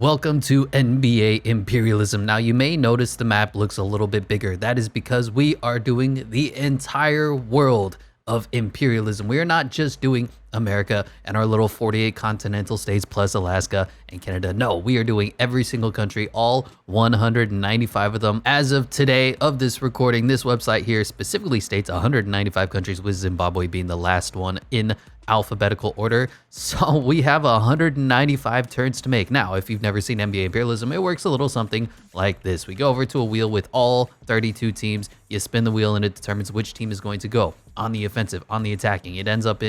Welcome to NBA Imperialism. Now you may notice the map looks a little bit bigger. That is because we are doing the entire world of imperialism. We are not just doing America and our little 48 continental states plus Alaska and Canada. No, we are doing every single country, all 195 of them. As of today of this recording, this website here specifically states 195 countries, with Zimbabwe being the last one in alphabetical order. So we have 195 turns to make. Now, if you've never seen NBA Imperialism, it works a little something like this. We go over to a wheel with all 32 teams. You spin the wheel and it determines which team is going to go on the offensive, on the attacking. It ends up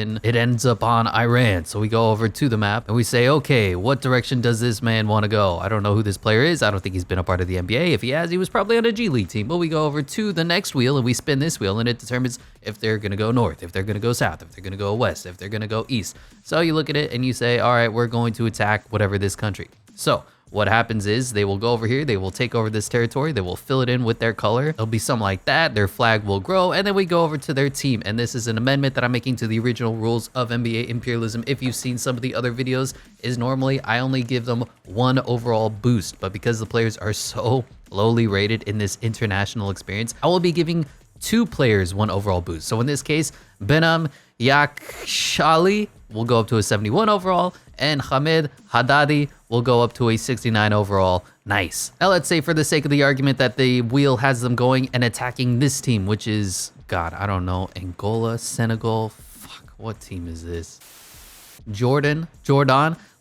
on Iran. So we go over to the map and we say, okay, what direction does this man want to go? I don't know who this player is. I don't think he's been a part of the NBA. If he has, he was probably on a G League team. But we go over to the next wheel and we spin this wheel and it determines if they're going to go north, if they're going to go south, if they're going to go west, if they're going to go east. So you look at it and you say, all right, we're going to attack whatever this country. So what happens is they will go over here, they will take over this territory, they will fill it in with their color. It'll be something like that, their flag will grow, and then we go over to their team. And this is an amendment that I'm making to the original rules of NBA Imperialism. If you've seen some of the other videos, is normally I only give them one overall boost, but because the players are so lowly rated in this international experience, I will be giving two players one overall boost. So in this case, Benham Yakshali will go up to a 71 overall, and Hamid Haddadi will go up to a 69 overall. Nice. Now let's say for the sake of the argument that the wheel has them going and attacking this team, which is, God, I don't know, Angola, Senegal, fuck, what team is this? Jordan.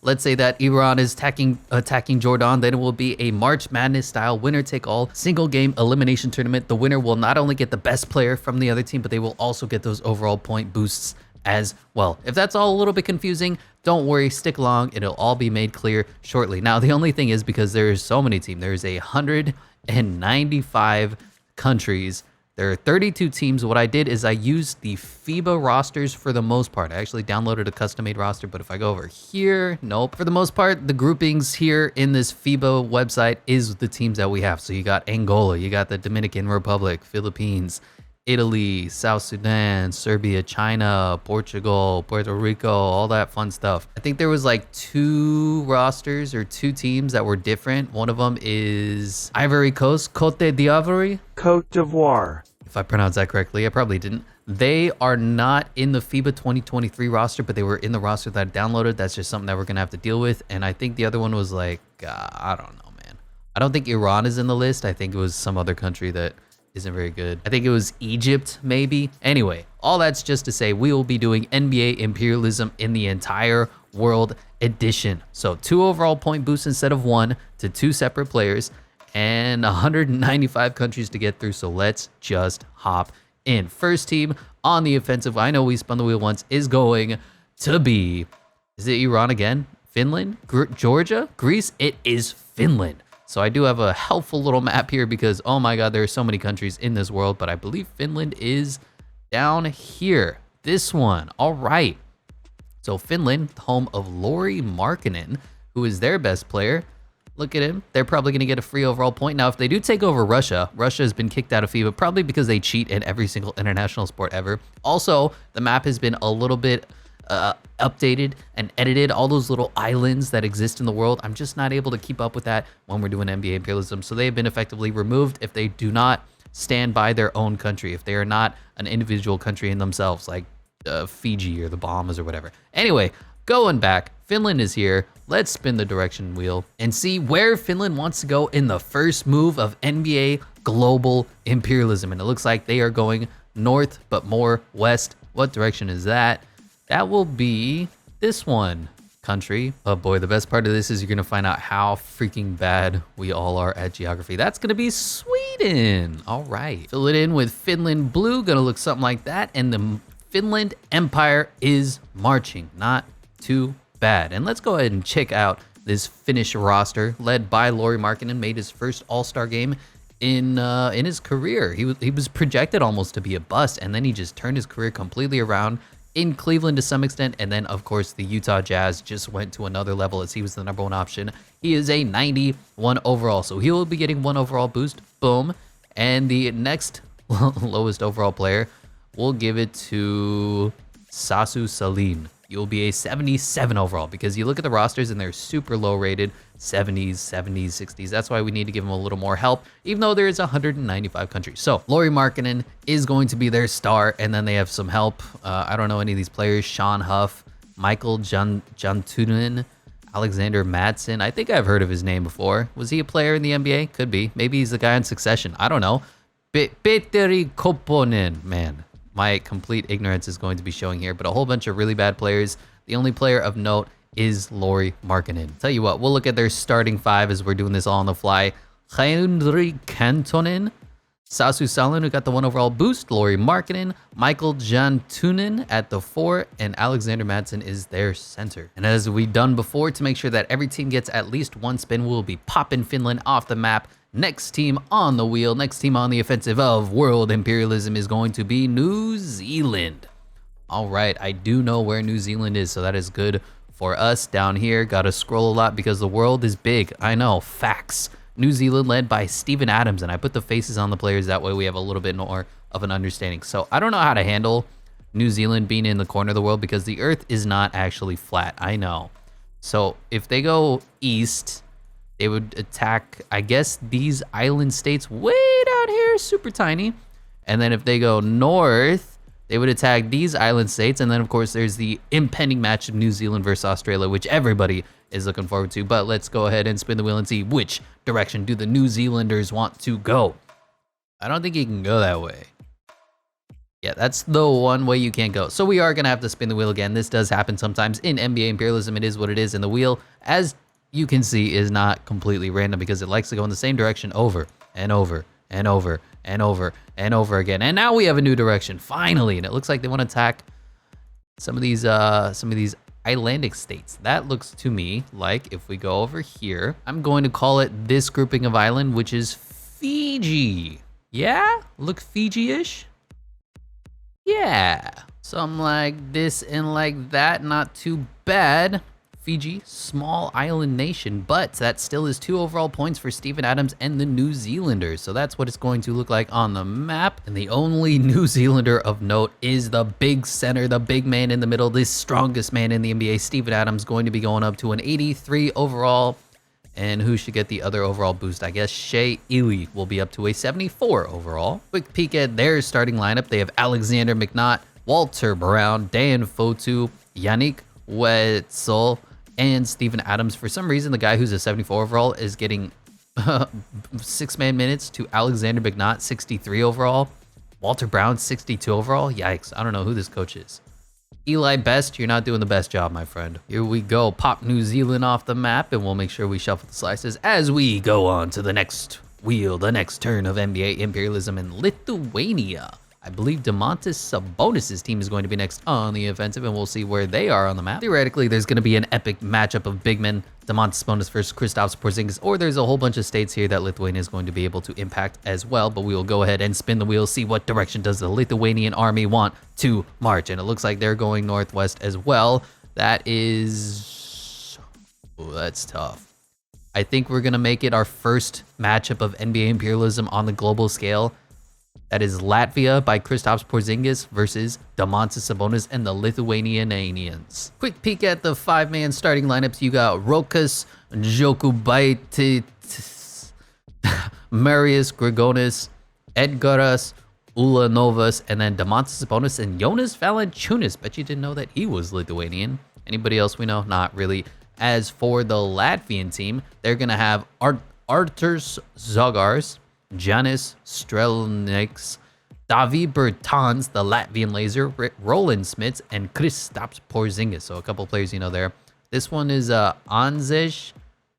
Let's say that Iran is attacking Jordan, then it will be a March Madness style winner take all single game elimination tournament. The winner will not only get the best player from the other team, but they will also get those overall point boosts as well. If that's all a little bit confusing, don't worry, stick along, it'll all be made clear shortly. Now the only thing is, because there's so many teams, there's 195 countries. There are 32 teams. What I did is I used the FIBA rosters for the most part. I actually downloaded a custom-made roster, but if I go over here, nope. For the most part, the groupings here in this FIBA website is the teams that we have. So you got Angola, you got the Dominican Republic, Philippines, Italy, South Sudan, Serbia, China, Portugal, Puerto Rico, all that fun stuff. I think there was like two rosters or two teams that were different. One of them is Ivory Coast, Cote d'Ivoire. If I pronounced that correctly, I probably didn't. They are not in the FIBA 2023 roster, but they were in the roster that I downloaded. That's just something that we're going to have to deal with. And I think the other one was like, I don't know, man. I don't think Iran is in the list. I think it was some other country that isn't very good. I think it was Egypt, maybe. Anyway, all that's just to say we will be doing NBA Imperialism in the entire world edition. So 2 overall point boosts instead of 1 to 2 separate players, and 195 countries to get through. So let's just hop in. First team on the offensive, I know we spun the wheel once, is going to be, is it Iran again? Finland? Georgia? Greece? It is Finland. So I do have a helpful little map here because, oh my God, there are so many countries in this world, but I believe Finland is down here. This one. All right. So Finland, home of Lauri Markkanen, who is their best player. Look at him. They're probably going to get a free overall point. Now, if they do take over Russia, Russia has been kicked out of FIBA, probably because they cheat in every single international sport ever. Also, the map has been a little bit updated and edited. All those little islands that exist in the world, I'm just not able to keep up with that when we're doing NBA Imperialism. So they have been effectively removed if they do not stand by their own country, if they are not an individual country in themselves, like Fiji or the Bahamas or whatever. Anyway, going back, Finland is here. Let's spin the direction wheel and see where Finland wants to go in the first move of NBA Global Imperialism. And it looks like they are going north, but more west. What direction is that? That will be this one, country. Oh boy, the best part of this is you're gonna find out how freaking bad we all are at geography. That's gonna be Sweden. All right, fill it in with Finland blue, gonna look something like that. And the Finland Empire is marching, not too bad. And let's go ahead and check out this Finnish roster led by Lauri Markkanen. Made his first All-Star game in his career. He was projected almost to be a bust, and then he just turned his career completely around in Cleveland to some extent, and then of course the Utah Jazz just went to another level as he was the #1 option. He is a 91 overall, so he will be getting 1 overall boost. Boom. And the next lowest overall player, we'll give it to Sasu Salim. You'll be a 77 overall, because you look at the rosters and they're super low rated. 70s, 70s, 60s. That's why we need to give them a little more help, even though there is 195 countries. So Lauri Markkanen is going to be their star, and then they have some help. I don't know any of these players. Sean Huff, Michael Jantunen, Alexander Madsen. I think I've heard of his name before. Was he a player in the NBA? Could be. Maybe he's the guy in Succession. I don't know. Petteri Koponen. Man, my complete ignorance is going to be showing here, but a whole bunch of really bad players. The only player of note is Lauri Markkanen. Tell you what, we'll look at their starting five as we're doing this all on the fly. Henri Kantonen, Sasu Salin, who got the 1 overall boost, Lauri Markkanen, Michael Jantunen at the 4, and Alexander Madsen is their center. And as we've done before, to make sure that every team gets at least 1 spin, we'll be popping Finland off the map. Next team on the wheel, next team on the offensive of World Imperialism is going to be New Zealand. All right, I do know where New Zealand is, so that is good for us down here. Gotta scroll a lot because the world is big. I know, facts. New Zealand led by Steven Adams, and I put the faces on the players, that way we have a little bit more of an understanding. So I don't know how to handle New Zealand being in the corner of the world because the earth is not actually flat, I know. So if they go east, they would attack, I guess, these island states way down here, super tiny. And then if they go north, they would attack these island states. And then, of course, there's the impending match of New Zealand versus Australia, which everybody is looking forward to. But let's go ahead and spin the wheel and see which direction do the New Zealanders want to go. I don't think you can go that way. Yeah, that's the one way you can't go. So we are going to have to spin the wheel again. This does happen sometimes in NBA Imperialism. It is what it is. And the wheel, as you can see, is not completely random because it likes to go in the same direction over and over and over and over and over again. And now we have a new direction, finally. And it looks like they want to attack some of these Icelandic states. That looks to me like, if we go over here, I'm going to call it this grouping of island, which is Fiji. Yeah? Look Fiji-ish? Yeah. Something like this and like that. Not too bad. Fiji, small island nation, but that still is 2 overall points for Steven Adams and the New Zealanders. So that's what it's going to look like on the map. And the only New Zealander of note is the big center, the big man in the middle, the strongest man in the NBA, Steven Adams, going to be going up to an 83 overall. And who should get the other overall boost? I guess Shea Ili will be up to a 74 overall. Quick peek at their starting lineup. They have Alexander McNaught, Walter Brown, Dan Fotu, Yannick Wetzel, and Steven Adams. For some reason, the guy who's a 74 overall is getting 6-man minutes to Alexander McNaught, 63 overall. Walter Brown, 62 overall. Yikes, I don't know who this coach is. Eli Best, you're not doing the best job, my friend. Here we go. Pop New Zealand off the map, and we'll make sure we shuffle the slices as we go on to the next wheel, the next turn of NBA Imperialism in Lithuania. I believe Domantas Sabonis' team is going to be next on the offensive, and we'll see where they are on the map. Theoretically, there's going to be an epic matchup of big men, Domantas Sabonis versus Kristaps Porzingis, or there's a whole bunch of states here that Lithuania is going to be able to impact as well, but we will go ahead and spin the wheel, see what direction does the Lithuanian army want to march, and it looks like they're going northwest as well. That is... oh, that's tough. I think we're going to make it our first matchup of NBA Imperialism on the global scale. That is Latvia by Kristaps Porzingis versus Domantas Sabonis and the Lithuanians. Quick peek at the 5-man starting lineups. You got Rokas Jokubaitis, Marius Grigonis, Edgaras Ulanovas, and then Domantas Sabonis and Jonas Valanciunas. Bet you didn't know that he was Lithuanian. Anybody else we know? Not really. As for the Latvian team, they're going to have Arturs Zagars, Janis Strelnieks, Davi Bertans, the Latvian laser, Roland Smits, and Kristaps Porzingis. So a couple players you know there. This one is Anzej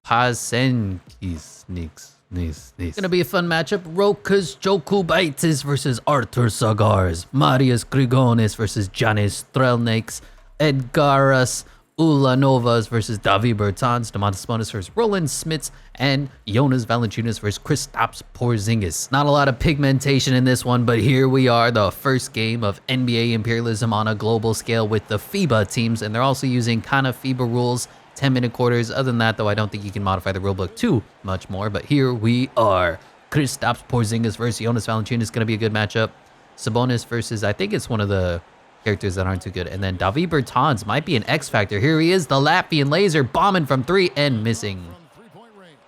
Pasenkis. It's going to be a fun matchup. Rokas Jokubaitis versus Artur Sagars. Marius Grigonis versus Janis Strelnieks. Edgaras Ulanovas versus Davi Bertans, Domantas Sabonis versus Roland Smits, and Jonas Valanciunas versus Kristaps Porzingis. Not a lot of pigmentation in this one, but here we are, the first game of NBA Imperialism on a global scale with the FIBA teams, and they're also using kind of FIBA rules, 10-minute quarters. Other than that, though, I don't think you can modify the rulebook too much more, but here we are. Kristaps Porzingis versus Jonas Valanciunas is going to be a good matchup. Sabonis versus, I think it's one of the characters that aren't too good. And then Davi Bertans might be an X factor. Here he is, the Latvian laser, bombing from 3 and missing.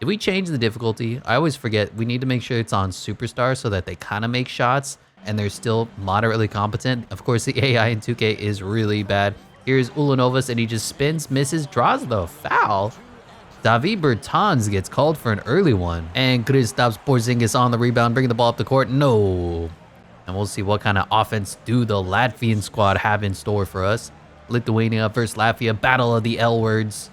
Did we change the difficulty? I always forget. We need to make sure it's on Superstar so that they kind of make shots and they're still moderately competent. Of course, the AI in 2K is really bad. Here's Ulanovas, and he just spins, misses, draws the foul. David Bertans gets called for an early one. And Kristaps Porzingis on the rebound, bringing the ball up the court. No. And we'll see what kind of offense do the Latvian squad have in store for us. Lithuania versus Latvia, battle of the L words.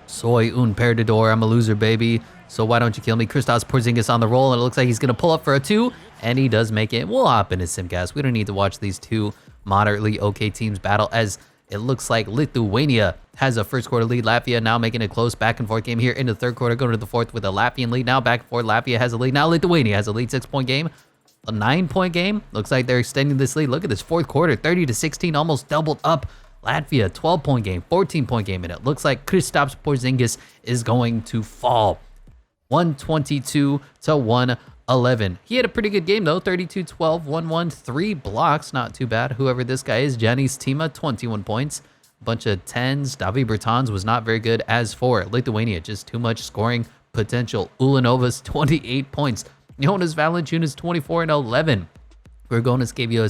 Soy un perdedor, I'm a loser, baby. So why don't you kill me? Kristaps Porzingis on the roll, and it looks like he's going to pull up for a 2, and he does make it. We'll hop into Simcast. We don't need to watch these two moderately okay teams battle, as it looks like Lithuania has a first quarter lead. Latvia now making a close back and forth game here into the third quarter, going to the fourth with a Latvian lead. Now back and forth, Latvia has a lead. Now Lithuania has a lead, 6-point game. A 9-point game. Looks like they're extending this lead. Look at this fourth quarter, 30-16, almost doubled up. Latvia, 12-point game, 14-point game, and it looks like Kristaps Porzingis is going to fall. 122-111. He had a pretty good game though, 32-12, 1-1, 3 blocks, not too bad. Whoever this guy is, Janis Tima, 21 points, a bunch of 10s. David Bertans was not very good. As for Lithuania, just too much scoring potential. Ulanovas, 28 points. Jonas Valanciunas, 24-11. Grigonis gave you a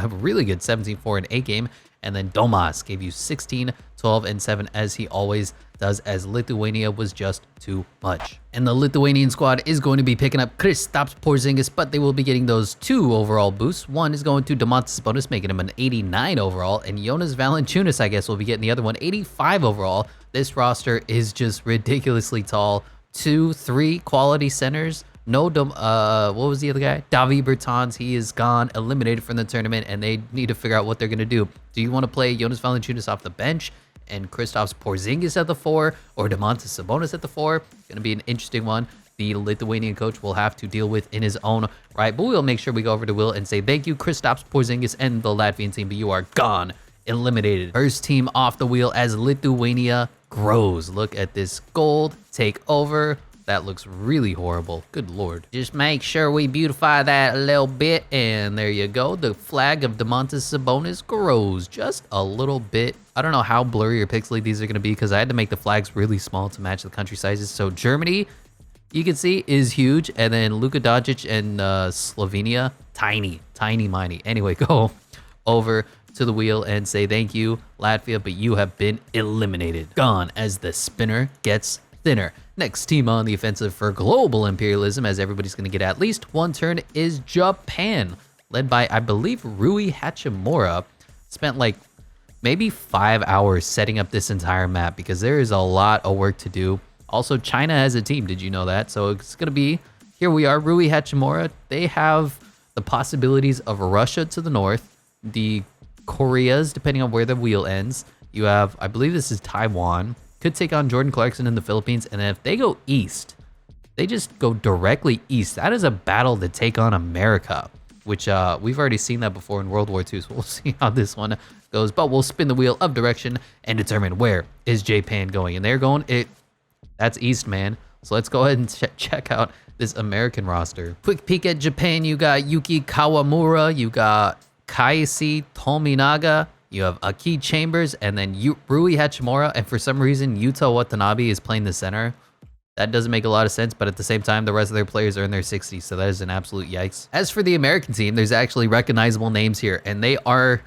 really good 17-4-8 game. And then Domas gave you 16, 12, and 7, as he always does, as Lithuania was just too much. And the Lithuanian squad is going to be picking up Kristaps Porzingis, but they will be getting those 2 overall boosts. One is going to Domantas Sabonis, making him an 89 overall, and Jonas Valanciunas, I guess, will be getting the other one, 85 overall. This roster is just ridiculously tall. 2, 3 quality centers. No, what was the other guy? David Bertans, he is gone, eliminated from the tournament, and they need to figure out what they're going to do. Do you want to play Jonas Valanciunas off the bench and Kristaps Porzingis at the 4, or Domantas Sabonis at the 4? Going to be an interesting one. The Lithuanian coach will have to deal with in his own right, but we'll make sure we go over to Will and say thank you, Kristaps Porzingis and the Latvian team, but you are gone, eliminated. First team off the wheel as Lithuania grows. Look at this gold take over. That looks really horrible. Good Lord. Just make sure we beautify that a little bit. And there you go. The flag of Domantas Sabonis grows just a little bit. I don't know how blurry or pixely these are going to be because I had to make the flags really small to match the country sizes. So Germany, you can see, is huge. And then Luka Doncic and Slovenia, tiny, tiny, miny. Anyway, go over to the wheel and say thank you, Latvia, but you have been eliminated. Gone as the spinner gets thinner. Next team on the offensive for global imperialism, as everybody's going to get at least one turn, is Japan, led by, I believe, Rui Hachimura. Spent like maybe 5 hours setting up this entire map because there is a lot of work to do. Also, China has a team. Did you know that? So it's going to be, here we are, Rui Hachimura. They have the possibilities of Russia to the north, the Koreas, depending on where the wheel ends. You have, I believe this is Taiwan. Could take on Jordan Clarkson in the Philippines, and then if they go east, they just go directly east. That is a battle to take on America, which we've already seen that before in World War II, so we'll see how this one goes. But we'll spin the wheel of direction and determine where is Japan going. And they're going, that's east, man. So let's go ahead and check out this American roster. Quick peek at Japan. You got Yuki Kawamura, you got Kaisi Tominaga, you have Aki Chambers, and then Rui Hachimura, and for some reason, Yuta Watanabe is playing the center. That doesn't make a lot of sense, but at the same time, the rest of their players are in their 60s, so that is an absolute yikes. As for the American team, there's actually recognizable names here, and they are...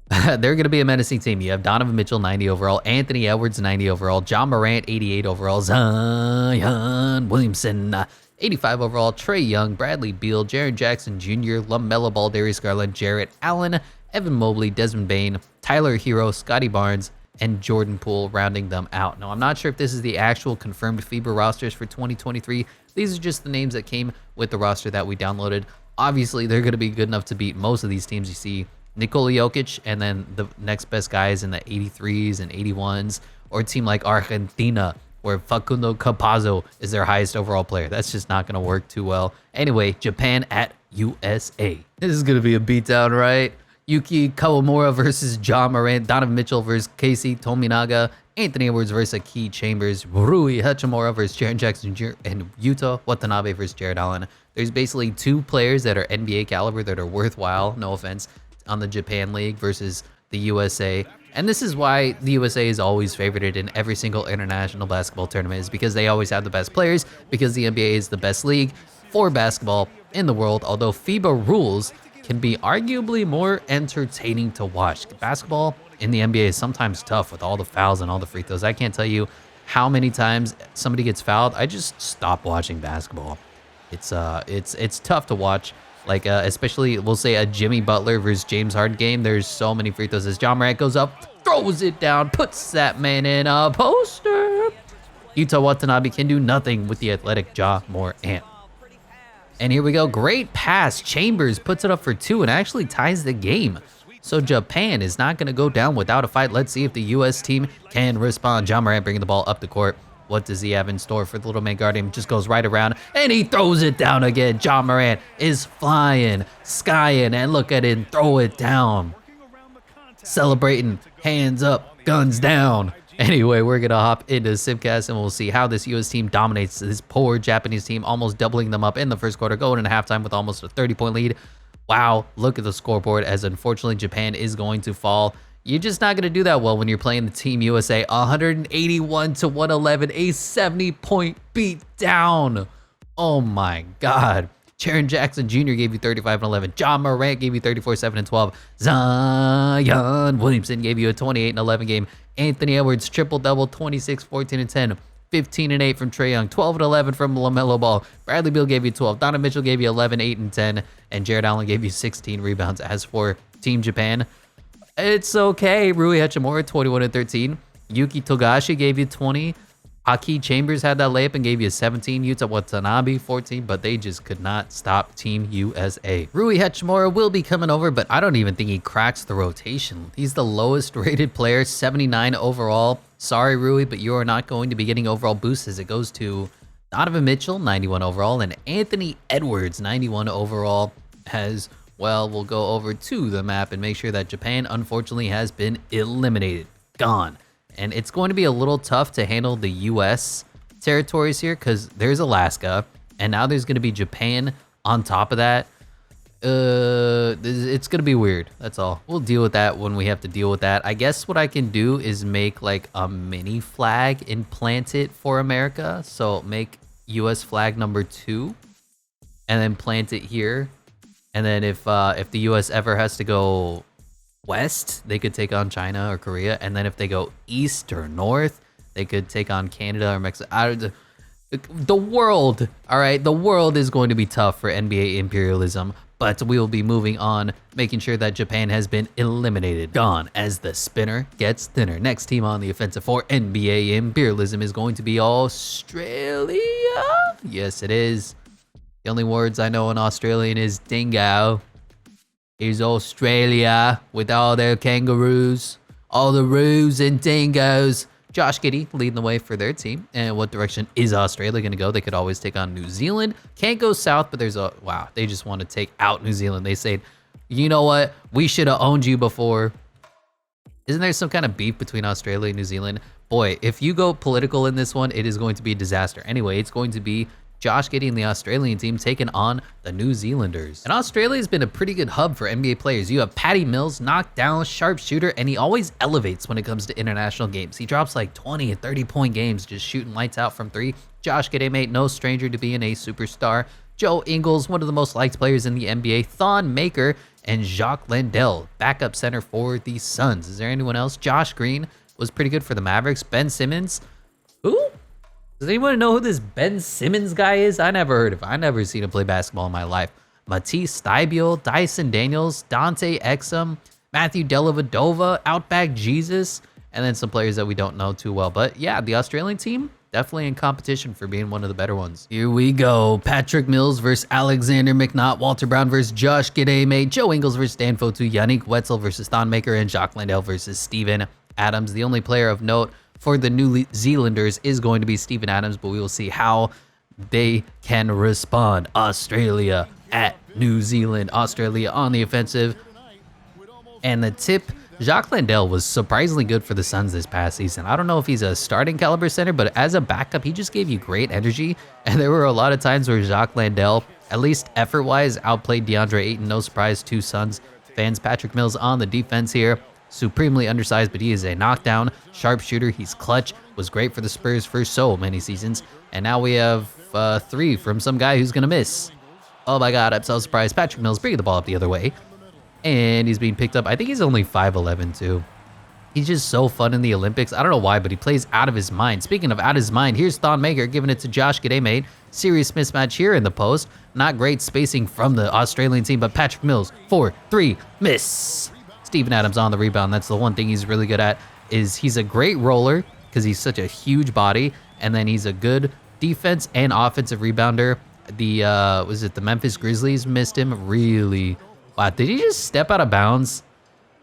they're going to be a menacing team. You have Donovan Mitchell, 90 overall, Anthony Edwards, 90 overall, John Morant, 88 overall, Zion Williamson, 85 overall, Trae Young, Bradley Beal, Jaren Jackson Jr., LaMelo Ball, Darius Garland, Jarrett Allen, Evan Mobley, Desmond Bane, Tyler Hero, Scotty Barnes, and Jordan Poole rounding them out. Now, I'm not sure if this is the actual confirmed FIBA rosters for 2023. These are just the names that came with the roster that we downloaded. Obviously, they're going to be good enough to beat most of these teams. You see Nikola Jokic, and then the next best guys in the 83s and 81s, or a team like Argentina, where Facundo Campazzo is their highest overall player. That's just not going to work too well. Anyway, Japan at USA. This is going to be a beatdown, right? Yuki Kawamura versus John Morant, Donovan Mitchell versus Casey Tominaga, Anthony Edwards versus Aki Chambers, Rui Hachimura versus Jaren Jackson Jr., and Yuta Watanabe versus Jared Allen. There's basically 2 players that are NBA caliber that are worthwhile, no offense, on the Japan League versus the USA. And this is why the USA is always favored in every single international basketball tournament, is because they always have the best players, because the NBA is the best league for basketball in the world, although FIBA rules can be arguably more entertaining to watch. Basketball in the NBA is sometimes tough with all the fouls and all the free throws. I can't tell you how many times somebody gets fouled. I just stop watching basketball. It's tough to watch. Like, especially, we'll say a Jimmy Butler versus James Harden game. There's so many free throws as John Morant goes up, throws it down, puts that man in a poster. Yuta Watanabe can do nothing with the athletic Ja Morant. And here we go. Great pass. Chambers puts it up for 2 and actually ties the game. So Japan is not going to go down without a fight. Let's see if the U.S. team can respond. John Morant bringing the ball up the court. What does he have in store for the little man guarding him? Just goes right around, and he throws it down again. John Morant is flying, skying, and look at him throw it down. Celebrating, hands up, guns down. Anyway, we're going to hop into Simcast, and we'll see how this U.S. team dominates this poor Japanese team, almost doubling them up in the first quarter, going into halftime with almost a 30-point lead. Wow, look at the scoreboard, as unfortunately Japan is going to fall. You're just not going to do that well when you're playing the Team USA. 181-111, a 70-point beat down. Oh my God. Jaren Jackson Jr. gave you 35-11. John Morant gave you 34-7-12. Zion Williamson gave you a 28-11 game. Anthony Edwards triple-double, 26-14-10. 15-8 from Trae Young, 12-11 from LaMelo Ball. Bradley Beal gave you 12. Donovan Mitchell gave you 11, 8, and 10. And Jared Allen gave you 16 rebounds. As for Team Japan, it's okay. Rui Hachimura, 21-13. Yuki Togashi gave you 20. Aki Chambers had that layup and gave you 17. Yuta Watanabe, 14, but they just could not stop Team USA. Rui Hachimura will be coming over, but I don't even think he cracks the rotation. He's the lowest rated player, 79 overall. Sorry, Rui, but you are not going to be getting overall boosts, as it goes to Donovan Mitchell, 91 overall, and Anthony Edwards, 91 overall, as well. We'll go over to the map and make sure that Japan, unfortunately, has been eliminated. Gone. And it's going to be a little tough to handle the U.S. territories here, because there's Alaska, and now there's going to be Japan on top of that. It's going to be weird. That's all. We'll deal with that when we have to deal with that. I guess what I can do is make like a mini flag and plant it for America. So make U.S. flag number 2 and then plant it here. And then if the U.S. ever has to go west, they could take on China or Korea. And then if they go east or north, they could take on Canada or Mexico. The world, all right, the world is going to be tough for NBA imperialism, but we will be moving on, making sure that Japan has been eliminated. Gone as the spinner gets thinner. Next team on the offensive for NBA imperialism is going to be Australia. Yes, it is. The only words I know in Australian is dingo. Here's Australia with all their kangaroos, all the roos and dingoes. Josh Giddey leading the way for their team. And what direction is Australia going to go? They could always take on New Zealand. Can't go south, but there's a... Wow, they just want to take out New Zealand. They say, you know what? We should have owned you before. Isn't there some kind of beef between Australia and New Zealand? Boy, if you go political in this one, it is going to be a disaster. Anyway, it's going to be Josh Giddey and the Australian team taking on the New Zealanders. And Australia has been a pretty good hub for NBA players. You have Patty Mills, knockdown, sharpshooter, and he always elevates when it comes to international games. He drops like 20 and 30-point games just shooting lights out from 3. Josh Giddey, mate, no stranger to being a superstar. Joe Ingles, one of the most liked players in the NBA. Thon Maker and Jacques Landale, backup center for the Suns. Is there anyone else? Josh Green was pretty good for the Mavericks. Ben Simmons, who? Does anyone know who this Ben Simmons guy is? I never heard of him. I never seen him play basketball in my life. Matisse Thybulle, Dyson Daniels, Dante Exum, Matthew Dellavedova, Outback Jesus, and then some players that we don't know too well. But yeah, the Australian team, definitely in competition for being one of the better ones. Here we go. Patrick Mills versus Alexander McNaught, Walter Brown versus Josh Giddey, mate, Joe Ingles versus Dan Fotu, Yannick Wetzel versus Thon Maker, and Jacques Landale versus Steven Adams. The only player of note for the New Zealanders is going to be Steven Adams, but we will see how they can respond. Australia at New Zealand. Australia on the offensive. And the tip, Jacques Landale was surprisingly good for the Suns this past season. I don't know if he's a starting caliber center, but as a backup, he just gave you great energy. And there were a lot of times where Jacques Landale, at least effort-wise, outplayed DeAndre Ayton. No surprise, 2 Suns fans. Patrick Mills on the defense here. supremely undersized, but he is a knockdown sharpshooter. He's clutch, was great for the Spurs for so many seasons. And now we have 3 from some guy who's going to miss. Oh my God, I'm so surprised. Patrick Mills bringing the ball up the other way. And he's being picked up. I think he's only 5'11" too. He's just so fun in the Olympics. I don't know why, but he plays out of his mind. Speaking of out of his mind, here's Thon Maker giving it to Josh Gidey. Serious mismatch here in the post. Not great spacing from the Australian team, but Patrick Mills, 4-3, miss. Steven Adams on the rebound. That's the one thing he's really good at, is he's a great roller because he's such a huge body, and then he's a good defense and offensive rebounder. Was it the Memphis Grizzlies missed him? Really? Wow, did he just step out of bounds?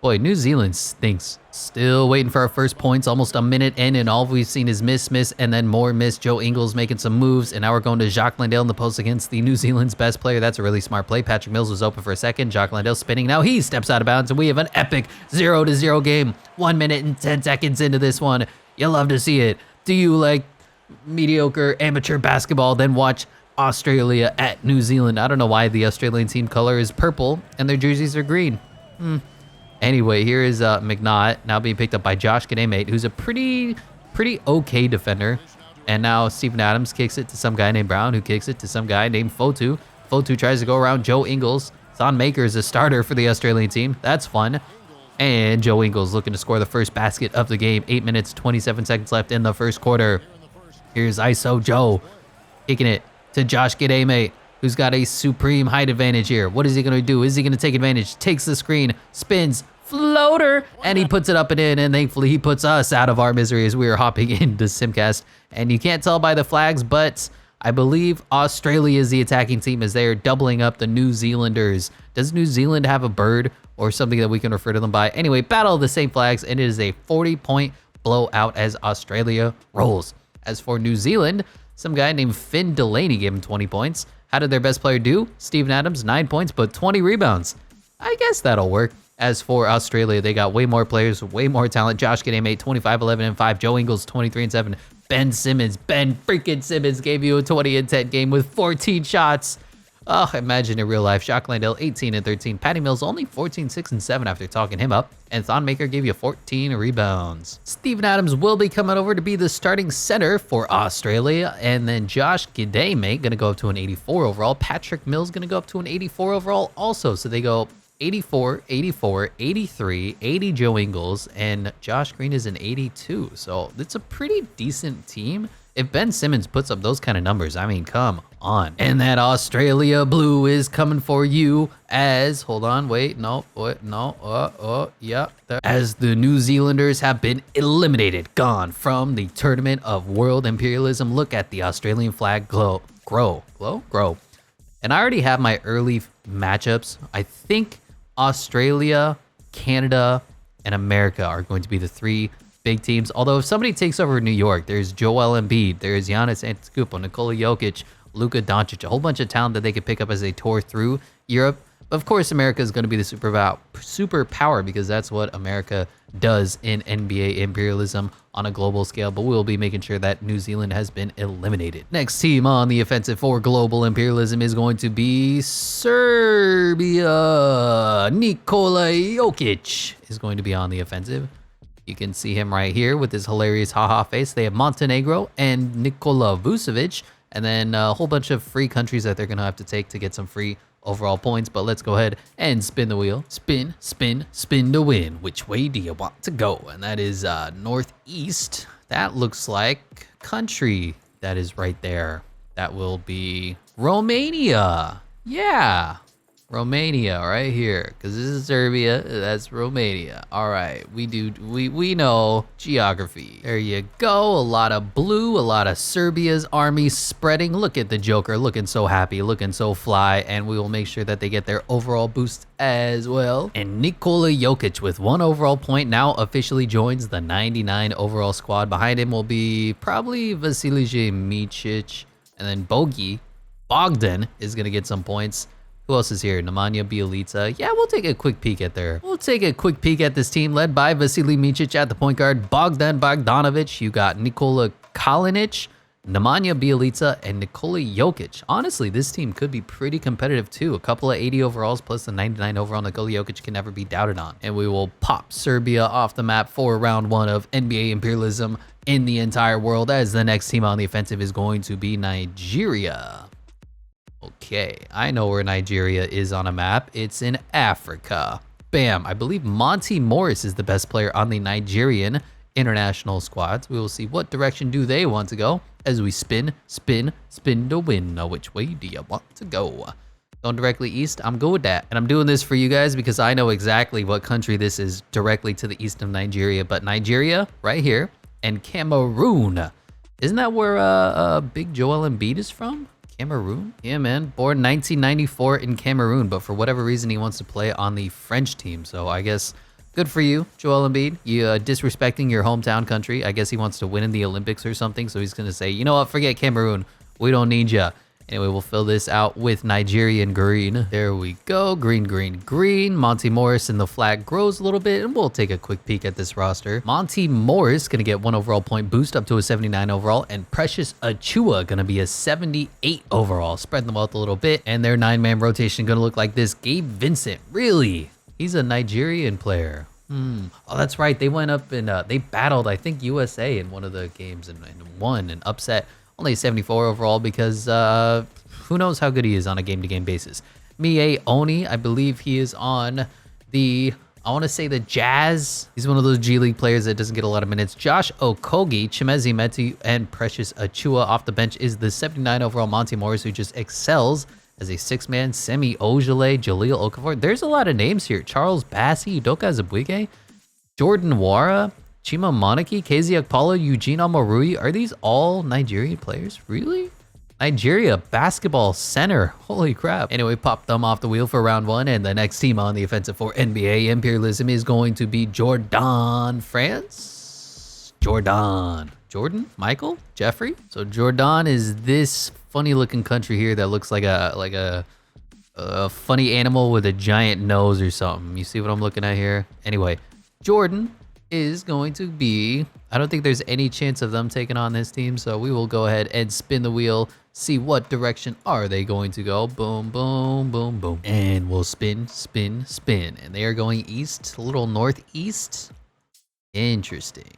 Boy, New Zealand stinks. Still waiting for our first points, almost a minute in, and all we've seen is miss, and then more miss. Joe Ingles making some moves, and now we're going to Jacques Landale in the post against the New Zealand's best player. That's a really smart play. Patrick Mills was open for a second. Jacques Landale spinning. Now he steps out of bounds, and we have an epic 0-0 game. 1 minute and 10 seconds into this one. You love to see it. Do you like mediocre amateur basketball? Then watch Australia at New Zealand. I don't know why the Australian team color is purple, and their jerseys are green. Anyway, here is McNaught now being picked up by Josh Gidey, who's a pretty okay defender. And now Steven Adams kicks it to some guy named Brown, who kicks it to some guy named Fotu. Fotu tries to go around Joe Ingles. Thon Maker is a starter for the Australian team. That's fun. And Joe Ingles looking to score the first basket of the game. 8 minutes, 27 seconds left in the first quarter. Here's ISO Joe kicking it to Josh Gidey, who's got a supreme height advantage here. What is he going to do? Is he going to take advantage? Takes the screen, spins, floater, and he puts it up and in, and thankfully he puts us out of our misery as we are hopping into Simcast. And you can't tell by the flags, but I believe Australia is the attacking team as they are doubling up the New Zealanders. Does New Zealand have a bird or something that we can refer to them by? Anyway, battle of the same flags, and it is a 40-point blowout as Australia rolls. As for New Zealand, some guy named Finn Delaney gave him 20 points. How did their best player do? Steven Adams, 9 points, but 20 rebounds. I guess that'll work. As for Australia, they got way more players, way more talent. Josh Gidey, 25, 11, and 5. Joe Ingles, 23 and 7. Ben freaking Simmons gave you a 20 and 10 game with 14 shots. Oh, imagine in real life. Jacques Landale, 18 and 13. Patty Mills, only 14, 6, and 7 after talking him up. And Thon Maker gave you 14 rebounds. Steven Adams will be coming over to be the starting center for Australia. And then Josh Gidey, going to go up to an 84 overall. Patrick Mills going to go up to an 84 overall also. So they go 84, 84, 83, 80 Joe Ingles, and Josh Green is an 82. So it's a pretty decent team. If Ben Simmons puts up those kind of numbers, I mean, come on. And that Australia blue is coming for you as, hold on, wait, no, yeah. As the New Zealanders have been eliminated, gone from the tournament of world imperialism. Look at the Australian flag grow. And I already have my early matchups. I think Australia, Canada, and America are going to be the 3 big teams. Although if somebody takes over New York, there's Joel Embiid, there's Giannis Antetokounmpo, Nikola Jokic, Luka Doncic, a whole bunch of talent that they could pick up as they tour through Europe. Of course, America is going to be the superpower because that's what America does in NBA imperialism on a global scale, but we'll be making sure that New Zealand has been eliminated. Next team on the offensive for global imperialism is going to be Serbia. Nikola Jokic is going to be on the offensive. You can see him right here with his hilarious haha face. They have Montenegro and Nikola Vucevic, and then a whole bunch of free countries that they're going to have to take to get some free overall points. But let's go ahead and spin the wheel. Spin, spin, spin to win. Which way do you want to go? And that is northeast. That looks like country that is right there. That will be Romania. Yeah. Romania right here, because this is Serbia, that's Romania. All right, we know geography. There you go, a lot of blue, a lot of Serbia's army spreading. Look at the Joker looking so happy, looking so fly, and we will make sure that they get their overall boost as well. And Nikola Jokic with 1 overall point now officially joins the 99 overall squad. Behind him will be probably Vasilije Micic, and then Bogdan is gonna get some points. Who else is here? Nemanja Bjelica. Yeah, we'll take a quick peek at this team led by Vasily Micic at the point guard. Bogdan Bogdanovic. You got Nikola Kalinic. Nemanja Bjelica, and Nikola Jokic. Honestly, this team could be pretty competitive too. A couple of 80 overalls plus the 99 overall Nikola Jokic can never be doubted on. And we will pop Serbia off the map for round 1 of NBA Imperialism in the entire world, as the next team on the offensive is going to be Nigeria. Okay, I know where Nigeria is on a map. It's in Africa. Bam, I believe Monty Morris is the best player on the Nigerian international squads. We will see what direction do they want to go as we spin to win. Now, which way do you want to go? Going directly east, I'm good with that. And I'm doing this for you guys because I know exactly what country this is directly to the east of Nigeria. But Nigeria, right here, and Cameroon. Isn't that where Big Joel Embiid is from? Cameroon? Yeah, man. Born 1994 in Cameroon, but for whatever reason, he wants to play on the French team. So I guess good for you, Joel Embiid. You disrespecting your hometown country. I guess he wants to win in the Olympics or something. So he's going to say, you know what? Forget Cameroon. We don't need ya. Anyway, we'll fill this out with Nigerian green. There we go. Green, green, green. Monty Morris in the flag grows a little bit, and we'll take a quick peek at this roster. Monty Morris going to get 1 overall point boost up to a 79 overall, and Precious Achua going to be a 78 overall. Spreading the wealth a little bit, and their 9-man rotation going to look like this. Gabe Vincent, really? He's a Nigerian player. Oh, that's right. They went up and they battled, I think, USA in one of the games and won and upset. Only 74 overall because who knows how good he is on a game-to-game basis. Mie Oni, I believe he is on the, I want to say the Jazz. He's one of those G League players that doesn't get a lot of minutes. Josh Okogie, Chimezi Meti, and Precious Achua off the bench is the 79 overall Monty Morris, who just excels as a 6-man. Semi Ojale, Jaleel Okafor. There's a lot of names here. Charles Bassey, Udoka Azubuike, Jordan Wara, Chima Moniki, KZ Akpala, Eugene Amorui. Are these all Nigerian players? Really? Nigeria basketball center. Holy crap. Anyway, pop them off the wheel for round 1. And the next team on the offensive for NBA Imperialism is going to be Jordan, France. Jordan. Jordan? Michael? Jeffrey? So Jordan is this funny looking country here that looks like a funny animal with a giant nose or something. You see what I'm looking at here? Anyway, Jordan is going to be, I don't think there's any chance of them taking on this team, so we will go ahead and spin the wheel, see what direction are they going to go. Boom, boom, boom, boom. And we'll spin, spin, spin. And they are going east, a little northeast. Interesting.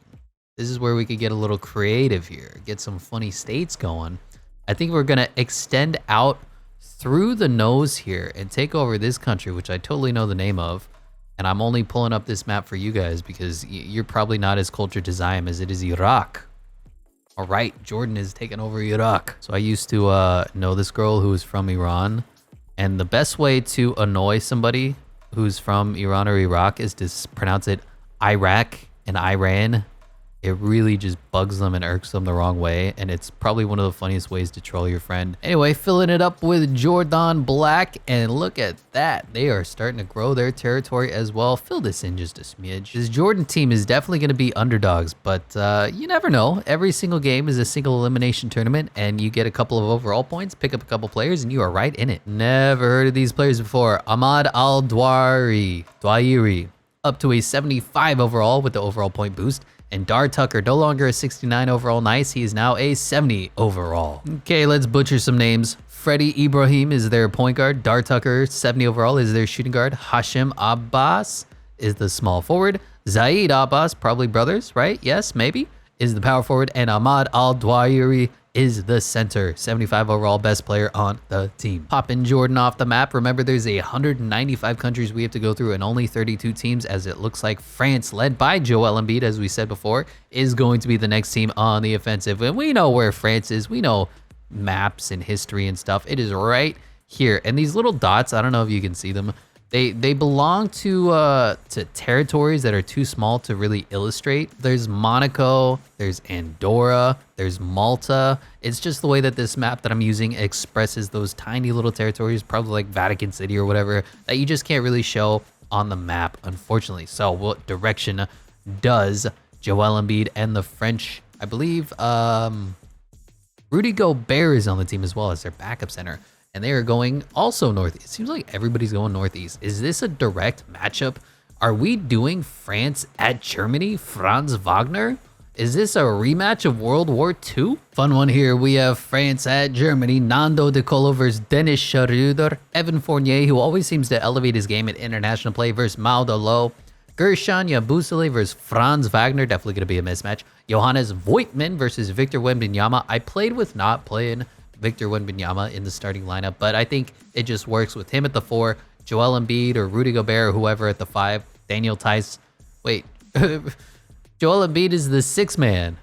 This is where we could get a little creative here, get some funny states going. I think we're going to extend out through the nose here and take over this country, which I totally know the name of. And I'm only pulling up this map for you guys because you're probably not as cultured as I am, as it is Iraq. All right, Jordan is taking over Iraq. So I used to know this girl who was from Iran. And the best way to annoy somebody who's from Iran or Iraq is to pronounce it Iraq and Iran. It really just bugs them and irks them the wrong way. And it's probably one of the funniest ways to troll your friend. Anyway, filling it up with Jordan Black. And look at that. They are starting to grow their territory as well. Fill this in just a smidge. This Jordan team is definitely going to be underdogs. But you never know. Every single game is a single elimination tournament. And you get a couple of overall points, pick up a couple players, and you are right in it. Never heard of these players before. Ahmad Al-Dwairi. Up to a 75 overall with the overall point boost. And Dar Tucker, no longer a 69 overall nice, he is now a 70 overall. Okay, let's butcher some names. Freddie Ibrahim is their point guard. Dar Tucker, 70 overall, is their shooting guard. Hashim Abbas is the small forward. Zaid Abbas, probably brothers, right? Yes, maybe, is the power forward. And Ahmad Al-Dwairi is the center, 75 overall, best player on the team. Popping Jordan off the map. Remember, there's 195 countries we have to go through and only 32 teams, as it looks like France, led by Joel Embiid, as we said before, is going to be the next team on the offensive. And we know where France is. We know maps and history and stuff. It is right here. And these little dots, I don't know if you can see them. They belong to territories that are too small to really illustrate. There's Monaco, there's Andorra, there's Malta. It's just the way that this map that I'm using expresses those tiny little territories, probably like Vatican City or whatever, that you just can't really show on the map, unfortunately. So what direction does Joel Embiid and the French, I believe, Rudy Gobert is on the team as well as their backup center. And they are going also northeast. It seems like everybody's going northeast. Is this a direct matchup? Are we doing France at Germany? Franz Wagner? Is this a rematch of World War II? Fun one here. We have France at Germany. Nando De Colo versus Dennis Schröder. Evan Fournier, who always seems to elevate his game at international play, versus Mao Delo. Gershon Yabusele versus Franz Wagner. Definitely going to be a mismatch. Johannes Voigtman versus Victor Wembanyama. I played with not playing Victor Wembanyama in the starting lineup, but I think it just works with him at the 4, Joel Embiid or Rudy Gobert or whoever at the 5, Daniel Tice. Wait, Joel Embiid is the 6th man.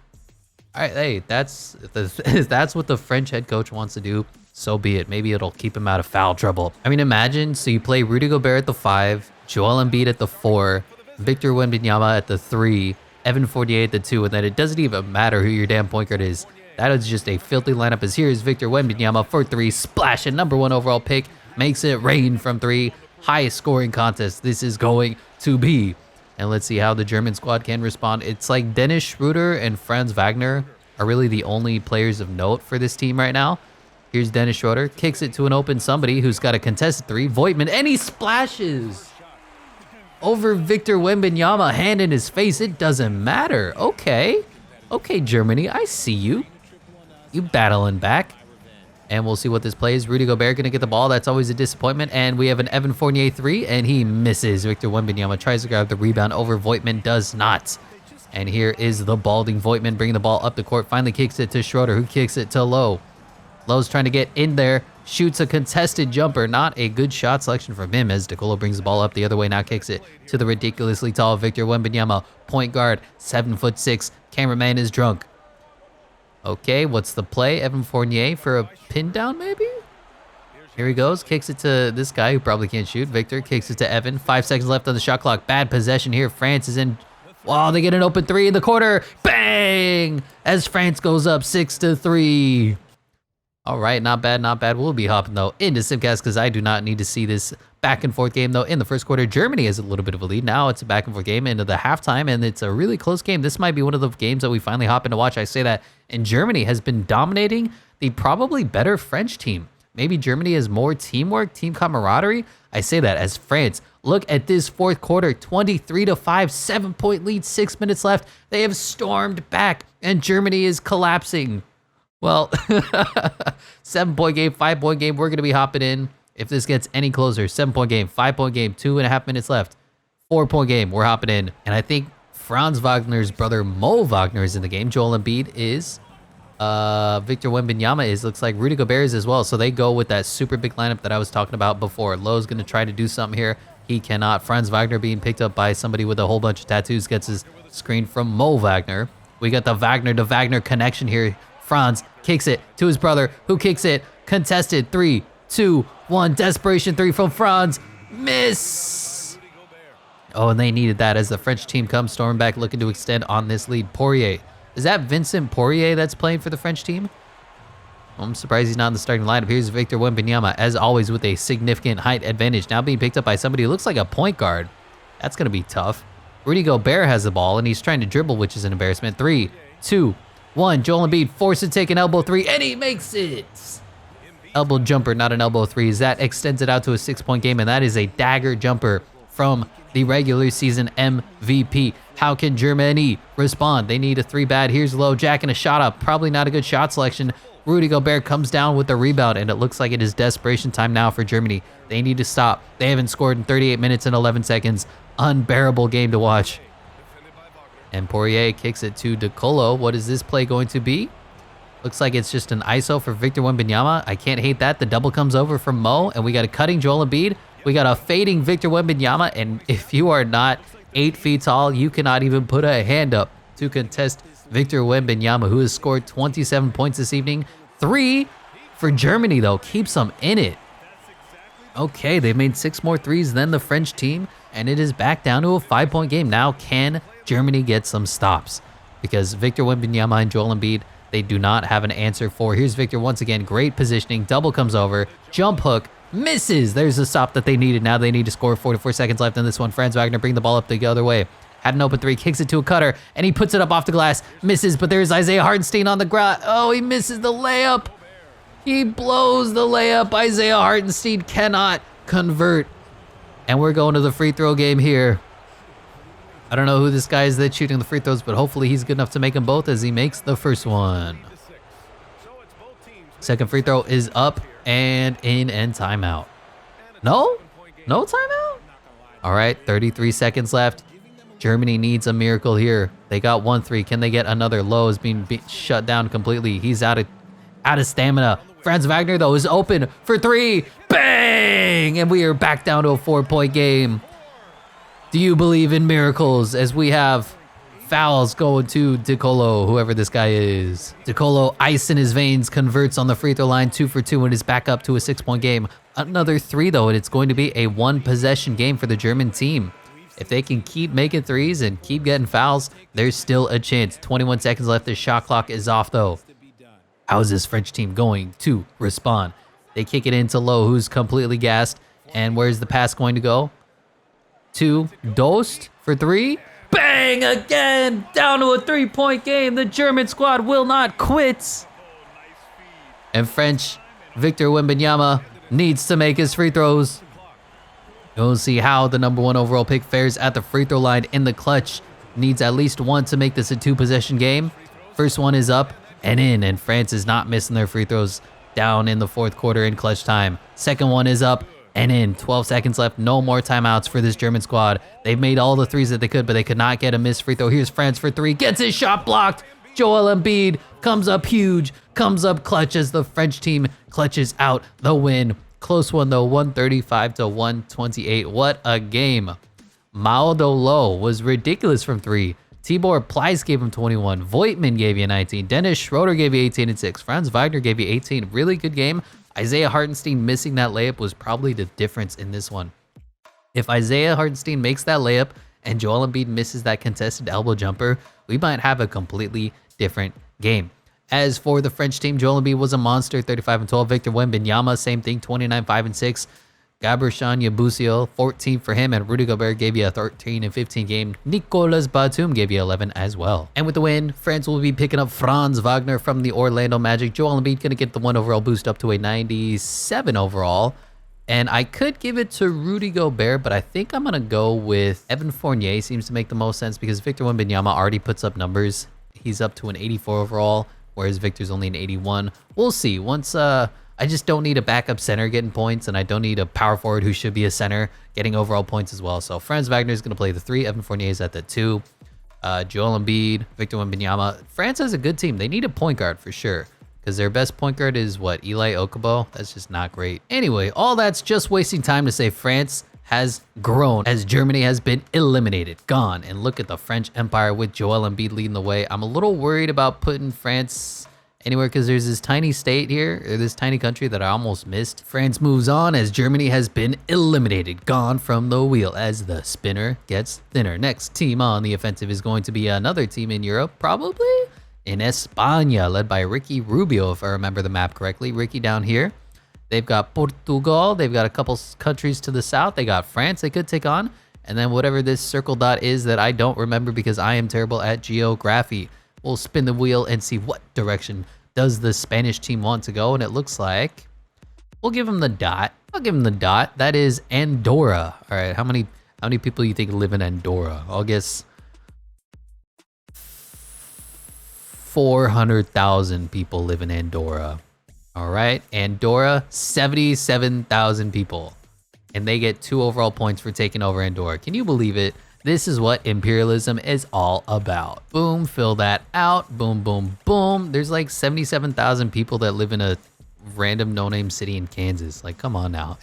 All right, hey, if that's what the French head coach wants to do, so be it. Maybe it'll keep him out of foul trouble. I mean, imagine, so you play Rudy Gobert at the 5, Joel Embiid at the 4, Victor Wembanyama at the 3, Evan Fournier at the 2, and then it doesn't even matter who your damn point guard is. That is just a filthy lineup. As here is Victor Wembanyama for 3, splash, and #1 overall pick, makes it rain from 3. Highest scoring contest this is going to be. And let's see how the German squad can respond. It's like Dennis Schröder and Franz Wagner are really the only players of note for this team right now. Here's Dennis Schröder, kicks it to an open somebody who's got a contested 3, Voigtman, and he splashes over Victor Wembanyama, hand in his face. It doesn't matter. Okay, Germany, I see you. You battling back. And we'll see what this play is. Rudy Gobert gonna get the ball. That's always a disappointment. And we have an Evan Fournier 3, and he misses. Victor Wembanyama tries to grab the rebound over Voigtman, does not. And here is the balding Voigtman bringing the ball up the court. Finally kicks it to Schröder, who kicks it to Lowe. Lowe's trying to get in there. Shoots a contested jumper. Not a good shot selection from him as De Colo brings the ball up the other way. Now kicks it to the ridiculously tall Victor Wembanyama. Point guard, 7'6". Cameraman is drunk. Okay, what's the play? Evan Fournier for a pin down, maybe? Here he goes. Kicks it to this guy who probably can't shoot. Victor kicks it to Evan. 5 seconds left on the shot clock. Bad possession here. France is in. Wow, they get an open 3 in the corner. Bang! As France goes up 6-3. All right, not bad, not bad. We'll be hopping, though, into Simcast because I do not need to see this back and forth game, though. In the first quarter, Germany has a little bit of a lead. Now it's a back and forth game into the halftime, and it's a really close game. This might be one of the games that we finally hop in to watch. I say that, and Germany has been dominating the probably better French team. Maybe Germany has more teamwork, team camaraderie. I say that as France. Look at this fourth quarter, 23-5, 7-point lead, 6 minutes left. They have stormed back, and Germany is collapsing. Well, 7-point game, 5-point game. We're going to be hopping in if this gets any closer. 7-point game, 5-point game, 2.5 minutes left. 4-point game, we're hopping in. And I think Franz Wagner's brother, Mo Wagner, is in the game. Joel Embiid is. Victor Wembanyama is. Looks like Rudy Gobert is as well. So they go with that super big lineup that I was talking about before. Lowe's going to try to do something here. He cannot. Franz Wagner being picked up by somebody with a whole bunch of tattoos gets his screen from Mo Wagner. We got the Wagner to Wagner connection here. Franz kicks it to his brother, who kicks it. Contested. 3, 2, 1. Desperation 3 from Franz. Miss. Oh, and they needed that as the French team comes storming back, looking to extend on this lead. Poirier. Is that Vincent Poirier that's playing for the French team? I'm surprised he's not in the starting lineup. Here's Victor Wembanyama, as always, with a significant height advantage. Now being picked up by somebody who looks like a point guard. That's going to be tough. Rudy Gobert has the ball, and he's trying to dribble, which is an embarrassment. 3, 2, 1. Joel Embiid forced to take an elbow 3, and he makes it. Elbow jumper, not an elbow 3. That extends it out to a 6-point game, and that is a dagger jumper from the regular season MVP. How can Germany respond? They need a 3 bad. Here's Lowe jacking a shot up. Probably not a good shot selection. Rudy Gobert comes down with the rebound, and it looks like it is desperation time now for Germany. They need to stop. They haven't scored in 38 minutes and 11 seconds. Unbearable game to watch. And Poirier kicks it to De Colo. What is this play going to be? Looks like it's just an ISO for Victor Wembanyama. I can't hate that. The double comes over from Mo, and we got a cutting Joel Embiid. We got a fading Victor Wembanyama, and if you are not 8 feet tall, you cannot even put a hand up to contest Victor Wembanyama, who has scored 27 points this evening. 3 for Germany, though, keeps them in it. Okay, they made 6 more threes than the French team, and it is back down to a 5-point game. Now, can Germany get some stops? Because Victor Wembanyama and Joel Embiid, they do not have an answer for. Here's Victor once again. Great positioning. Double comes over. Jump hook. Misses. There's the stop that they needed. Now they need to score. 44 seconds left in this one. Franz Wagner bring the ball up the other way. Had an open 3. Kicks it to a cutter. And he puts it up off the glass. Misses. But there's Isaiah Hartenstein on the ground. Oh, he misses the layup. He blows the layup. Isaiah Hartenstein cannot convert. And we're going to the free throw game here. I don't know who this guy is that's shooting the free throws, but hopefully he's good enough to make them both as he makes the first one. Second free throw is up and in and timeout. No? No timeout? All right, 33 seconds left. Germany needs a miracle here. They got 1-3. Can they get another? Low is being shut down completely. He's out of stamina. Franz Wagner, though, is open for three. Bang! And we are back down to a 4-point game. Do you believe in miracles as we have fouls going to DiColo, whoever this guy is? DiColo, ice in his veins, converts on the free throw line, 2 for 2, and is back up to a 6-point game. Another 3, though, and it's going to be a 1-possession game for the German team. If they can keep making threes and keep getting fouls, there's still a chance. 21 seconds left. The shot clock is off, though. How is this French team going to respond? They kick it into Low, who's completely gassed. And where's the pass going to go? To Dost for 3. Bang! Again! Down to a 3-point game. The German squad will not quit. And French Victor Wembanyama needs to make his free throws. We'll see how the number 1 overall pick fares at the free throw line in the clutch. Needs at least 1 to make this a 2-possession game. First one is up and in, and France is not missing their free throws down in the 4th quarter in clutch time. Second one is up and in. 12 seconds left. No more timeouts for this German squad. They've made all the threes that they could, but they could not get a missed free throw. Here's France for 3. Gets his shot blocked. Joel Embiid comes up huge, comes up clutch as the French team clutches out the win. Close one, though, 135 to 128. What a game. Maldo Low was ridiculous from 3. Tibor Pleiss gave him 21. Voigtman gave you 19. Dennis Schroeder gave you 18 and 6. Franz Wagner gave you 18. Really good game. Isaiah Hartenstein missing that layup was probably the difference in this one. If Isaiah Hartenstein makes that layup and Joel Embiid misses that contested elbow jumper, we might have a completely different game. As for the French team, Joel Embiid was a monster, 35 and 12. Victor Wembanyama, same thing, 29, 5 and 6. Gabershan Yabusio, 14 for him, and Rudy Gobert gave you a 13 and 15 game. Nicolas Batum gave you 11 as well. And with the win, France will be picking up Franz Wagner from the Orlando Magic. Joel Embiid gonna get the 1 overall boost up to a 97 overall. And I could give it to Rudy Gobert, but I think I'm gonna go with Evan Fournier. Seems to make the most sense because Victor Wembanyama already puts up numbers. He's up to an 84 overall, whereas Victor's only an 81. We'll see. Once I just don't need a backup center getting points, and I don't need a power forward who should be a center getting overall points as well. So Franz Wagner is going to play the 3. Evan Fournier is at the 2. Joel Embiid, Victor Wembanyama. France has a good team. They need a point guard for sure, because their best point guard is, what, Eli Okubo? That's just not great. Anyway, all that's just wasting time to say France has grown as Germany has been eliminated, gone. And look at the French Empire with Joel Embiid leading the way. I'm a little worried about putting France anywhere because there's this tiny state here, or this tiny country that I almost missed. France moves on as Germany has been eliminated, gone from the wheel as the spinner gets thinner. Next team on the offensive is going to be another team in Europe, probably in España, led by Ricky Rubio, if I remember the map correctly. Ricky down here. They've got Portugal. They've got a couple countries to the south. They got France they could take on. And then whatever this circle dot is that I don't remember because I am terrible at geography. We'll spin the wheel and see what direction does the Spanish team want to go. And it looks like we'll give them the dot. I'll give them the dot. That is Andorra. All right. How many people you think live in Andorra? I'll guess 400,000 people live in Andorra. All right, Andorra, 77,000 people. And they get 2 overall points for taking over Andorra. Can you believe it? This is what imperialism is all about. Boom, fill that out. Boom, boom, boom. There's like 77,000 people that live in a random no-name city in Kansas. Like, come on now.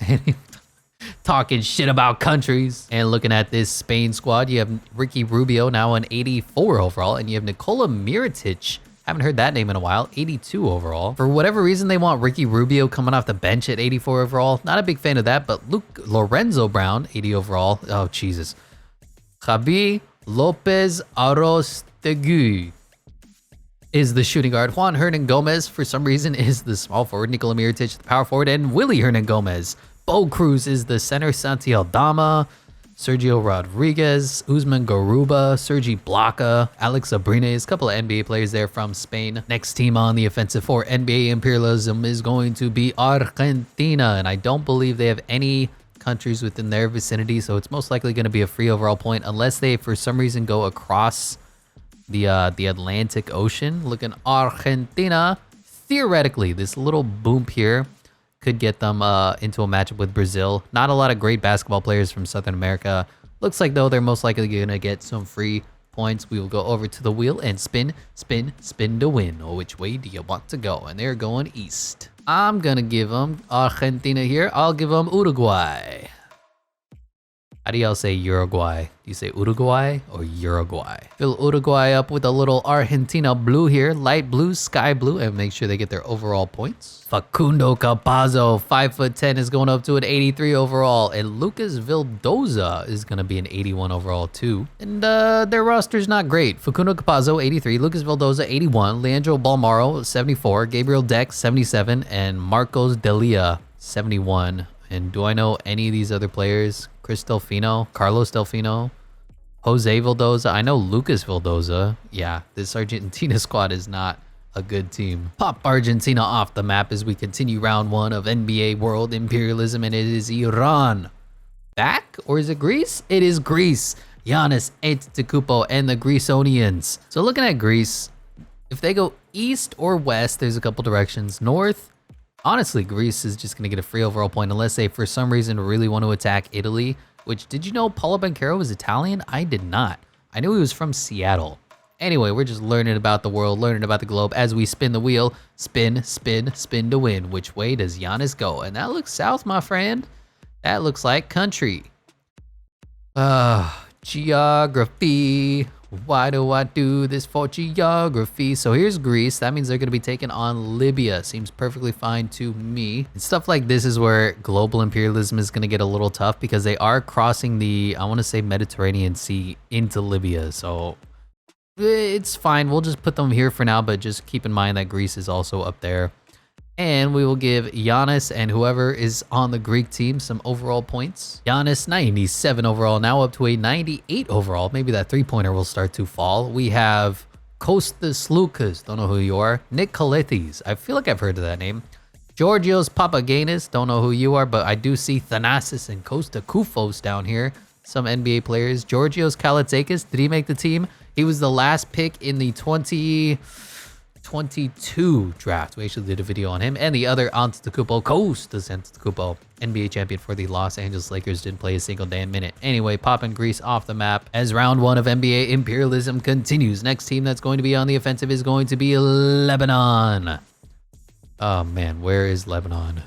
Talking shit about countries. And looking at this Spain squad, you have Ricky Rubio, now an 84 overall. And you have Nikola Mirotic. Haven't heard that name in a while. 82 overall. For whatever reason, they want Ricky Rubio coming off the bench at 84 overall. Not a big fan of that, but Lorenzo Brown, 80 overall. Oh, Jesus. Javi Lopez Arostegui is the shooting guard. Juan Hernan Gomez, for some reason, is the small forward. Nikola Mirotic, the power forward. And Willie Hernan Gomez. Bo Cruz is the center. Santi Aldama. Sergio Rodriguez, Usman Garuba, Sergi Blaka, Alex Abrines, a couple of NBA players there from Spain. Next team on the offensive for NBA imperialism is going to be Argentina, and I don't believe they have any countries within their vicinity, so it's most likely going to be a free overall point unless they, for some reason, go across the Atlantic Ocean. Looking Argentina. Theoretically, this little boom here could get them into a matchup with Brazil. Not a lot of great basketball players from Southern America. Looks like, though, they're most likely going to get some free points. We will go over to the wheel and spin, spin, spin to win. Oh, which way do you want to go? And they're going east. I'm going to give them Argentina here. I'll give them Uruguay. How do y'all say Uruguay? Do you say Uruguay or Uruguay? Fill Uruguay up with a little Argentina blue here, light blue, sky blue, and make sure they get their overall points. Facundo Campazzo, 5'10", is going up to an 83 overall, and Lucas Vildoza is going to be an 81 overall too. And their roster's not great. Facundo Campazzo, 83, Lucas Vildoza, 81, Leandro Balmaro, 74, Gabriel Dex, 77, and Marcos Delia, 71. And do I know any of these other players? Chris Delfino, Carlos Delfino, Jose Vildoza. I know Lucas Vildoza. Yeah, this Argentina squad is not a good team. Pop Argentina off the map as we continue round 1 of NBA World Imperialism, and it is Iran. Back? Or is it Greece? It is Greece. Giannis Antetokounmpo and the Greeceonians. So looking at Greece, if they go east or west, there's a couple directions. North, honestly, Greece is just going to get a free overall point unless they, for some reason, really want to attack Italy. Which, did you know Paolo Banchero was Italian? I did not. I knew he was from Seattle. Anyway, we're just learning about the world, learning about the globe as we spin the wheel. Spin, spin, spin to win. Which way does Giannis go? And that looks south, my friend. That looks like country. Geography. Why do I do this for geography? So here's Greece. That means they're going to be taking on Libya. Seems perfectly fine to me. And stuff like this is where global imperialism is going to get a little tough because they are crossing the, I want to say, Mediterranean Sea into Libya. So it's fine. We'll just put them here for now, but just keep in mind that Greece is also up there. And we will give Giannis and whoever is on the Greek team some overall points. Giannis, 97 overall, now up to a 98 overall. Maybe that three-pointer will start to fall. We have Kostas Lukas, don't know who you are. Nick Coletis, I feel like I've heard of that name. Georgios Papaganis, don't know who you are, but I do see Thanasis and Costa Koufos down here. Some NBA players. Georgios Kalatzakis, did he make the team? He was the last pick in the 2022 draft. We actually did a video on him. And the other Antetokounmpo, Kostas Antetokounmpo, NBA champion for the Los Angeles Lakers, didn't play a single damn minute. Anyway, popping Greece off the map as round 1 of NBA Imperialism continues. Next team that's going to be on the offensive is going to be Lebanon. Oh man, where is Lebanon?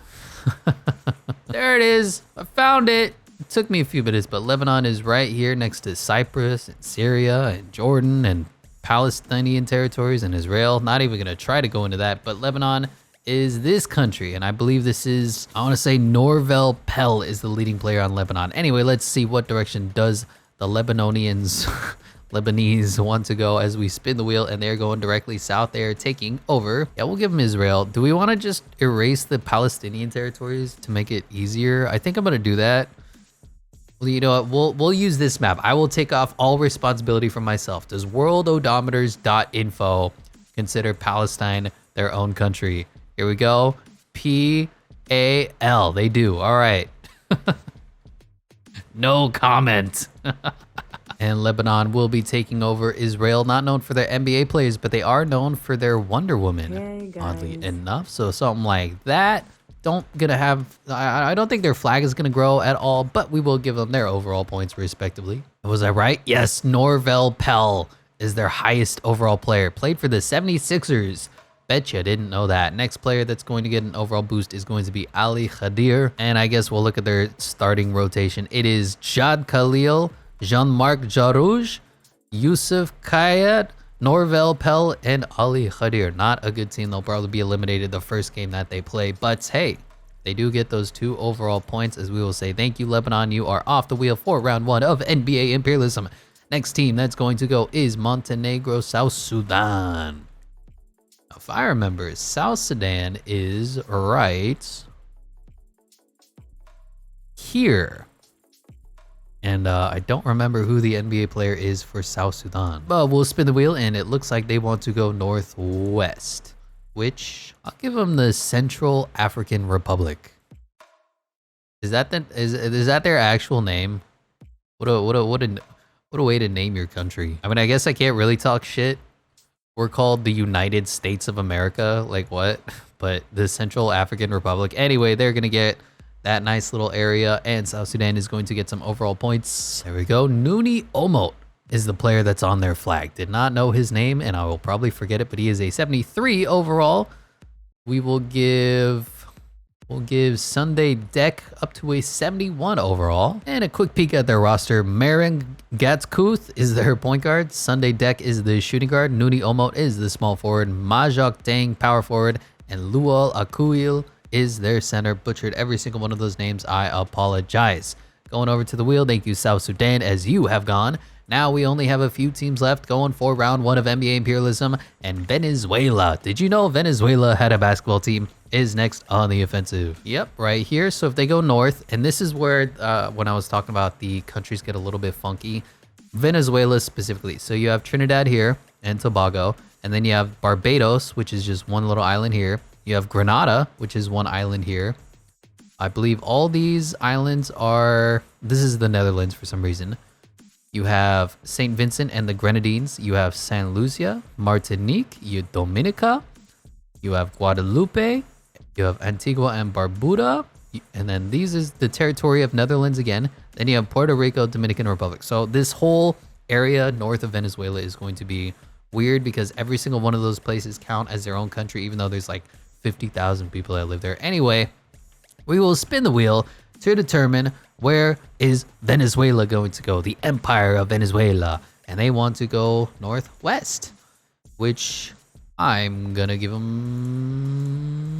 There it is. I found it. It took me a few minutes, but Lebanon is right here next to Cyprus and Syria and Jordan and Palestinian territories and Israel. Not even going to try to go into that, but Lebanon is this country, and I believe this is, I want to say Norvel Pell is the leading player on Lebanon. Anyway, let's see what direction does the Lebanese want to go as we spin the wheel, and they're going directly south. They are taking over. Yeah, we'll give them Israel. Do we want to just erase the Palestinian territories to make it easier? I think I'm going to do that. Well, you know what? We'll use this map. I will take off all responsibility from myself. Does worldodometers.info consider Palestine their own country? Here we go. PAL. They do. All right. No comment. And Lebanon will be taking over Israel. Not known for their NBA players, but they are known for their Wonder Woman, oddly enough. So something like that. I don't think their flag is gonna grow at all, but we will give them their overall points respectively. Was I right? Yes, Norvel Pell is their highest overall player. Played for the 76ers. Betcha didn't know that. Next player that's going to get an overall boost is going to be Ali Khadir. And I guess we'll look at their starting rotation. It is Jad Khalil, Jean-Marc Jarouge, Yusuf Kayat, Norvel Pell, and Ali Khadir. Not a good team. They'll probably be eliminated the first game that they play. But hey, they do get those 2 overall points, as we will say thank you, Lebanon. You are off the wheel for round 1 of NBA Imperialism. Next team that's going to go is Montenegro, South Sudan. Now, if I remember, South Sudan is right here. And I don't remember who the NBA player is for South Sudan. But we'll spin the wheel, and it looks like they want to go northwest, which I'll give them the Central African Republic. Is that their actual name? What a way to name your country. I mean, I guess I can't really talk shit. We're called the United States of America. Like what? But the Central African Republic. Anyway, they're gonna get that nice little area, and South Sudan is going to get some overall points. There we go. Nooni Omot is the player that's on their flag. Did not know his name, and I will probably forget it, but he is a 73 overall. We'll give Sunday Deck up to a 71 overall. And a quick peek at their roster. Maren Gatskuth is their point guard. Sunday Deck is the shooting guard. Nooni Omot is the small forward. Majok Tang, power forward. And Lual Akuil is their center. Butchered every single one of those names. I apologize. Going over to the wheel. Thank you, South Sudan, as you have gone. Now we only have a few teams left going for round 1 of NBA Imperialism, and Venezuela. Did you know Venezuela had a basketball team? Is next on the offensive. Yep, right here. So if they go north, and this is where when I was talking about the countries get a little bit funky, Venezuela specifically. So you have Trinidad here and Tobago, and then you have Barbados, which is just one little island here. You have Grenada, which is one island here. I believe all these islands are, this is the Netherlands for some reason. You have St. Vincent and the Grenadines. You have San Lucia, Martinique, Dominica. You have Guadalupe. You have Antigua and Barbuda. And then these is the territory of Netherlands again. Then you have Puerto Rico, Dominican Republic. So this whole area north of Venezuela is going to be weird because every single one of those places count as their own country, even though there's like 50,000 people that live there. Anyway, we will spin the wheel to determine where is Venezuela going to go, the Empire of Venezuela. And they want to go northwest, which I'm gonna give them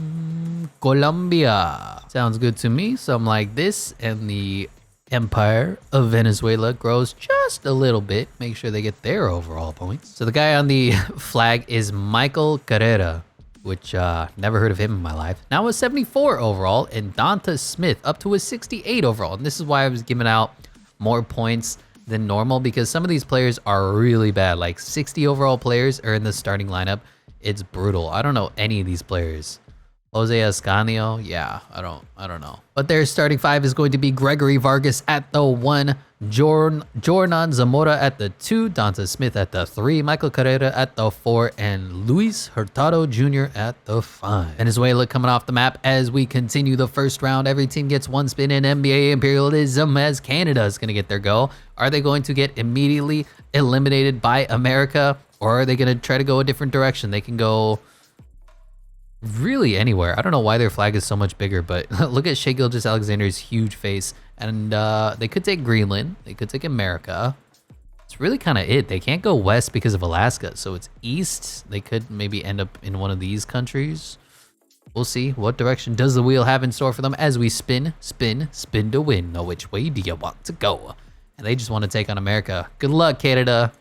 Colombia. Sounds good to me. Something like this, and the Empire of Venezuela grows just a little bit. Make sure they get their overall points. So the guy on the flag is MyCAREER, which never heard of him in my life. Now a 74 overall, and Donta Smith up to a 68 overall. And this is why I was giving out more points than normal, because some of these players are really bad. Like 60 overall players are in the starting lineup. It's brutal. I don't know any of these players. Jose Ascanio, yeah, I don't know. But their starting 5 is going to be Gregory Vargas at the 1, Jornan Zamora at the 2, Donta Smith at the 3, MyCAREER at the 4, and Luis Hurtado Jr. at the 5. Venezuela coming off the map as we continue the first round. Every team gets one spin in NBA Imperialism as Canada is going to get their go. Are they going to get immediately eliminated by America, or are they going to try to go a different direction? They can go really anywhere. I don't know why their flag is so much bigger, but look at Shai Gilgeous-Alexander's huge face. And they could take Greenland. They could take America. It's really kind of it. They can't go west because of Alaska, so it's east. They could maybe end up in one of these countries. We'll see. What direction does the wheel have in store for them as we spin, spin, spin to win? Now, which way do you want to go? And they just want to take on America. Good luck, Canada.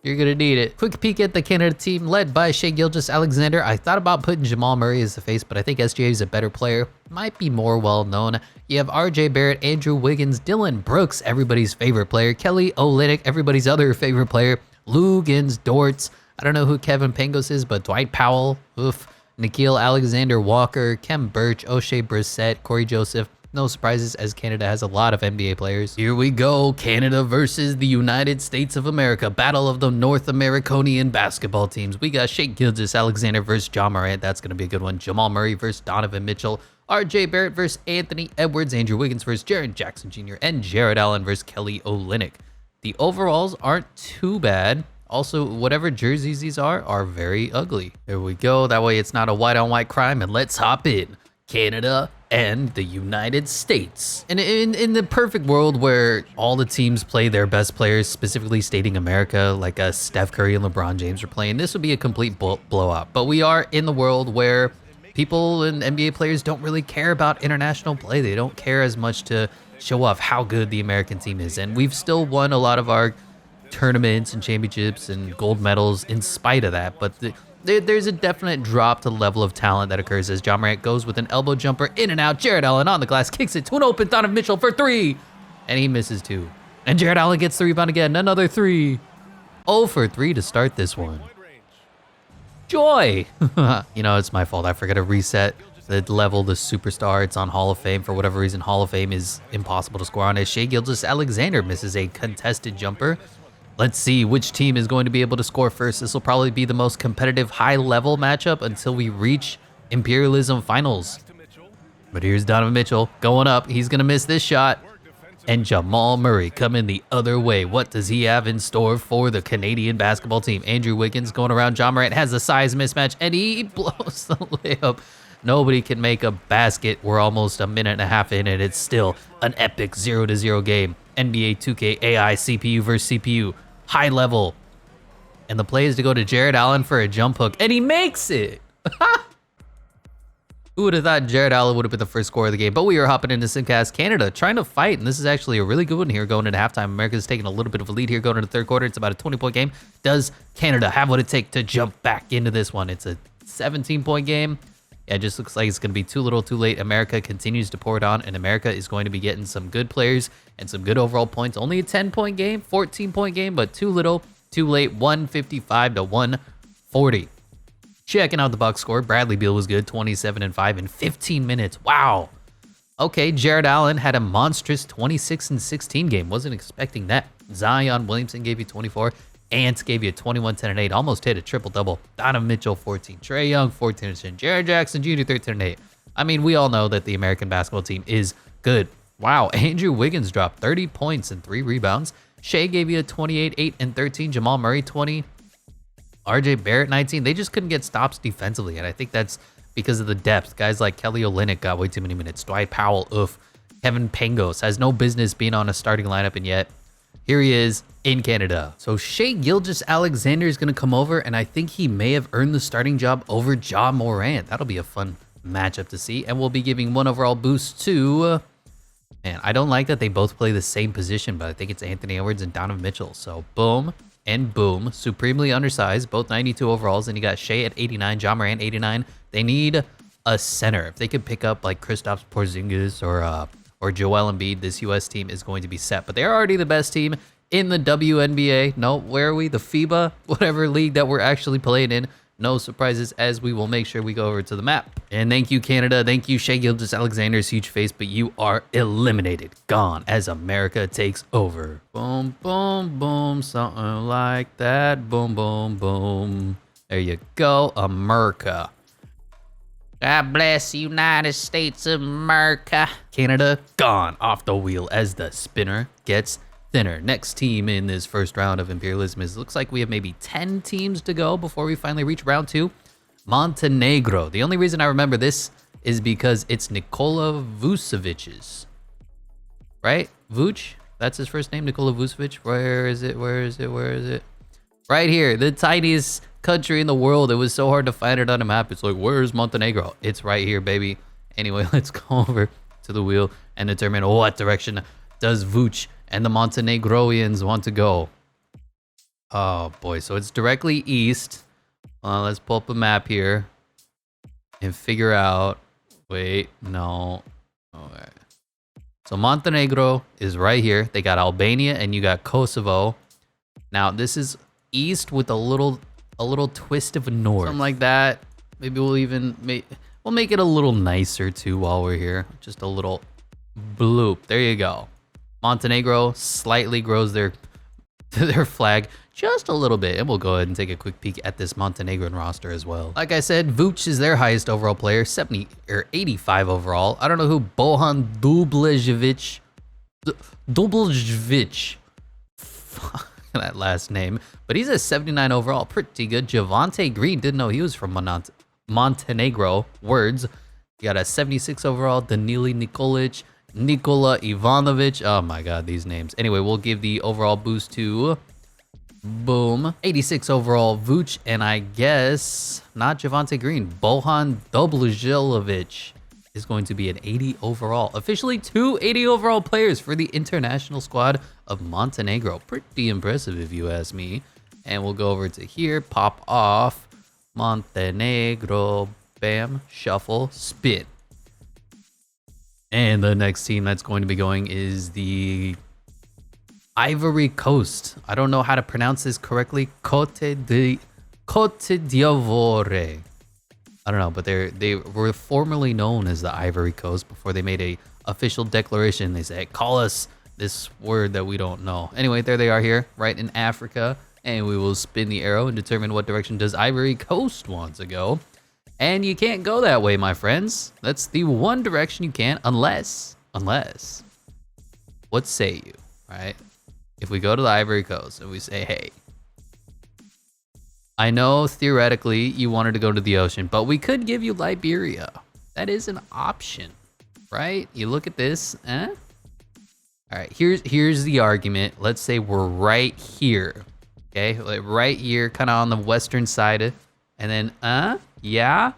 You're gonna need it. Quick peek at the Canada team led by Shai Gilgeous-Alexander. I thought about putting Jamal Murray as the face, but I think SGA is a better player. Might be more well known. You have RJ Barrett, Andrew Wiggins, Dylan Brooks, everybody's favorite player, Kelly Olynyk, everybody's other favorite player, Lugans Dortz. I don't know who Kevin Pangos is, but Dwight Powell, oof, Nikhil Alexander Walker, Kem Birch, O'Shea Brissett, Corey Joseph. No surprises, as Canada has a lot of NBA players. Here we go, Canada versus the United States of America. Battle of the North Americanian basketball teams. We got Shai Gilgeous-Alexander versus John Morant. That's going to be a good one. Jamal Murray versus Donovan Mitchell. RJ Barrett versus Anthony Edwards. Andrew Wiggins versus Jaren Jackson Jr. And Jared Allen versus Kelly Olynyk. The overalls aren't too bad. Also, whatever jerseys these are very ugly. There we go. That way it's not a white-on-white crime. And let's hop in. Canada and the United States. And in the perfect world where all the teams play their best players, specifically stating America, like Steph Curry and LeBron James are playing, this would be a complete blowout. But we are in the world where people and NBA players don't really care about international play. They don't care as much to show off how good the American team is. And we've still won a lot of our tournaments and championships and gold medals in spite of that. But there's a definite drop to the level of talent that occurs as John Morant goes with an elbow jumper in and out. Jared Allen on the glass, kicks it to an open Donovan Mitchell for 3. And he misses 2. And Jared Allen gets the rebound again, another 3. 0 for 3 to start this one. Joy! You know, it's my fault. I forgot to reset the level, the superstar. It's on Hall of Fame. For whatever reason, Hall of Fame is impossible to score on. As Shai Gilgeous-Alexander misses a contested jumper. Let's see which team is going to be able to score first. This will probably be the most competitive high-level matchup until we reach Imperialism Finals. But here's Donovan Mitchell going up. He's going to miss this shot. And Jamal Murray coming the other way. What does he have in store for the Canadian basketball team? Andrew Wiggins going around. John Morant has a size mismatch, and he blows the layup. Nobody can make a basket. We're almost a minute and a half in, and it's still an epic 0-0 game. NBA 2K AI CPU versus CPU. High level. And the play is to go to Jared Allen for a jump hook, and he makes it. Who would have thought Jared Allen would have been the first scorer of the game? But we are hopping into Simcast. Canada trying to fight, and this is actually a really good one here going into halftime. America's taking a little bit of a lead here going into the third quarter. It's about a 20-point game. Does Canada have what it takes to jump back into this one? It's a 17-point game. Yeah, it just looks like it's going to be too little too late. America continues to pour it on, and America is going to be getting some good players and some good overall points. Only a 10-point game, 14-point game, but too little, too late. 155 to 140. Checking out the box score, Bradley Beal was good, 27-5 in 15 minutes. Wow. Okay, Jared Allen had a monstrous 26-16 game. Wasn't expecting that. Zion Williamson gave you 24. Ant gave you a 21, 10, and 8. Almost hit a triple-double. Donovan Mitchell, 14. Trae Young, 14 and 10. Jared Jackson Jr., 13 and 8. I mean, we all know that the American basketball team is good. Wow, Andrew Wiggins dropped 30 points and 3 rebounds. Shai gave you a 28, 8, and 13. Jamal Murray, 20. RJ Barrett, 19. They just couldn't get stops defensively, and I think that's because of the depth. Guys like Kelly Olynyk got way too many minutes. Dwight Powell, oof. Kevin Pangos has no business being on a starting lineup, and yet here he is in Canada. So Shai Gilgeous-Alexander is going to come over, and I think he may have earned the starting job over Ja Morant. That'll be a fun matchup to see, and we'll be giving 1 overall boost to... man, I don't like that they both play the same position, but I think it's Anthony Edwards and Donovan Mitchell. So boom and boom. Supremely undersized, both 92 overalls, and you got Shai at 89, Ja Morant 89. They need a center. If they could pick up like Kristaps Porzingis or Joel Embiid, this U.S. team is going to be set. But they're already the best team in the WNBA. No, where are we? The FIBA, whatever league that we're actually playing in. No surprises, as we will make sure we go over to the map. And thank you, Canada. Thank you, Shai Gilgeous-Alexander's huge face, but you are eliminated. Gone as America takes over. Boom, boom, boom, something like that. Boom, boom, boom. There you go, America. God bless the United States of America. Canada gone off the wheel as the spinner gets thinner. Next team in this first round of Imperialism is, looks like we have maybe 10 teams to go before we finally reach round 2. Montenegro. The only reason I remember this is because it's Nikola Vucevic's. Right? Vuc? That's his first name, Nikola Vucevic. Where is it? Where is it? Where is it? Right here. The tiniest country in the world. It was so hard to find it on a map. It's like, where's Montenegro? It's right here, baby. Anyway, let's go over to the wheel and determine what direction does Vuc and the Montenegroians want to go. Oh boy, so it's directly east. Let's pull up a map here and figure out. Wait, no. Okay. So Montenegro is right here. They got Albania and you got Kosovo. Now this is east with a little twist of north, something like that. Maybe we'll even make it a little nicer too while we're here. Just a little bloop. There you go. Montenegro slightly grows their flag just a little bit, and we'll go ahead and take a quick peek at this Montenegrin roster as well. Like I said, Vuc is their highest overall player, 70 or 85 overall. I don't know who Bohan Dublejevic, fuck that last name, but he's a 79 overall, pretty good. Javante Green, didn't know he was from Montenegro. Words, you got a 76 overall. Danili Nikolic, Nikola Ivanovic. Oh my god, these names. Anyway, we'll give the overall boost to boom 86 overall Vuc, and I guess not Javante Green. Bohan Doblojevic is going to be an 80 overall. Officially 2 80 overall players for the international squad of Montenegro. Pretty impressive if you ask me. And we'll go over to here, pop off Montenegro, bam, shuffle, spin. And the next team that's going to be going is the Ivory Coast. I don't know how to pronounce this correctly. Côte d'Ivoire. I don't know, but they were formerly known as the Ivory Coast before they made a official declaration. They say, call us this word that we don't know. Anyway, there they are here, right in Africa. And we will spin the arrow and determine what direction does Ivory Coast want to go. And you can't go that way, my friends. That's the one direction you can't, unless, what say you, right? If we go to the Ivory Coast and we say, hey, I know theoretically you wanted to go to the ocean, but we could give you Liberia. That is an option, right? You look at this, All right, here's the argument. Let's say we're right here, okay? Like right here, kind of on the western side, and then, yeah?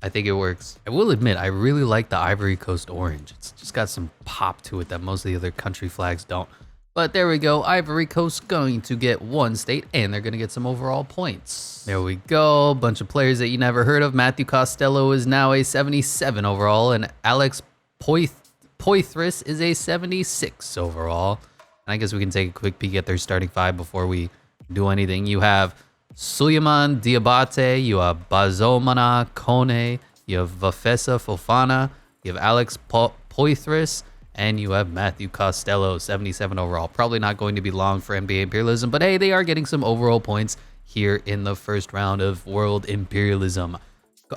I think it works. I will admit, I really like the Ivory Coast orange. It's just got some pop to it that most of the other country flags don't. But there we go, Ivory Coast going to get one state, and they're gonna get some overall points. There we go, bunch of players that you never heard of. Matthew Costello is now a 77 overall, and Alex Poitras is a 76 overall. And I guess we can take a quick peek at their starting five before we do anything. You have Suleiman Diabate, you have Bazomana Kone, you have Vafesa Fofana, you have Alex Poitras, and you have Matthew Costello, 77 overall. Probably not going to be long for NBA Imperialism, but hey, they are getting some overall points here in the first round of World Imperialism.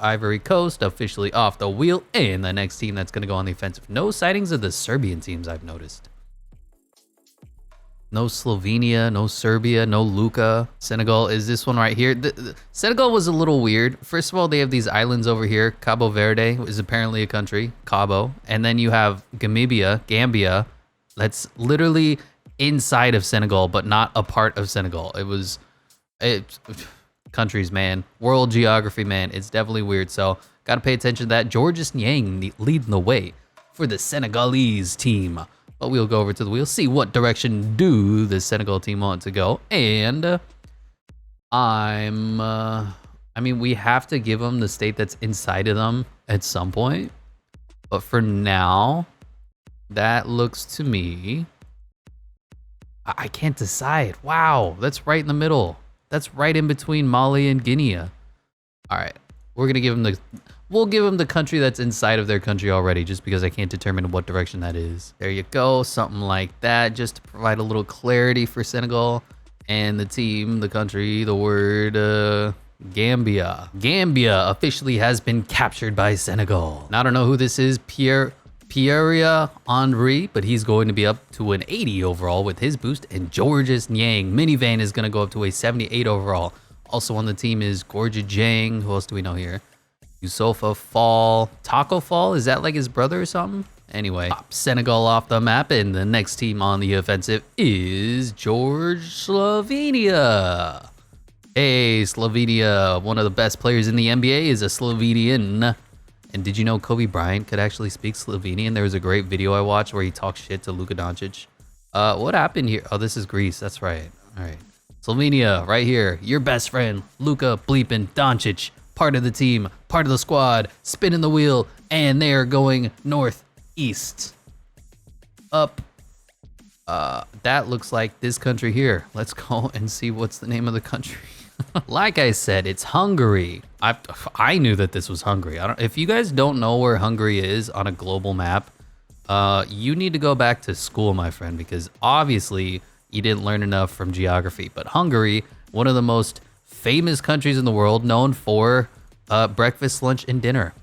Ivory Coast officially off the wheel, and the next team that's going to go on the offensive. No sightings of the Serbian teams, I've noticed. No Slovenia, no Serbia, no Luka. Senegal is this one right here. Senegal was a little weird. First of all, they have these islands over here. Cabo Verde is apparently a country, Cabo. And then you have Gambia, that's literally inside of Senegal, but not a part of Senegal. Countries, man. World geography, man. It's definitely weird. So got to pay attention to that. Georges Niang leading the way for the Senegalese team. But we'll go over to the wheel, see what direction do the Senegal team want to go. And I mean, we have to give them the state that's inside of them at some point. But for now, that looks to me, I can't decide. Wow, that's right in the middle. That's right in between Mali and Guinea. All right, we're gonna give them we'll give them the country that's inside of their country already, just because I can't determine what direction that is. There you go, something like that, just to provide a little clarity for Senegal and the team, the country, the word, Gambia. Gambia officially has been captured by Senegal. Now, I don't know who this is, Pierre Henry, but he's going to be up to an 80 overall with his boost, and Georges Niang Minivan is going to go up to a 78 overall. Also on the team is Gorgia Jang. Who else do we know here? Yusofa Fall. Taco Fall? Is that like his brother or something? Anyway, pop Senegal off the map, and the next team on the offensive is Slovenia. Hey, Slovenia, one of the best players in the NBA is a Slovenian. And did you know Kobe Bryant could actually speak Slovenian? There was a great video I watched where he talked shit to Luka Doncic. What happened here? Oh, this is Greece. That's right. All right. Slovenia, right here. Your best friend, Luka bleeping Doncic. Part of the team, part of the squad, spinning the wheel, and they are going northeast. Up. That looks like this country here. Let's go and see what's the name of the country. Like I said, it's Hungary. I knew that this was Hungary. If you guys don't know where Hungary is on a global map, you need to go back to school, my friend, because obviously you didn't learn enough from geography. But Hungary, one of the most famous countries in the world, known for breakfast, lunch, and dinner.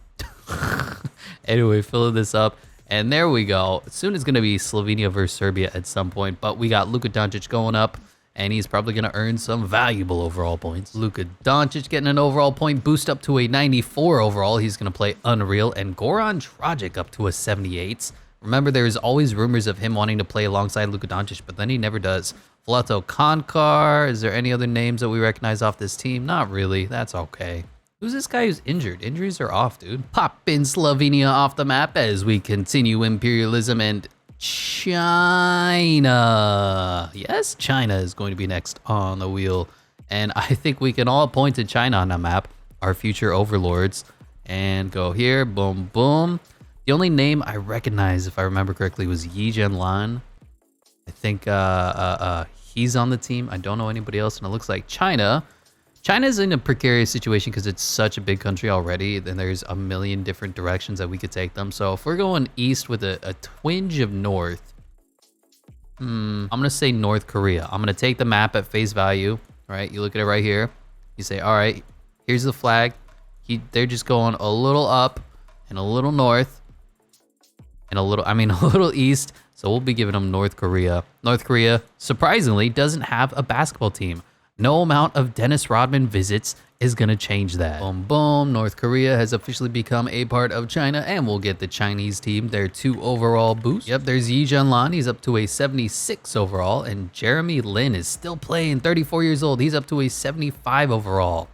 Anyway, filling this up. And there we go. Soon it's going to be Slovenia versus Serbia at some point. But we got Luka Doncic going up, and he's probably going to earn some valuable overall points. Luka Doncic getting an overall point boost up to a 94 overall. He's going to play unreal. And Goran Dragic up to a 78. Remember, there's always rumors of him wanting to play alongside Luka Doncic, but then he never does. Vlato Konkar. Is there any other names that we recognize off this team? Not really. That's okay. Who's this guy who's injured? Injuries are off, dude. Pop in Slovenia off the map as we continue imperialism, and China. Yes, China is going to be next on the wheel. And I think we can all point to China on the map, our future overlords, and go here, boom, boom. The only name I recognize, if I remember correctly, was Yi Jianlan. I think he's on the team. I don't know anybody else, and it looks like China China's in a precarious situation because it's such a big country already. Then there's a million different directions that we could take them. So if we're going east with a twinge of north, I'm going to say North Korea. I'm going to take the map at face value, right? You look at it right here. You say, all right, here's the flag. They're just going a little up and a little north and a little east. So we'll be giving them North Korea. North Korea, surprisingly, doesn't have a basketball team. No amount of Dennis Rodman visits is going to change that. Boom, boom. North Korea has officially become a part of China, and we'll get the Chinese team their 2 overall boost. Yep, there's Yi Jianlan. He's up to a 76 overall, and Jeremy Lin is still playing, 34 years old. He's up to a 75 overall.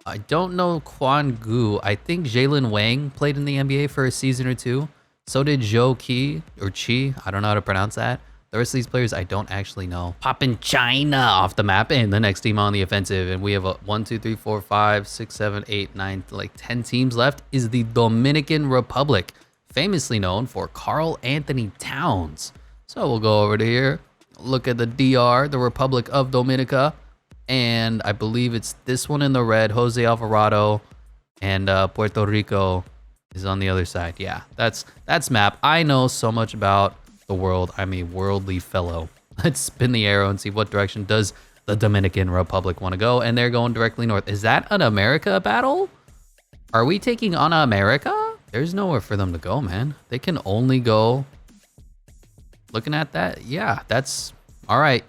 I don't know Quan Gu. I think Jalen Wang played in the NBA for a season or 2. So did Zhou Qi, or Chi. I don't know how to pronounce that. The rest of these players, I don't actually know. Popping China off the map, and the next team on the offensive. And we have a 1, 2, 3, 4, 5, 6, 7, 8, 9, like 10 teams left, is the Dominican Republic, famously known for Karl Anthony Towns. So we'll go over to here, look at the DR, the Republic of Dominica, and I believe it's this one in the red, Jose Alvarado, and Puerto Rico is on the other side. Yeah, that's map. I know so much about the world. I'm a worldly fellow. Let's spin the arrow and see what direction does the Dominican Republic want to go, and they're going directly north. Is that an America battle? Are we taking on America? There's nowhere for them to go, man. They can only go... Looking at that, yeah, that's... All right.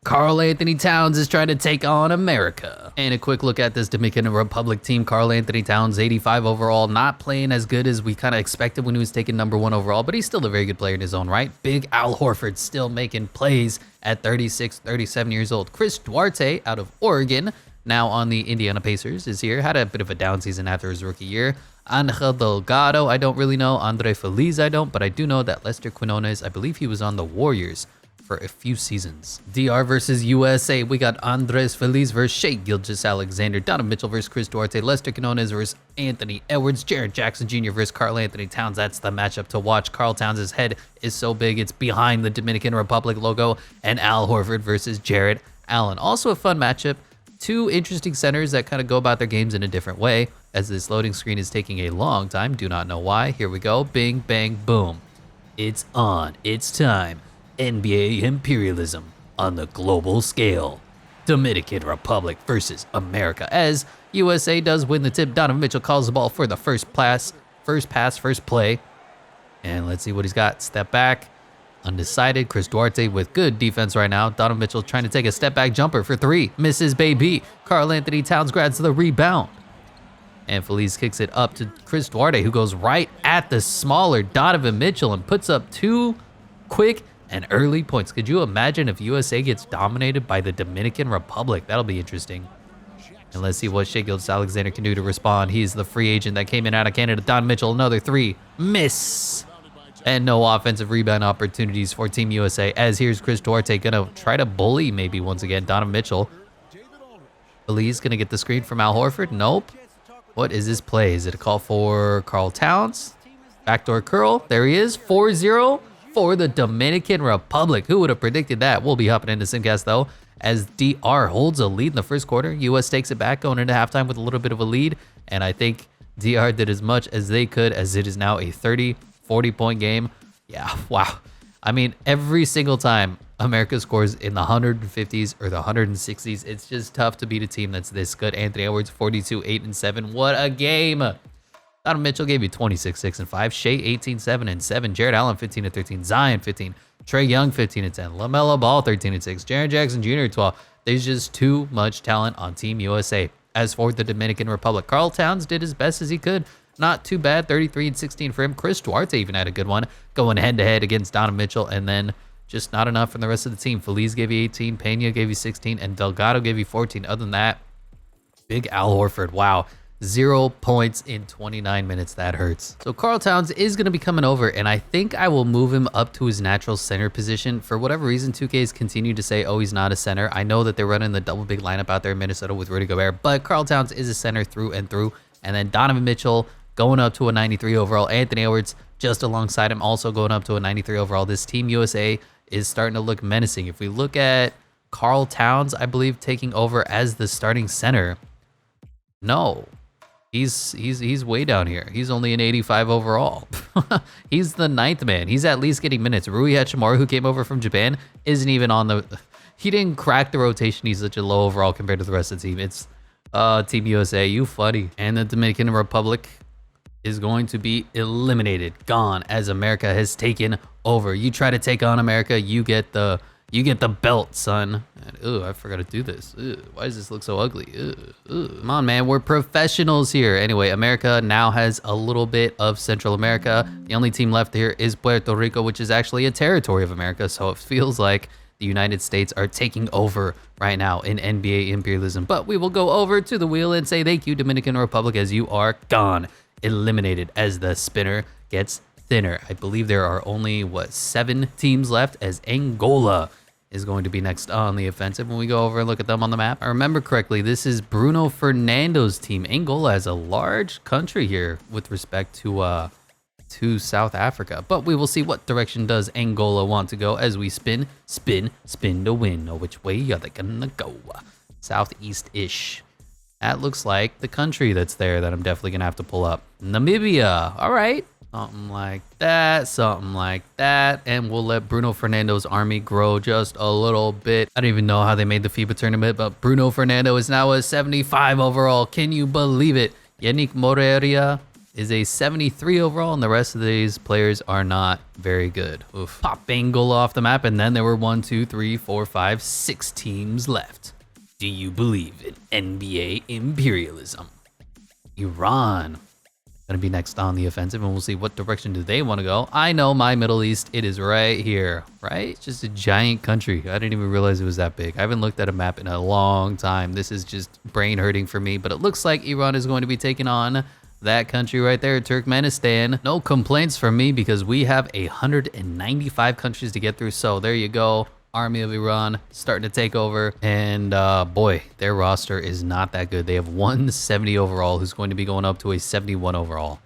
Karl Anthony Towns is trying to take on America. And a quick look at this Dominican Republic team. Karl Anthony Towns, 85 overall, not playing as good as we kind of expected when he was taking #1 overall, but he's still a very good player in his own right. Big Al Horford still making plays at 36, 37 years old. Chris Duarte out of Oregon, now on the Indiana Pacers, is here. Had a bit of a down season after his rookie year. Angel Delgado, I don't really know. Andre Feliz, I don't, but I do know that Lester Quinones, I believe he was on the Warriors for a few seasons. DR versus USA. We got Andres Feliz versus Shea Gilgeous-Alexander, Donovan Mitchell versus Chris Duarte, Lester Quinones versus Anthony Edwards, Jaren Jackson Jr. versus Karl Anthony Towns. That's the matchup to watch. Karl Towns' head is so big it's behind the Dominican Republic logo, and Al Horford versus Jarrett Allen. Also a fun matchup. 2 interesting centers that kind of go about their games in a different way, as this loading screen is taking a long time. Do not know why. Here we go. Bing, bang, boom. It's on. It's time. NBA imperialism on the global scale. Dominican Republic versus America, as USA does win the tip. Donovan Mitchell calls the ball for the first pass, first play. And let's see what he's got. Step back, undecided. Chris Duarte with good defense right now. Donovan Mitchell trying to take a step back jumper for 3. Misses, baby. Karl Anthony Towns grabs the rebound. And Feliz kicks it up to Chris Duarte, who goes right at the smaller Donovan Mitchell and puts up 2 quick and early points. Could you imagine if USA gets dominated by the Dominican Republic? That'll be interesting. And let's see what Shea Gilgeous-Alexander can do to respond. He's the free agent that came in out of Canada. Don Mitchell, another 3. Miss. And no offensive rebound opportunities for Team USA, as here's Chris Duarte gonna try to bully maybe once again Donovan Mitchell. Feliz gonna get the screen from Al Horford. Nope. What is this play? Is it a call for Karl Towns? Backdoor curl. There he is. 4-0. For the Dominican Republic. Who would have predicted that? We'll be hopping into Simcast though, as DR holds a lead in the first quarter. US takes it back going into halftime with a little bit of a lead, and I think DR did as much as they could, as it is now a 30-40 point game. Yeah, wow. I mean, every single time America scores in the 150s or the 160s, it's just tough to beat a team that's this good. Anthony Edwards, 42, 8, and 7. What a game. Donovan Mitchell gave you 26, 6, and 5. Shea, 18, 7, and 7. Jarrett Allen, 15 and 13. Zion, 15. Trae Young, 15 and 10. LaMelo Ball, 13 and 6. Jaren Jackson Jr., 12. There's just too much talent on Team USA. As for the Dominican Republic, Karl Towns did as best as he could. Not too bad, 33 and 16 for him. Chris Duarte even had a good one, going head-to-head against Donovan Mitchell, and then just not enough from the rest of the team. Feliz gave you 18, Pena gave you 16, and Delgado gave you 14. Other than that, big Al Horford, wow. 0 points in 29 minutes. That hurts. So Karl Towns is going to be coming over, and I think I will move him up to his natural center position. For whatever reason, 2K's continue to say, oh, he's not a center. I know that they're running the double big lineup out there in Minnesota with Rudy Gobert, but Karl Towns is a center through and through. And then Donovan Mitchell going up to a 93 overall. Anthony Edwards just alongside him, also going up to a 93 overall. This Team USA is starting to look menacing. If we look at Carl Towns, I believe, taking over as the starting center. No, he's way down here. He's only an 85 overall. He's the 9th man. He's at least getting minutes. Rui Hachimura, who came over from Japan, isn't even on the... He didn't crack the rotation. He's such a low overall compared to the rest of the team. It's Team USA, you funny. And the Dominican Republic is going to be eliminated, gone, as America has taken over. You try to take on America, you get the belt, son. And, I forgot to do this. Why does this look so ugly? Come on, man, we're professionals here. Anyway, America now has a little bit of Central America. The only team left here is Puerto Rico, which is actually a territory of America. So it feels like the United States are taking over right now in NBA imperialism. But we will go over to the wheel and say thank you, Dominican Republic, as you are gone, eliminated as the spinner gets thinner. I believe there are only, 7 teams left, as Angola is going to be next on the offensive. When we go over and look at them on the map, I remember correctly, this is Bruno Fernando's team. Angola has a large country here with respect to South Africa, but we will see what direction does Angola want to go as we spin to win. Oh, which way are they gonna go? Southeast-ish. That looks like the country that's there that I'm definitely gonna have to pull up. Namibia. All right. Something like that, and we'll let Bruno Fernando's army grow just a little bit. I don't even know how they made the FIBA tournament, but Bruno Fernando is now a 75 overall. Can you believe it? Yannick Moreira is a 73 overall, and the rest of these players are not very good. Oof. Pop Angola off the map, and then there were 1, 2, 3, 4, 5, 6 teams left. Do you believe in NBA imperialism? Iran gonna be next on the offensive, and we'll see what direction do they want to go. I know my Middle East, it is right here, right? It's just a giant country. I didn't even realize it was that big. I haven't looked at a map in a long time. This is just brain hurting for me, but it looks like Iran is going to be taking on that country right there, Turkmenistan. No complaints from me because we have 195 countries to get through. So there you go. Army of Iran starting to take over, and boy, their roster is not that good. They have 170 overall, who's going to be going up to a 71 overall.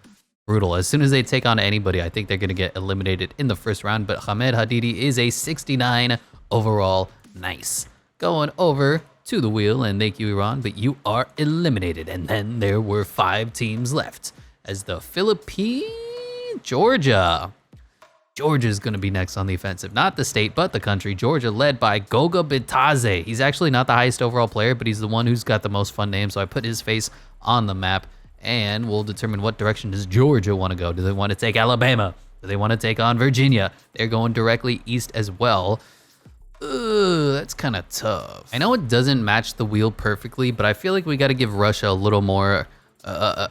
Brutal. As soon as they take on anybody, I think they're going to get eliminated in the first round, but Hamed Hadidi is a 69 overall. Nice. Going over to the wheel, and thank you, Iran, but you are eliminated. And then there were 5 teams left as the Philippines, Georgia's going to be next on the offensive. Not the state, but the country. Georgia, led by Goga Bitadze. He's actually not the highest overall player, but he's the one who's got the most fun name, so I put his face on the map, and we'll determine what direction does Georgia want to go. Do they want to take Alabama? Do they want to take on Virginia? They're going directly east as well. That's kind of tough. I know it doesn't match the wheel perfectly, but I feel like we got to give Russia a little more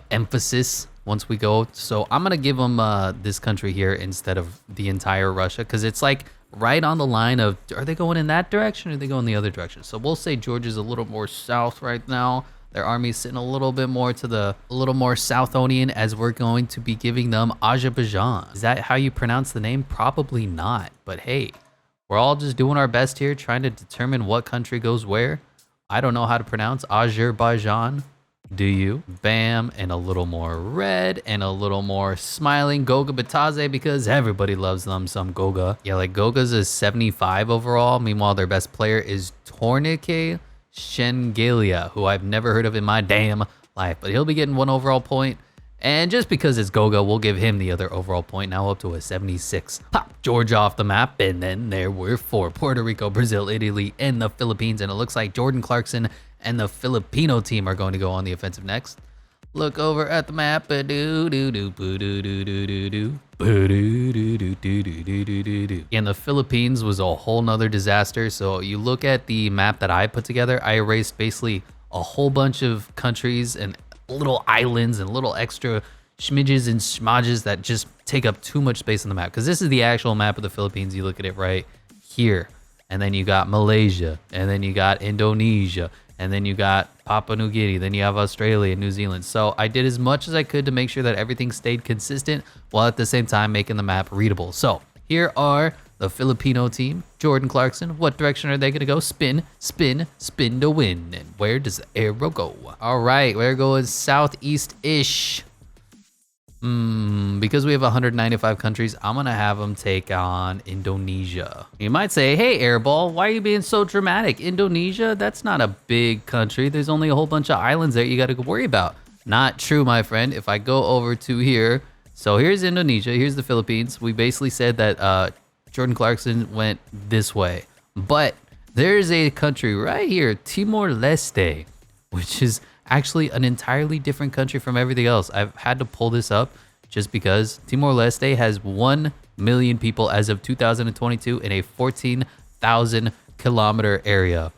emphasis once we go. So I'm gonna give them this country here instead of the entire Russia, because it's like right on the line of, are they going in that direction or are they going the other direction? So we'll say Georgia's a little more south right now. Their army's sitting a little bit more to a little more Southonian, as we're going to be giving them Azerbaijan. Is that how you pronounce the name? Probably not, but hey, we're all just doing our best here, trying to determine what country goes where. I don't know how to pronounce Azerbaijan. Do you? Bam, and a little more red and a little more smiling Goga Bitadze, because everybody loves them some Goga. Yeah, like Goga's is 75 overall. Meanwhile, their best player is Tornike Shengelia, who I've never heard of in my damn life, but he'll be getting 1 overall point. And just because it's Goga, we'll give him the other overall point, now up to a 76. Pop Georgia off the map, and then there were 4: Puerto Rico, Brazil, Italy, and the Philippines. And it looks like Jordan Clarkson and the Filipino team are going to go on the offensive next. Look over at the map. And the Philippines was a whole nother disaster. So you look at the map that I put together, I erased basically a whole bunch of countries and little islands and little extra schmidges and schmodges that just take up too much space on the map. Because this is the actual map of the Philippines. You look at it right here. And then you got Malaysia. And then you got Indonesia. And then you got Papua New Guinea. Then you have Australia and New Zealand. So I did as much as I could to make sure that everything stayed consistent, while at the same time making the map readable. So here are the Filipino team. Jordan Clarkson. What direction are they going to go? Spin, spin, spin to win. And where does the arrow go? All right, we're going southeast-ish. Because we have 195 countries, I'm gonna have them take on Indonesia. You might say, hey, Airball, why are you being so dramatic? Indonesia, that's not a big country. There's only a whole bunch of islands there you gotta worry about. Not true, my friend. If I go over to here, so here's Indonesia, here's the Philippines. We basically said that Jordan Clarkson went this way. But there's a country right here, Timor-Leste, which is actually an entirely different country from everything else. I've had to pull this up just because Timor-Leste has 1 million people as of 2022 in a 14,000 kilometer area.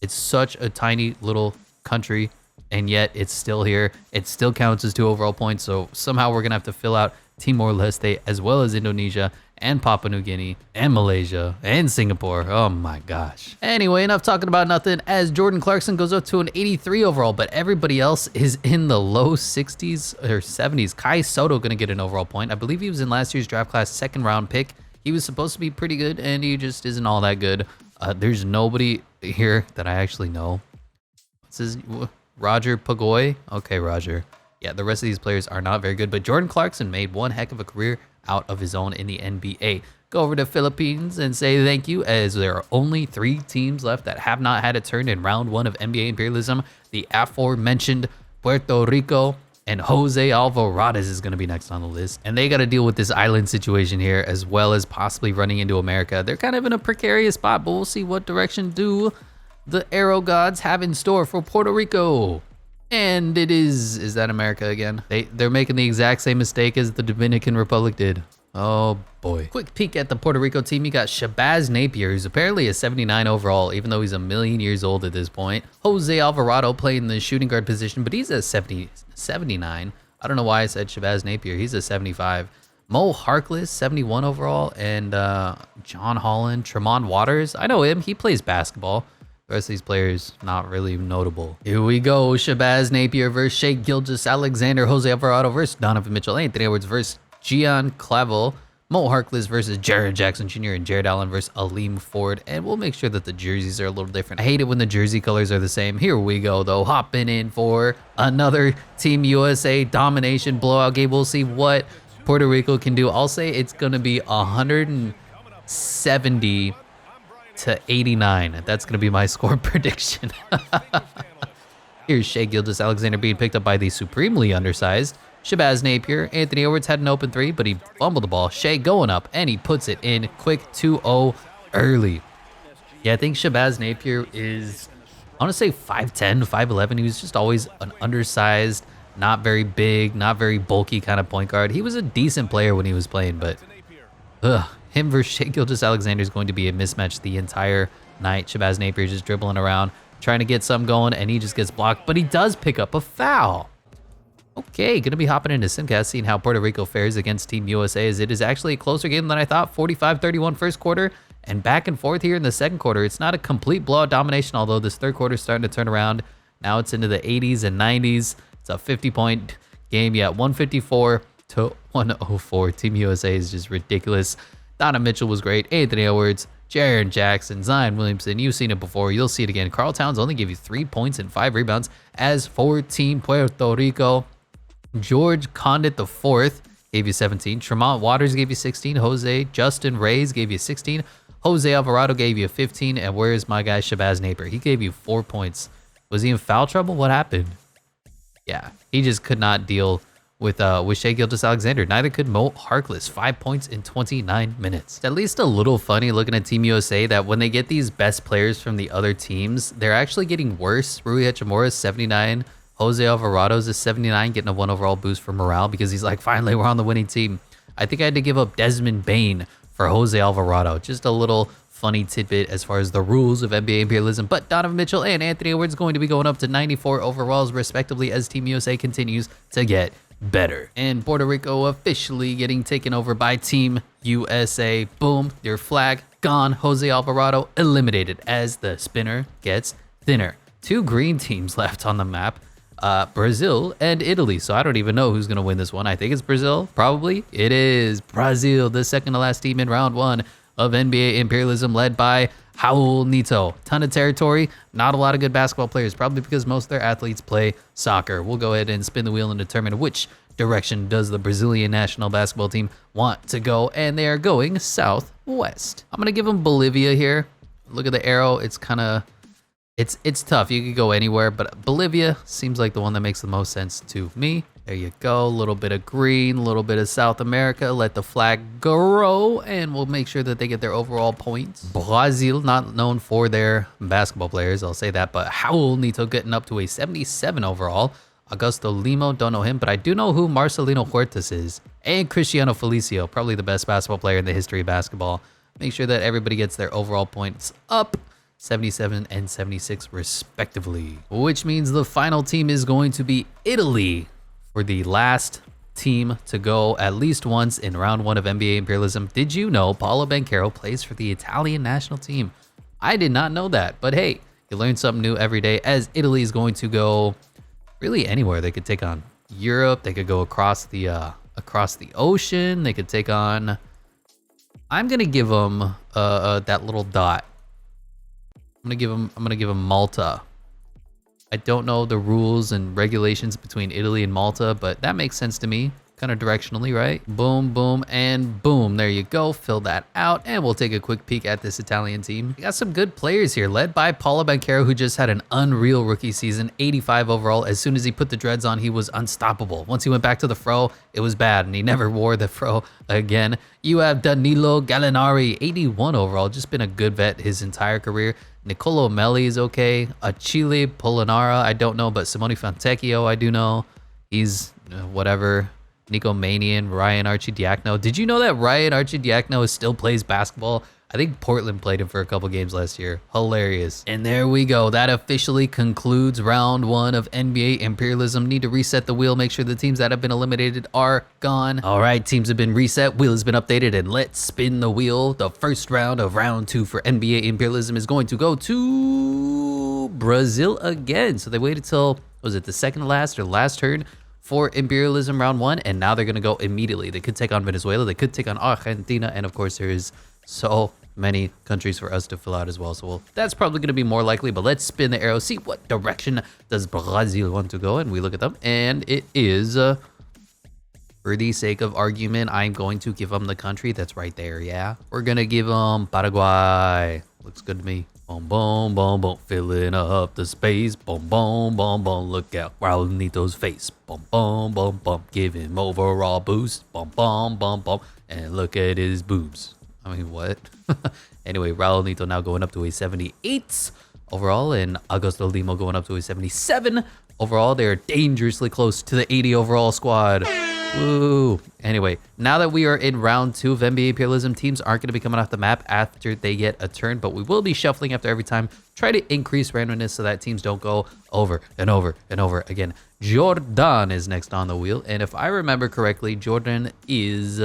It's such a tiny little country, and yet it's still here. It still counts as 2 overall points. So somehow we're gonna have to fill out Timor-Leste as well as Indonesia and Papua New Guinea and Malaysia and Singapore. Oh my gosh. Anyway, enough talking about nothing, as Jordan Clarkson goes up to an 83 overall, but everybody else is in the low 60s or 70s. Kai Soto gonna get an overall point. I believe he was in last year's draft class 2nd round pick. He was supposed to be pretty good, and he just isn't all that good. There's nobody here that I actually know. This is Roger Pagoy. Okay, Roger. Yeah, the rest of these players are not very good, but Jordan Clarkson made one heck of a career out of his own in the NBA. Go over to Philippines and say thank you, as there are only 3 teams left that have not had a turn in round 1 of NBA Imperialism. The aforementioned Puerto Rico and Jose Alvarado is going to be next on the list. And they got to deal with this island situation here, as well as possibly running into America. They're kind of in a precarious spot, but we'll see what direction do the Arrow Gods have in store for Puerto Rico. And it is that America again? They're making the exact same mistake as the Dominican Republic did. Oh boy. Quick peek at the Puerto Rico team. You got Shabazz Napier, who's apparently a 79 overall, even though he's a million years old at this point. Jose Alvarado playing the shooting guard position, but he's a 79. I don't know why I said Shabazz Napier. He's a 75. Mo Harkless, 71 overall, and John Holland, Tremont Waters. I know him. He plays basketball. The rest of these players, not really notable. Here we go. Shabazz Napier versus Shea Gilgeous-Alexander. Jose Alvarado versus Donovan Mitchell. Anthony Edwards versus Gian Clavel. Mo Harkless versus Jared Jackson Jr. and Jared Allen versus Aleem Ford. And we'll make sure that the jerseys are a little different. I hate it when the jersey colors are the same. Here we go, though. Hopping in for another Team USA domination blowout game. We'll see what Puerto Rico can do. I'll say it's going to be 170 to 89. That's going to be my score prediction. Here's Shea Gilgeous-Alexander being picked up by the supremely undersized Shabazz Napier. Anthony Edwards had an open 3, but he fumbled the ball. Shea going up, and he puts it in quick 2-0 early. Yeah, I think Shabazz Napier is, I want to say 5'10", 5'11". He was just always an undersized, not very big, not very bulky kind of point guard. He was a decent player when he was playing, but him versus Shea Gilgeous-Alexander is going to be a mismatch the entire night. Shabazz Napier just dribbling around, trying to get something going, and he just gets blocked, but he does pick up a foul. Okay, going to be hopping into Simcast, seeing how Puerto Rico fares against Team USA, as it is actually a closer game than I thought. 45-31 first quarter, and back and forth here in the second quarter. It's not a complete blowout domination, although this third quarter is starting to turn around. Now it's into the 80s and 90s. It's a 50-point game. Yeah, 154 to 104. Team USA is just ridiculous. Donovan Mitchell was great. Anthony Edwards, Jaren Jackson, Zion Williamson. You've seen it before. You'll see it again. Karl Towns only gave you 3 points and 5 rebounds. As for Team Puerto Rico, George Condit IV gave you 17. Tremont Waters gave you 16. Justin Reyes gave you 16. Jose Alvarado gave you 15. And where's my guy Shabazz Napier? He gave you 4 points. Was he in foul trouble? What happened? Yeah, he just could not deal with Shea Gilgeous-Alexander. Neither could Mo Harkless. 5 points in 29 minutes. It's at least a little funny looking at Team USA that when they get these best players from the other teams, they're actually getting worse. Rui Hachimura is 79. Jose Alvarado's is 79, getting a 1 overall boost for morale because he's like, finally, we're on the winning team. I think I had to give up Desmond Bane for Jose Alvarado. Just a little funny tidbit as far as the rules of NBA Imperialism. But Donovan Mitchell and Anthony Edwards going to be going up to 94 overalls respectively as Team USA continues to get better. And Puerto Rico officially getting taken over by Team USA. Boom, your flag gone. Jose Alvarado eliminated as the spinner gets thinner. 2 green teams left on the map. Brazil and Italy. So I don't even know who's going to win this one. I think it's Brazil. Probably. It is Brazil, the second to last team in round 1 of NBA Imperialism, led by Raul Neto. Ton of territory. Not a lot of good basketball players, probably because most of their athletes play soccer. We'll go ahead and spin the wheel and determine which direction does the Brazilian national basketball team want to go? And they are going southwest. I'm gonna give them Bolivia here. Look at the arrow. It's kind of, it's tough. You could go anywhere, but Bolivia seems like the one that makes the most sense to me. There you go. A little bit of green, a little bit of South America. Let the flag grow, and we'll make sure that they get their overall points. Brazil, not known for their basketball players, I'll say that, but Raul Nito getting up to a 77 overall. Augusto Limo, don't know him, but I do know who Marcelino Huertas is. And Cristiano Felicio, probably the best basketball player in the history of basketball. Make sure that everybody gets their overall points up. 77 and 76 respectively. Which means the final team is going to be Italy for the last team to go at least once in round 1 of NBA Imperialism. Did you know Paolo Banchero plays for the Italian national team? I did not know that, but hey, you learn something new every day, as Italy is going to go really anywhere. They could take on Europe, they could go across the ocean, they could take on, I'm gonna give them that little dot. I'm gonna give them Malta. I don't know the rules and regulations between Italy and Malta, but that makes sense to me, kind of directionally, right? Boom, boom, and boom. There you go. Fill that out, and we'll take a quick peek at this Italian team. We got some good players here, led by Paolo Banchero, who just had an unreal rookie season, 85 overall. As soon as he put the dreads on, he was unstoppable. Once he went back to the fro, it was bad, and he never wore the fro again. You have Danilo Gallinari, 81 overall, just been a good vet his entire career. Nicolo Melli is okay. Achille Polonara, I don't know, but Simone Fontecchio, I do know. He's whatever. Nico Manian, Ryan Archidiakno. Did you know that Ryan Archidiakno still plays basketball? I think Portland played him for a couple games last year. Hilarious. And there we go. That officially concludes round 1 of NBA Imperialism. Need to reset the wheel. Make sure the teams that have been eliminated are gone. All right, teams have been reset. Wheel has been updated, and let's spin the wheel. The first round of round 2 for NBA Imperialism is going to go to Brazil again. So they waited till, was it the second to last or last turn for Imperialism round 1, and now they're going to go immediately. They could take on Venezuela. They could take on Argentina, and of course there is so many countries for us to fill out as well. So that's probably going to be more likely, but let's spin the arrow, see what direction does Brazil want to go, and we look at them, and it is, for the sake of argument, I'm going to give them the country that's right there, yeah? We're going to give them Paraguay. Looks good to me. Boom, boom, boom, boom, filling up the space. Boom, boom, boom, boom, look out Raul Nito's face. Boom, boom, boom, boom, give him overall boost. Boom, boom, boom, boom, and look at his boobs. I mean, what? Anyway, Raul Nito now going up to a 78 overall, and Augusto Limo going up to a 77 overall. They're dangerously close to the 80 overall squad. Woo. Anyway, now that we are in round 2 of NBA Imperialism, teams aren't going to be coming off the map after they get a turn, but we will be shuffling after every time. Try to increase randomness so that teams don't go over and over and over again. Jordan is next on the wheel, and if I remember correctly, Jordan is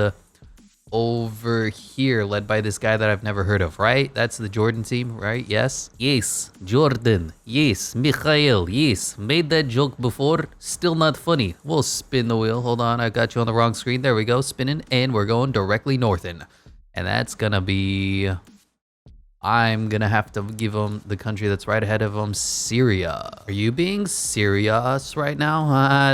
over here, led by this guy that I've never heard of, right? That's the Jordan team, right? Yes? Yes, Jordan. Yes, Mikhail. Yes, made that joke before. Still not funny. We'll spin the wheel. Hold on, I got you on the wrong screen. There we go, spinning, and we're going directly northin. And that's gonna be, I'm gonna have to give them the country that's right ahead of them, Syria. Are you being serious right now?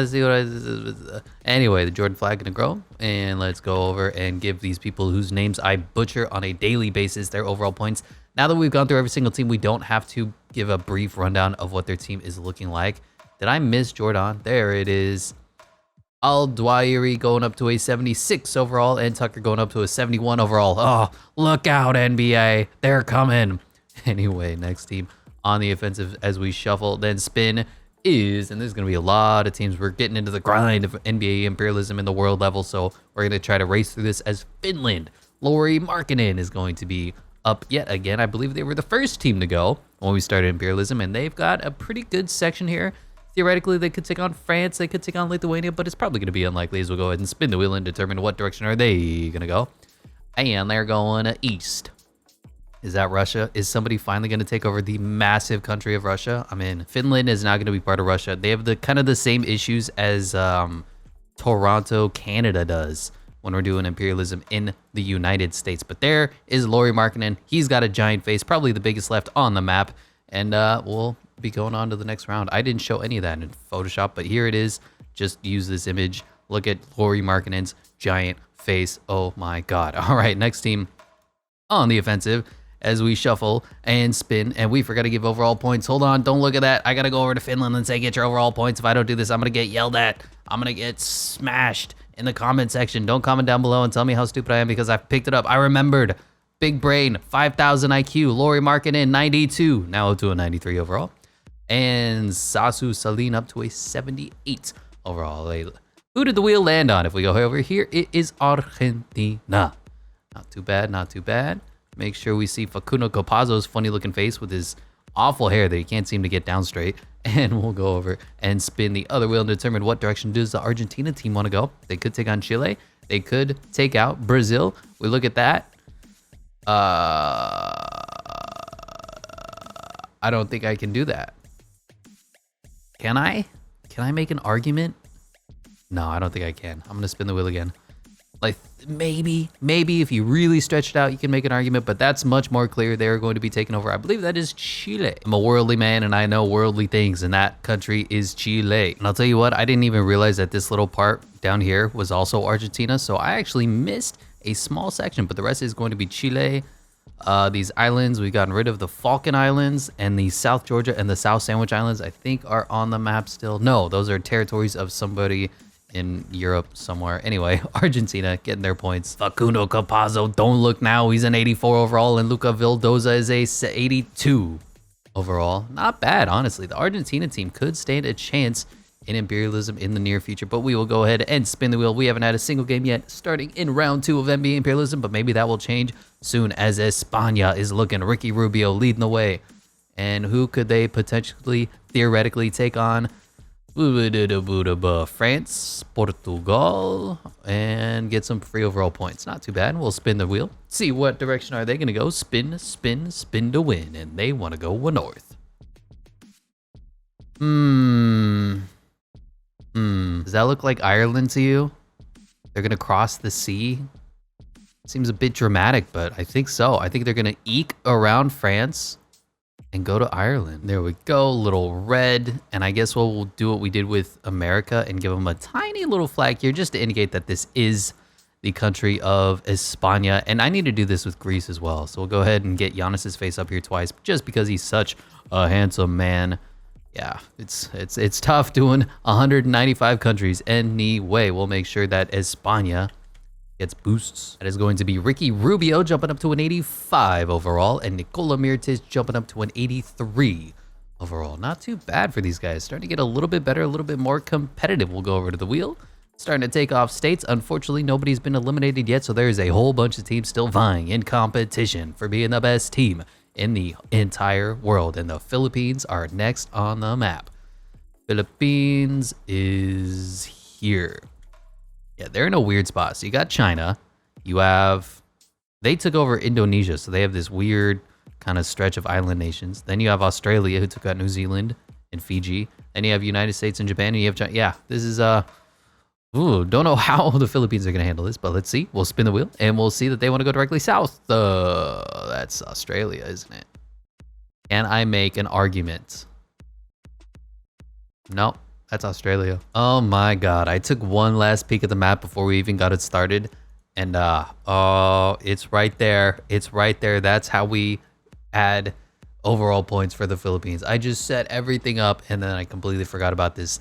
Anyway, the Jordan flag gonna grow, and let's go over and give these people whose names I butcher on a daily basis their overall points. Now that we've gone through every single team, we don't have to give a brief rundown of what their team is looking like. Did I miss Jordan? There it is. Al-Dwayeri going up to a 76 overall, and Tucker going up to a 71 overall. Oh, look out, NBA. They're coming. Anyway, next team on the offensive as we shuffle, then spin is, and there's going to be a lot of teams. We're getting into the grind of NBA Imperialism in the world level, so we're going to try to race through this as Finland. Lauri Markkanen is going to be up yet again. I believe they were the first team to go when we started Imperialism, and they've got a pretty good section here. Theoretically, they could take on France, they could take on Lithuania, but it's probably going to be unlikely, as we'll go ahead and spin the wheel and determine what direction are they going to go. And they're going east. Is that Russia? Is somebody finally going to take over the massive country of Russia? I mean, Finland is not going to be part of Russia. They have the kind of the same issues as Toronto, Canada does when we're doing Imperialism in the United States. But there is Lauri Markkanen. He's got a giant face, probably the biggest left on the map. And we'll be going on to the next round. I didn't show any of that in Photoshop, but here it is. Just use this image Look at Lauri Markkanen's giant face. Oh my God. All right, next team on the offensive as we shuffle and spin, and we forgot to give overall points. Hold on, don't look at that. I gotta go over to Finland and say, get your overall points. If I don't do this, I'm gonna get yelled at. I'm gonna get smashed in the comment section. Don't comment down below and tell me how stupid I am because I picked it up. I remembered. Big brain, 5,000 IQ. Lauri Markkanen, 92. Now up to a 93 overall. And Sasu Salin up to a 78 overall. Who did the wheel land on? If we go over here, it is Argentina. Not too bad, not too bad. Make sure we see Facundo Campazzo's funny looking face with his awful hair that he can't seem to get down straight. And we'll go over and spin the other wheel and determine what direction does the Argentina team want to go. They could take on Chile. They could take out Brazil. We look at that. I don't think I can do that. Can I? Can I make an argument? No, I don't think I can. I'm gonna spin the wheel again. Like maybe if you really stretch it out, you can make an argument, but that's much more clear. They're going to be taking over. I believe that is Chile. I'm a worldly man and I know worldly things, and that country is Chile. And I'll tell you what, I didn't even realize that this little part down here was also Argentina. So I actually missed a small section, but the rest is going to be Chile. These islands, we've gotten rid of the Falkland Islands, and the South Georgia and the South Sandwich Islands, I think, are on the map still. No, those are territories of somebody in Europe somewhere. Anyway, Argentina getting their points. Facundo Campazzo, don't look now. He's an 84 overall, and Luca Vildoza is a 82 overall. Not bad, honestly. The Argentina team could stand a chance in Imperialism in the near future, but we will go ahead and spin the wheel. We haven't had a single game yet starting in round 2 of NBA Imperialism, but maybe that will change soon as España is looking. Ricky Rubio leading the way. And who could they potentially, theoretically take on? France, Portugal, and get some free overall points. Not too bad. We'll spin the wheel. See what direction are they going to go. Spin, spin, spin to win. And they want to go north. Does that look like Ireland to you? They're going to cross the sea? Seems a bit dramatic, but I think so. I think they're going to eke around France and go to Ireland. There we go, little red. And I guess we'll do what we did with America and give them a tiny little flag here just to indicate that this is the country of España. And I need to do this with Greece as well. So we'll go ahead and get Giannis's face up here twice just because he's such a handsome man. Yeah, it's tough doing 195 countries. Anyway, we'll make sure that España gets boosts. That is going to be Ricky Rubio jumping up to an 85 overall, and Nikola Mirotic jumping up to an 83 overall. Not too bad for these guys. Starting to get a little bit better, a little bit more competitive. We'll go over to the wheel. Starting to take off states. Unfortunately, nobody's been eliminated yet, so there's a whole bunch of teams still vying in competition for being the best team in the entire world. And the Philippines are next on the map. Philippines is here. Yeah, they're in a weird spot. So you got China. They took over Indonesia, so they have this weird kind of stretch of island nations. Then you have Australia, who took out New Zealand and Fiji. Then you have United States and Japan, and you have China. Yeah, this is don't know how the Philippines are going to handle this, but let's see. We'll spin the wheel, and we'll see that they want to go directly south. That's Australia, isn't it? Can I make an argument? No, that's Australia. Oh my God. I took one last peek at the map before we even got it started. And oh, it's right there. It's right there. That's how we add overall points for the Philippines. I just set everything up and then I completely forgot about this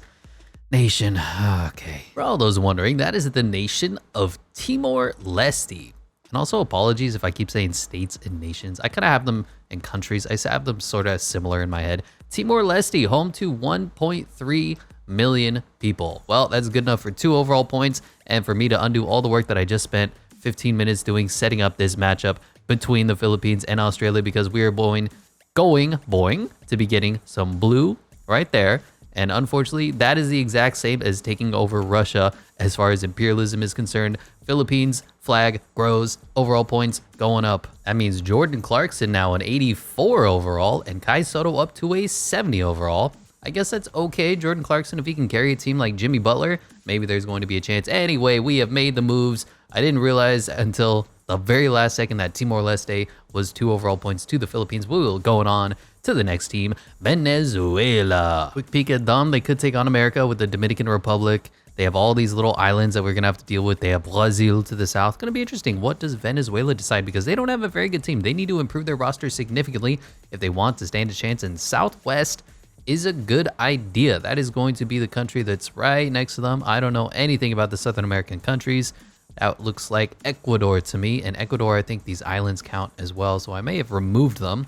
nation. Okay. For all those wondering, that is the nation of Timor-Leste. And also apologies if I keep saying states and nations. I kind of have them in countries. I have them sort of similar in my head. Timor-Leste, home to 1.3 million people. Well, that's good enough for 2 overall points and for me to undo all the work that I just spent 15 minutes doing setting up this matchup between the Philippines and Australia, because we are going to be getting some blue right there. And unfortunately, that is the exact same as taking over Russia as far as imperialism is concerned. Philippines flag grows, overall points going up. That means Jordan Clarkson now an 84 overall and Kai Soto up to a 70 overall. I guess that's okay. Jordan Clarkson, if he can carry a team like Jimmy Butler, maybe there's going to be a chance. Anyway, we have made the moves. I didn't realize until the very last second that Timor-Leste was 2 overall points to the Philippines. We will go on to the next team, Venezuela. Quick peek at them. They could take on America with the Dominican Republic. They have all these little islands that we're going to have to deal with. They have Brazil to the south. Going to be interesting. What does Venezuela decide? Because they don't have a very good team. They need to improve their roster significantly if they want to stand a chance. And Southwest is a good idea. That is going to be the country that's right next to them. I don't know anything about the Southern American countries. That looks like Ecuador to me. And Ecuador, I think these islands count as well. So I may have removed them,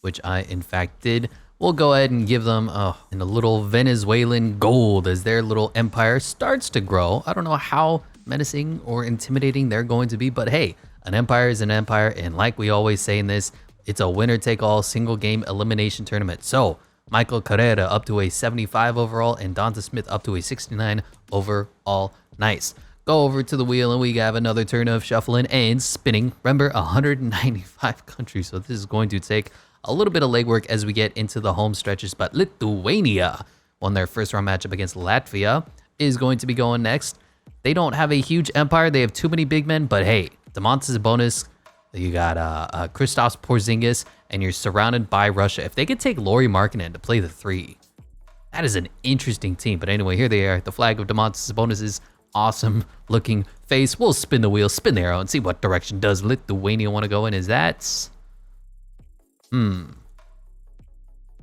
which I in fact did. We'll go ahead and give them a little Venezuelan gold as their little empire starts to grow. I don't know how menacing or intimidating they're going to be, but hey, an empire is an empire. And like we always say in this, it's a winner-take-all single game elimination tournament. So MyCAREER up to a 75 overall and Donta Smith up to a 69 overall. Nice. Go over to the wheel and we have another turn of shuffling and spinning. Remember, 195 countries. So this is going to take a little bit of legwork as we get into the home stretches, but Lithuania won their first round matchup against Latvia, is going to be going next. They don't have a huge empire. They have too many big men, but hey, Domantas Sabonis, you got Kristaps Porzingis, and you're surrounded by Russia. If they could take Lauri Markkanen to play the 3, that is an interesting team. But anyway, here they are, the flag of Domantas Sabonis' awesome looking face. We'll spin the wheel, spin the arrow, and see what direction does Lithuania want to go in. Is that...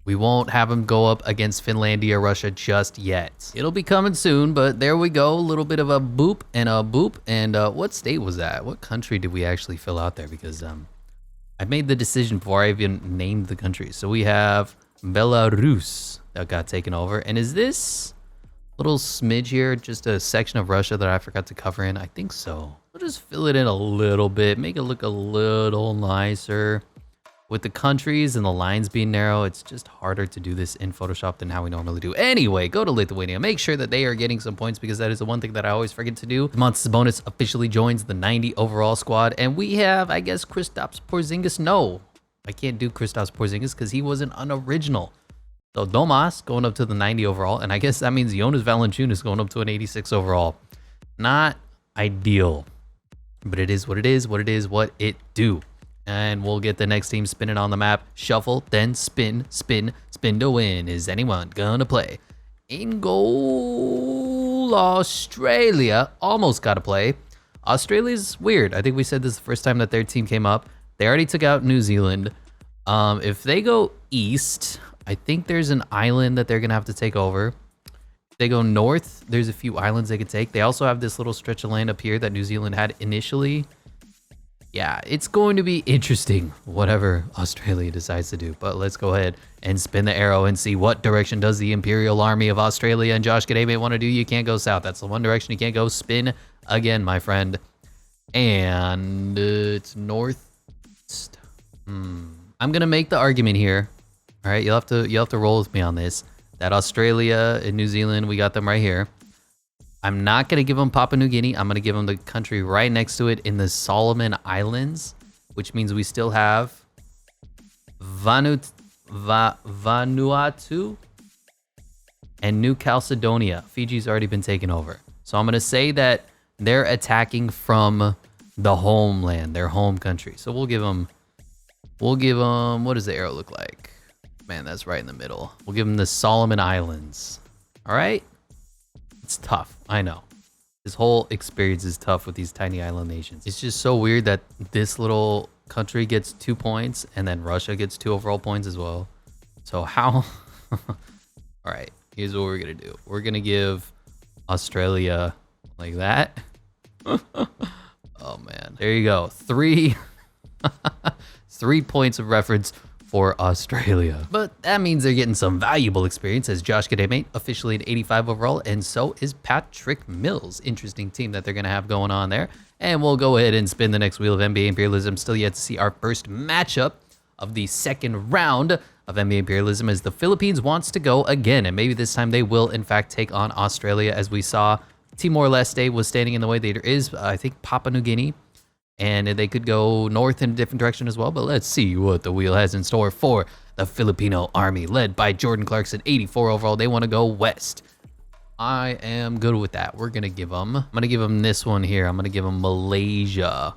We won't have him go up against Finlandia, Russia just yet. It'll be coming soon, but there we go. A little bit of a boop and a boop. And what state was that? What country did we actually fill out there? Because I made the decision before I even named the country. So we have Belarus that got taken over. And is this little smidge here just a section of Russia that I forgot to cover in? I think so. We'll just fill it in a little bit, make it look a little nicer. With the countries and the lines being narrow, it's just harder to do this in Photoshop than how we normally do. Anyway, go to Lithuania. Make sure that they are getting some points because that is the one thing that I always forget to do. Domantas Sabonis officially joins the 90 overall squad. And we have, I guess, Kristaps Porzingis. No, I can't do Kristaps Porzingis because he was an unoriginal. So Domas going up to the 90 overall. And I guess that means Jonas Valanciunas going up to an 86 overall. Not ideal, but it is what it is, what it do. And we'll get the next team spinning on the map. Shuffle, then spin, spin, spin to win. Is anyone gonna play? In goal, Australia. Almost got to play. Australia's weird. I think we said this the first time that their team came up. They already took out New Zealand. If they go east, I think there's an island that they're gonna have to take over. If they go north, there's a few islands they could take. They also have this little stretch of land up here that New Zealand had initially. Yeah, it's going to be interesting, whatever Australia decides to do. But let's go ahead and spin the arrow and see what direction does the Imperial Army of Australia and Josh Kadebe want to do. You can't go south. That's the one direction you can't go. Spin again, my friend. And it's north. I'm going to make the argument here. All right, you'll have to roll with me on this. That Australia and New Zealand, we got them right here. I'm not going to give them Papua New Guinea. I'm going to give them the country right next to it in the Solomon Islands, which means we still have Vanuatu and New Caledonia. Fiji's already been taken over. So I'm going to say that they're attacking from the homeland, their home country. So we'll give them, what does the arrow look like? Man, that's right in the middle. We'll give them the Solomon Islands. All right. It's tough. I know. This whole experience is tough with these tiny island nations. It's just so weird that this little country gets 2 points and then Russia gets 2 overall points as well. So how? All right, here's what we're going to do. We're going to give Australia like that. Oh, man. There you go. 3 points of reference for Australia. But that means they're getting some valuable experience as Josh Kademe officially an 85 overall, and so is Patrick Mills. Interesting team that they're going to have going on there. And we'll go ahead and spin the next wheel of NBA Imperialism. Still yet to see our first matchup of the second round of NBA Imperialism as the Philippines wants to go again. And maybe this time they will, in fact, take on Australia. As we saw, Timor-Leste was standing in the way. There is, I think, Papua New Guinea. And they could go north in a different direction as well. But let's see what the wheel has in store for the Filipino Army, led by Jordan Clarkson, 84 overall. They want to go west. I am good with that. I'm going to give them this one here. I'm going to give them Malaysia.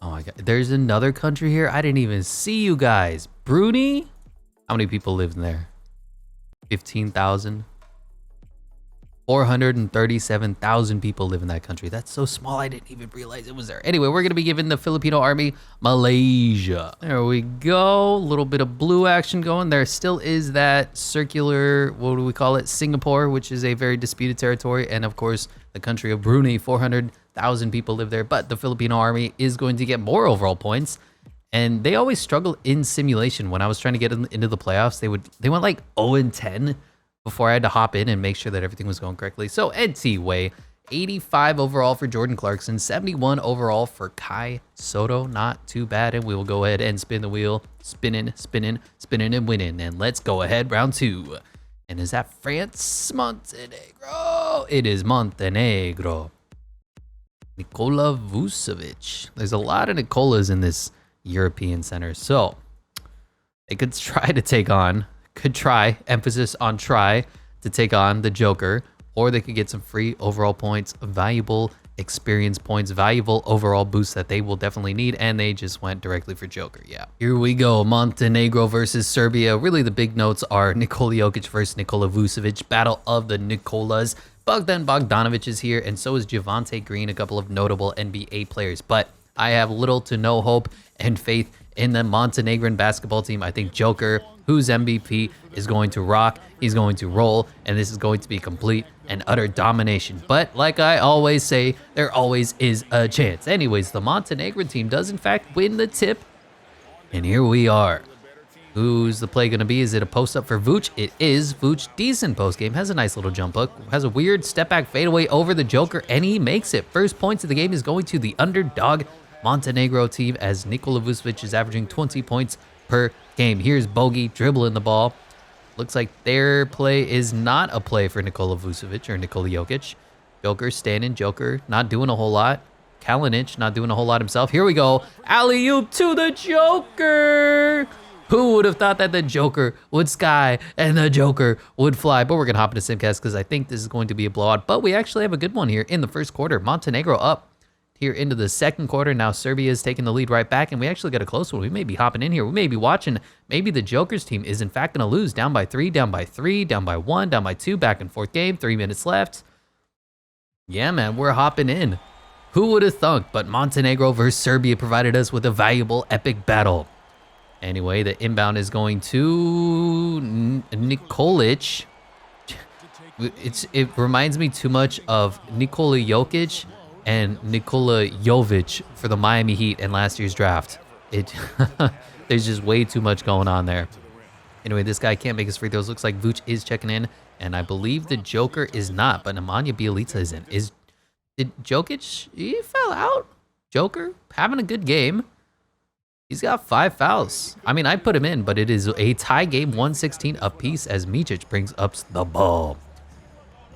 Oh my God. There's another country here. I didn't even see you guys. Brunei? How many people live in there? 15,000. 437,000 people live in that country. That's so small, I didn't even realize it was there. Anyway, we're going to be giving the Filipino army Malaysia. There we go. A little bit of blue action going. There still is that circular, what do we call it? Singapore, which is a very disputed territory. And of course, the country of Brunei, 400,000 people live there. But the Filipino army is going to get more overall points. And they always struggle in simulation. When I was trying to get into the playoffs, they went like 0-10 before I had to hop in and make sure that everything was going correctly. So anyway, 85 overall for Jordan Clarkson, 71 overall for Kai Soto. Not too bad. And we will go ahead and spin the wheel. Spinning, and winning. And let's go ahead, round 2. And is that France? Montenegro. It is Montenegro. Nikola Vucevic. There's a lot of Nikolas in this European center. So they could try to take on, emphasis on try to take on the Joker, or they could get some free overall points, valuable experience points, valuable overall boosts that they will definitely need, and they just went directly for Joker. Yeah. Here we go. Montenegro versus Serbia. Really, the big notes are Nikola Jokic versus Nikola Vucevic. Battle of the Nikolas. Bogdan Bogdanovic is here, and so is Javonte Green, a couple of notable NBA players. But I have little to no hope and faith in the Montenegrin basketball team. I think Joker, who's MVP, is going to rock. He's going to roll, and this is going to be complete and utter domination. But like I always say, there always is a chance. Anyways, the Montenegrin team does in fact win the tip, and here we are. Who's the play going to be? Is it a post-up for Vooch? It is. Vooch, decent post-game. Has a nice little jump hook. Has a weird step-back fadeaway over the Joker, and he makes it. First points of the game is going to the underdog Montenegro team, as Nikola Vucevic is averaging 20 points per game. Here's Bogey dribbling the ball. Looks like their play is not a play for Nikola Vucevic or Nikola Jokic. Joker standing. Joker not doing a whole lot. Kalinic not doing a whole lot himself. Here we go. Alley-oop to the Joker. Who would have thought that the Joker would sky and the Joker would fly? But we're going to hop into Simcast because I think this is going to be a blowout. But we actually have a good one here in the first quarter. Montenegro up here into the second quarter. Now Serbia is taking the lead right back, and we actually got a close one. We may be hopping in here. We may be watching. Maybe the Joker's team is in fact going to lose. Down by 3, down by 3, down by 1, down by 2, back and forth game. 3 minutes left. Yeah, man, we're hopping in. Who would have thunk? But Montenegro versus Serbia provided us with a valuable, epic battle. Anyway, the inbound is going to Nikolic. It reminds me too much of Nikola Jokic and Nikola Jovic for the Miami Heat in last year's draft. There's just way too much going on there. Anyway, this guy can't make his free throws. Looks like Vooch is checking in, and I believe the Joker is not, but Nemanja Bjelica is in. Did Jokic, he fell out? Joker having a good game. He's got 5 fouls. I mean, I put him in, but it is a tie game, 116 apiece, as Micic brings up the ball.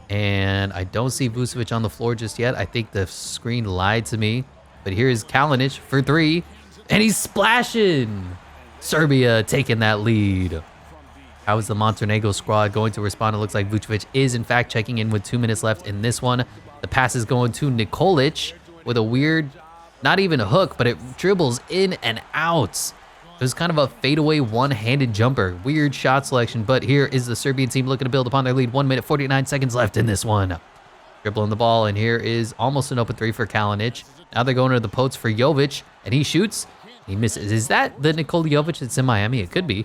And I don't see Vucevic on the floor just yet. I think the screen lied to me. But here's Kalinic for 3, and he's splashing. Serbia taking that lead. How is the Montenegro squad going to respond? It looks like Vucevic is, in fact, checking in with 2 minutes left in this one. The pass is going to Nikolic with a weird, not even a hook, but it dribbles in and out. It was kind of a fadeaway one-handed jumper. Weird shot selection, but here is the Serbian team looking to build upon their lead. 1 minute, 49 seconds left in this one. Dribbling the ball, and here is almost an open 3 for Kalinic. Now they're going to the posts for Jovic, and he shoots. He misses. Is that the Nikola Jovic that's in Miami? It could be.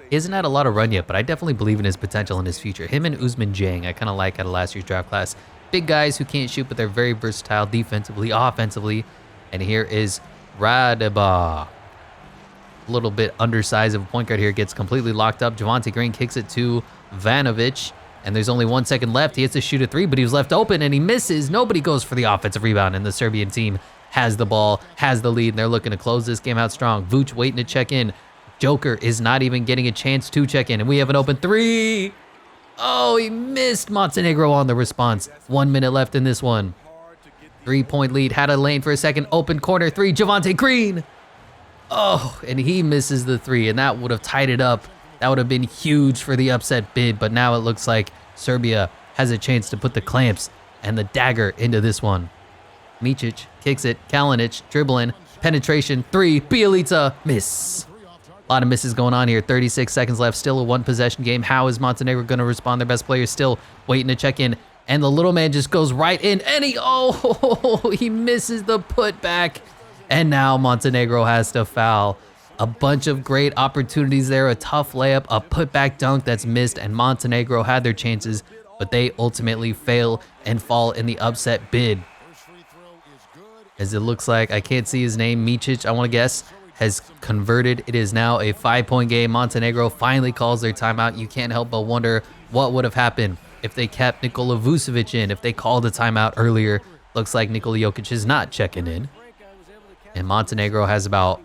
He hasn't had a lot of run yet, but I definitely believe in his potential and his future. Him and Usman Jang, I kind of like out of last year's draft class. Big guys who can't shoot, but they're very versatile defensively, offensively. And here is Radeba. A little bit undersized of a point guard here. Gets completely locked up. Javonte Green kicks it to Vanovic. And there's only 1 second left. He has to shoot a 3, but he was left open and he misses. Nobody goes for the offensive rebound. And the Serbian team has the ball, has the lead. And they're looking to close this game out strong. Vooch waiting to check in. Joker is not even getting a chance to check in. And we have an open 3. Oh, he missed. Montenegro on the response. 1 minute left in this one. 3-point lead. Had a lane for a second. Open corner 3. Javonte Green. Oh, and he misses the 3. And that would have tied it up. That would have been huge for the upset bid. But now it looks like Serbia has a chance to put the clamps and the dagger into this one. Micic kicks it. Kalinic dribbling. Penetration 3. Bjelica miss. A lot of misses going on here. 36 seconds left. Still a 1-possession game. How is Montenegro going to respond? Their best player still waiting to check in. And the little man just goes right in, and he misses the putback. And now Montenegro has to foul. A bunch of great opportunities there, a tough layup, a putback dunk that's missed, and Montenegro had their chances, but they ultimately fail and fall in the upset bid. As it looks like, I can't see his name, Micic, I want to guess, has converted. It is now a 5-point game. Montenegro finally calls their timeout. You can't help but wonder what would have happened if they kept Nikola Vucevic in, if they called a timeout earlier. Looks like Nikola Jokic is not checking in. And Montenegro has about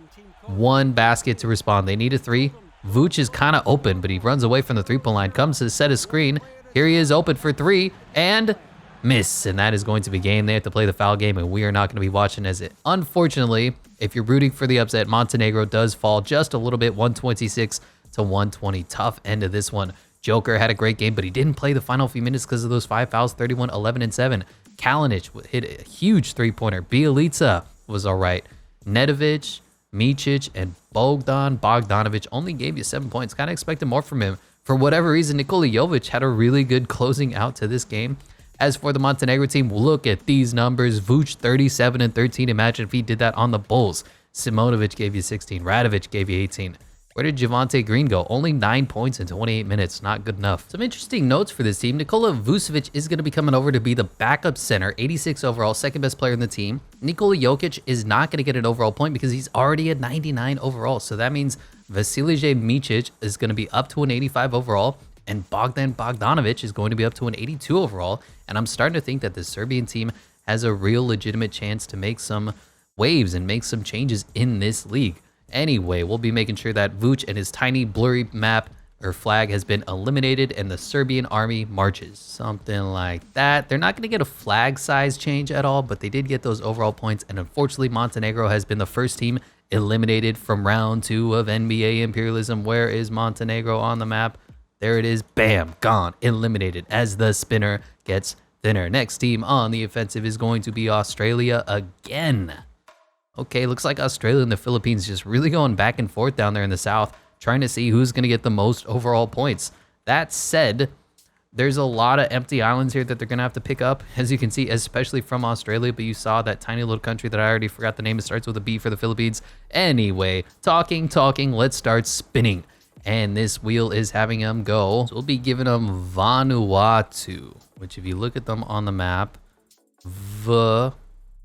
one basket to respond. They need a three. Vuce is kind of open, but he runs away from the three-point line, comes to set his screen. Here he is open for three, and miss. And that is going to be game. They have to play the foul game, and we are not going to be watching as it. Unfortunately, if you're rooting for the upset, Montenegro does fall just a little bit, 126 to 120. Tough end of this one. Joker had a great game, but he didn't play the final few minutes because of those 5 fouls, 31, 11, and 7. Kalinic hit a huge three-pointer. Bielica was all right. Nedovic, Micic, and Bogdanovic only gave you 7 points. Kind of expected more from him. For whatever reason, Nikola Jovic had a really good closing out to this game. As for the Montenegro team, look at these numbers. Vuce, 37 and 13. Imagine if he did that on the Bulls. Simonovic gave you 16. Radovic gave you 18. Where did Javonte Green go? Only 9 points in 28 minutes. Not good enough. Some interesting notes for this team. Nikola Vucevic is going to be coming over to be the backup center, 86 overall, second best player in the team. Nikola Jokic is not going to get an overall point because he's already at 99 overall. So that means Vasilije Micic is going to be up to an 85 overall, and Bogdan Bogdanovic is going to be up to an 82 overall. And I'm starting to think that the Serbian team has a real legitimate chance to make some waves and make some changes in this league. Anyway, we'll be making sure that Vuce and his tiny blurry map or flag has been eliminated and the Serbian army marches. Something like that. They're not going to get a flag size change at all, but they did get those overall points. And unfortunately, Montenegro has been the first team eliminated from round 2 of NBA Imperialism. Where is Montenegro on the map? There it is. Bam, gone, eliminated as the spinner gets thinner. Next team on the offensive is going to be Australia again. Okay, looks like Australia and the Philippines just really going back and forth down there in the south, trying to see who's going to get the most overall points. That said, there's a lot of empty islands here that they're going to have to pick up, as you can see, especially from Australia. But you saw that tiny little country that I already forgot the name. It starts with a B for the Philippines. Anyway, talking, let's start spinning. And this wheel is having them go. So we'll be giving them Vanuatu, which if you look at them on the map,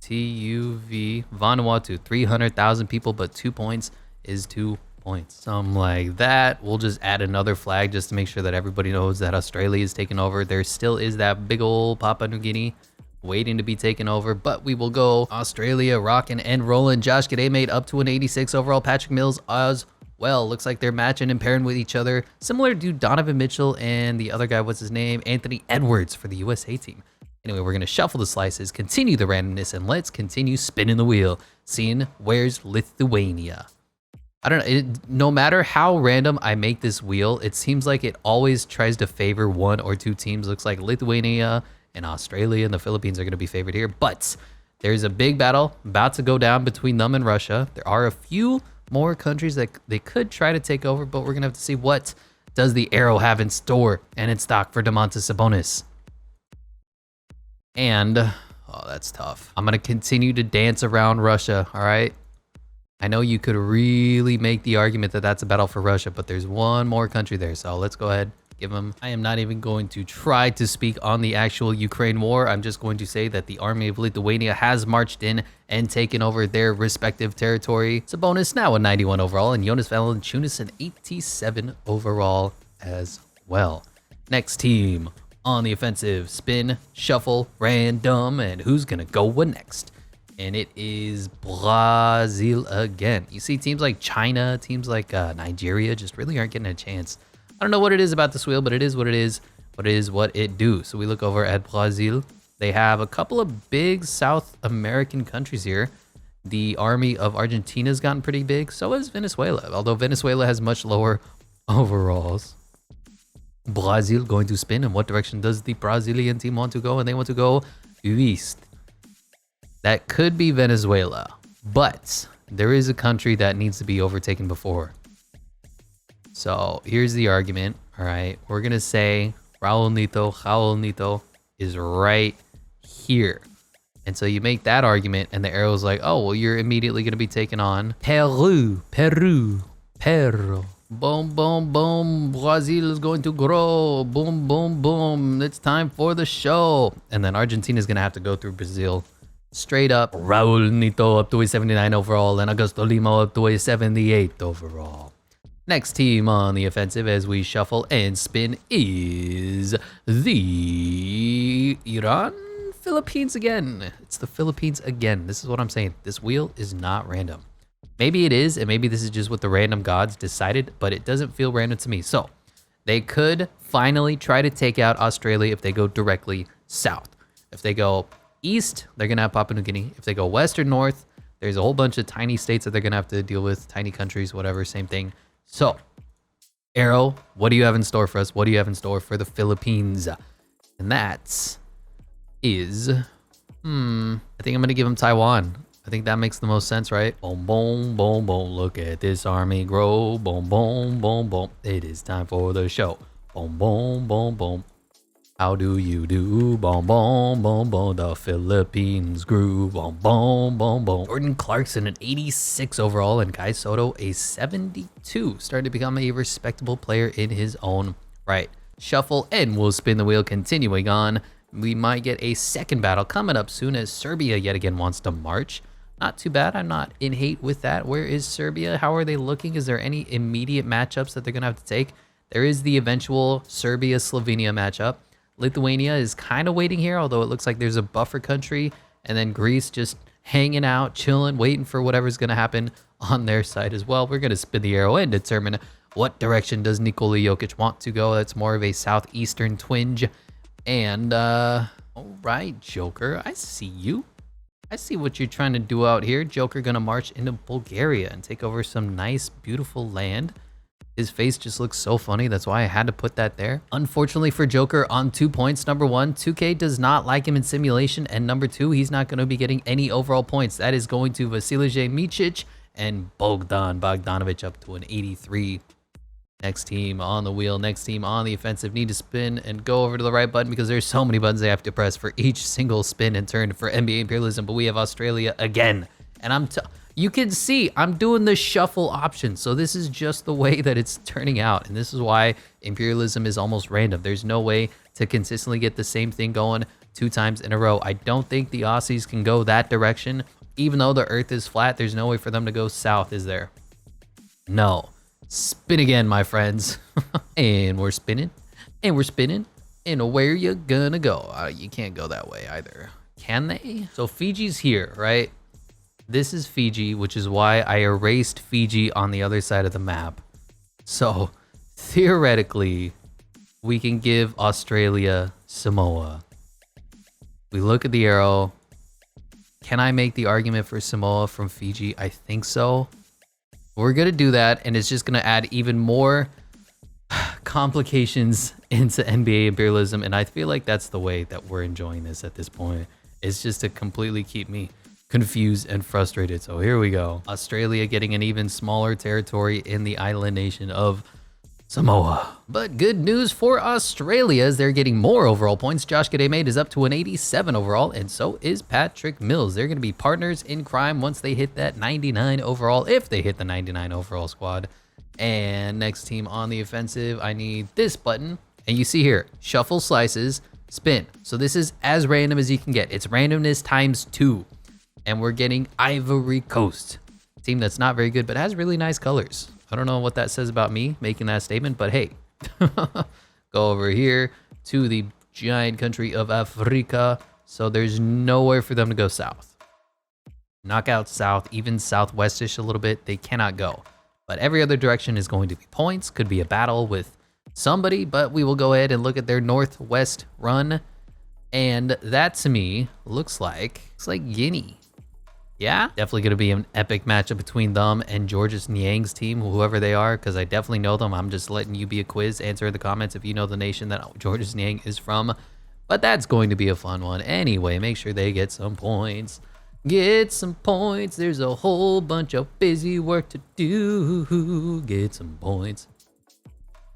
TUV, Vanuatu, 300,000 people, but 2 points is 2 points. Something like that. We'll just add another flag just to make sure that everybody knows that Australia is taking over. There still is that big old Papua New Guinea waiting to be taken over, but we will go Australia rocking and rolling. Josh Gidey made up to an 86 overall. Patrick Mills as well. Looks like they're matching and pairing with each other, similar to Donovan Mitchell and the other guy, what's his name? Anthony Edwards for the USA team. Anyway, we're going to shuffle the slices, continue the randomness, and let's continue spinning the wheel, seeing where's Lithuania. I don't know, no matter how random I make this wheel, it seems like it always tries to favor one or two teams. Looks like Lithuania and Australia and the Philippines are going to be favored here, but there's a big battle about to go down between them and Russia. There are a few more countries that they could try to take over, but we're going to have to see what does the arrow have in store and in stock for Domantas Sabonis. And, oh, that's tough. I'm going to continue to dance around Russia, all right? I know you could really make the argument that that's a battle for Russia, but there's one more country there, so let's go ahead, give them. I am not even going to try to speak on the actual Ukraine war. I'm just going to say that the army of Lithuania has marched in and taken over their respective territory. Sabonis now a 91 overall, and Jonas Valanciunas an 87 overall as well. Next team on the offensive, spin, shuffle, random, and who's gonna go next? And it is Brazil again. You see teams like China, teams like Nigeria just really aren't getting a chance. I don't know what it is about this wheel, but it is what it is. What it is what it do. So we look over at Brazil. They have a couple of big South American countries here. The army of Argentina's gotten pretty big. So has Venezuela, although Venezuela has much lower overalls. Brazil going to spin. In what direction does the Brazilian team want to go? And they want to go east. That could be Venezuela, but there is a country that needs to be overtaken before. So here's the argument. All right, we're gonna say Raul Nito is right here. And so you make that argument and the arrow's like, oh, well, you're immediately going to be taking on Peru. Boom, boom, boom. Brazil is going to grow. Boom, boom, boom. It's time for the show. And then Argentina is going to have to go through Brazil straight up. Raul Nito up to a 79 overall and Augusto Lima up to a 78 overall. Next team on the offensive as we shuffle and spin is the Philippines again. It's the Philippines again. This is what I'm saying. This wheel is not random. Maybe it is, and maybe this is just what the random gods decided, but it doesn't feel random to me. So they could finally try to take out Australia if they go directly south. If they go east, they're going to have Papua New Guinea. If they go west or north, there's a whole bunch of tiny states that they're going to have to deal with, tiny countries, whatever, same thing. So, Arrow, what do you have in store for us? What do you have in store for the Philippines? And that is, I think I'm going to give them Taiwan. I think that makes the most sense, right? Boom, boom, boom, boom. Look at this army grow. Boom, boom, boom, boom. It is time for the show. Boom, boom, boom, boom. How do you do? Boom, boom, boom, boom. The Philippines grew. Boom, boom, boom, boom. Jordan Clarkson, an 86 overall, and Kai Soto, a 72. Starting to become a respectable player in his own right. Shuffle, and we'll spin the wheel. Continuing on, we might get a second battle coming up soon as Serbia yet again wants to march. Not too bad. I'm not in hate with that. Where is Serbia? How are they looking? Is there any immediate matchups that they're going to have to take? There is the eventual Serbia-Slovenia matchup. Lithuania is kind of waiting here, although it looks like there's a buffer country. And then Greece just hanging out, chilling, waiting for whatever's going to happen on their side as well. We're going to spin the arrow and determine what direction does Nikola Jokic want to go. That's more of a southeastern twinge. And, all right, Joker, I see you. I see what you're trying to do out here. Joker gonna march into Bulgaria and take over some nice, beautiful land. His face just looks so funny. That's why I had to put that there. Unfortunately for Joker, on 2 points. Number one, 2K does not like him in simulation. And number two, he's not going to be getting any overall points. That is going to Vasilije Micic and Bogdan Bogdanovic up to an 83. Next team on the wheel, next team on the offensive. Need to spin and go over to the right button because there's so many buttons they have to press for each single spin and turn for NBA Imperialism. But we have Australia again. And you can see I'm doing the shuffle option. So this is just the way that it's turning out. And this is why Imperialism is almost random. There's no way to consistently get the same thing going 2 times in a row. I don't think the Aussies can go that direction. Even though the earth is flat, there's no way for them to go south, is there? No. Spin again, my friends. And we're spinning. And we're spinning. And where you gonna go? You can't go that way either. Can they? So Fiji's here, right? This is Fiji, which is why I erased Fiji on the other side of the map. So theoretically, we can give Australia Samoa. We look at the arrow. Can I make the argument for Samoa from Fiji? I think so. We're going to do that, and it's just going to add even more complications into NBA Imperialism, and I feel like that's the way that we're enjoying this at this point. It's just to completely keep me confused and frustrated. So here we go. Australia getting an even smaller territory in the island nation of Samoa. But good news for Australia as they're getting more overall points. Josh Gademade is up to an 87 overall, and so is Patrick Mills. They're going to be partners in crime once they hit that 99 overall, if they hit the 99 overall squad. And next team on the offensive, I need this button. And you see here, shuffle slices, spin. So this is as random as you can get. It's randomness times 2. And we're getting Ivory Coast. A team that's not very good, but has really nice colors. I don't know what that says about me making that statement, but hey, go over here to the giant country of Africa. So there's nowhere for them to go south. Knockout south, even southwestish a little bit, they cannot go. But every other direction is going to be points. Could be a battle with somebody, but we will go ahead and look at their northwest run. And that to me looks like Guinea. Yeah, definitely going to be an epic matchup between them and Georges Niang's team, whoever they are, because I definitely know them. I'm just letting you be a quiz. Answer in the comments if you know the nation that Georges Niang is from. But that's going to be a fun one. Anyway, make sure they get some points. Get some points. There's a whole bunch of busy work to do. Get some points.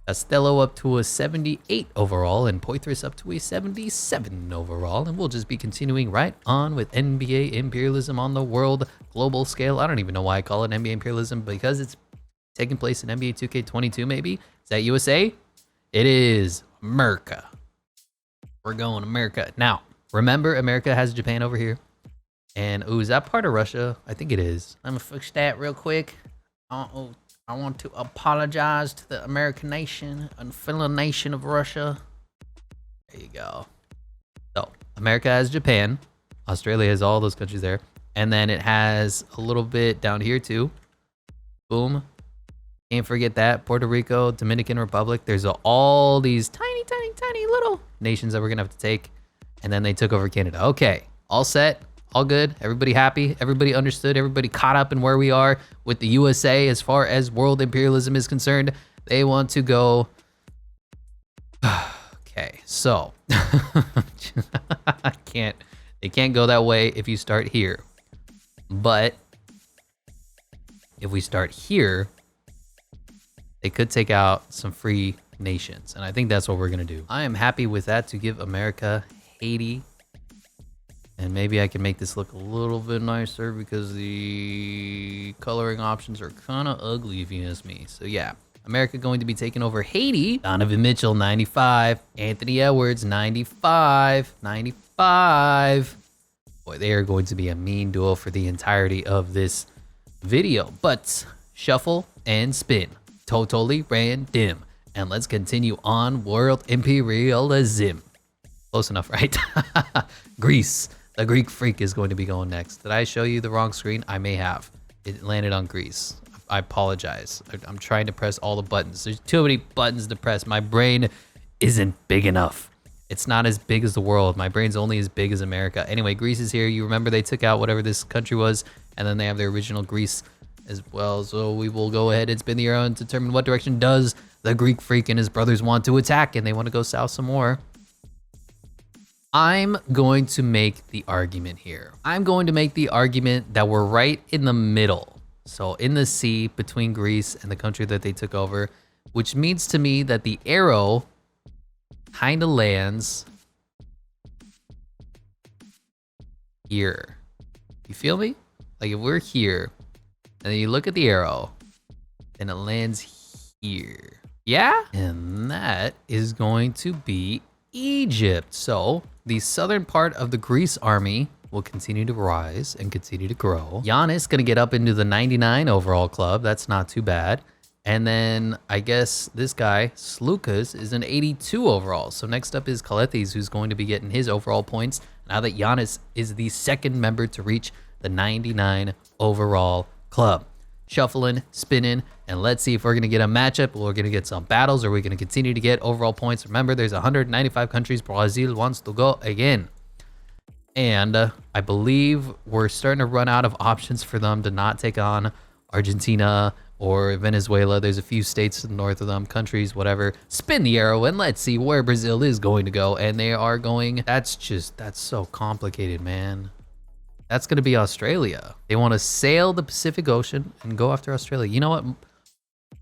Castello up to a 78 overall, and Poitras up to a 77 overall. And we'll just be continuing right on with NBA imperialism on the world global scale. I don't even know why I call it NBA imperialism, because it's taking place in NBA 2K22 maybe. Is that USA? It is America. We're going America. Now, remember, America has Japan over here. And, ooh, is that part of Russia? I think it is. I'm gonna fix that real quick. I want to apologize to the American nation and Finland nation of Russia. There you go. So, America has Japan. Australia has all those countries there. And then it has a little bit down here too. Boom. Can't forget that. Puerto Rico, Dominican Republic. There's all these tiny, tiny, tiny little nations that we're going to have to take. And then they took over Canada. Okay. All set. All good. Everybody happy. Everybody understood. Everybody caught up in where we are with the USA as far as world imperialism is concerned. They want to go. Okay, so they can't go that way if you start here. But if we start here, they could take out some free nations. And I think that's what we're going to do. I am happy with that, to give America Haiti. And maybe I can make this look a little bit nicer, because the coloring options are kind of ugly if you ask me. So yeah, America going to be taking over Haiti. Donovan Mitchell, 95. Anthony Edwards, 95. 95. Boy, they are going to be a mean duo for the entirety of this video. But shuffle and spin. Totally random. And let's continue on world imperialism. Close enough, right? Greece. The Greek freak is going to be going next. Did I show you the wrong screen? I may have. It landed on Greece. I apologize. I'm trying to press all the buttons. There's too many buttons to press. My brain isn't big enough. It's not as big as the world. My brain's only as big as America. Anyway, Greece is here. You remember they took out whatever this country was, and then they have their original Greece as well. So we will go ahead and spin the arrow and determine what direction does the Greek freak and his brothers want to attack, and they want to go south some more. I'm going to make the argument here. I'm going to make the argument that we're right in the middle. So in the sea between Greece and the country that they took over, which means to me that the arrow kind of lands here. You feel me? Like if we're here and then you look at the arrow and it lands here. Yeah? And that is going to be Egypt. So the southern part of the Greece army will continue to rise and continue to grow. Giannis gonna get up into the 99 overall club. That's not too bad. And then I guess this guy, Slukas, is an 82 overall. So next up is Kaletes, who's going to be getting his overall points now that Giannis is the second member to reach the 99 overall club. Shuffling, spinning, and let's see if we're going to get a matchup. We're going to get some battles, or we're going to continue to get overall points. Remember, there's 195 countries. Brazil wants to go again. And I believe we're starting to run out of options for them to not take on Argentina or Venezuela. There's a few states north of them, countries, whatever. Spin the arrow, and let's see where Brazil is going to go. And they are going... That's so complicated, man. That's going to be Australia. They want to sail the Pacific Ocean and go after Australia. You know what?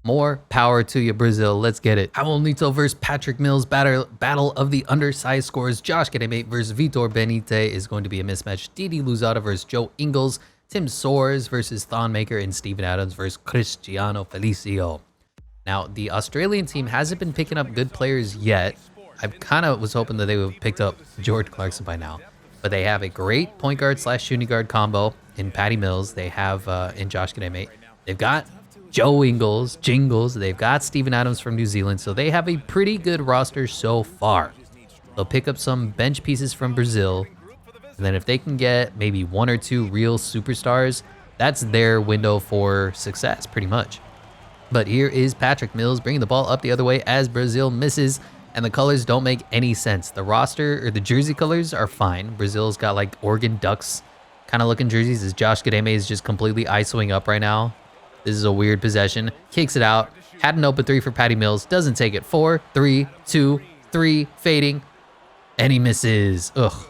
More power to you, Brazil. Let's get it. Raul versus Patrick Mills. Battle of the undersized scores. Josh Gedeme versus Vitor Benite is going to be a mismatch. Didi Luzada versus Joe Ingles. Tim Soares versus Thonmaker. And Steven Adams versus Cristiano Felicio. Now, the Australian team hasn't been picking up good players yet. I kind of was hoping that they would have picked up George Clarkson by now. But they have a great point guard / shooting guard combo in Patty Mills. They have in Josh Gedeme. They've got Joe Ingles, Jingles. They've got Steven Adams from New Zealand. So they have a pretty good roster so far. They'll pick up some bench pieces from Brazil. And then if they can get maybe 1 or 2 real superstars, that's their window for success pretty much. But here is Patrick Mills bringing the ball up the other way as Brazil misses. And the colors don't make any sense. The roster or the jersey colors are fine. Brazil's got like Oregon Ducks kind of looking jerseys, as Josh Gedeme is just completely ISOing up right now. This is a weird possession. Kicks it out. Had an open 3 for Patty Mills. Doesn't take it. 4, 3, 2, 3, fading. And he misses. Ugh.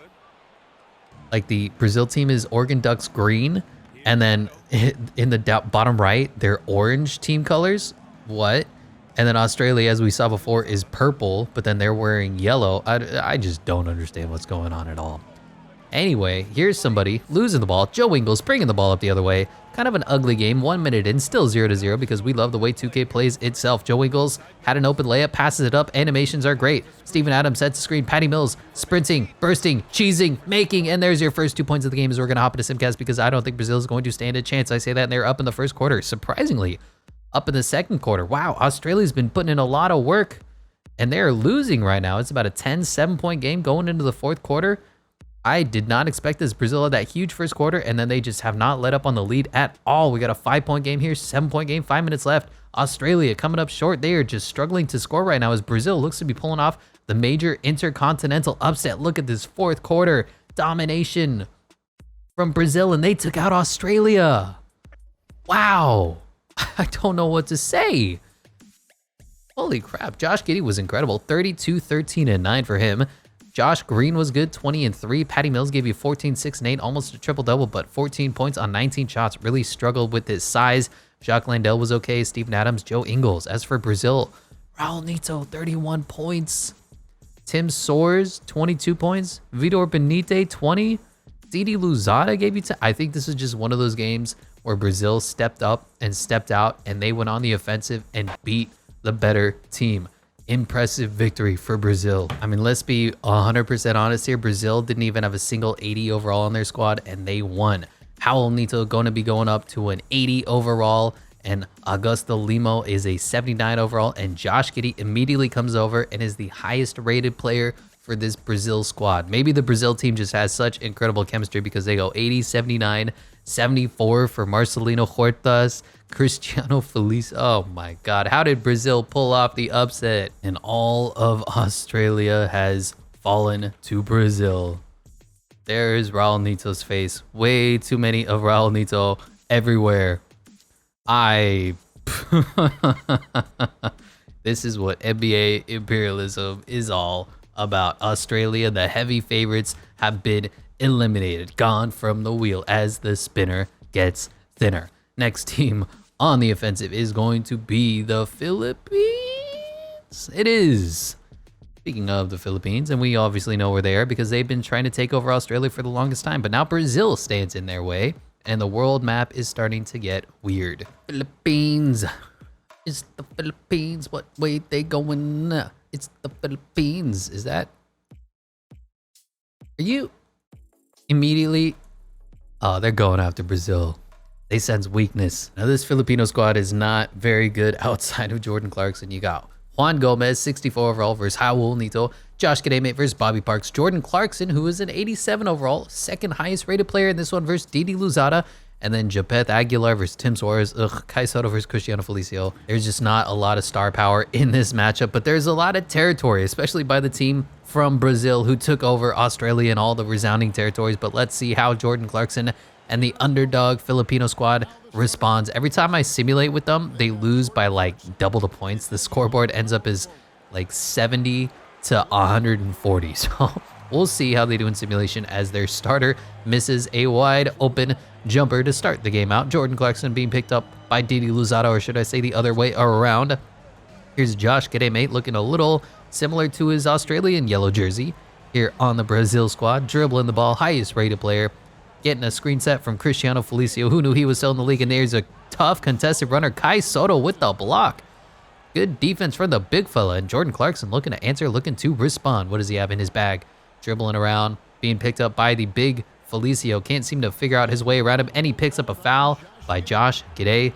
Like the Brazil team is Oregon Ducks green. And then in the bottom right, they're orange team colors. What? And then Australia, as we saw before, is purple, but then they're wearing yellow. I just don't understand what's going on at all. Anyway, here's somebody losing the ball. Joe Ingles bringing the ball up the other way. Kind of an ugly game, 1 minute in, still 0-0 because we love the way 2K plays itself. Joe Ingles had an open layup, passes it up, animations are great. Steven Adams sets the screen, Patty Mills sprinting, bursting, cheesing, making, and there's your first 2 points of the game as we're gonna hop into Simcast because I don't think Brazil is going to stand a chance. I say that and they're up in the first quarter, surprisingly. Up in the second quarter. Wow, Australia's been putting in a lot of work and they're losing right now. It's about a 10-7 point game going into the fourth quarter. I did not expect this. Brazil had that huge first quarter, and then they just have not let up on the lead at all. We got a 5-point game here, 7-point game, 5 minutes left. Australia coming up short. They are just struggling to score right now as Brazil looks to be pulling off the major intercontinental upset. Look at this fourth quarter domination from Brazil, and they took out Australia. Wow. I don't know what to say. Holy crap. Josh Giddey was incredible. 32, 13, and 9 for him. Josh Green was good, 20 and 3. Patty Mills gave you 14, 6, and 8, almost a triple-double, but 14 points on 19 shots. Really struggled with his size. Jacques Landell was okay. Steven Adams, Joe Ingles. As for Brazil, Raul Neto, 31 points. Tim Soares, 22 points. Vitor Benite, 20. Didi Luzada gave you 10. I think this is just one of those games where Brazil stepped up and stepped out, and they went on the offensive and beat the better team. Impressive victory for Brazil. I mean, let's be 100% honest here. Brazil didn't even have a single 80 overall on their squad, and they won. Raul Neto going to be going up to an 80 overall, and Augusto Limo is a 79 overall, and Josh Giddey immediately comes over and is the highest rated player for this Brazil squad. Maybe the Brazil team just has such incredible chemistry because they go 80, 79, 74 for Marcelino Huertas, Cristiano Feliz. Oh my God. How did Brazil pull off the upset? And all of Australia has fallen to Brazil. There's Raul Neto's face. Way too many of Raul Neto everywhere. This is what NBA imperialism is all about. Australia, the heavy favorites, have been eliminated, gone from the wheel as the spinner gets thinner. Next team on the offensive is going to be the Philippines. It is. Speaking of the Philippines, and we obviously know where they are because they've been trying to take over Australia for the longest time, but now Brazil stands in their way, and the world map is starting to get weird. Philippines. It's the Philippines. What way they going? It's the Philippines. Is that? Are you immediately? Oh, they're going after Brazil. They sense weakness. Now, this Filipino squad is not very good outside of Jordan Clarkson. You got Juan Gomez, 64 overall versus Raul Neto. Josh Giddey versus Bobby Parks. Jordan Clarkson, who is an 87 overall, second highest rated player in this one versus Didi Luzada. And then Japeth Aguilar versus Tim Soares. Kai Soto versus Cristiano Felicio. There's just not a lot of star power in this matchup, but there's a lot of territory, especially by the team from Brazil who took over Australia and all the resounding territories. But let's see how Jordan Clarkson and the underdog Filipino squad responds. Every time I simulate with them, they lose by like double the points. The scoreboard ends up as like 70 to 140. So we'll see how they do in simulation as their starter misses a wide open jumper to start the game out. Jordan Clarkson being picked up by Didi Luzada, or should I say the other way around. Here's Josh Giddey looking a little similar to his Australian yellow jersey here on the Brazil squad. Dribbling the ball, highest rated player. Getting a screen set from Cristiano Felicio. Who knew he was still in the league? And there's a tough contested runner. Kai Soto with the block. Good defense from the big fella. And Jordan Clarkson looking to answer, looking to respond. What does he have in his bag? Dribbling around, being picked up by the big Felicio. Can't seem to figure out his way around him. And he picks up a foul by Josh Giddey.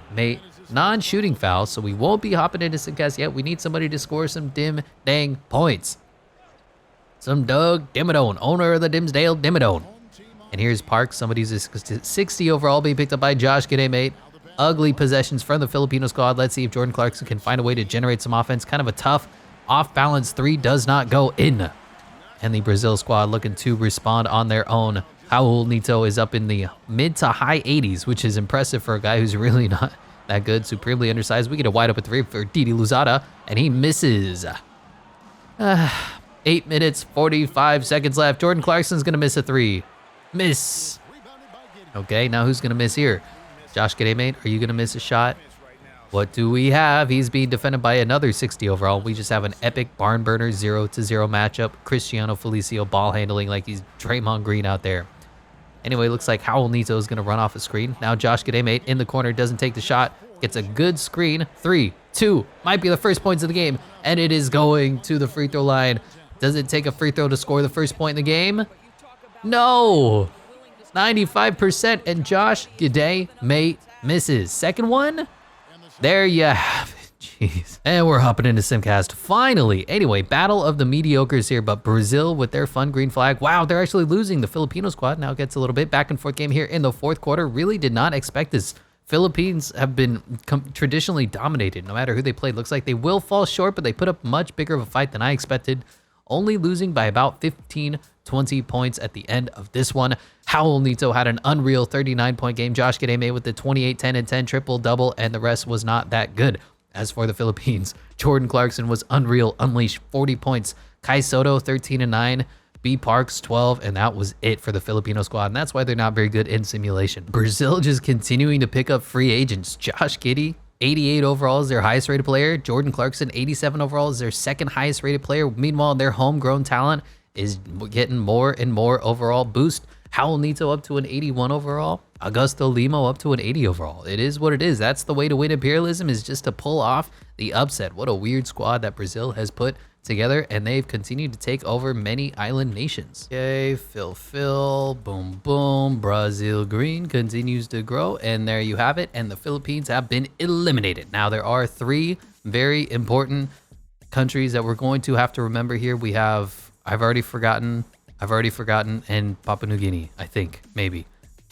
Non-shooting foul, so we won't be hopping into Simcast yet. We need somebody to score some dim-dang points. Some Doug Dimmadome, owner of the Dimsdale Dimmadome. And here's Parks, somebody who's 60 overall, being picked up by Josh Giddey. Ugly possessions from the Filipino squad. Let's see if Jordan Clarkson can find a way to generate some offense. Kind of a tough off-balance three, does not go in. And the Brazil squad looking to respond on their own. Raul Neto is up in the mid to high 80s, which is impressive for a guy who's really not that good. Supremely undersized. We get a wide open three for Didi Luzada, and he misses. 8 minutes, 45 seconds left. Jordan Clarkson's going to miss a three. Miss. Okay, now who's going to miss here? Josh Giddey, are you going to miss a shot? What do we have? He's being defended by another 60 overall. We just have an epic barn burner 0-0 matchup. Cristiano Felicio ball handling like he's Draymond Green out there. Anyway, looks like Howell Nito is going to run off a screen. Now Josh Gademate in the corner, doesn't take the shot. Gets a good screen. 3, 2, might be the first points of the game. And it is going to the free throw line. Does it take a free throw to score the first point in the game? No. 95% and Josh Gademate misses. Second one? There you have it. Jeez. And we're hopping into Simcast finally. Anyway, battle of the mediocres here, but Brazil with their fun green flag. Wow, they're actually losing. The Filipino squad now gets a little bit back and forth game here in the fourth quarter. Really did not expect this. Philippines have been traditionally dominated no matter who they played. Looks like they will fall short, but they put up much bigger of a fight than I expected. Only losing by about 15, 20 points at the end of this one. Howell Nito had an unreal 39-point game. Josh Gademate with the 28, 10, and 10 triple-double, and the rest was not that good. As for the Philippines, Jordan Clarkson was unreal, unleashed 40 points. Kai Soto, 13 and 9. B Parks, 12, and that was it for the Filipino squad, and that's why they're not very good in simulation. Brazil just continuing to pick up free agents. Josh Giddey, 88 overall is their highest rated player. Jordan Clarkson, 87 overall is their second highest rated player. Meanwhile, their homegrown talent is getting more and more overall boost. Howell Nito up to an 81 overall. Augusto Limo up to an 80 overall. It is what it is. That's the way to win Imperialism, is just to pull off the upset. What a weird squad that Brazil has put together, and they've continued to take over many island nations. Okay, Phil, boom, boom. Brazil green continues to grow, and there you have it. And the Philippines have been eliminated. Now, there are 3 very important countries that we're going to have to remember here. We have, I've already forgotten, and Papua New Guinea, I think, maybe.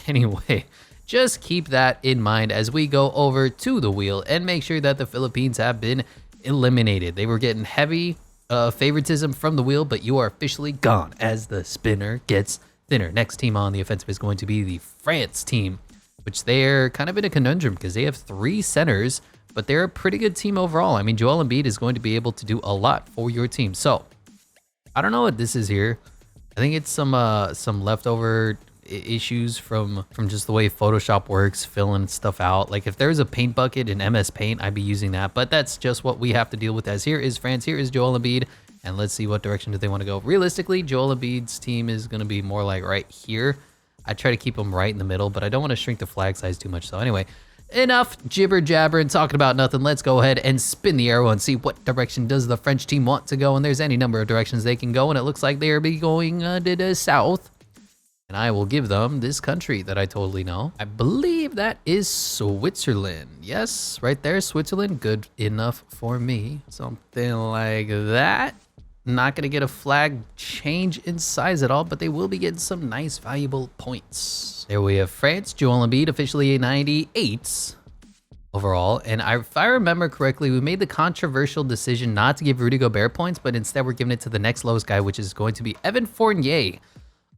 Anyway, just keep that in mind as we go over to the wheel and make sure that the Philippines have been eliminated. They were getting heavy favoritism from the wheel, but you are officially gone as the spinner gets thinner. Next team on the offensive is going to be the France team, which they're kind of in a conundrum because they have 3 centers, but they're a pretty good team overall. I mean, Joel Embiid is going to be able to do a lot for your team. So I don't know what this is here. I think it's some leftover issues from just the way Photoshop works, filling stuff out. Like if there's a paint bucket in MS Paint, I'd be using that, but that's just what we have to deal with. As here is France, here is Joel Embiid, and let's see what direction do they want to go. Realistically, Joel Embiid's team is going to be more like right here. I try to keep them right in the middle, but I don't want to shrink the flag size too much. So anyway, enough jibber jabber and talking about nothing. Let's go ahead and spin the arrow and see what direction does the French team want to go. And there's any number of directions they can go, and it looks like they're going to the south. And I will give them this country that I totally know. I believe that is Switzerland. Yes, right there, Switzerland. Good enough for me. Something like that. Not going to get a flag change in size at all, but they will be getting some nice, valuable points. There we have France. Joel Embiid, officially a 98 overall. And if I remember correctly, we made the controversial decision not to give Rudy Gobert points, but instead we're giving it to the next lowest guy, which is going to be Evan Fournier,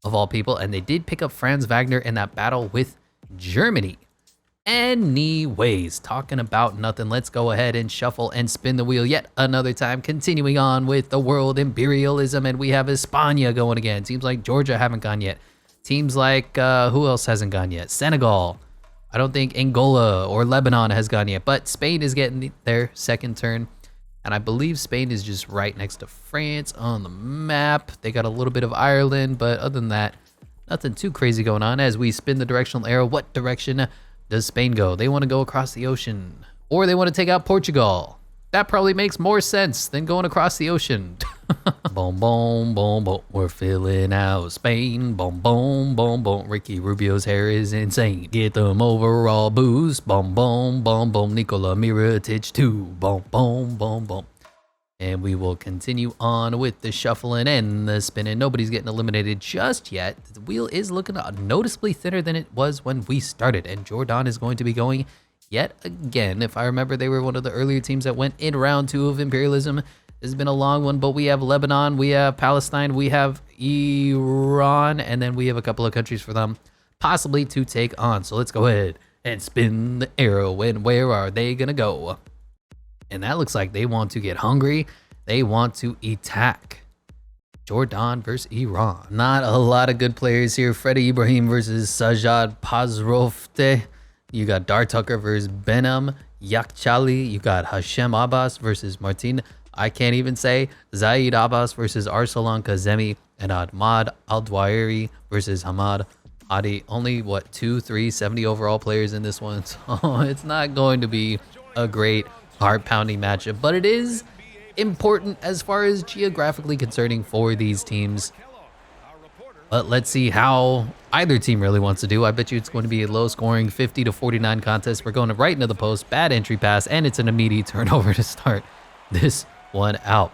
of all people. And they did pick up Franz Wagner in that battle with Germany. Anyways, talking about nothing, let's go ahead and shuffle and spin the wheel yet another time, continuing on with the world imperialism. And we have España going again. Seems like Georgia haven't gone yet. Teams like, who else hasn't gone yet? Senegal. I don't think Angola or Lebanon has gone yet, but Spain is getting their second turn. And I believe Spain is just right next to France on the map. They got a little bit of Ireland, but other than that, nothing too crazy going on. As we spin the directional arrow, what direction does Spain go? They want to go across the ocean, or they want to take out Portugal. That probably makes more sense than going across the ocean. Boom, boom, boom, boom. We're filling out Spain. Boom, boom, boom, boom. Ricky Rubio's hair is insane. Get them overall boost. Boom, boom, boom, boom. Nikola Mirotic too. Boom, boom, boom, boom. And we will continue on with the shuffling and the spinning. Nobody's getting eliminated just yet. The wheel is looking noticeably thinner than it was when we started. And Jordan is going to be going yet again. If I remember, they were one of the earlier teams that went in round 2 of Imperialism. This has been a long one, but we have Lebanon, we have Palestine, we have Iran, and then we have a couple of countries for them possibly to take on. So let's go ahead and spin the arrow. And where are they going to go? And that looks like they want to get hungry. They want to attack. Jordan versus Iran. Not a lot of good players here. Freddie Ibrahim versus Sajad Pazrofte. You got Dar Tucker versus Benham. Yakchali. You got Hashem Abbas versus Martin. I can't even say. Zaid Abbas versus Arsalan Kazemi. And Ahmad Al-Dwairi versus Hamad Hadi. Only, what, 2, 3, 70 overall players in this one. So it's not going to be a great heart-pounding matchup. But it is important as far as geographically concerning for these teams. But let's see how either team really wants to do. I bet you it's going to be a low-scoring 50-49 contest. We're going right into the post. Bad entry pass, and it's an immediate turnover to start this one out.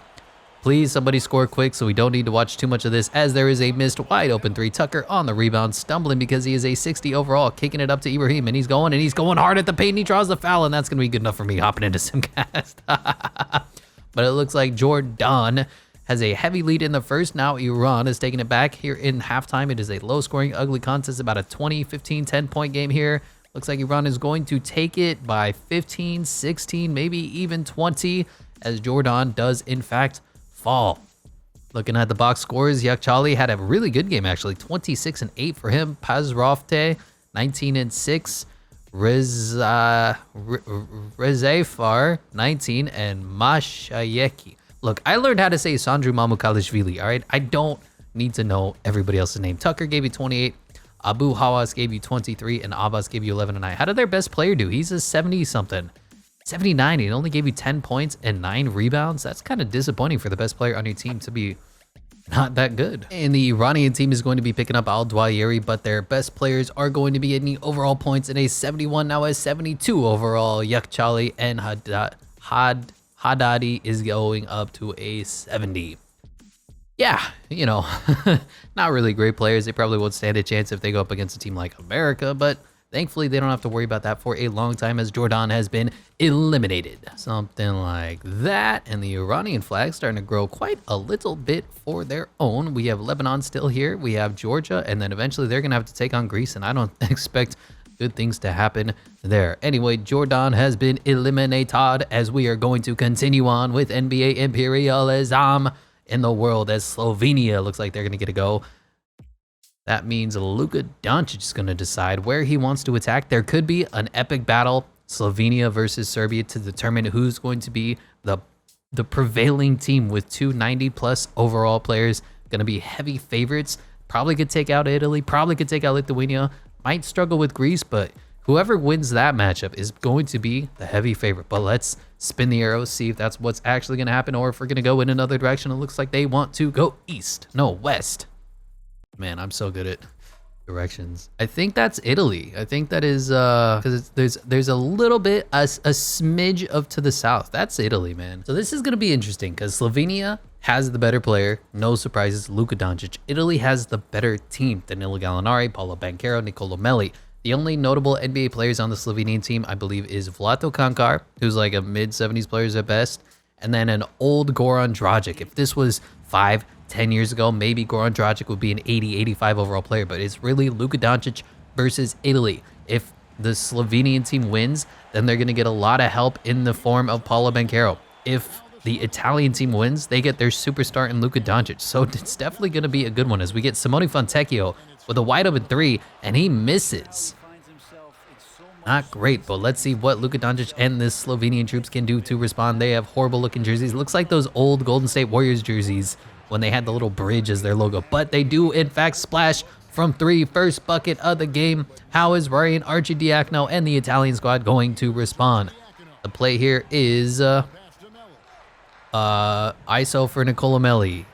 Please, somebody score quick so we don't need to watch too much of this, as there is a missed wide open three. Tucker on the rebound, stumbling because he is a 60 overall, kicking it up to Ibrahim, and he's going hard at the paint, and he draws the foul, and that's going to be good enough for me hopping into Simcast. But it looks like Jordan has a heavy lead in the first. Now Iran is taking it back here in halftime. It is a low-scoring, ugly contest, about a 20, 15, 10-point game here. Looks like Iran is going to take it by 15, 16, maybe even 20, as Jordan does, in fact, fall. Looking at the box scores, Yakchali had a really good game, actually. 26-8 for him. Pazrofte, 19-6. Rezefar, 19. And Mashayeki. Look, I learned how to say Sandru Mamukalishvili, all right? I don't need to know everybody else's name. Tucker gave you 28. Abu Hawas gave you 23. And Abbas gave you 11-9. How did their best player do? He's a 70-something. 79, he only gave you 10 points and 9 rebounds. That's kind of disappointing for the best player on your team to be not that good. And the Iranian team is going to be picking up Al-Dwayeri, but their best players are going to be getting overall points in a 71, now a 72 overall. Yakchali and Haddadi is going up to a 70. Yeah, you know, not really great players. They probably won't stand a chance if they go up against a team like America, but thankfully, they don't have to worry about that for a long time, as Jordan has been eliminated. Something like that. And the Iranian flag starting to grow quite a little bit for their own. We have Lebanon still here. We have Georgia. And then eventually they're going to have to take on Greece. And I don't expect good things to happen there. Anyway, Jordan has been eliminated, as we are going to continue on with NBA Imperialism in the world, as Slovenia looks like they're going to get a go. That means Luka Doncic is going to decide where he wants to attack. There could be an epic battle, Slovenia versus Serbia, to determine who's going to be the prevailing team with 290-plus overall players. Going to be heavy favorites. Probably could take out Italy. Probably could take out Lithuania. Might struggle with Greece, but whoever wins that matchup is going to be the heavy favorite. But let's spin the arrows, see if that's what's actually going to happen, or if we're going to go in another direction. It looks like they want to go east. No, west. Man, I'm so good at directions. I think that's Italy. I think that is because there's a little bit a smidge of to the south. That's Italy, man. So this is gonna be interesting because Slovenia has the better player, no surprises, Luka Doncic. Italy has the better team, Danilo Gallinari, Paulo Banchero, Nicolo Melli. The only notable NBA players on the Slovenian team, I believe, is Vlato Kankar, who's like a mid-70s player at best, and then an old Goran Dragic. If this was 5-10 years ago, maybe Goran Dragic would be an 80-85 overall player, but it's really Luka Doncic versus Italy. If the Slovenian team wins, then they're going to get a lot of help in the form of Paulo Banchero. If the Italian team wins, they get their superstar in Luka Doncic. So it's definitely going to be a good one, as we get Simone Fontecchio with a wide open three, and he misses. Not great, but let's see what Luka Doncic and the Slovenian troops can do to respond. They have horrible looking jerseys. Looks like those old Golden State Warriors jerseys when they had the little bridge as their logo, but they do in fact splash from three. First bucket of the game. How is Ryan Archidiacono and the Italian squad going to respond? The play here is ISO for Nicolo Melli.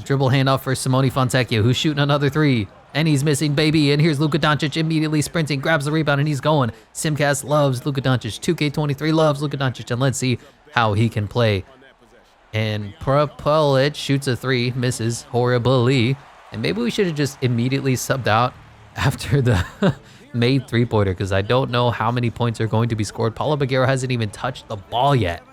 Dribble handoff for Simone Fontecchio, who's shooting another three. And he's missing, baby. And here's Luka Doncic immediately sprinting, grabs the rebound, and he's going. Simcast loves Luka Doncic. 2K23 loves Luka Doncic. And let's see how he can play. And Propolic shoots a three, misses horribly. And maybe we should have just immediately subbed out after the made three-pointer, because I don't know how many points are going to be scored. Paulo Banchero hasn't even touched the ball yet.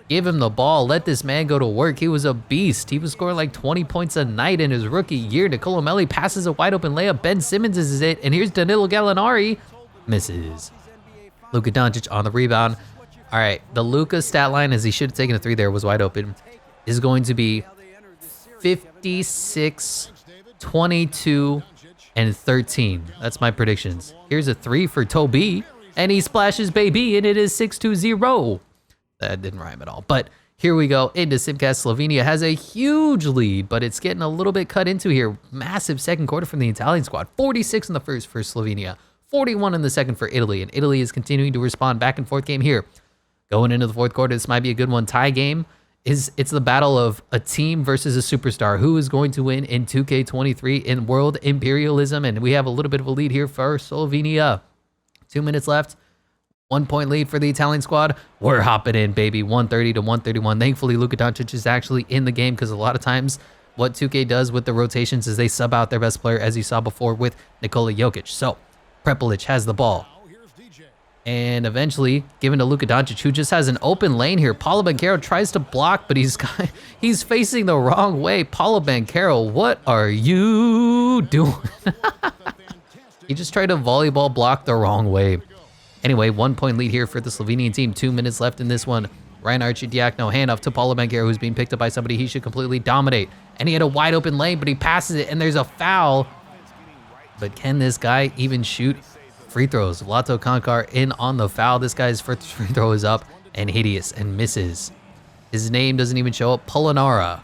Give him the ball. Let this man go to work. He was a beast. He was scoring like 20 points a night in his rookie year. Nicolo Melli passes a wide open layup. Ben Simmons is it. And here's Danilo Gallinari. Misses. Luka Doncic on the rebound. All right. The Luka stat line, as he should have taken a three there, was wide open, is going to be 56, 22, and 13. That's my predictions. Here's a three for Toby. And he splashes, baby, and it is 6-2-0. That didn't rhyme at all. But here we go into Simcast. Slovenia has a huge lead, but it's getting a little bit cut into here. Massive second quarter from the Italian squad. 46 in the first for Slovenia. 41 in the second for Italy. And Italy is continuing to respond. Back and forth game here. Going into the fourth quarter, this might be a good one. Tie game. It's the battle of a team versus a superstar. Who is going to win in 2K23 in World Imperialism? And we have a little bit of a lead here for Slovenia. 2 minutes left. 1 point lead for the Italian squad. We're hopping in, baby. 130 to 131. Thankfully, Luka Doncic is actually in the game because a lot of times what 2K does with the rotations is they sub out their best player, as you saw before with Nikola Jokic. So Prepelic has the ball. And eventually given to Luka Doncic, who just has an open lane here. Paulo Banchero tries to block, but he's facing the wrong way. Paulo Banchero, what are you doing? He just tried to volleyball block the wrong way. Anyway, 1 point lead here for the Slovenian team. 2 minutes left in this one. Ryan Arcidiacono, handoff to Paulo Banchero, who's being picked up by somebody he should completely dominate. And he had a wide open lane, but he passes it, and there's a foul. But can this guy even shoot free throws? Vlato Konkar in on the foul. This guy's first free throw is up and hideous and misses. His name doesn't even show up. Polonara.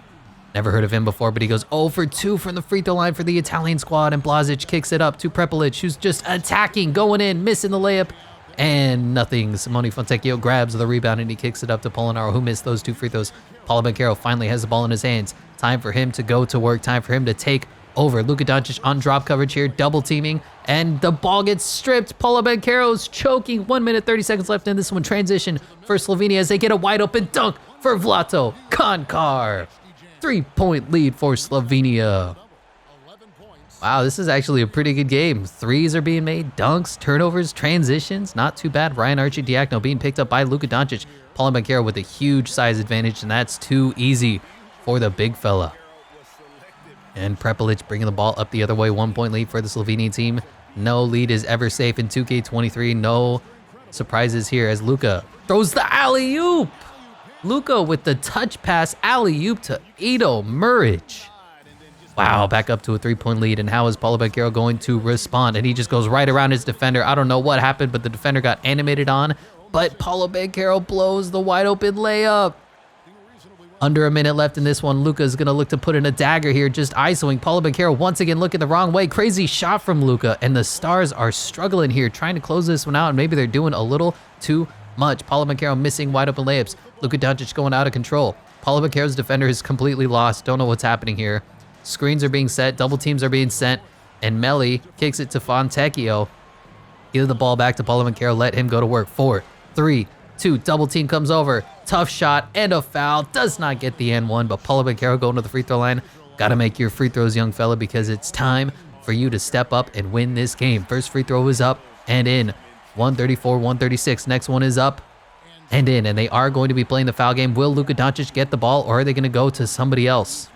Never heard of him before, but he goes 0 for 2 from the free throw line for the Italian squad. And Blazic kicks it up to Prepelic, who's just attacking, going in, missing the layup. And nothing. Simone Fontecchio grabs the rebound and he kicks it up to Polonara, who missed those 2 free throws. Paulo Banchero finally has the ball in his hands. Time for him to go to work. Time for him to take over. Luka Doncic on drop coverage here, double teaming, and the ball gets stripped. Paulo Banchero's choking. 1 minute, 30 seconds left in this one. Transition for Slovenia as they get a wide open dunk for Vlato Konkar. 3 point lead for Slovenia. Wow, this is actually a pretty good game. Threes are being made, dunks, turnovers, transitions. Not too bad. Ryan Arcidiacono being picked up by Luka Doncic. Paulo Banchero with a huge size advantage, and that's too easy for the big fella. And Prepelic bringing the ball up the other way. 1 point lead for the Slovenian team. No lead is ever safe in 2K23. No surprises here as Luka throws the alley-oop. Luka with the touch pass alley-oop to Edo Muric. Wow, back up to a 3 point lead. And how is Paulo Banchero going to respond? And he just goes right around his defender. I don't know what happened, but the defender got animated on. But Paulo Banchero blows the wide open layup. Under a minute left in this one. Luka is going to look to put in a dagger here, just isoing. Paulo Banchero once again looking the wrong way. Crazy shot from Luka. And the Stars are struggling here, trying to close this one out. And maybe they're doing a little too much. Paulo Banchero missing wide open layups. Luka Doncic going out of control. Paulo Banchero's defender is completely lost. Don't know what's happening here. Screens are being set. Double teams are being sent. And Melli kicks it to Fontecchio. Give the ball back to Paulo Banchero. Let him go to work. 4, 3, 2. Double team comes over. Tough shot and a foul. Does not get the N1, but Paulo Banchero going to the free throw line. Got to make your free throws, young fella, because it's time for you to step up and win this game. First free throw is up and in. 134, 136. Next one is up and in. And they are going to be playing the foul game. Will Luka Doncic get the ball, or are they going to go to somebody else?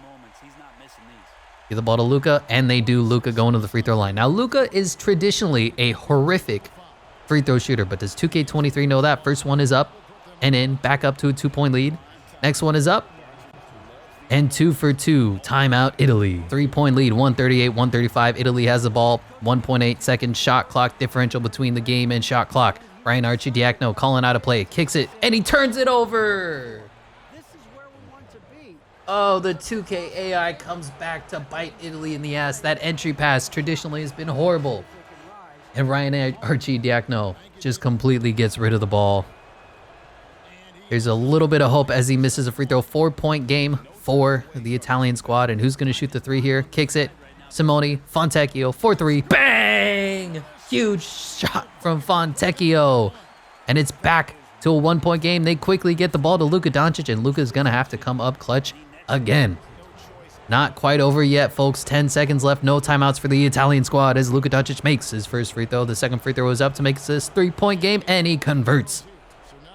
Give the ball to Luka, and they do. Luka going to the free throw line. Now, Luka is traditionally a horrific free throw shooter, but does 2K23 know that? First one is up and in, back up to a 2 point lead. Next one is up and 2 for 2. Timeout, Italy. 3 point lead, 138, 135. Italy has the ball. 1.8 second shot clock differential between the game and shot clock. Ryan Arcidiacono calling out a play, kicks it, and he turns it over. Oh, the 2K AI comes back to bite Italy in the ass. That entry pass traditionally has been horrible. And Ryan Arcidiacono just completely gets rid of the ball. There's a little bit of hope as he misses a free throw. 4 point game for the Italian squad. And who's going to shoot the 3 here? Kicks it. Simone Fontecchio, 4-3. Bang! Huge shot from Fontecchio. And it's back to a 1 point game. They quickly get the ball to Luka Doncic, and Luka's going to have to come up clutch again. Not quite over yet, folks. 10 seconds left. No timeouts for the Italian squad as Luka Doncic makes his first free throw. The second free throw is up to make this 3 point game, and he converts.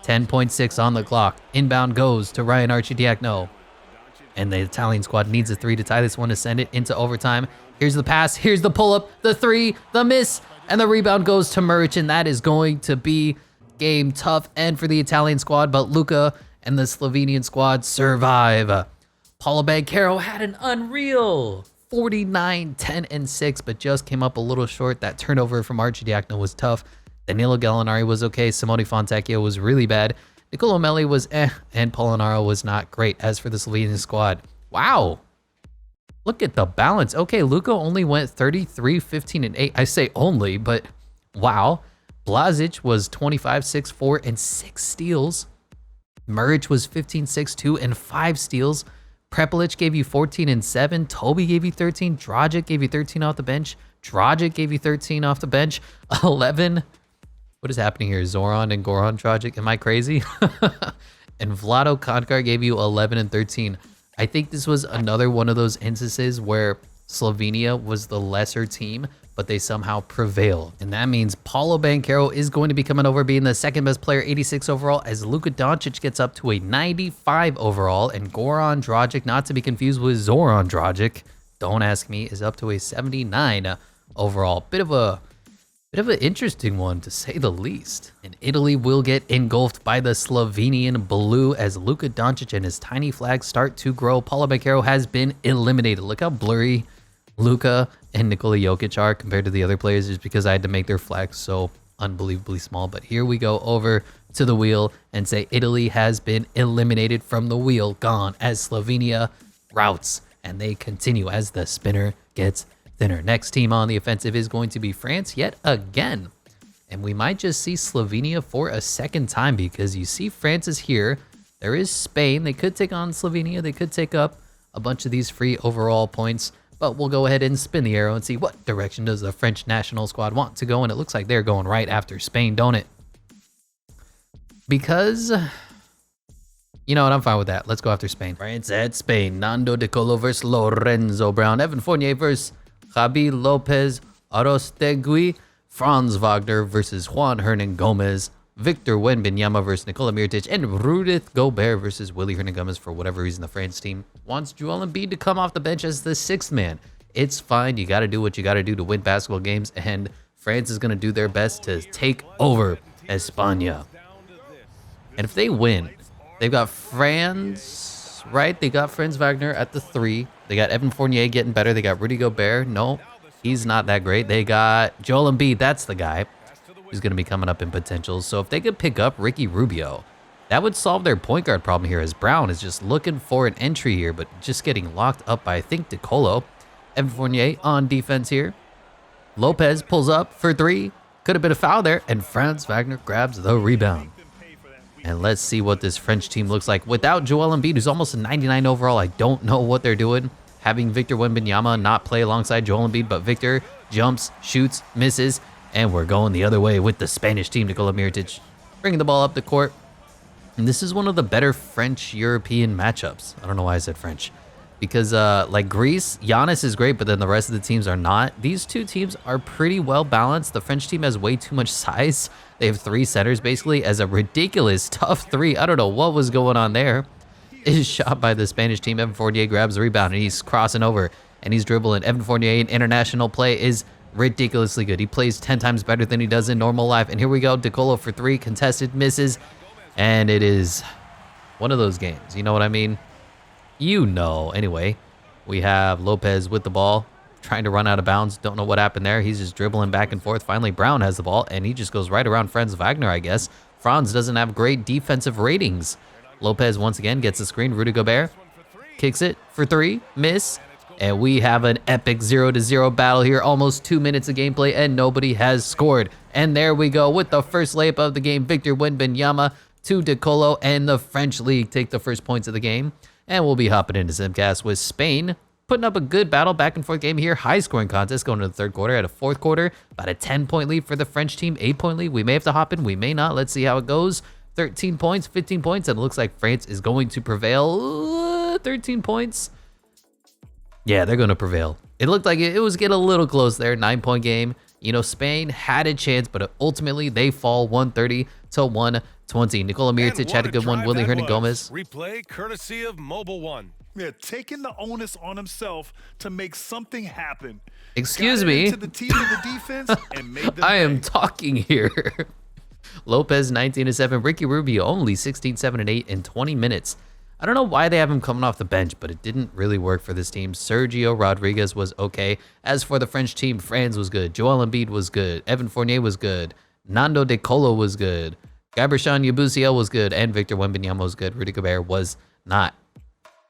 10.6 on the clock. Inbound goes to Ryan Arcidiacono. And the Italian squad needs a 3 to tie this one to send it into overtime. Here's the pass. Here's the pull-up. The 3. The miss. And the rebound goes to Muric, and that is going to be game tough end for the Italian squad, but Luka and the Slovenian squad survive. Paulo Banchero had an unreal 49, 10, and 6, but just came up a little short. That turnover from Arcidiacono was tough. Danilo Gallinari was okay. Simone Fontecchio was really bad. Nicolo Melli was and Polonara was not great. As for the Slovenian squad, wow. Look at the balance. Okay, Luka only went 33, 15, and 8. I say only, but wow. Blazic was 25, 6, 4, and 6 steals. Muric was 15, 6, 2, and 5 steals. Prepelic gave you 14 and 7. Toby gave you 13. Dragic gave you 13 off the bench. Dragic gave you 13 off the bench. 11. What is happening here? Zoran and Goran Dragic. Am I crazy? And Vlado Konkar gave you 11 and 13. I think this was another one of those instances where Slovenia was the lesser team, but they somehow prevail. And that means Paulo Banchero is going to be coming over being the second best player, 86 overall, as Luka Doncic gets up to a 95 overall, and Goran Dragic, not to be confused with Zoran Dragic, don't ask me, is up to a 79 overall. Bit of an interesting one, to say the least. And Italy will get engulfed by the Slovenian blue as Luka Doncic and his tiny flag start to grow. Paulo Banchero has been eliminated. Look how blurry Luka and Nikola Jokic are compared to the other players, just because I had to make their flags so unbelievably small. But here we go over to the wheel and say Italy has been eliminated from the wheel, gone, as Slovenia routes, and they continue as the spinner gets thinner. Next team on the offensive is going to be France yet again. And we might just see Slovenia for a second time, because you see France is here. There is Spain. They could take on Slovenia. They could take up a bunch of these free overall points. But we'll go ahead and spin the arrow and see what direction does the French national squad want to go. And it looks like they're going right after Spain, don't it? Because, you know what, I'm fine with that. Let's go after Spain. France at Spain. Nando De Colo versus Lorenzo Brown. Evan Fournier versus Javi Lopez Arostegui. Franz Wagner versus Juan Hernan Gomez. Victor Wembanyama versus Nikola Mirotic, and Rudith Gobert versus Willy Hernan Gomez. For whatever reason, the France team wants Joel Embiid to come off the bench as the sixth man. It's fine. You got to do what you got to do to win basketball games, and France is going to do their best to take over España. And if they win, they've got Franz, right? They got Franz Wagner at the 3. They got Evan Fournier getting better. They got Rudy Gobert. No, he's not that great. They got Joel Embiid. That's the guy who's going to be coming up in potentials. So if they could pick up Ricky Rubio, that would solve their point guard problem here, as Brown is just looking for an entry here, but just getting locked up by, I think, De Colo. Evan Fournier on defense here. Lopez pulls up for 3. Could have been a foul there, and Franz Wagner grabs the rebound. And let's see what this French team looks like without Joel Embiid, who's almost a 99 overall. I don't know what they're doing, having Victor Wembanyama not play alongside Joel Embiid, but Victor jumps, shoots, misses, and we're going the other way with the Spanish team. Nikola Mirotic bringing the ball up the court. And this is one of the better French-European matchups. I don't know why I said French. Because like Greece, Giannis is great, but then the rest of the teams are not. These two teams are pretty well balanced. The French team has way too much size. They have 3 centers basically, as a ridiculous tough 3. I don't know what was going on there. It is shot by the Spanish team. Evan Fournier grabs the rebound, and he's crossing over, and he's dribbling. Evan Fournier in international play is ridiculously good. He plays 10 times better than he does in normal life. And here we go. De Colo for 3, contested, misses. And it is one of those games. You know what I mean? You know. Anyway, we have Lopez with the ball, trying to run out of bounds. Don't know what happened there. He's just dribbling back and forth. Finally, Brown has the ball, and he just goes right around Franz Wagner, I guess. Franz doesn't have great defensive ratings. Lopez once again gets the screen. Rudy Gobert kicks it for 3. Miss. And we have an epic 0-0 battle here. Almost 2 minutes of gameplay, and nobody has scored. And there we go with the first layup of the game. Victor Wembanyama to De Colo, and the French league take the first points of the game. And we'll be hopping into Simcast with Spain, putting up a good battle back and forth game here. High scoring contest going into the third quarter. At a fourth quarter, about a 10-point lead for the French team, 8-point lead. We may have to hop in, we may not. Let's see how it goes. 13 points, 15 points, and it looks like France is going to prevail. 13 points. Yeah, they're going to prevail. It looked like it was getting a little close there. 9-point game. You know, Spain had a chance, but ultimately they fall 130 to 120. Nikola Mirotic had a good one. Willy Hernan Gomez. Replay courtesy of Mobile One. Yeah, taking the onus on himself to make something happen. Excuse me. To the team of the defense and made them I am pay. talking here. Lopez 19-7. Ricky Rubio only 16-7 and 8 in 20 minutes. I don't know why they have him coming off the bench, but it didn't really work for this team. Sergio Rodriguez was okay. As for the French team, Franz was good. Joel Embiid was good. Evan Fournier was good. Nando De Colo was good. Gabershan Yabusiel was good. And Victor Wembanyama was good. Rudy Gobert was not.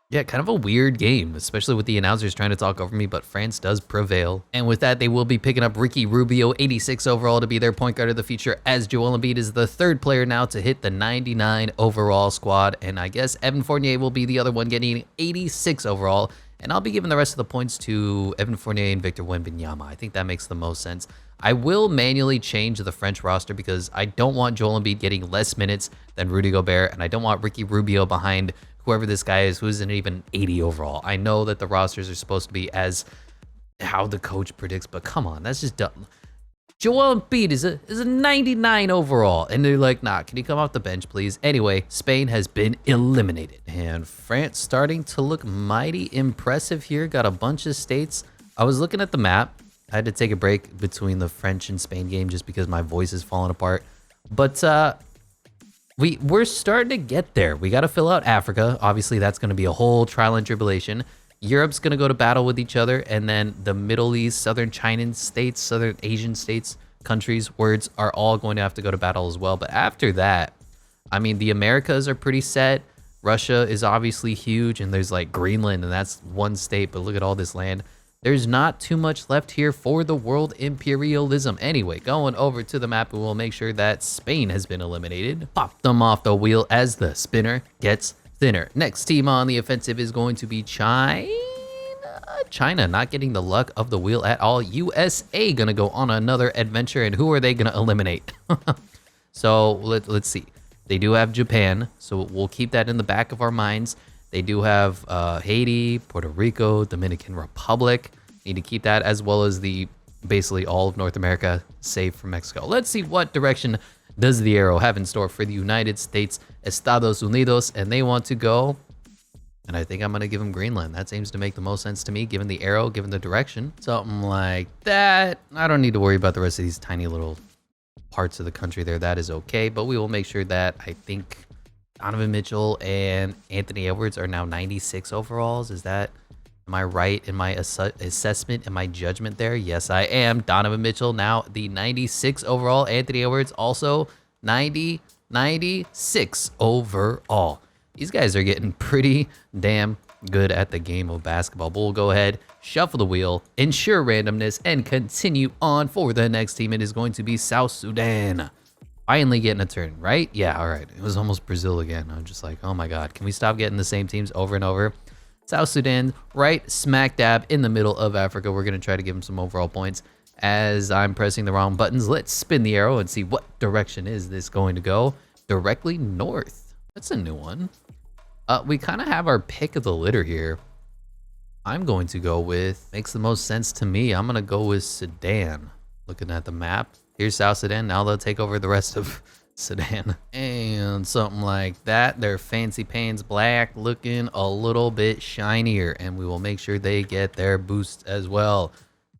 Yeah, kind of a weird game, especially with the announcers trying to talk over me, but France does prevail. And with that, they will be picking up Ricky Rubio, 86 overall, to be their point guard of the future, as Joel Embiid is the third player now to hit the 99 overall squad. And I guess Evan Fournier will be the other one getting 86 overall. And I'll be giving the rest of the points to Evan Fournier and Victor Wembanyama. I think that makes the most sense. I will manually change the French roster because I don't want Joel Embiid getting less minutes than Rudy Gobert, and I don't want Ricky Rubio behind whoever this guy is who isn't even 80 overall. I know that the rosters are supposed to be as how the coach predicts, but come on, that's just dumb. Joel Embiid is a 99 overall, and they're like, nah, can you come off the bench, please? Anyway, Spain has been eliminated, and France starting to look mighty impressive here. Got a bunch of states. I was looking at the map. I had to take a break between the French and Spain game just because my voice is falling apart. But we're starting to get there. We got to fill out Africa. Obviously, that's going to be a whole trial and tribulation. Europe's going to go to battle with each other. And then the Middle East, Southern China states, Southern Asian states, countries, words are all going to have to go to battle as well. But after that, I mean, the Americas are pretty set. Russia is obviously huge. And there's like Greenland, and that's one state. But look at all this land. There's not too much left here for the world imperialism. Anyway, going over to the map, we will make sure that Spain has been eliminated. Pop them off the wheel as the spinner gets thinner. Next team on the offensive is going to be China. China not getting the luck of the wheel at all. USA gonna go on another adventure, and who are they gonna eliminate? So let's see. They do have Japan, so we'll keep that in the back of our minds. They do have Haiti, Puerto Rico, Dominican Republic. Need to keep that, as well as the basically all of North America, save for Mexico. Let's see what direction does the arrow have in store for the United States, Estados Unidos, and they want to go. And I think I'm going to give them Greenland. That seems to make the most sense to me, given the arrow, given the direction. Something like that. I don't need to worry about the rest of these tiny little parts of the country there. That is okay, but we will make sure that I think Donovan Mitchell and Anthony Edwards are now 96 overalls. Am I right in my assessment and my judgment there? Yes, I am. Donovan Mitchell now the 96 overall. Anthony Edwards also 96 overall. These guys are getting pretty damn good at the game of basketball. But we'll go ahead, shuffle the wheel, ensure randomness, and continue on for the next team. It is going to be South Sudan. Finally getting a turn, right? Yeah, all right. It was almost Brazil again. I'm just like, oh my God, can we stop getting the same teams over and over? South Sudan, right smack dab in the middle of Africa. We're going to try to give them some overall points. As I'm pressing the wrong buttons, let's spin the arrow and see what direction is this going to go. Directly north. That's a new one. We kind of have our pick of the litter here. I'm going to go with, makes the most sense to me, I'm going to go with Sudan. Looking at the map. Here's South Sudan. Now they'll take over the rest of Sudan. And something like that. Their fancy pants black, looking a little bit shinier. And we will make sure they get their boost as well.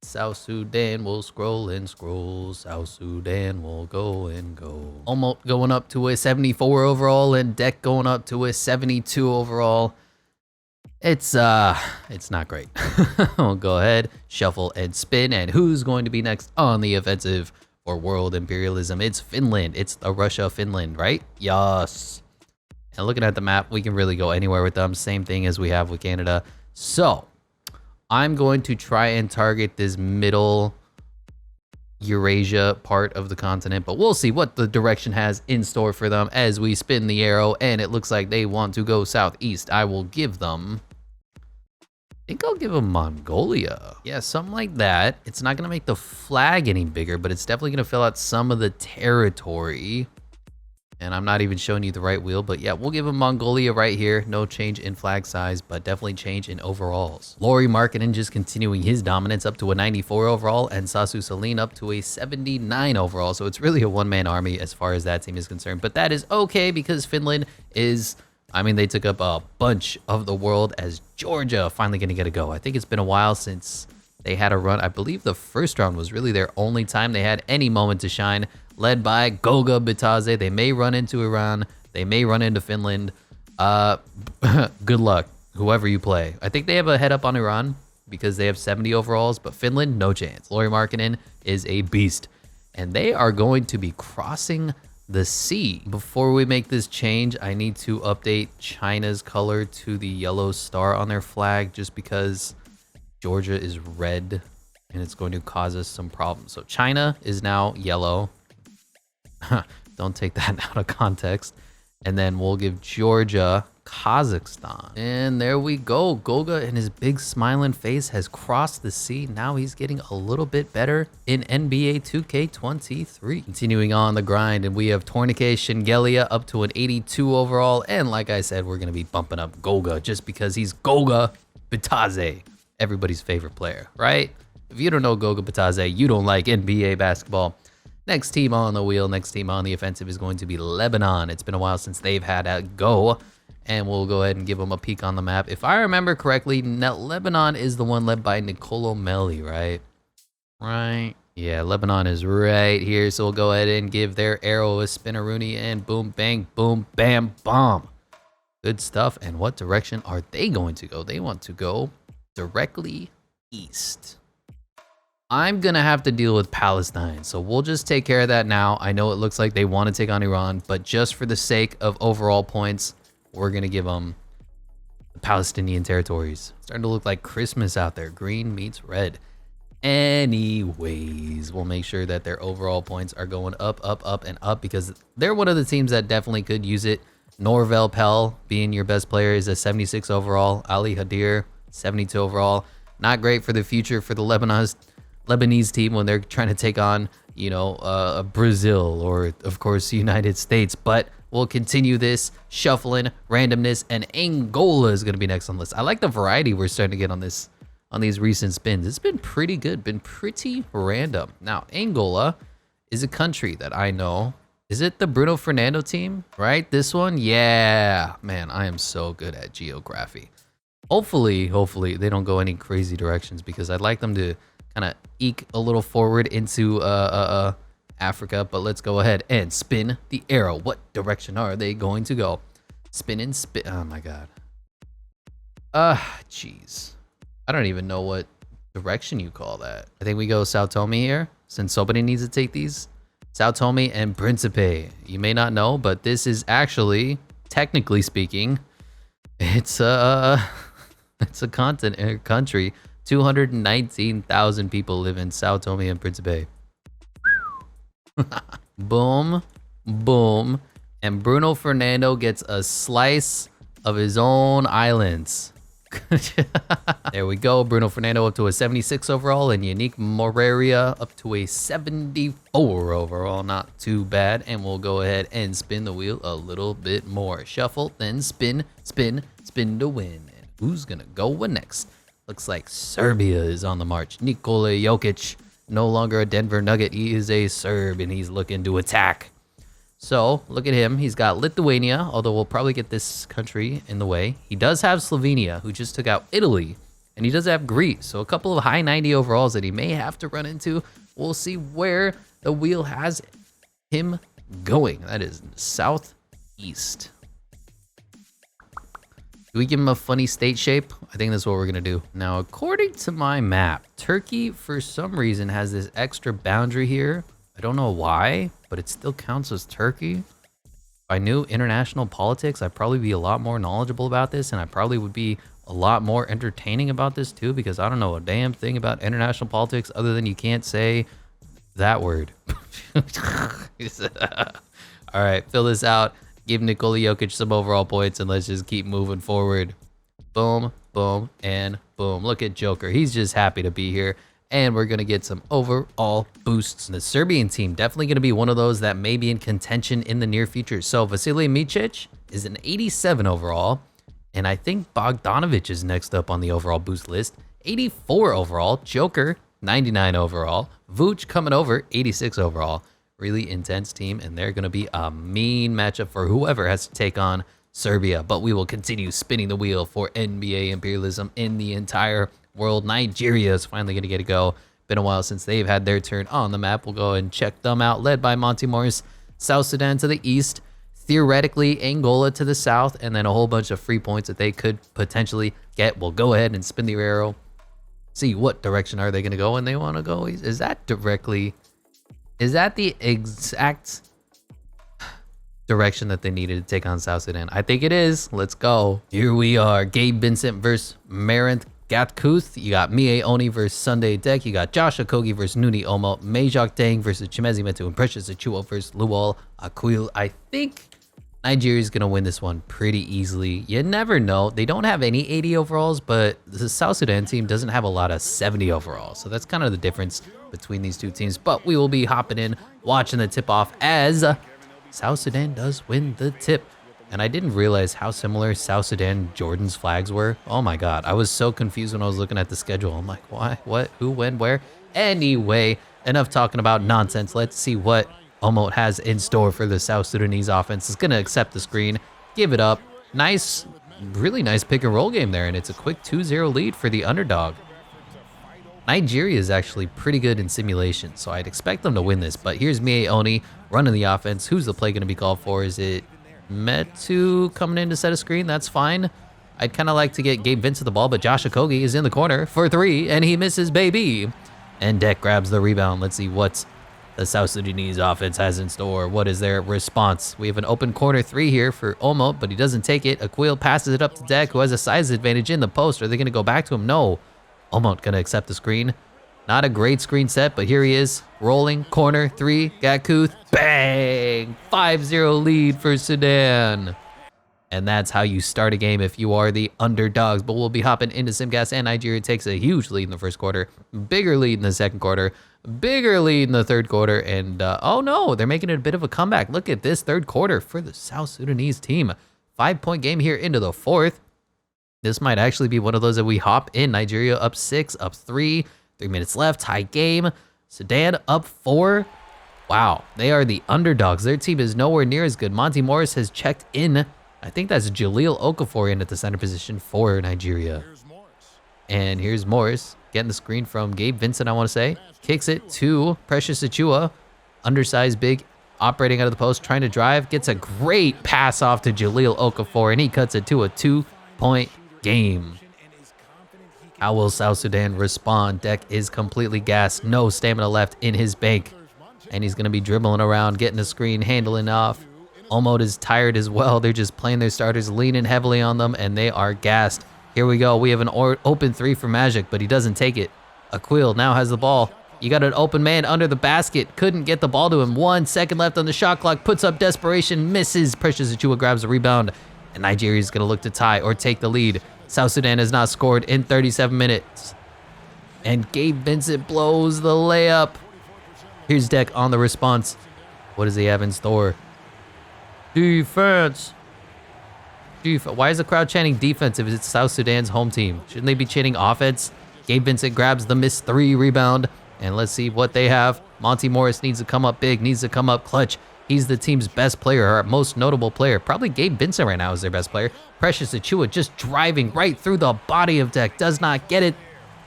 South Sudan will scroll and scroll. South Sudan will go and go. Almost going up to a 74 overall, and Deck going up to a 72 overall. It's not great. We'll go ahead, shuffle and spin. And who's going to be next on the offensive for world imperialism? It's Finland. It's the Russia, Finland, right? Yes. And looking at the map, we can really go anywhere with them. Same thing as we have with Canada. So I'm going to try and target this middle Eurasia part of the continent, but we'll see what the direction has in store for them as we spin the arrow. And it looks like they want to go southeast. I will give them, I think I'll give them Mongolia. Yeah, something like that. It's not going to make the flag any bigger, but it's definitely going to fill out some of the territory. And I'm not even showing you the right wheel, but yeah, we'll give them Mongolia right here. No change in flag size, but definitely change in overalls. Lauri Markkanen just continuing his dominance up to a 94 overall, and Sasu Saline up to a 79 overall. So it's really a one-man army as far as that team is concerned. But that is okay because Finland is, I mean, they took up a bunch of the world, as Georgia finally going to get a go. I think it's been a while since they had a run. I believe the first round was really their only time they had any moment to shine, led by Goga Bitadze. They may run into Iran. They may run into Finland. Good luck, whoever you play. I think they have a head up on Iran because they have 70 overalls, but Finland, no chance. Lauri Markkanen is a beast. and they are going to be crossing the sea. Before we make this change, I need to update China's color to the yellow star on their flag, just because Georgia is red and it's going to cause us some problems. So China is now yellow. Don't take that out of context. And then we'll give Georgia Kazakhstan. And there we go. Goga and his big smiling face has crossed the sea. Now he's getting a little bit better in NBA 2K23. Continuing on the grind, and we have Tourniquet Shengelia up to an 82 overall. And like I said, we're going to be bumping up Goga just because he's Goga Bitadze, everybody's favorite player, right? If you don't know Goga Bitadze, you don't like NBA basketball. Next team on the wheel, next team on the offensive is going to be Lebanon. It's been a while since they've had a go, and we'll go ahead and give them a peek on the map. If I remember correctly, Lebanon is the one led by Nicolo Melli, right? Right. Yeah, Lebanon is right here, so we'll go ahead and give their arrow a spinneroonie, and boom, bang, boom, bam, bomb. Good stuff. And what direction are they going to go? They want to go directly east. I'm going to have to deal with Palestine, so we'll just take care of that now. I know it looks like they want to take on Iran, but just for the sake of overall points, we're going to give them the Palestinian territories. Starting to look like Christmas out there. Green meets red. Anyways, we'll make sure that their overall points are going up, up, up, and up, because they're one of the teams that definitely could use it. Norvel Pell being your best player is a 76 overall. Ali Hadir, 72 overall. Not great for the future for the Lebanese team when they're trying to take on, you know, Brazil or, of course, the United States. But we'll continue this shuffling, randomness, and Angola is going to be next on the list. I like the variety we're starting to get on these recent spins. It's been pretty good, been pretty random. Now, Angola is a country that I know. Is it the Bruno Fernando team, right? This one? Yeah. Man, I am so good at geography. Hopefully they don't go any crazy directions, because I'd like them to kind of eke a little forward into Africa. But let's go ahead and spin the arrow. What direction are they going to go? Spin and spin. Oh my god. Jeez. I don't even know what direction you call that. I think we go Sao Tome here, since somebody needs to take these. Sao Tome and Principe. You may not know, but this is actually, technically speaking, it's a continent or country. 219,000 people live in Sao Tome and Principe. Boom, boom, and Bruno Fernando gets a slice of his own islands. There we go. Bruno Fernando up to a 76 overall, and Yannick Moreira up to a 74 overall. Not too bad. And we'll go ahead and spin the wheel a little bit more. Shuffle, then spin, spin, spin to win. And who's gonna go next? Looks like Serbia is on the march. Nikola Jokic, no longer a Denver Nugget. He is a Serb, and he's looking to attack. So, look at him. He's got Lithuania, although we'll probably get this country in the way. He does have Slovenia, who just took out Italy, and he does have Greece. So, a couple of high 90 overalls that he may have to run into. We'll see where the wheel has him going. That is southeast. Do we give him a funny state shape? I think that's what we're going to do. Now, according to my map, Turkey, for some reason, has this extra boundary here. I don't know why, but it still counts as Turkey. If I knew international politics, I'd probably be a lot more knowledgeable about this, and I probably would be a lot more entertaining about this too, because I don't know a damn thing about international politics other than you can't say that word. All right, fill this out. Give Nikola Jokic some overall points, and let's just keep moving forward. Boom, boom, and boom. Look at Joker. He's just happy to be here. And we're going to get some overall boosts. The Serbian team definitely going to be one of those that may be in contention in the near future. So Vasilij Micic is an 87 overall. And I think Bogdanovic is next up on the overall boost list. 84 overall. Joker, 99 overall. Vooch coming over, 86 overall. Really intense team. And they're going to be a mean matchup for whoever has to take on Serbia. But we will continue spinning the wheel for NBA imperialism in the entire world. Nigeria is finally going to get a go. Been a while since they've had their turn on the map. We'll go and check them out. Led by Monty Morris. South Sudan to the east. Theoretically, Angola to the south. And then a whole bunch of free points that they could potentially get. We'll go ahead and spin the arrow. See what direction are they going to go when they want to go. Is that directly Is that the exact direction that they needed to take on South Sudan? I think it is. Let's go. Here we are. Gabe Vincent versus Marinth Gatkuth. You got Mie Oni versus Sunday Deck. You got Josh Okogie versus Nuni Omo. Mejok Deng versus Chimezi Metu and Precious Achua versus Luol Aquil. I think Nigeria's going to win this one pretty easily. You never know. They don't have any 80 overalls, but the South Sudan team doesn't have a lot of 70 overalls. So that's kind of the difference between these two teams. But we will be hopping in, watching the tip-off as South Sudan does win the tip. And I didn't realize how similar South Sudan Jordan's flags were. Oh my God. I was so confused when I was looking at the schedule. I'm like, why, what, who, when, where? Anyway, enough talking about nonsense. Let's see what Omot has in store for the South Sudanese offense. Is going to accept the screen, give it up. Nice, really nice pick and roll game there. And it's a quick 2-0 lead for the underdog. Nigeria is actually pretty good in simulation, so I'd expect them to win this. But here's Mie Oni running the offense. Who's the play going to be called for? Is it Metu coming in to set a screen? That's fine. I'd kind of like to get Gabe Vincent the ball, but Josh Okogie is in the corner for 3, and he misses, baby. And Deck grabs the rebound. Let's see what the South Sudanese offense has in store. What is their response? We have an open corner 3 here for Omot, but he doesn't take it. Aquil passes it up to Deck, who has a size advantage in the post. Are they going to go back to him? No. Omot going to accept the screen. Not a great screen set, but here he is. Rolling, corner 3, Gatkuth, bang! 5-0 lead for Sudan. And that's how you start a game if you are the underdogs. But we'll be hopping into Simgas, and Nigeria takes a huge lead in the first quarter. Bigger lead in the second quarter. Bigger lead in the third quarter. And, oh no, they're making it a bit of a comeback. Look at this third quarter for the South Sudanese team. 5-point game here into the fourth. This might actually be one of those that we hop in. Nigeria up 6, up 3. 3 minutes left, tie game. Sudan up 4. Wow, they are the underdogs. Their team is nowhere near as good. Monty Morris has checked in. I think that's Jaleel Okafor in at the center position for Nigeria. And here's Morris getting the screen from Gabe Vincent, I want to say. Kicks it to Precious Achua. Undersized big, operating out of the post, trying to drive. Gets a great pass off to Jaleel Okafor, and he cuts it to a 2-point game. How will South Sudan respond? Deck is completely gassed. No stamina left in his bank. And he's going to be dribbling around, getting a screen, handling off. Omot is tired as well. They're just playing their starters, leaning heavily on them, and they are gassed. Here we go. We have an open 3 for Magic, but he doesn't take it. Aquil now has the ball. You got an open man under the basket. Couldn't get the ball to him. 1 second left on the shot clock. Puts up desperation. Misses. Precious Achua grabs the rebound. And Nigeria's going to look to tie or take the lead. South Sudan has not scored in 37 minutes. And Gabe Vincent blows the layup. Here's Deck on the response. What does he have in store? Defense. Why is the crowd chanting defense if it's South Sudan's home team? Shouldn't they be chanting offense? Gabe Vincent grabs the missed 3 rebound. And let's see what they have. Monty Morris needs to come up big, needs to come up clutch. He's the team's best player, our most notable player. Probably Gabe Vincent right now is their best player. Precious Achua just driving right through the body of Deck. Does not get it.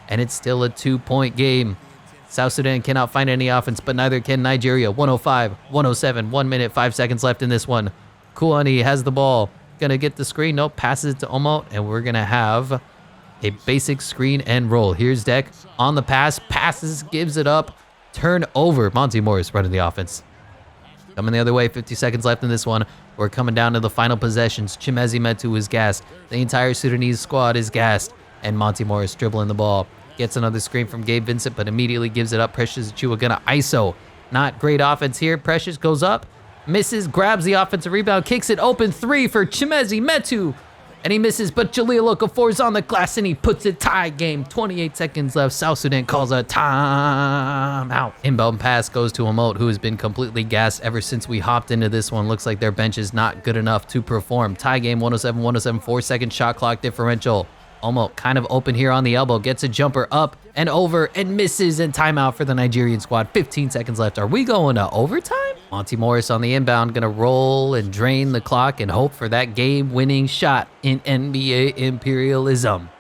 And it's still a 2-point game. South Sudan cannot find any offense, but neither can Nigeria. 105, 107, 1 minute, 5 seconds left in this one. Kuani has the ball. Gonna get the screen. Nope, passes it to Omot, and we're gonna have a basic screen and roll. Here's Deck on the pass. Passes, gives it up. Turnover. Monty Morris running the offense. Coming the other way, 50 seconds left in this one. We're coming down to the final possessions. Chimezi Metu is gassed. The entire Sudanese squad is gassed. And Monty Morris dribbling the ball. Gets another screen from Gabe Vincent, but immediately gives it up. Precious Achua gonna ISO. Not great offense here. Precious goes up, misses, grabs the offensive rebound, kicks it open 3 for Chimezi Metu. And he misses, but Jaleel Okafor's on the glass, and he puts it tie game. 28 seconds left. South Sudan calls a timeout. Inbound pass goes to Omot, who has been completely gassed ever since we hopped into this one. Looks like their bench is not good enough to perform. Tie game, 107-107, 4-second shot clock differential. Omot kind of open here on the elbow, gets a jumper up and over and misses, and timeout for the Nigerian squad. 15 seconds left. Are we going to overtime? Monty Morris on the inbound, gonna roll and drain the clock and hope for that game-winning shot in NBA Imperialism.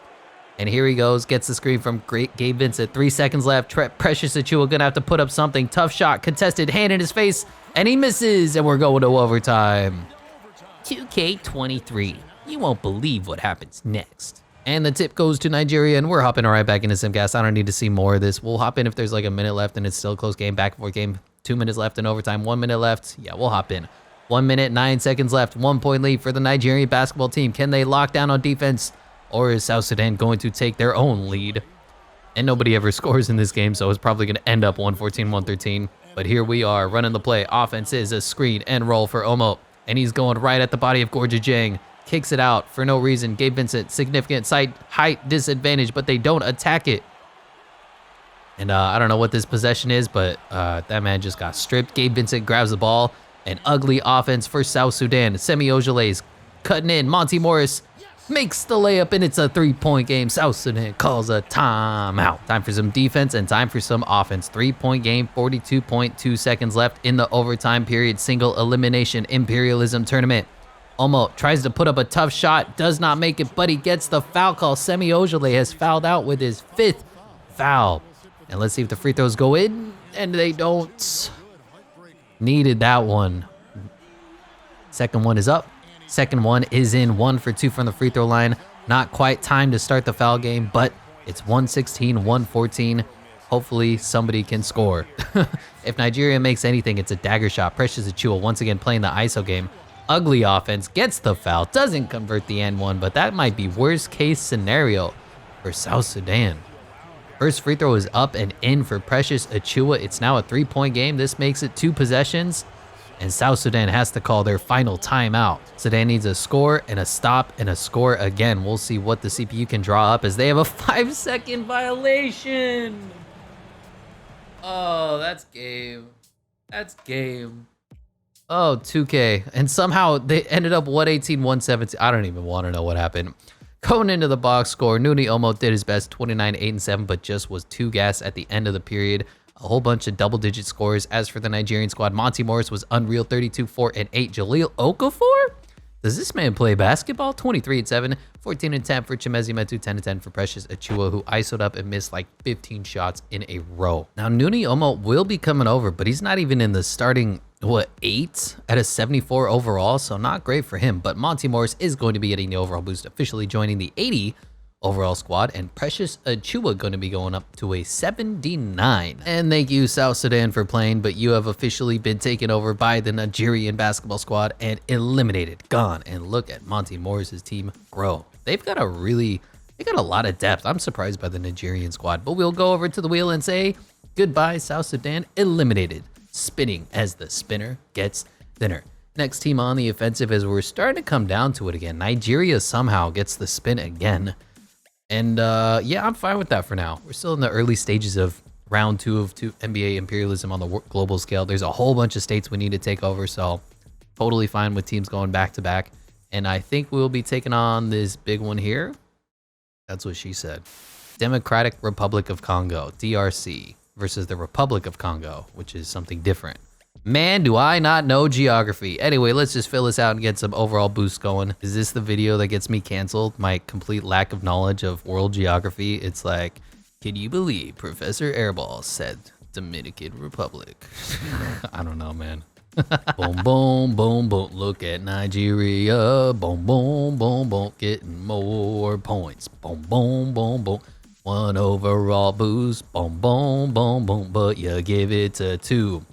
And here he goes, gets the screen from Gabe Vincent. 3 seconds left. Precious Achua gonna have to put up something. Tough shot, contested, hand in his face, and he misses, and we're going to overtime. 2K23. You won't believe what happens next. And the tip goes to Nigeria, and we're hopping right back into Simgas. I don't need to see more of this. We'll hop in if there's like a minute left and it's still a close game, back and forth game. 2 minutes left in overtime, 1 minute left. Yeah, we'll hop in. 1 minute, 9 seconds left, 1 point lead for the Nigerian basketball team. Can they lock down on defense, or is South Sudan going to take their own lead? And nobody ever scores in this game, so it's probably going to end up 114, 113. But here we are running the play. Offense is a screen and roll for Omo. And he's going right at the body of Gorgia Jang. Kicks it out for no reason. Gabe Vincent, significant height disadvantage, but they don't attack it. And I don't know what this possession is, but that man just got stripped. Gabe Vincent grabs the ball. An ugly offense for South Sudan. Semi Ojale's cutting in. Monty Morris makes the layup, and it's a 3-point game. South Sudan calls a timeout. Time for some defense and time for some offense. 3-point game, 42.2 seconds left in the overtime period. Single elimination Imperialism tournament. Omo tries to put up a tough shot, does not make it, but he gets the foul call. Semi Ojale has fouled out with his 5th foul. And let's see if the free throws go in, and they don't. Needed that one. Second one is up. Second one is in. 1 for 2 from the free throw line. Not quite time to start the foul game, but it's 116, 114. Hopefully somebody can score. If Nigeria makes anything, it's a dagger shot. Precious Achua once again playing the ISO game. Ugly offense, gets the foul, doesn't convert the end one, but that might be worst case scenario for South Sudan. First free throw is up and in for Precious Achua. It's now a 3-point game. This makes it 2 possessions, and South Sudan has to call their final timeout. Sudan needs a score and a stop and a score again. We'll see what the CPU can draw up as they have a 5-second violation. Oh, that's game. That's game. Oh, 2K. And somehow they ended up 118, 117. I don't even want to know what happened. Going into the box score, Nuni Omo did his best, 29, 8, and 7, but just was too gas at the end of the period. A whole bunch of double-digit scores. As for the Nigerian squad, Monty Morris was unreal, 32, 4, and 8. Jaleel Okafor? Does this man play basketball? 23 and 7, 14 and 10 for Chimezi Metu, 10 and 10 for Precious Achua, who ISO'd up and missed like 15 shots in a row. Now, Nuni Omo will be coming over, but he's not even in the starting 8 at a 74 overall, so not great for him. But Monty Morris is going to be getting the overall boost, officially joining the 80 overall squad, and Precious Achua going to be going up to a 79. And thank you, South Sudan, for playing, but you have officially been taken over by the Nigerian basketball squad and eliminated, gone. And look at Monty Morris's team grow. They've got a lot of depth. I'm surprised by the Nigerian squad, but we'll go over to the wheel and say goodbye, South Sudan, eliminated. Spinning as the spinner gets thinner. Next team on the offensive, as we're starting to come down to it again. Nigeria somehow gets the spin again. And yeah, I'm fine with that for now. We're still in the early stages of round 2 of NBA imperialism on the global scale. There's a whole bunch of states we need to take over, so totally fine with teams going back to back. And I think we'll be taking on this big one here. That's what she said. Democratic Republic of Congo, DRC, versus the Republic of Congo, which is something different. Man, do I not know geography. Anyway, let's just fill this out and get some overall boost going. Is this the video that gets me canceled? My complete lack of knowledge of world geography. It's like, can you believe Professor Airball said Dominican Republic? I don't know, man. Boom, boom, boom, boom. Look at Nigeria. Boom, boom, boom, boom. Getting more points. Boom, boom, boom, boom. 1 overall boost. Boom, boom, boom, boom. But you give it to 2.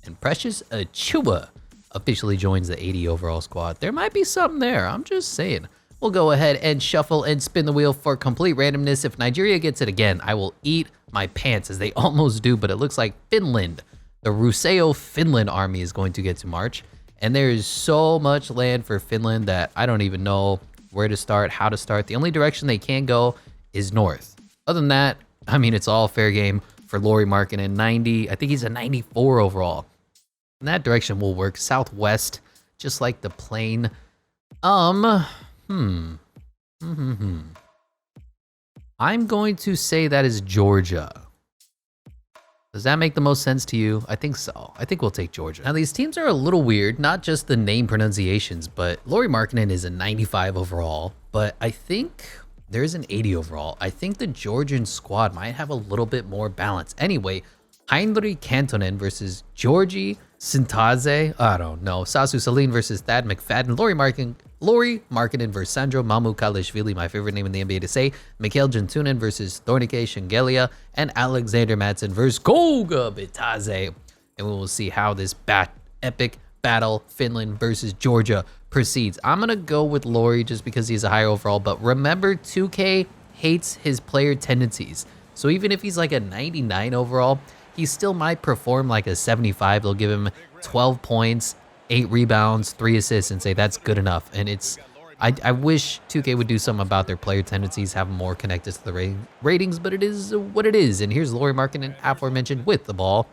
And Precious Achua officially joins the 80 overall squad. There might be something there. I'm just saying. We'll go ahead and shuffle and spin the wheel for complete randomness. If Nigeria gets it again, I will eat my pants, as they almost do. But it looks like Finland, the Ruseo Finland army, is going to get to march. And there is so much land for Finland that I don't even know where to start, how to start. The only direction they can go is north. Other than that, I mean, it's all fair game for Lauri Markkanen. 90, I think he's a 94 overall. In that direction will work. Southwest, just like the plane. I'm going to say that is Georgia. Does that make the most sense to you? I think so. I think we'll take Georgia. Now, these teams are a little weird, not just the name pronunciations, but Lauri Markkanen is a 95 overall, but I think there's an 80 overall. I think the Georgian squad might have a little bit more balance. Anyway, Heinrich Kantonen versus Georgi Sintaze. I don't know. Sasu Saline versus Thad McFadden. Lauri Markkanen versus Sandro Mamukalishvili, my favorite name in the NBA to say. Mikhail Jantunen versus Thornike Shengelia. And Alexander Madsen versus Goga Bitaze. and we will see how this epic battle Finland versus Georgia proceeds. I'm going to go with Laurie just because he's a higher overall, but remember 2K hates his player tendencies. So even if he's like a 99 overall, he still might perform like a 75. They'll give him 12 points, 8 rebounds, 3 assists, and say that's good enough. And I wish 2K would do something about their player tendencies, have them more connected to the ratings, but it is what it is. And here's Laurie Markkinen, aforementioned, with the ball.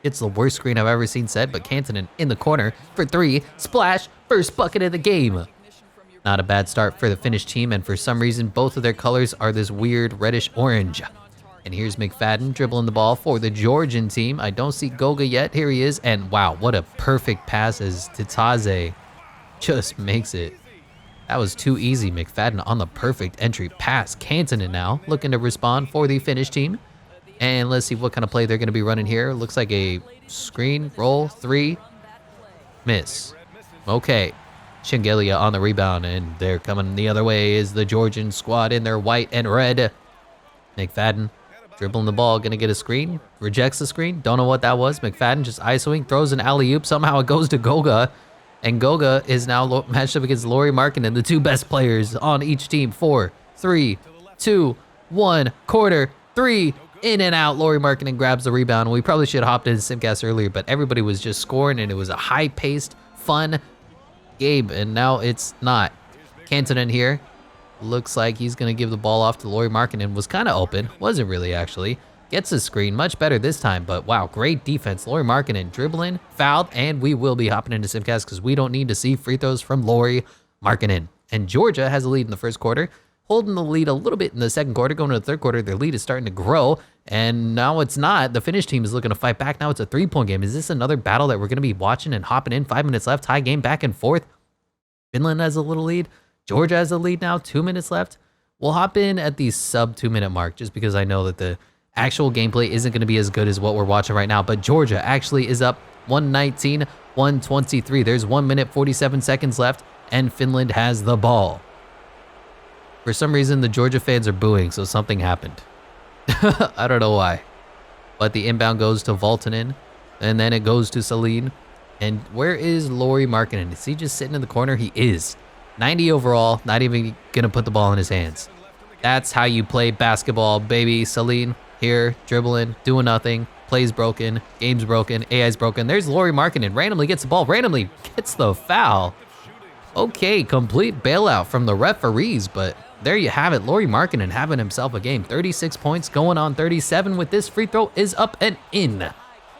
It's the worst screen I've ever seen set, but Kantonen in the corner for 3. Splash, first bucket of the game. Not a bad start for the Finnish team, and for some reason, both of their colors are this weird reddish orange. And here's McFadden dribbling the ball for the Georgian team. I don't see Goga yet. Here he is, and wow, what a perfect pass as Titaze just makes it. That was too easy. McFadden on the perfect entry pass. Kantonen now looking to respond for the Finnish team. And let's see what kind of play they're going to be running here. Looks like a screen, roll, 3, miss. Okay. Shengelia on the rebound, and they're coming the other way is the Georgian squad in their white and red. McFadden dribbling the ball, going to get a screen. Rejects the screen. Don't know what that was. McFadden just isoing, throws an alley-oop. Somehow it goes to Goga. And Goga is now matched up against Laurie Markkinen, the 2 best players on each team. 4, 3, 2, 1, quarter, 3. In and out, Laurie Markkinen grabs the rebound. We probably should have hopped into Simcast earlier, but everybody was just scoring, and it was a high-paced, fun game, and now it's not. Kantonen here. Looks like he's going to give the ball off to Laurie Markkinen. Was kind of open. Wasn't really, actually. Gets a screen. Much better this time, but wow, great defense. Laurie Markkinen dribbling, fouled, and we will be hopping into Simcast because we don't need to see free throws from Laurie Markkinen. And Georgia has a lead in the first quarter. Holding the lead a little bit in the second quarter. Going to the third quarter, their lead is starting to grow. And now it's not. The Finnish team is looking to fight back. Now it's a 3-point game. Is this another battle that we're going to be watching and hopping in? 5 minutes left. Tie game back and forth. Finland has a little lead. Georgia has a lead now. 2 minutes left. We'll hop in at the sub 2-minute mark just because I know that the actual gameplay isn't going to be as good as what we're watching right now. But Georgia actually is up 119-123. There's 1 minute 47 seconds left, and Finland has the ball. For some reason, the Georgia fans are booing, so something happened. I don't know why. But the inbound goes to Valtonen, and then it goes to Celine. And where is Laurie Markkinen? Is he just sitting in the corner? He is. 90 overall, not even going to put the ball in his hands. That's how you play basketball, baby. Celine here, dribbling, doing nothing. Play's broken, game's broken, AI's broken. There's Laurie Markkinen, randomly gets the ball, randomly gets the foul. Okay, complete bailout from the referees, but there you have it. Laurie Markkinen having himself a game. 36 points, going on 37 with this free throw is up and in.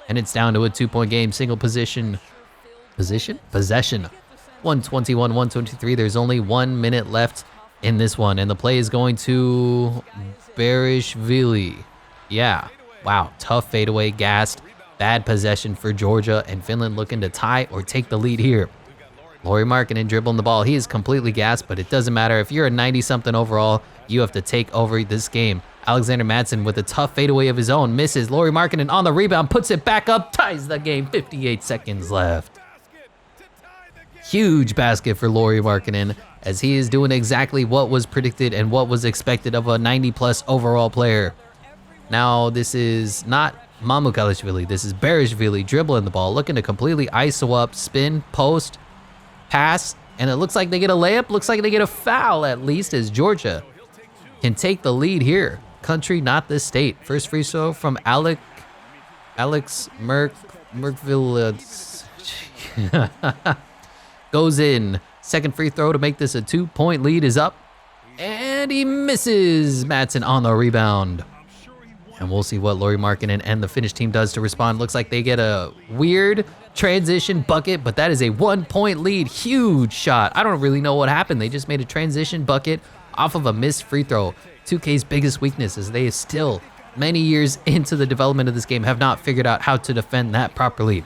And it's down to a 2-point game, single possession. 121-123. There's only 1 minute left in this one, and the play is going to Berishvili. Yeah, wow, tough fadeaway, gassed. Bad possession for Georgia, and Finland looking to tie or take the lead here. Laurie Markkinen dribbling the ball. He is completely gassed, but it doesn't matter. If you're a 90-something overall, you have to take over this game. Alexander Madsen with a tough fadeaway of his own. Misses. Laurie Markkinen on the rebound. Puts it back up. Ties the game. 58 seconds left. Huge basket for Laurie Markkinen as he is doing exactly what was predicted and what was expected of a 90-plus overall player. Now, this is not Mamukalishvili. This is Berishvili dribbling the ball. Looking to completely ISO up. Spin. Post. Pass, and it looks like they get a layup. Looks like they get a foul, at least, as Georgia can take the lead here. Country, not the state. First free throw from Alex Merkville. Goes in. Second free throw to make this a 2-point lead is up. And he misses. Madsen on the rebound. And we'll see what Laurie Markkinen and the Finnish team does to respond. Looks like they get a weird transition bucket, but that is a 1-point lead. Huge shot. I don't really know what happened. They just made a transition bucket off of a missed free throw. 2K's biggest weakness is they still, many years into the development of this game, have not figured out how to defend that properly.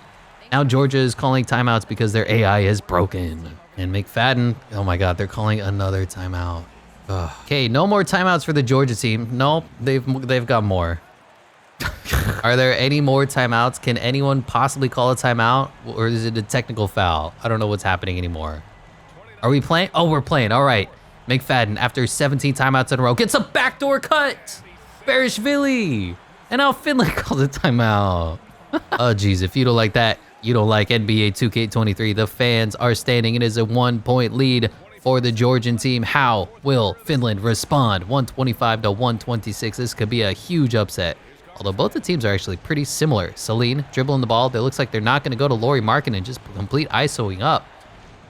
Now Georgia is calling timeouts because their AI is broken. And McFadden, oh my God, they're calling another timeout. Ugh. Okay, no more timeouts for the Georgia team. Nope, they've got more. Are there any more timeouts? Can anyone possibly call a timeout? Or is it a technical foul? I don't know what's happening anymore. Are we playing? Oh, we're playing. All right. McFadden, after 17 timeouts in a row, gets a backdoor cut. Berishvili. And now Finland calls a timeout. Oh, geez, if you don't like that, you don't like NBA 2K23. The fans are standing. It is a 1-point lead for the Georgian team. How will Finland respond? 125 to 126. This could be a huge upset. Although both the teams are actually pretty similar. Celine dribbling the ball. It looks like they're not going to go to Lauri Markkanen and just complete ISOing up.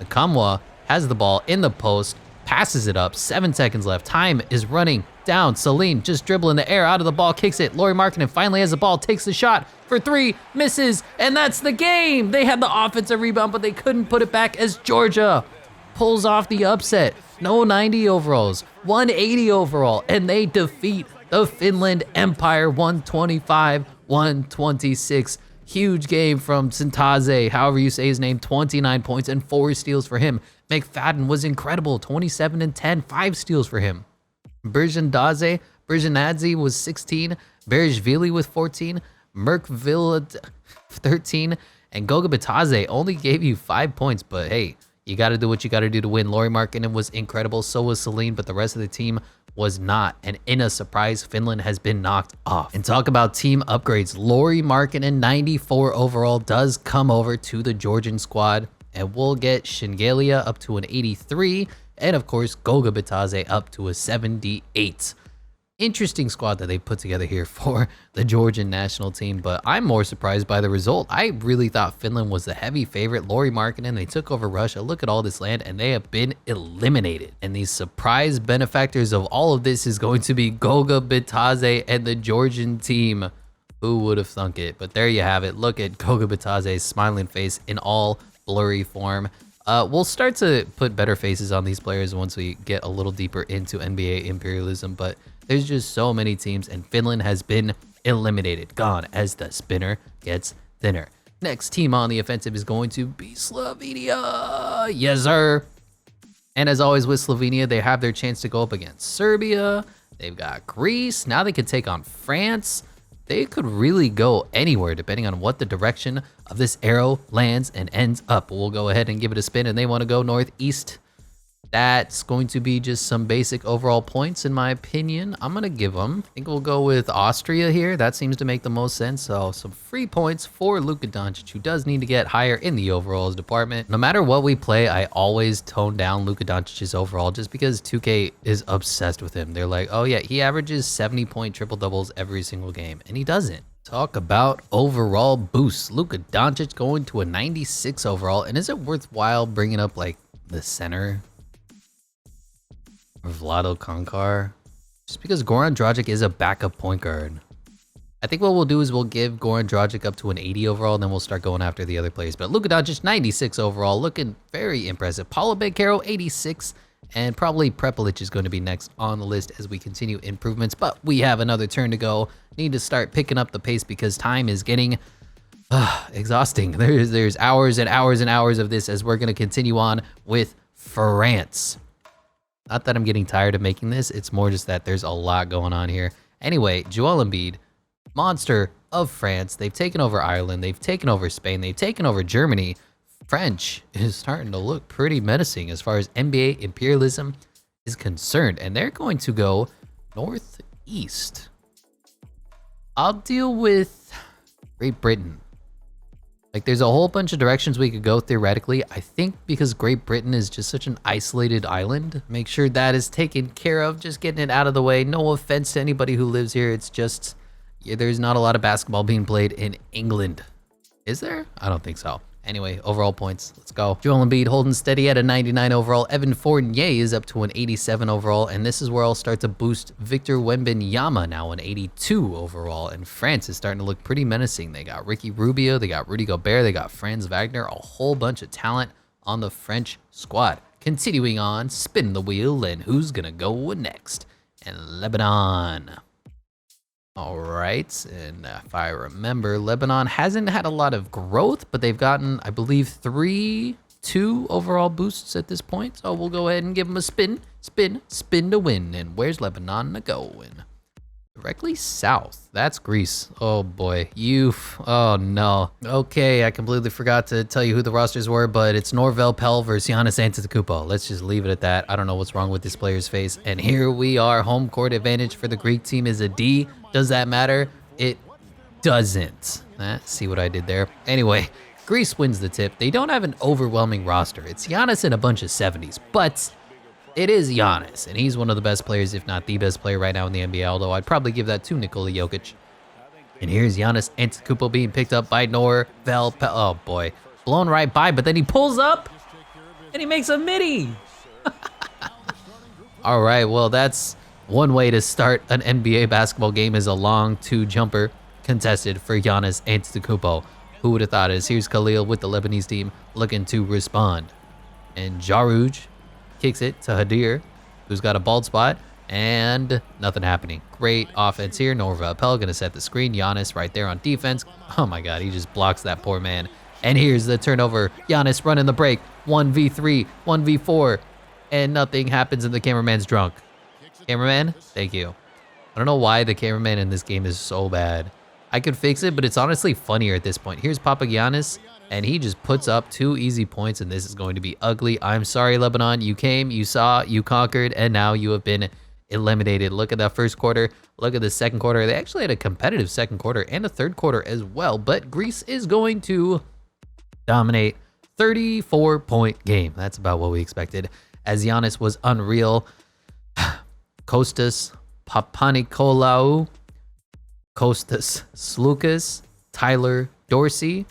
Nakamwa has the ball in the post, passes it up. 7 seconds left. Time is running down. Celine just dribbling the air out of the ball, kicks it. Lauri Markkanen finally has the ball, takes the shot for 3, misses, and that's the game. They had the offensive rebound, but they couldn't put it back as Georgia pulls off the upset. No 90 overalls, 180 overall, and they defeat the Finland Empire 125-126. Huge game from Sintaze, however you say his name, 29 points and 4 steals for him. McFadden was incredible, 27 and 10, 5 steals for him. Berjanadze was 16, Berishvili with 14, Merkville 13, and Goga Bitadze only gave you 5 points, but hey, you got to do what you got to do to win. Lauri Markkanen was incredible, so was Celine, but the rest of the team was not. And in a surprise, Finland has been knocked off. And talk about team upgrades. Lauri Markkanen, 94 overall, does come over to the Georgian squad, and we'll get Shingelia up to an 83, and of course, Goga Bitadze up to a 78. Interesting squad that they put together here for the Georgian national team, but I'm more surprised by the result. I really thought Finland was the heavy favorite. Lauri Markkanen, they took over Russia. Look at all this land, and they have been eliminated. And the surprise benefactors of all of this is going to be Goga Bitadze and the Georgian team. Who would have thunk it? But there you have it. Look at Goga Bitadze's smiling face in all blurry form. We'll start to put better faces on these players once we get a little deeper into NBA imperialism, but there's just so many teams, and Finland has been eliminated, gone as the spinner gets thinner. Next team on the offensive is going to be Slovenia. Yes, sir. And as always with Slovenia, they have their chance to go up against Serbia. They've got Greece. Now they could take on France. They could really go anywhere depending on what the direction of this arrow lands and ends up. We'll go ahead and give it a spin, and they want to go northeast. That's going to be just some basic overall points, in my opinion. I'm going to give them, I think we'll go with Austria here. That seems to make the most sense. So some free points for Luka Doncic, who does need to get higher in the overalls department. No matter what we play, I always tone down Luka Doncic's overall just because 2K is obsessed with him. They're like, oh yeah, he averages 70-point triple-doubles every single game, and he doesn't. Talk about overall boosts. Luka Doncic going to a 96 overall, and is it worthwhile bringing up like the center? Or Vlado Konkar, just because Goran Dragic is a backup point guard. I think what we'll do is we'll give Goran Dragic up to an 80 overall, and then we'll start going after the other players. But Luka Doncic, 96 overall, looking very impressive. Paulo Banchero, 86, and probably Prepelic is going to be next on the list as we continue improvements. But we have another turn to go. Need to start picking up the pace because time is getting exhausting. There's hours and hours and hours of this as we're going to continue on with France. Not that I'm getting tired of making this, it's more just that there's a lot going on here. Anyway, Joel Embiid, monster of France. They've taken over Ireland, they've taken over Spain, they've taken over Germany. French is starting to look pretty menacing as far as NBA imperialism is concerned, and they're going to go northeast. I'll deal with Great Britain. Like, there's a whole bunch of directions we could go theoretically. I think because Great Britain is just such an isolated island, make sure that is taken care of, just getting it out of the way. No offense to anybody who lives here. It's just, yeah, there's not a lot of basketball being played in England. Is there? I don't think so. Anyway, overall points. Let's go. Joel Embiid holding steady at a 99 overall. Evan Fournier is up to an 87 overall. And this is where I'll start to boost Victor Wembanyama, now an 82 overall. And France is starting to look pretty menacing. They got Ricky Rubio, they got Rudy Gobert, they got Franz Wagner, a whole bunch of talent on the French squad. Continuing on, spin the wheel, and who's going to go next? And Lebanon. All right, and if I remember, Lebanon hasn't had a lot of growth, but they've gotten, I believe, 2 overall boosts at this point. So we'll go ahead and give them a spin to win. And where's Lebanon going? Directly south. That's Greece. Oh boy, oh no. Okay, I completely forgot to tell you who the rosters were, but it's Norvel Pell versus Giannis Antetokounmpo. Let's just leave it at that. I don't know what's wrong with this player's face. And here we are. Home court advantage for the Greek team is a D. Does that matter? It doesn't. See what I did there? Anyway, Greece wins the tip. They don't have an overwhelming roster. It's Giannis and a bunch of 70s, but it is Giannis, and he's one of the best players, if not the best player right now in the NBA, although I'd probably give that to Nikola Jokic. And here's Giannis Antetokounmpo being picked up by Norvel. Oh boy, blown right by, but then he pulls up and he makes a midi. All right, well, that's one way to start an NBA basketball game, is a long two-jumper contested for Giannis Antetokounmpo. Who would have thought it? Here's Khalil with the Lebanese team looking to respond. And Jarouj kicks it to Hadir, who's got a bald spot, and nothing happening. Great offense here. Norvel Pelle gonna set the screen. Giannis right there on defense. Oh my God, he just blocks that poor man. And here's the turnover. Giannis running the break. 1v3, 1v4, and nothing happens, and the cameraman's drunk. Cameraman, thank you. I don't know why the cameraman in this game is so bad. I could fix it, but it's honestly funnier at this point. Here's Papagiannis, and he just puts up 2 easy points, and this is going to be ugly. I'm sorry, Lebanon. You came, you saw, you conquered, and now you have been eliminated. Look at that first quarter. Look at the second quarter. They actually had a competitive second quarter and a third quarter as well, but Greece is going to dominate. 34-point game. That's about what we expected, as Giannis was unreal. Kostas Papanikolaou, Kostas Sloukas, Tyler Dorsey,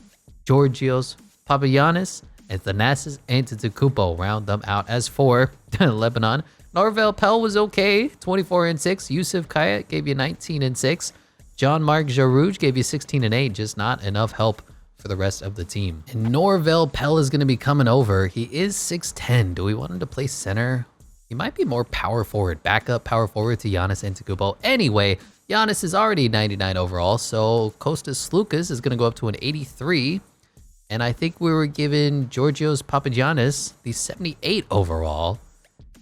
Georgios Papagiannis, and Thanasis Antetokounmpo round them out as 4. Lebanon. Norvel Pelle was okay, 24-6. Yusuf Kayat gave you 19-6. Jean-Marc Jarouj gave you 16-8, just not enough help for the rest of the team. And Norvel Pelle is going to be coming over. He is 6'10". Do we want him to play center? He might be more power forward, backup power forward to Giannis Antetokounmpo. Anyway, Giannis is already 99 overall, so Kostas Sloukas is going to go up to an 83. And I think we were given Georgios Papagiannis the 78 overall.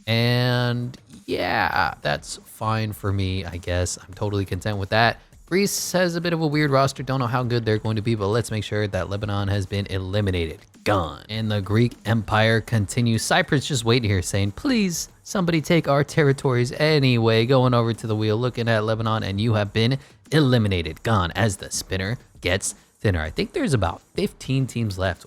And yeah, that's fine for me, I guess. I'm totally content with that. Greece has a bit of a weird roster. Don't know how good they're going to be, but let's make sure that Lebanon has been eliminated. Gone. And the Greek Empire continues. Cyprus just waiting here saying, please, somebody take our territories. Anyway, going over to the wheel, looking at Lebanon, and you have been eliminated. Gone as the spinner gets thinner. I think there's about 15 teams left,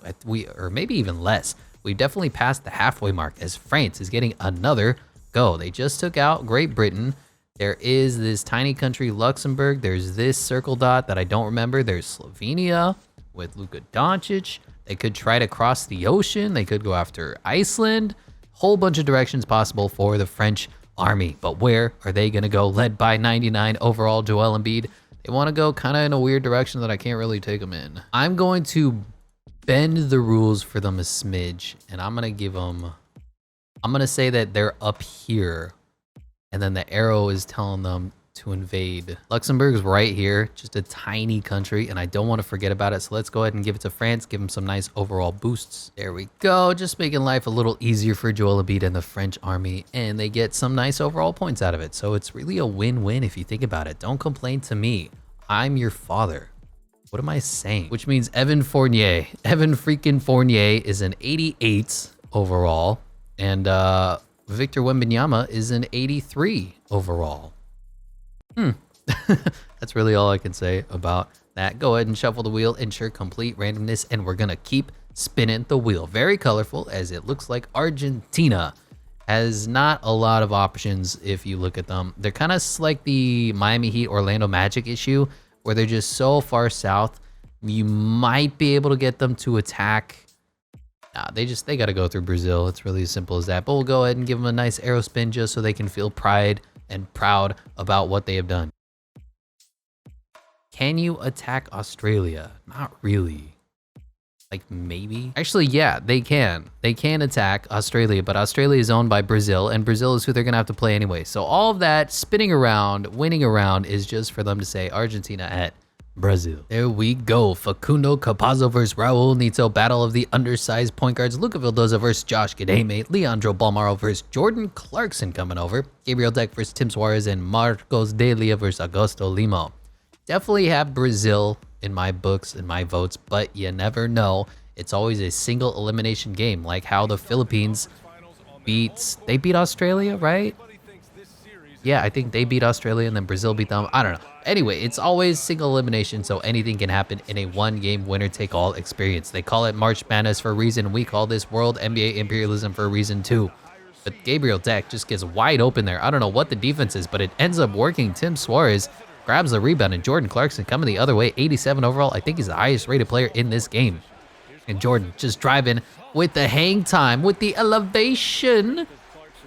or maybe even less. We definitely passed the halfway mark, as France is getting another go. They just took out Great Britain. There is this tiny country, Luxembourg. There's this circle dot that I don't remember. There's Slovenia with Luka Doncic. They could try to cross the ocean. They could go after Iceland. Whole bunch of directions possible for the French army. But where are they going to go? Led by 99 overall Joel Embiid. They want to go kind of in a weird direction that I can't really take them in. I'm going to bend the rules for them a smidge, and I'm going to give them... I'm going to say that they're up here, and then the arrow is telling them to invade. Luxembourg is right here, just a tiny country, and I don't want to forget about it. So let's go ahead and give it to France, give them some nice overall boosts. There we go, just making life a little easier for Joel Embiid and the French army, and they get some nice overall points out of it. So it's really a win-win if you think about it. Don't complain to me. I'm your father. What am I saying? Which means Evan Fournier. Evan freaking Fournier is an 88 overall, and Victor Wembanyama is an 83 overall. That's really all I can say about that. Go ahead and shuffle the wheel, ensure complete randomness, and we're gonna keep spinning the wheel. Very colorful, as it looks like Argentina has not a lot of options if you look at them. They're kind of like the Miami Heat Orlando Magic issue, where they're just so far south. You might be able to get them to attack. Nah, they got to go through Brazil. It's really as simple as that. But we'll go ahead and give them a nice arrow spin just so they can feel pride and proud about what they have done. Can you attack Australia? Not really. Like maybe? Actually, yeah, they can. They can attack Australia, but Australia is owned by Brazil, and Brazil is who they're going to have to play anyway. So all of that spinning around, winning around is just for them to say Argentina at Brazil. There we go. Facundo Campazzo versus Raul Neto. Battle of the undersized point guards. Luca Vildoza versus Josh Gademe. Leandro Balmaro versus Jordan Clarkson coming over. Gabriel Deck versus Tim Suarez, and Marcos Delia versus Augusto Limo. Definitely have Brazil in my books and my votes, but you never know. It's always a single elimination game, like how the Philippines beat Australia, right? Yeah, I think they beat Australia and then Brazil beat them. I don't know. Anyway, it's always single elimination, so anything can happen in a one-game winner-take-all experience. They call it March Madness for a reason. We call this World NBA Imperialism for a reason too. But Gabriel Deck just gets wide open there. I don't know what the defense is, but it ends up working. Tim Suarez grabs the rebound, and Jordan Clarkson coming the other way. 87 overall. I think he's the highest-rated player in this game. And Jordan just driving with the hang time, with the elevation.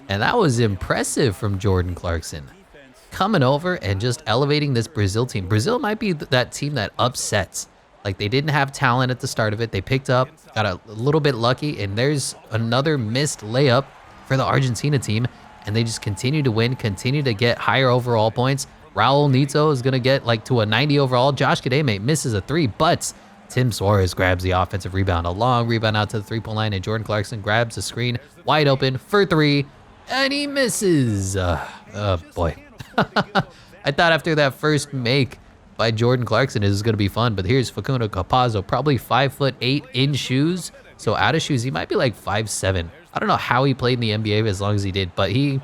And that was impressive from Jordan Clarkson. Coming over and just elevating this Brazil team. Brazil might be that team that upsets. Like, they didn't have talent at the start of it. They picked up, got a little bit lucky, and there's another missed layup for the Argentina team. And they just continue to win, continue to get higher overall points. Raul Neto is going to get like to a 90 overall. Josh Kademe misses a 3, but Tim Suarez grabs the offensive rebound. A long rebound out to the three-point line, and Jordan Clarkson grabs the screen wide open for 3, and he misses. Boy. I thought after that first make by Jordan Clarkson, it was going to be fun, but here's Facundo Campazzo, probably 5'8" in shoes. So out of shoes, he might be like 5'7". I don't know how he played in the NBA as long as he did, but he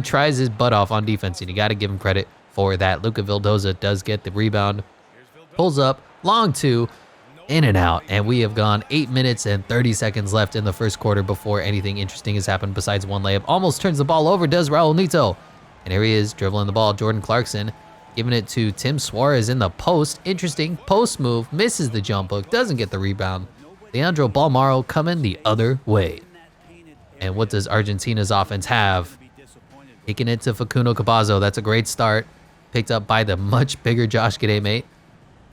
tries his butt off on defense, and you got to give him credit for that. Luca Vildoza does get the rebound, pulls up, long 2, in and out, and we have gone 8 minutes and 30 seconds left in the first quarter before anything interesting has happened besides one layup. Almost turns the ball over, does Raul Neto. And here he is, dribbling the ball. Jordan Clarkson giving it to Tim Suarez in the post. Interesting post move, misses the jump hook, doesn't get the rebound. Leandro Balmaro coming the other way. And what does Argentina's offense have? Kicking it to Facundo Campazzo. That's a great start. Picked up by the much bigger Josh Kademe.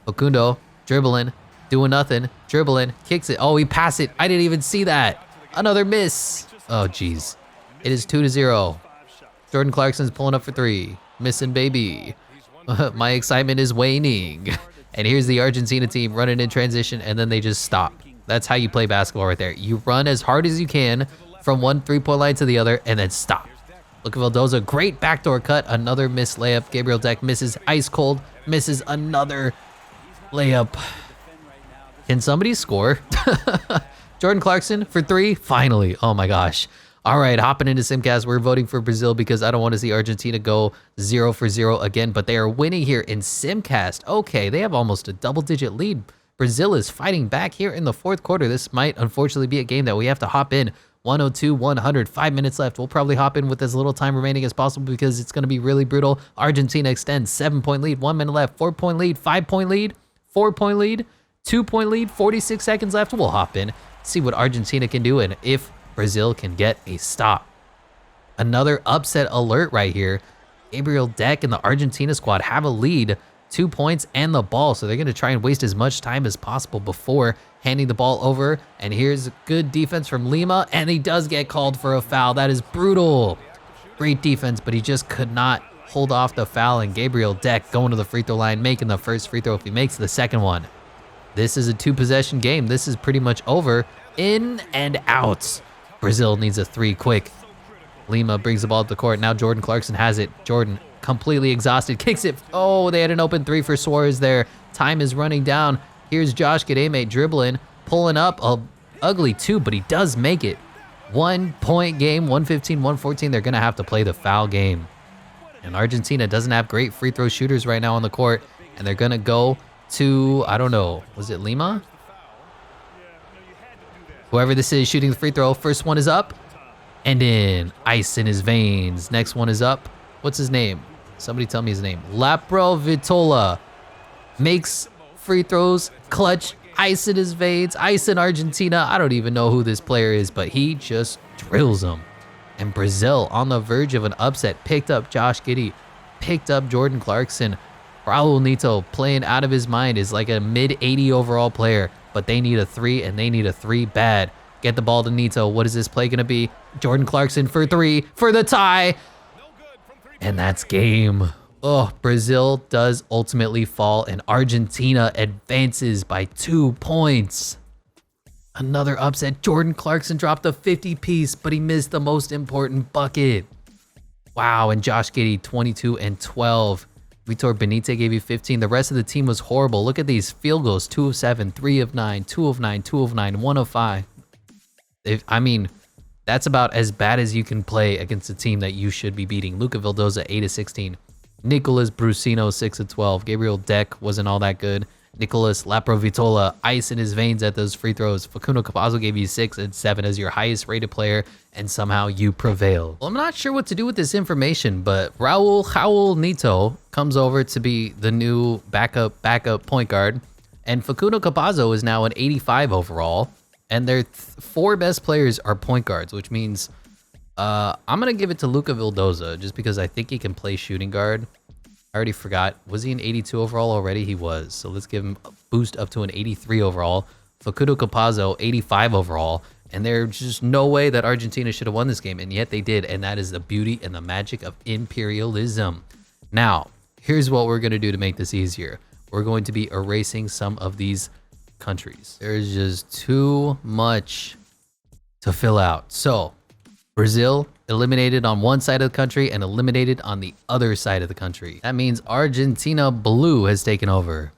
Facundo dribbling, doing nothing, dribbling, kicks it. Oh, he passed it. I didn't even see that. Another miss. Oh, geez. It is 2-0. Jordan Clarkson's pulling up for 3. Missing, baby. My excitement is waning. And here's the Argentina team running in transition, and then they just stop. That's how you play basketball right there. You run as hard as you can from one three-point line to the other, and then stop. Luca Vildoza, great backdoor cut. Another missed layup. Gabriel Deck misses ice cold. Misses another layup. Can somebody score? Jordan Clarkson for 3. Finally. Oh my gosh. All right, hopping into Simcast. We're voting for Brazil because I don't want to see Argentina go 0 for 0 again, but they are winning here in Simcast. Okay, they have almost a double-digit lead. Brazil is fighting back here in the fourth quarter. This might unfortunately be a game that we have to hop in. 102-100, 5 minutes left. We'll probably hop in with as little time remaining as possible because it's going to be really brutal. Argentina extends 7-point lead, 1 minute left, 4-point lead, 5-point lead, 4-point lead, 2-point lead, 46 seconds left. We'll hop in, see what Argentina can do, and if Brazil can get a stop. Another upset alert right here. Gabriel Deck and the Argentina squad have a lead, 2 points and the ball, so they're going to try and waste as much time as possible before handing the ball over. And here's good defense from Lima, and he does get called for a foul. That is brutal. Great defense, but he just could not hold off the foul, and Gabriel Deck going to the free throw line, making the first free throw if he makes the second one. This is a 2-possession game. This is pretty much over. In and out. Brazil needs a 3 quick. Lima brings the ball to the court. Now Jordan Clarkson has it. Jordan, completely exhausted, kicks it. Oh, they had an open 3 for Suarez there. Time is running down. Here's Josh Kademe dribbling, pulling up a ugly 2, but he does make it. 1 point game, 115-114. They're going to have to play the foul game. And Argentina doesn't have great free throw shooters right now on the court, and they're going to go to, I don't know, was it Lima? Whoever this is shooting the free throw. First one is up and in. Ice in his veins. Next one is up. What's his name? Somebody tell me his name. Lapro Vitola makes free throws. Clutch. Ice in his veins. Ice in Argentina. I don't even know who this player is, but he just drills them. And Brazil on the verge of an upset. Picked up Josh Giddey. Picked up Jordan Clarkson. Raul Neto playing out of his mind is like a mid-80 overall player. But they need a 3, and they need a 3 bad. Get the ball to Neto. What is this play going to be? Jordan Clarkson for 3 for the tie. And that's game. Oh, Brazil does ultimately fall, and Argentina advances by 2 points. Another upset. Jordan Clarkson dropped a 50-piece, but he missed the most important bucket. Wow, and Josh Giddey, 22 and 12. Vitor Benite gave you 15. The rest of the team was horrible. Look at these field goals. 2 of 7, 3 of 9, 2 of 9, 2 of 9, 1 of 5. I mean, That's about as bad as you can play against a team that you should be beating. Luca Vildoza, 8-16. Nicolas Brusino, 6-12. Gabriel Deck wasn't all that good. Nicolas Laprovitola, ice in his veins at those free throws. Facundo Campazzo gave you 6 and 7 as your highest rated player, and somehow you prevail. Well, I'm not sure what to do with this information, but Raul Nito comes over to be the new backup point guard, and Facundo Campazzo is now an 85 overall, and their 4 best players are point guards, which means I'm going to give it to Luca Vildoza just because I think he can play shooting guard. I already forgot. Was he an 82 overall already? He was. So let's give him a boost up to an 83 overall. Facundo Campazzo, 85 overall. And there's just no way that Argentina should have won this game. And yet they did. And that is the beauty and the magic of imperialism. Now, here's what we're going to do to make this easier. We're going to be erasing some of these countries. There's just too much to fill out. So, Brazil eliminated on one side of the country and eliminated on the other side of the country. That means Argentina blue has taken over.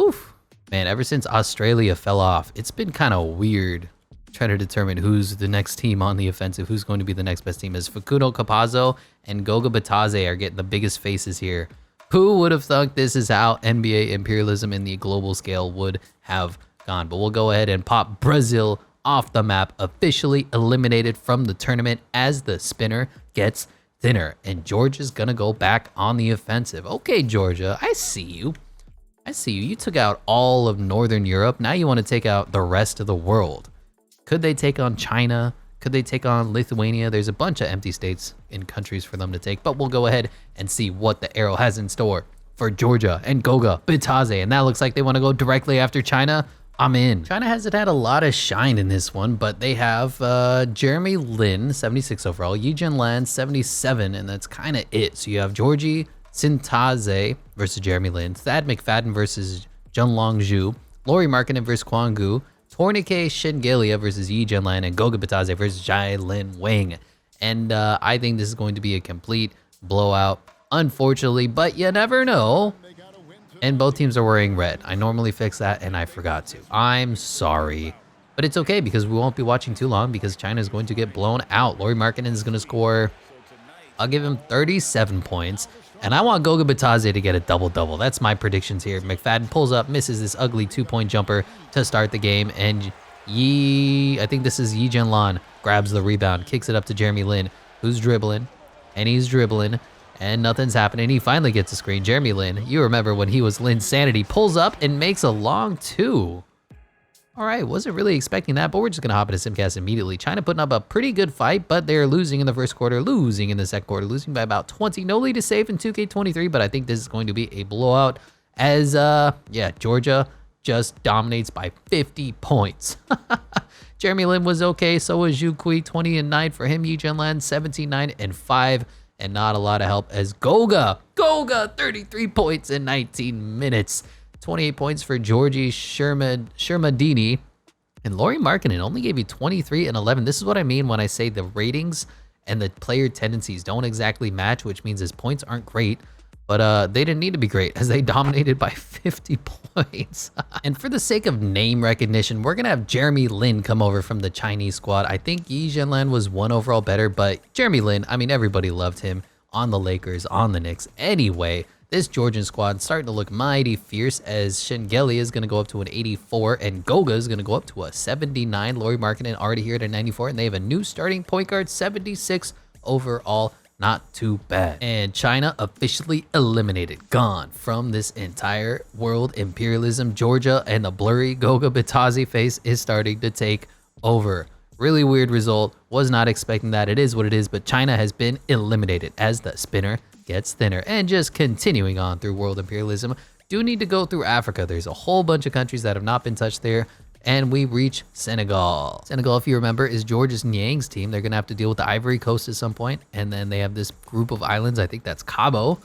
Oof. Man, ever since Australia fell off, it's been kind of weird trying to determine who's the next team on the offensive, who's going to be the next best team. As Facundo Campazzo and Goga Bitadze are getting the biggest faces here. Who would have thought this is how NBA imperialism in the global scale would have gone? But we'll go ahead and pop Brazil off the map, officially eliminated from the tournament as the spinner gets thinner. And Georgia's gonna go back on the offensive. Okay, Georgia, I see you. I see you. You took out all of Northern Europe. Now you want to take out the rest of the world. Could they take on China? Could they take on Lithuania? There's a bunch of empty states in countries for them to take, but we'll go ahead and see what the arrow has in store for Georgia and Goga Bitadze. And that looks like they want to go directly after China. I'm in. China hasn't had a lot of shine in this one, but they have Jeremy Lin, 76 overall, Yijin Lan, 77, and that's kind of it. So you have Georgie Sintaze versus Jeremy Lin, Thad McFadden versus Junlong Zhu, Laurie Markkinen versus Kwang Gu, Tornike Shengelia versus Yijin Lan, and Goga Bitadze versus Jai Lin Wang. And I think this is going to be a complete blowout, unfortunately, but you never know. And both teams are wearing red. I normally fix that, and I forgot to. I'm sorry. But it's okay, because we won't be watching too long, because China is going to get blown out. Laurie Markkinen is going to score, I'll give him 37 points. And I want Goga Bitadze to get a double-double. That's my predictions here. McFadden pulls up, misses this ugly 2-point jumper to start the game. And I think this is Yi Jianlan, grabs the rebound, kicks it up to Jeremy Lin, who's dribbling. And he's dribbling. And nothing's happening. He finally gets a screen. Jeremy Lin, you remember when he was Lin Sanity, pulls up and makes a long 2. All right, wasn't really expecting that, but we're just going to hop into Simcast immediately. China putting up a pretty good fight, but they're losing in the first quarter, losing in the second quarter, losing by about 20. No lead to save in 2K23, but I think this is going to be a blowout as, Georgia just dominates by 50 points. Jeremy Lin was okay, so was Zhu Kui, 20-9 for him. Yi Jianlan, 17-9-5. And not a lot of help as Goga, 33 points in 19 minutes. 28 points for Georgie Shermadini. And Laurie Markkinen only gave you 23 and 11. This is what I mean when I say the ratings and the player tendencies don't exactly match, which means his points aren't great. But they didn't need to be great as they dominated by 50 points. And for the sake of name recognition, we're going to have Jeremy Lin come over from the Chinese squad. I think Yi Jianlan was 1 overall better, but Jeremy Lin, I mean, everybody loved him on the Lakers, on the Knicks. Anyway, this Georgian squad starting to look mighty fierce as Shengelia is going to go up to an 84 and Goga is going to go up to a 79. Laurie Markkinen already here at a 94, and they have a new starting point guard, 76 overall. Not too bad. And China officially eliminated, gone from this entire world imperialism. Georgia and the blurry Goga Bitadze face is starting to take over. Really weird result. Was not expecting that. It is what it is, but China has been eliminated as the spinner gets thinner. And just continuing on through world imperialism, do need to go through Africa. There's a whole bunch of countries that have not been touched there. And we reach Senegal. Senegal, if you remember, is Georges Niang's team. They're going to have to deal with the Ivory Coast at some point. And then they have this group of islands. I think that's Cabo.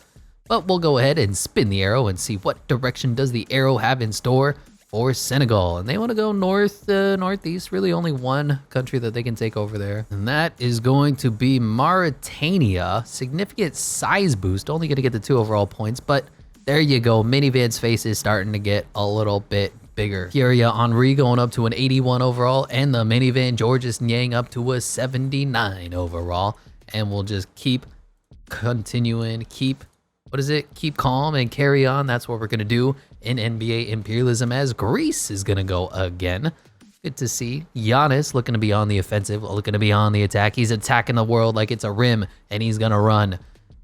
But we'll go ahead and spin the arrow and see what direction does the arrow have in store for Senegal. And they want to go north, northeast. Really only one country that they can take over there. And that is going to be Mauritania. Significant size boost. Only going to get the 2 overall points. But there you go. Minivan's face is starting to get a little bit bigger. Thierry Henry going up to an 81 overall, and the minivan Georges Niang up to a 79 overall. And we'll just keep continuing, keep calm and carry on. That's what we're going to do in NBA Imperialism, as Greece is going to go again. Good to see. Giannis looking to be on the offensive, looking to be on the attack. He's attacking the world like it's a rim, and he's going to run.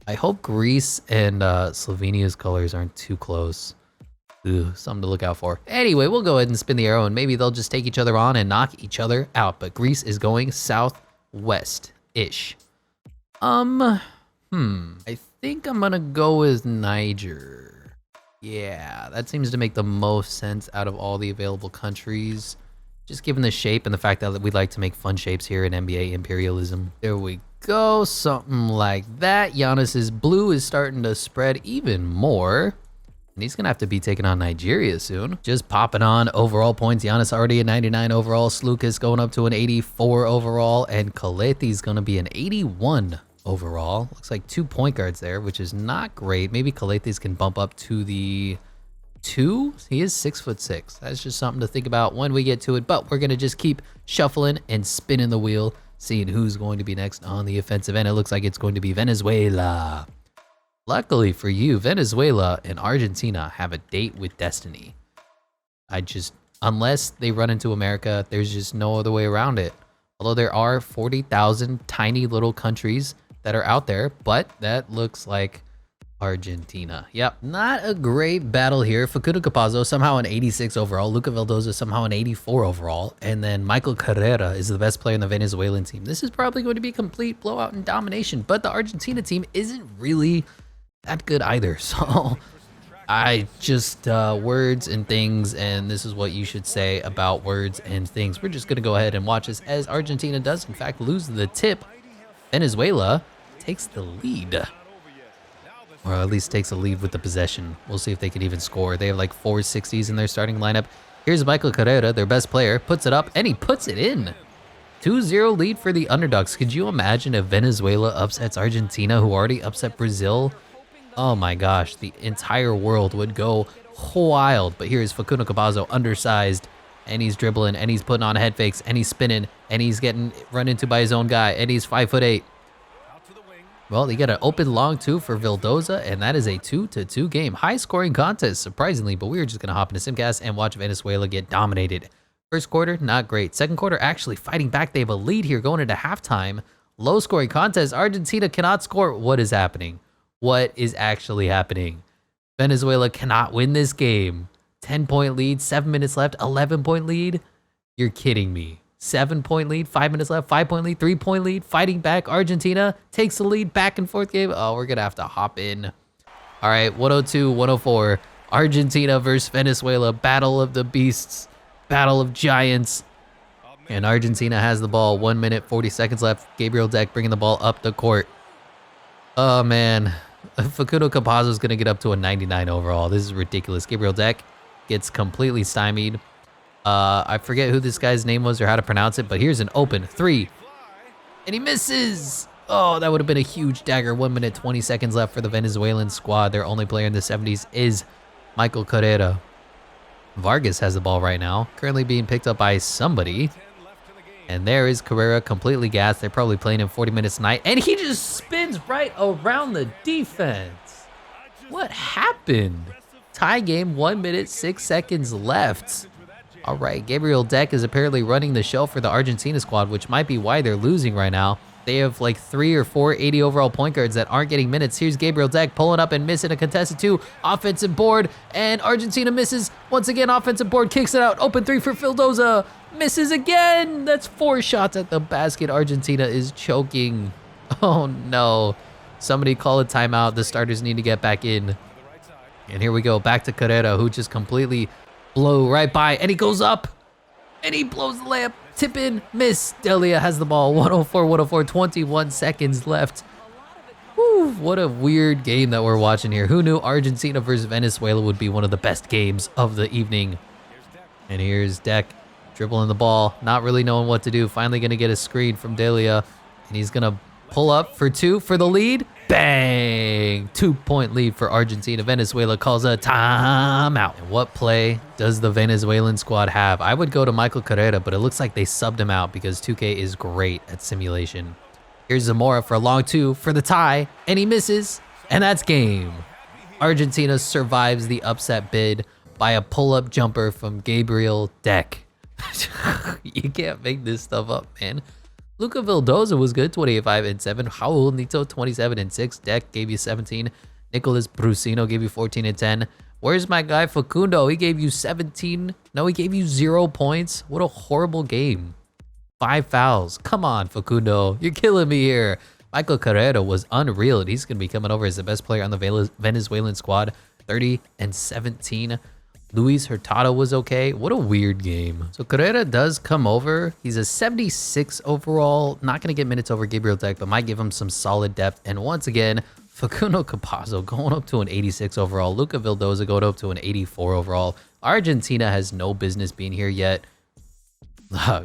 I hope Greece and Slovenia's colors aren't too close. Ooh, something to look out for. Anyway, we'll go ahead and spin the arrow, and maybe they'll just take each other on and knock each other out. But Greece is going southwest-ish. I think I'm gonna go with Niger. Yeah, that seems to make the most sense out of all the available countries. Just given the shape and the fact that we like to make fun shapes here in NBA Imperialism. There we go, something like that. Giannis's blue is starting to spread even more. And he's gonna have to be taking on Nigeria soon. Just popping on overall points. Giannis already at 99 overall. Slukas going up to an 84 overall. And Kaleti's gonna be an 81 overall. Looks like 2 point guards there, which is not great. Maybe Kaletes can bump up to the 2. He is 6'6". That's just something to think about when we get to it. But we're gonna just keep shuffling and spinning the wheel, seeing who's going to be next on the offensive end. It looks like it's going to be Venezuela. Luckily for you, Venezuela and Argentina have a date with destiny. Unless they run into America, there's just no other way around it. Although there are 40,000 tiny little countries that are out there, but that looks like Argentina. Yep, not a great battle here. Facundo Campazzo somehow an 86 overall. Luca Vildoza somehow an 84 overall. And then MyCAREER is the best player in the Venezuelan team. This is probably going to be a complete blowout and domination, but the Argentina team isn't really that good either. So I just, words and things, and this is what you should say about words and things. We're just going to go ahead and watch this as Argentina does, in fact, lose the tip. Venezuela takes the lead. Or at least takes a lead with the possession. We'll see if they can even score. They have like 4 60s in their starting lineup. Here's MyCAREER, their best player, puts it up, and he puts it in. 2-0 lead for the underdogs. Could you imagine if Venezuela upsets Argentina, who already upset Brazil? Oh my gosh, the entire world would go wild. But here's Facundo Campazzo, undersized, and he's dribbling, and he's putting on head fakes, and he's spinning, and he's getting run into by his own guy, and he's 5'8". Well, they get an open long 2 for Vildoza, and that is a 2-2 game. High scoring contest, surprisingly, but we were just going to hop into Simcast and watch Venezuela get dominated. First quarter, not great. Second quarter, actually fighting back. They have a lead here going into halftime. Low scoring contest. Argentina cannot score. What is happening? What is actually happening? Venezuela cannot win this game. 10-point lead, 7 minutes left, 11-point lead. You're kidding me. 7-point lead, 5 minutes left, 5-point lead, 3-point lead, fighting back. Argentina takes the lead, back and forth game. Oh, we're going to have to hop in. All right, 102, 104. Argentina versus Venezuela. Battle of the beasts. Battle of giants. And Argentina has the ball. 1 minute, 40 seconds left. Gabriel Deck bringing the ball up the court. Oh, man. Facundo Campazzo is going to get up to a 99 overall. This is ridiculous. Gabriel Deck gets completely stymied. I forget who this guy's name was or how to pronounce it, but here's an open 3. And he misses. Oh, that would have been a huge dagger. 1 minute, 20 seconds left for the Venezuelan squad. Their only player in the 70s is MyCAREER. Vargas has the ball right now, currently being picked up by somebody. And there is Carrera, completely gassed. They're probably playing him 40 minutes tonight. And he just spins right around the defense. What happened? Tie game, 1 minute, 6 seconds left. All right, Gabriel Deck is apparently running the show for the Argentina squad, which might be why they're losing right now. They have like 3 or 4 80 overall point guards that aren't getting minutes. Here's Gabriel Deck pulling up and missing a contested 2. Offensive board, and Argentina misses. Once again, offensive board kicks it out. Open 3 for Vildoza. Misses again. That's 4 shots at the basket. Argentina is choking. Oh no. Somebody call a timeout. The starters need to get back in. And here we go. Back to Carrera, who just completely blow right by, and he goes up, and he blows the layup, tip in, miss. Delia has the ball, 104, 21 seconds left. Whew, what a weird game that we're watching here. Who knew Argentina versus Venezuela would be one of the best games of the evening? And here's Deck dribbling the ball, not really knowing what to do. Finally gonna get a screen from Delia, and he's gonna Pull up for 2 for the lead. Bang! 2-point lead for Argentina. Venezuela calls a timeout. And what play does the Venezuelan squad have? I would go to MyCAREER, but it looks like they subbed him out because 2K is great at simulation. Here's Zamora for a long 2 for the tie, and he misses, and that's game. Argentina survives the upset bid by a pull-up jumper from Gabriel Deck. You can't make this stuff up, man. Luca Vildoza was good, 28-5-7. Raul Nito, 27-6. Deck gave you 17. Nicolas Brusino gave you 14-10. Where's my guy Facundo? He gave you 17. No, he gave you 0 points. What a horrible game. 5 fouls. Come on, Facundo. You're killing me here. MyCAREER was unreal, and he's going to be coming over as the best player on the Venezuelan squad. 30-17. Luis Hurtado was okay. What a weird game. So Carrera does come over. He's a 76 overall. Not going to get minutes over Gabriel Deck, but might give him some solid depth. And once again, Facundo Campazzo going up to an 86 overall. Luca Vildoza going up to an 84 overall. Argentina has no business being here yet.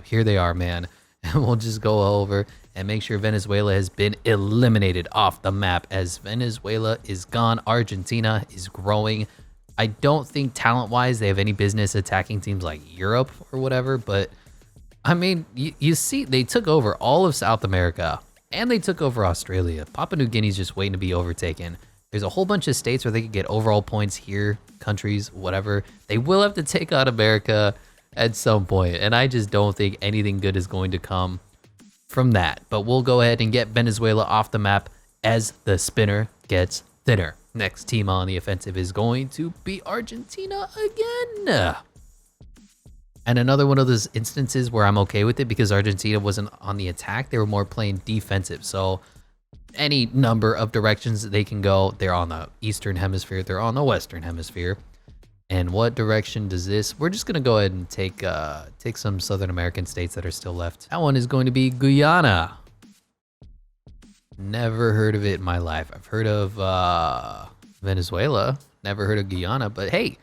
Here they are, man. And we'll just go over and make sure Venezuela has been eliminated off the map. As Venezuela is gone, Argentina is growing. I don't think talent-wise they have any business attacking teams like Europe or whatever, but I mean, you see, they took over all of South America and they took over Australia. Papua New Guinea's just waiting to be overtaken. There's a whole bunch of states where they could get overall points here, countries, whatever. They will have to take out America at some point, and I just don't think anything good is going to come from that. But we'll go ahead and get Venezuela off the map as the spinner gets thinner. Next team on the offensive is going to be Argentina again. And another one of those instances where I'm okay with it because Argentina wasn't on the attack. They were more playing defensive. So any number of directions that they can go, they're on the Eastern Hemisphere, they're on the Western Hemisphere. And what direction does this? We're just going to go ahead and take some Southern American states that are still left. That one is going to be Guyana. Never heard of it in my life. I've heard of Venezuela. Never heard of Guyana, but hey,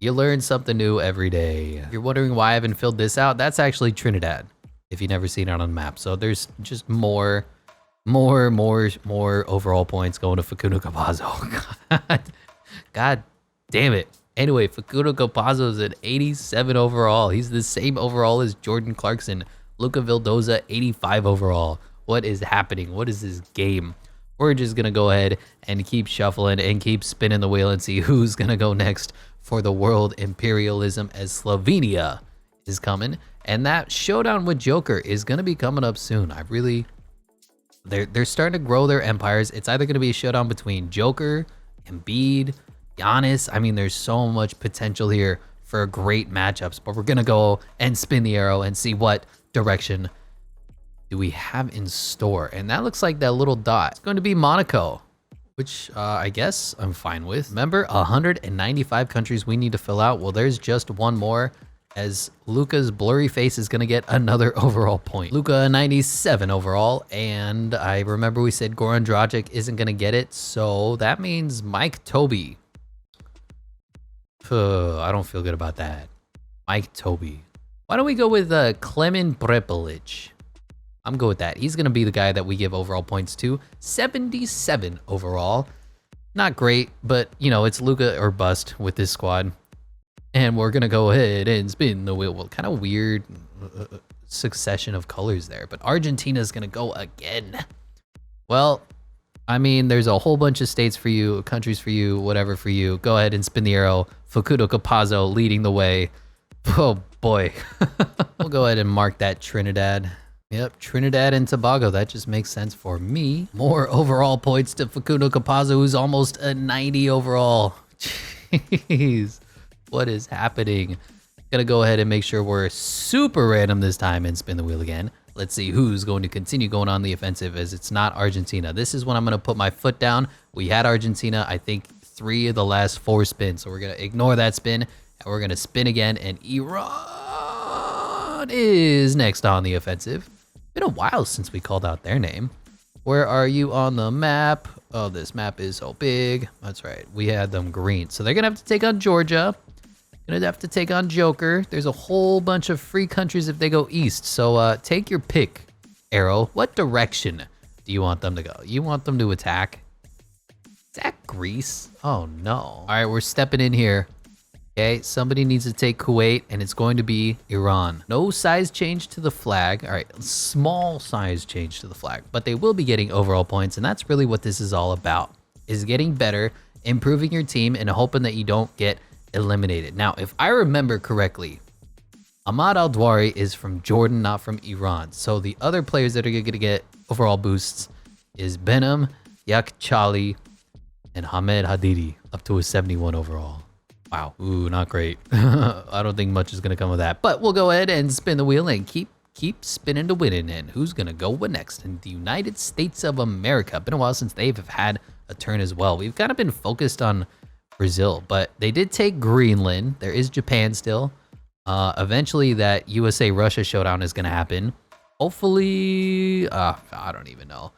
you learn something new every day. You're wondering why I haven't filled this out? That's actually Trinidad, if you've never seen it on the map. So there's just more overall points going to Facundo Campazzo. God damn it. Anyway, Facundo Campazzo is an 87 overall. He's the same overall as Jordan Clarkson. Luca Vildoza, 85 overall. What is happening? What is this game? We're just going to go ahead and keep shuffling and keep spinning the wheel and see who's going to go next for the world imperialism as Slovenia is coming. And that showdown with Joker is going to be coming up soon. They're starting to grow their empires. It's either going to be a showdown between Joker, Embiid, Giannis. I mean, there's so much potential here for great matchups, but we're going to go and spin the arrow and see what direction do we have in store. And that looks like that little dot. It's going to be Monaco, which I guess I'm fine with. Remember, 195 countries we need to fill out. Well, there's just one more, as Luca's blurry face is going to get another overall point. Luca, 97 overall. And I remember we said Goran Dragic isn't going to get it. So that means Mike Toby. I don't feel good about that. Mike Toby. Why don't we go with Klemen Prepelic? I'm good with that. He's going to be the guy that we give overall points to. 77 overall. Not great, but, you know, it's Luca or bust with this squad. And we're going to go ahead and spin the wheel. Well, kind of weird succession of colors there. But Argentina's going to go again. Well, I mean, there's a whole bunch of states for you, countries for you, whatever for you. Go ahead and spin the arrow. Facundo Campazzo leading the way. Oh, boy. We'll go ahead and mark that Trinidad. Yep, Trinidad and Tobago. That just makes sense for me. More overall points to Facundo Campazzo, who's almost a 90 overall. Jeez, what is happening? Gonna go ahead and make sure we're super random this time and spin the wheel again. Let's see who's going to continue going on the offensive, as it's not Argentina. This is when I'm gonna put my foot down. We had Argentina, I think, 3 of the last 4 spins. So we're gonna ignore that spin, and we're gonna spin again, and Iran is next on the offensive. Been a while since we called out their name. Where are you on the map? Oh, this map is so big. That's right. We had them green. So they're going to have to take on Georgia. Going to have to take on Joker. There's a whole bunch of free countries if they go east. So take your pick, Arrow. What direction do you want them to go? You want them to attack? Attack Greece? Oh no. All right, we're stepping in here. Okay, somebody needs to take Kuwait, and it's going to be Iran. No size change to the flag. All right, small size change to the flag, but they will be getting overall points, and that's really what this is all about, is getting better, improving your team, and hoping that you don't get eliminated. Now, if I remember correctly, Ahmad Al-Dwari is from Jordan, not from Iran. So the other players that are going to get overall boosts is Benem, Yakhchali, and Hamed Hadidi, up to a 71 overall. Wow. Ooh, not great. I don't think much is going to come of that. But we'll go ahead and spin the wheel and keep spinning to winning. And who's going to go next? In the United States of America. Been a while since they've had a turn as well. We've kind of been focused on Brazil, but they did take Greenland. There is Japan still. Eventually that USA-Russia showdown is going to happen. Hopefully, I don't even know.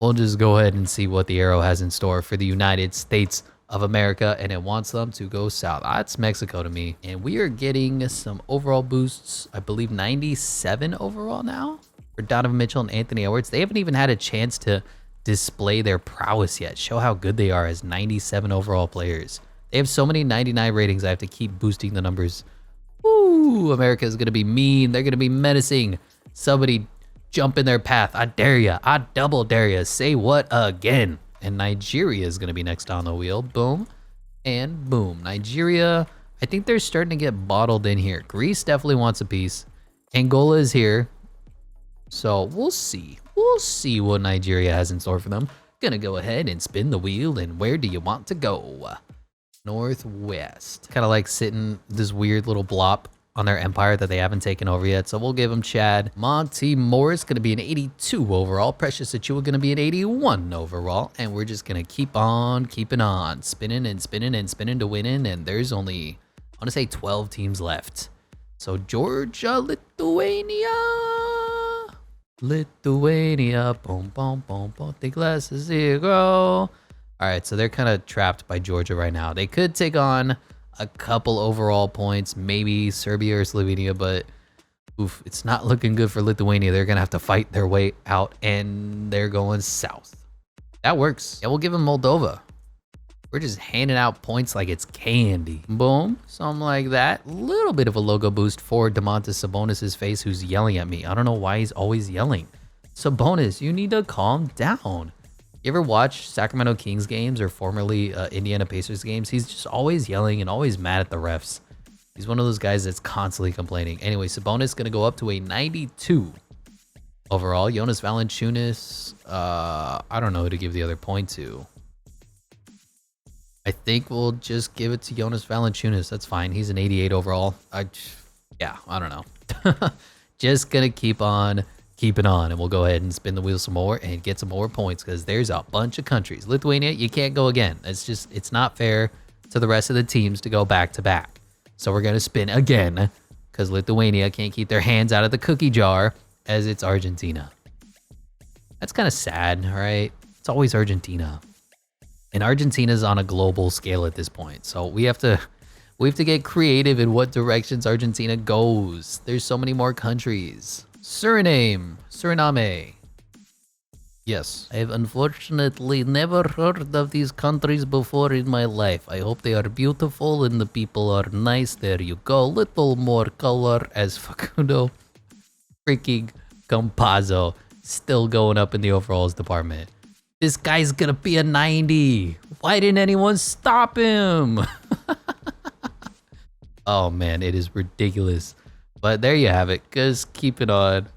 We'll just go ahead and see what the arrow has in store for the United States of America, and it wants them to go south. That's Mexico to me. And we are getting some overall boosts. I believe 97 overall now for Donovan Mitchell and Anthony Edwards. They haven't even had a chance to display their prowess yet, show how good they are as 97 overall players. They have so many 99 ratings, I have to keep boosting the numbers. Woo, America is going to be mean. They're going to be menacing. Somebody jump in their path. I dare ya. I double dare ya. Say what again? And Nigeria is going to be next on the wheel. Boom and boom. Nigeria, I think they're starting to get bottled in here. Greece definitely wants a piece. Angola is here. So we'll see. We'll see what Nigeria has in store for them. Gonna go ahead and spin the wheel. And where do you want to go? Northwest. Kind of like sitting this weird little blop on their empire that they haven't taken over yet. So we'll give them Chad. Monty Morris going to be an 82 overall. Precious Achua going to be an 81 overall. And we're just going to keep on keeping on. Spinning and spinning and spinning to winning. And there's only, I want to say 12 teams left. So Georgia, Lithuania. Boom, boom, boom, boom. The glass is 0. All right, so they're kind of trapped by Georgia right now. They could take on a couple overall points, maybe Serbia or Slovenia, but oof, it's not looking good for Lithuania. They're going to have to fight their way out, and they're going south. That works. Yeah, we'll give them Moldova. We're just handing out points like it's candy. Boom, something like that. Little bit of a logo boost for Domantas Sabonis' face, who's yelling at me. I don't know why he's always yelling. Sabonis, you need to calm down. You ever watch Sacramento Kings games or formerly Indiana Pacers games? He's just always yelling and always mad at the refs. He's one of those guys that's constantly complaining. Anyway, Sabonis going to go up to a 92 overall. Jonas Valanciunas, I don't know who to give the other point to. I think we'll just give it to Jonas Valanciunas. That's fine. He's an 88 overall. Yeah, I don't know. Just going to keep on keeping on, and we'll go ahead and spin the wheel some more and get some more points because there's a bunch of countries. Lithuania, you can't go again. It's not fair to the rest of the teams to go back to back. So we're going to spin again because Lithuania can't keep their hands out of the cookie jar as it's Argentina. That's kind of sad, right? It's always Argentina. And Argentina's on a global scale at this point. So we have to get creative in what directions Argentina goes. There's so many more countries. Suriname. Yes. I have unfortunately never heard of these countries before in my life. I hope they are beautiful and the people are nice. There you go. Little more color as Facundo freaking Campazzo still going up in the overalls department. This guy's gonna be a 90. Why didn't anyone stop him? Oh man, it is ridiculous. But there you have it. Just keep it on.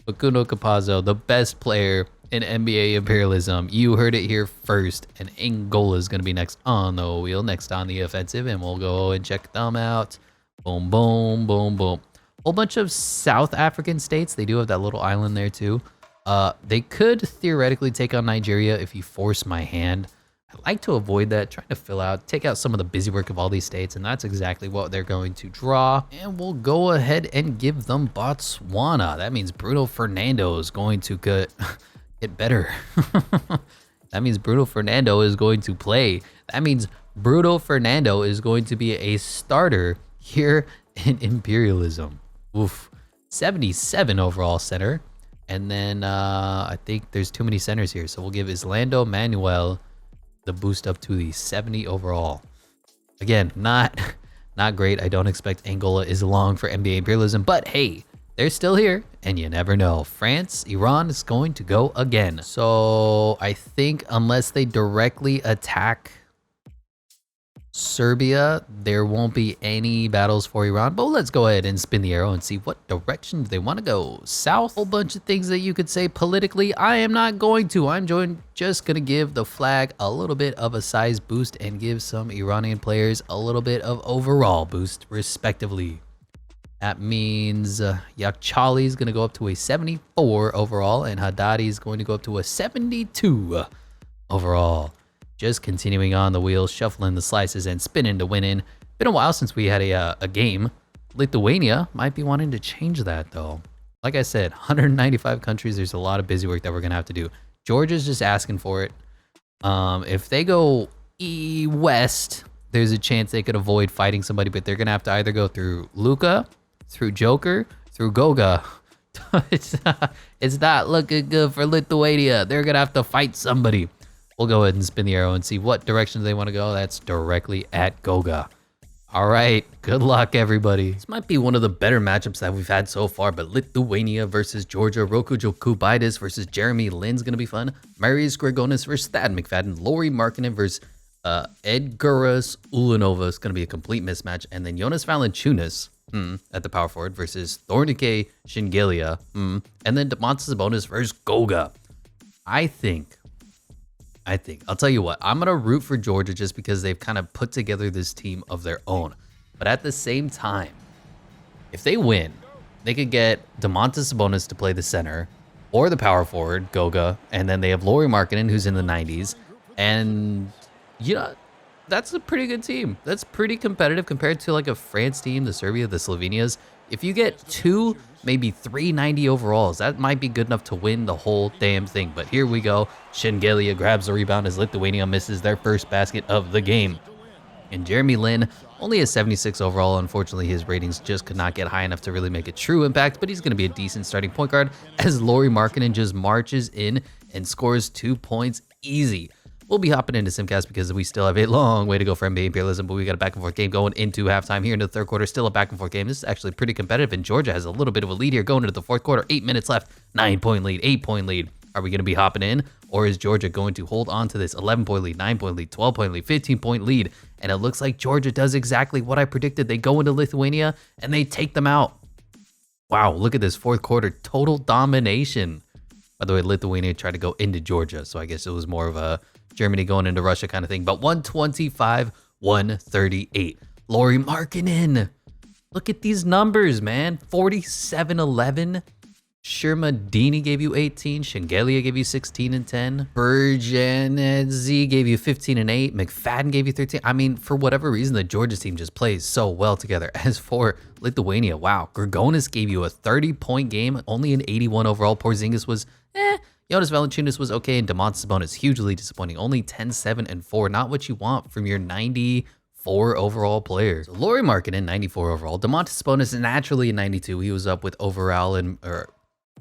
Facundo Campazzo, the best player in NBA Imperialism. You heard it here first. And Angola is going to be next on the wheel, next on the offensive. And we'll go and check them out. Boom, boom, boom, boom. Whole bunch of South African states. They do have that little island there too. They could theoretically take on Nigeria if you force my hand. I like to avoid that, trying to take out some of the busy work of all these states, and that's exactly what they're going to draw. And we'll go ahead and give them Botswana. That means Bruno Fernando is going to get better. That means Bruno Fernando is going to play. That means Bruno Fernando is going to be a starter here in Imperialism. Oof. 77 overall center. And then I think there's too many centers here. So we'll give Islando Manuel the boost up to the 70 overall. Again, not great. I don't expect Angola is long for NBA imperialism, but hey, they're still here, and you never know. France, Iran is going to go again. So I think unless they directly attack Serbia, there won't be any battles for Iran. But let's go ahead and spin the arrow and see what direction they want to go. South, whole bunch of things that you could say politically. I am not going to. I'm just going to give the flag a little bit of a size boost and give some Iranian players a little bit of overall boost, respectively. That means Yakhchali is going to go up to a 74 overall, and Haddadi is going to go up to a 72 overall. Just continuing on the wheel, shuffling the slices and spinning to win in. Been a while since we had a game. Lithuania might be wanting to change that though. Like I said, 195 countries. There's a lot of busy work that we're going to have to do. Georgia's just asking for it. If they go west, there's a chance they could avoid fighting somebody, but they're going to have to either go through Luka, through Joker, through Goga. It's not looking good for Lithuania. They're going to have to fight somebody. We'll go ahead and spin the arrow and see what direction they want to go. That's directly at Goga. All right, good luck, everybody. This might be one of the better matchups that we've had so far, but Lithuania versus Georgia, Roku Jokubaitis versus Jeremy Lin's going to be fun. Marius Grigonis versus Thad McFadden, Lori Markkinen versus Edgaras Ulanova is going to be a complete mismatch. And then Jonas Valanciunas at the power forward versus Thornike Shingelia. And then Domantas Sabonis versus Goga. I think, I'll tell you what, I'm going to root for Georgia just because they've kind of put together this team of their own. But at the same time, if they win, they could get Domantas Sabonis to play the center or the power forward, Goga, and then they have Lauri Markkinen, who's in the 90s. And, you know, that's a pretty good team. That's pretty competitive compared to like a France team, the Serbia, the Slovenias. If you get 2, maybe 390 overalls, that might be good enough to win the whole damn thing. But here we go. Shingelia grabs the rebound as Lithuania misses their first basket of the game. And Jeremy Lin, only a 76 overall. Unfortunately, his ratings just could not get high enough to really make a true impact, but he's going to be a decent starting point guard as Lauri Markkinen just marches in and scores 2 points easy. We'll be hopping into Simcast because we still have a long way to go for NBA imperialism, but we got a back and forth game going into halftime here into the third quarter. Still a back and forth game. This is actually pretty competitive, and Georgia has a little bit of a lead here going into the fourth quarter. 8 minutes left, 9-point lead, 8-point lead. Are we going to be hopping in, or is Georgia going to hold on to this 11-point lead, 9-point lead, 12-point lead, 15-point lead? And it looks like Georgia does exactly what I predicted. They go into Lithuania and they take them out. Wow, look at this fourth quarter total domination. By the way, Lithuania tried to go into Georgia, so I guess it was more of a Germany going into Russia kind of thing. But 125-138. Lauri Markkinen. Look at these numbers, man. 47-11. Shermadini gave you 18. Shingelia gave you 16 and 10. Bergenzi gave you 15 and 8. McFadden gave you 13. I mean, for whatever reason, the Georgia team just plays so well together. As for Lithuania, wow. Grigonis gave you a 30-point game, only an 81 overall. Porzingis was Jonas Valanciunas was okay, and Domantas Sabonis hugely disappointing. Only 10, 7, and 4. Not what you want from your 94 overall player. So Lauri Markkinen, 94 overall. Domantas Sabonis naturally a 92. He was up with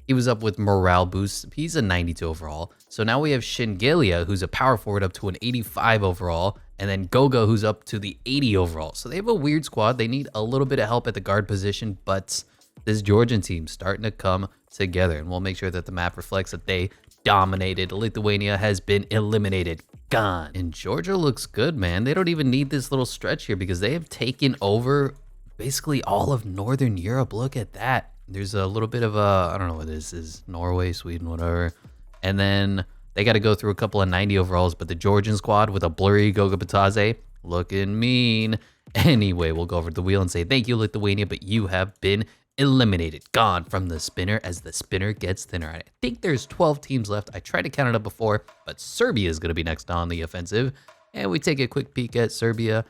he was up with morale boosts. He's a 92 overall. So now we have Shingelia, who's a power forward, up to an 85 overall, and then Goga, who's up to the 80 overall. So they have a weird squad. They need a little bit of help at the guard position, but this Georgian team starting to come together, and we'll make sure that the map reflects that they dominated. Lithuania has been eliminated. Gone. And Georgia looks good, man. They don't even need this little stretch here because they have taken over basically all of Northern Europe. Look at that. There's a little bit of I don't know what this is, Norway, Sweden, whatever. And then they got to go through a couple of 90 overalls, but the Georgian squad with a blurry Goga Batadze looking mean. Anyway, we'll go over to the wheel and say thank you, Lithuania, but you have been eliminated. Gone from the spinner as the spinner gets thinner. I think there's 12 teams left. I tried to count it up before, but Serbia is going to be next on the offensive. And we take a quick peek at Serbia.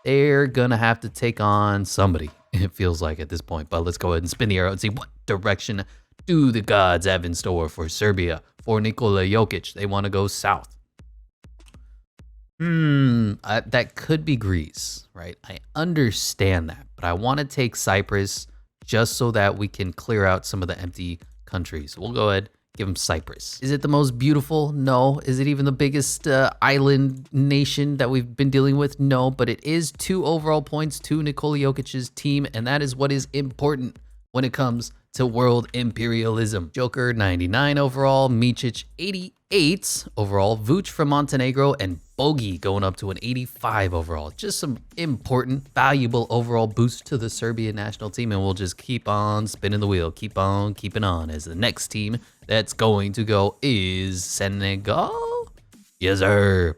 They're going to have to take on somebody, it feels like at this point. But let's go ahead and spin the arrow and see what direction do the gods have in store for Serbia. For Nikola Jokic, they want to go south. That could be Greece, right? I understand that, but I want to take Cyprus just so that we can clear out some of the empty country. So we'll go ahead, give them Cyprus. Is it the most beautiful? No. Is it even the biggest island nation that we've been dealing with? No, but it is 2 overall points to Nikola Jokic's team, and that is what is important when it comes to world imperialism. Joker 99 overall, Micic 88 overall, Vuc from Montenegro, and Bogi going up to an 85 overall. Just some important, valuable overall boost to the Serbian national team, and we'll just keep on spinning the wheel, keep on keeping on, as the next team that's going to go is Senegal. Yes, sir.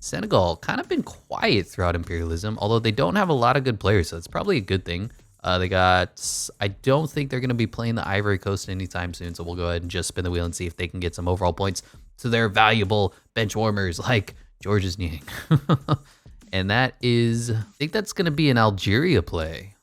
Senegal kind of been quiet throughout imperialism, although they don't have a lot of good players, so it's probably a good thing. They got, I don't think they're going to be playing the Ivory Coast anytime soon, so we'll go ahead and just spin the wheel and see if they can get some overall points to their valuable bench warmers like George's Niang. And that is, I think that's going to be an Algeria play.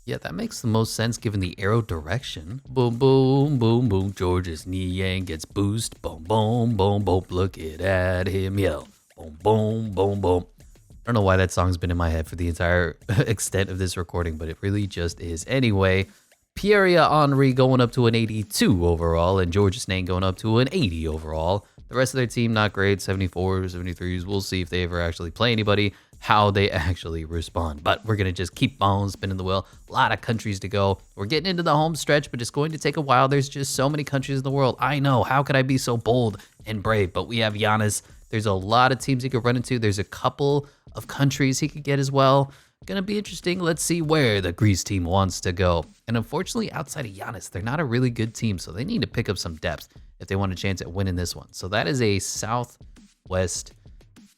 Yeah, that makes the most sense given the arrow direction. Boom, boom, boom, boom. George's Niang gets boost. Boom, boom, boom, boom. Look at him yell. Boom, boom, boom, boom. I don't know why that song's been in my head for the entire extent of this recording, but it really just is. Anyway, Pierre Henry going up to an 82 overall, and George's Niang going up to an 80 overall. The rest of their team, not great, 74s, 73s. We'll see if they ever actually play anybody, how they actually respond. But we're going to just keep on spinning the wheel. A lot of countries to go. We're getting into the home stretch, but it's going to take a while. There's just so many countries in the world. I know, how could I be so bold and brave? But we have Giannis. There's a lot of teams he could run into. There's a couple of countries he could get as well. Gonna be interesting. Let's see where the Greece team wants to go. And unfortunately, outside of Giannis, they're not a really good team, so they need to pick up some depth if they want a chance at winning this one. So that is a Southwest.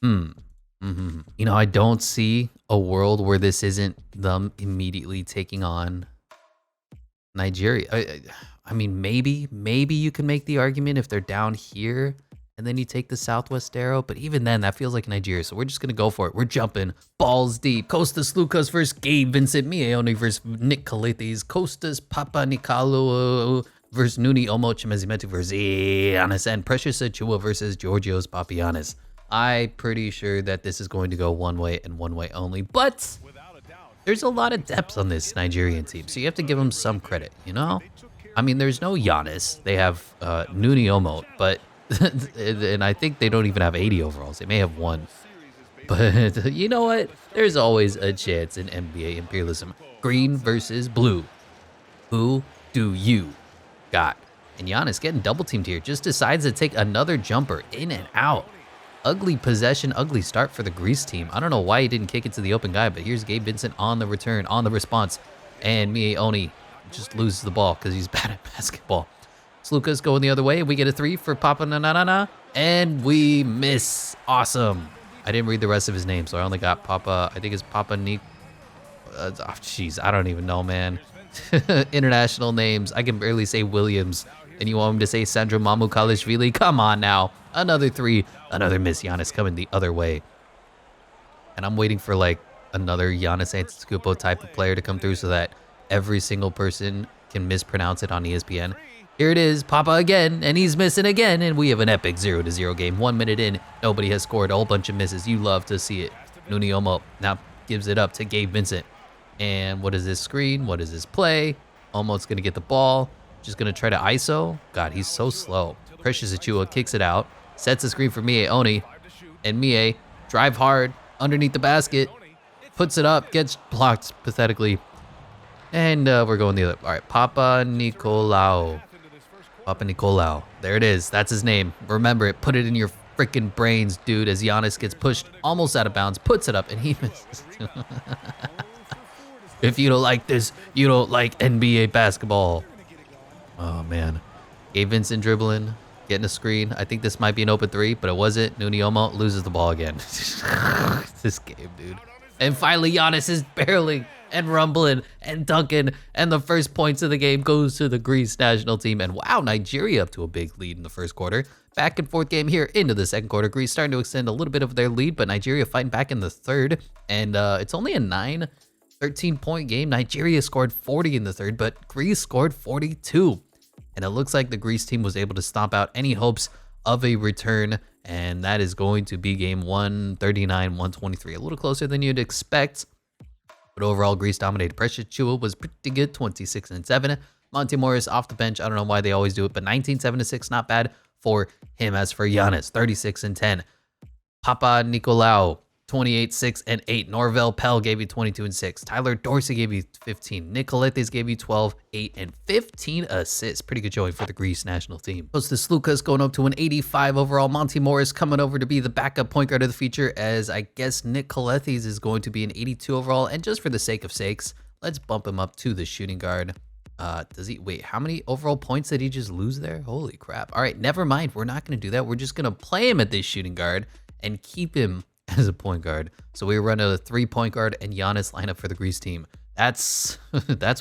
You know, I don't see a world where this isn't them immediately taking on Nigeria. I mean, maybe you can make the argument if they're down here and then you take the Southwest arrow, but even then, that feels like Nigeria, so we're just gonna go for it. We're jumping balls deep. Kostas Lukas versus Gabe Vincent, Mieoni versus Nick Kalites, Kostas Papa Nikolou versus Nuni Omo Chimezimeti versus Giannis, and Precious Achua versus Georgios Papianis. I'm pretty sure that this is going to go one way and one way only, but there's a lot of depth on this Nigerian team, so you have to give them some credit, you know? I mean, there's no Giannis. They have Nuni Omo, but and I think they don't even have 80 overalls. They may have 1. But you know what? There's always a chance in NBA imperialism. Green versus blue. Who do you got? And Giannis getting double teamed here. Just decides to take another jumper in and out. Ugly possession, ugly start for the Greece team. I don't know why he didn't kick it to the open guy, but here's Gabe Vincent on the return, on the response. And Mieoni just loses the ball because he's bad at basketball. Lucas going the other way. We get a 3 for Papa Nanana, and we miss. Awesome. I didn't read the rest of his name, so I only got Papa. I think it's Papa Nick. Jeez, I don't even know, man. International names. I can barely say Williams, and you want him to say Sandro Mamukalishvili? Come on now. Another 3. Another miss. Giannis coming the other way. And I'm waiting for like another Giannis Antetokounmpo type of player to come through so that every single person can mispronounce it on ESPN. Here it is, Papa again, and he's missing again, and we have an epic 0-0 game. 1 minute in, nobody has scored, a whole bunch of misses. You love to see it. Nuni Omo now gives it up to Gabe Vincent. And what is this screen? What is this play? Omo's gonna get the ball, just gonna try to ISO. God, he's so slow. Precious Achua kicks it out, sets the screen for Mieoni, and Mie drive hard underneath the basket, puts it up, gets blocked pathetically. And we're going the other. All right, Papa Nicolau. Papa Nicolau. There it is. That's his name. Remember it. Put it in your freaking brains, dude, as Giannis gets pushed almost out of bounds, puts it up, and he misses. If you don't like this, you don't like NBA basketball. Oh, man. Gabe Vincent dribbling, getting a screen. I think this might be an open 3, but it wasn't. Nuni Omo loses the ball again. This game, dude. And finally, Giannis is barreling and rumbling and dunking, and the first points of the game goes to the Greece national team. And wow, Nigeria up to a big lead in the first quarter. Back and forth game here into the second quarter. Greece starting to extend a little bit of their lead, but Nigeria fighting back in the third. And it's only a 13-point game. Nigeria scored 40 in the third, but Greece scored 42. And it looks like the Greece team was able to stomp out any hopes of a return. And that is going to be game 139-123. A little closer than you'd expect. But overall, Greece dominated. Precious Chua was pretty good, 26-7. Monte Morris off the bench. I don't know why they always do it, but 19, 7 and 6, not bad for him. As for Giannis, 36 and 10. Papa Nicolau, 28, 6 and 8. Norvell Pell gave you 22 and 6. Tyler Dorsey gave you 15. Nicoletes gave you 12, 8 and 15 assists. Pretty good showing for the Greece national team. Kostas Lucas going up to an 85 overall. Monte Morris coming over to be the backup point guard of the future, as I guess Nicoletes is going to be an 82 overall. And just for the sake of sakes, let's bump him up to the shooting guard. Does he wait? How many overall points did he just lose there? Holy crap. All right, never mind. We're not going to do that. We're just going to play him at this shooting guard and keep him as a point guard. So we run a 3-point guard and Giannis lineup for the Greece team. That's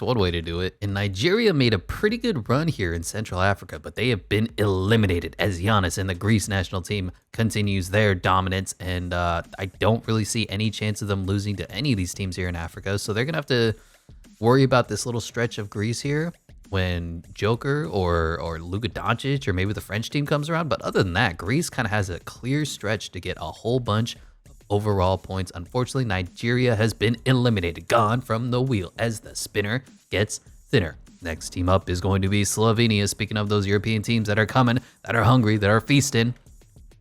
one way to do it. And Nigeria made a pretty good run here in Central Africa, but they have been eliminated as Giannis and the Greece national team continues their dominance. And I don't really see any chance of them losing to any of these teams here in Africa. So they're going to have to worry about this little stretch of Greece here when Joker or Luka Doncic or maybe the French team comes around. But other than that, Greece kind of has a clear stretch to get a whole bunch of overall points. Unfortunately, Nigeria has been eliminated, gone from the wheel as the spinner gets thinner. Next team up is going to be Slovenia. Speaking of those European teams that are coming, that are hungry, that are feasting,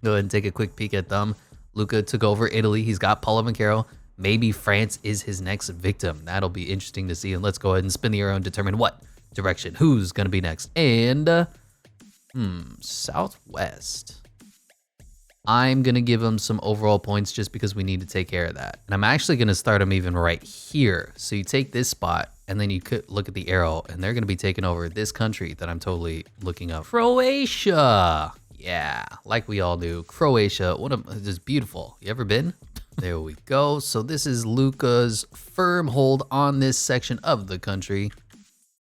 go ahead and take a quick peek at them. Luka took over Italy. He's got Paulo Banchero. Maybe France is his next victim. That'll be interesting to see. And let's go ahead and spin the arrow and determine what direction, who's going to be next. And Southwest. I'm going to give him some overall points just because we need to take care of that. And I'm actually going to start him even right here. So you take this spot and then you could look at the arrow and they're going to be taking over this country that I'm totally looking up. Croatia. Yeah, like we all do. Croatia, this is beautiful. You ever been? There we go. So this is Luka's firm hold on this section of the country.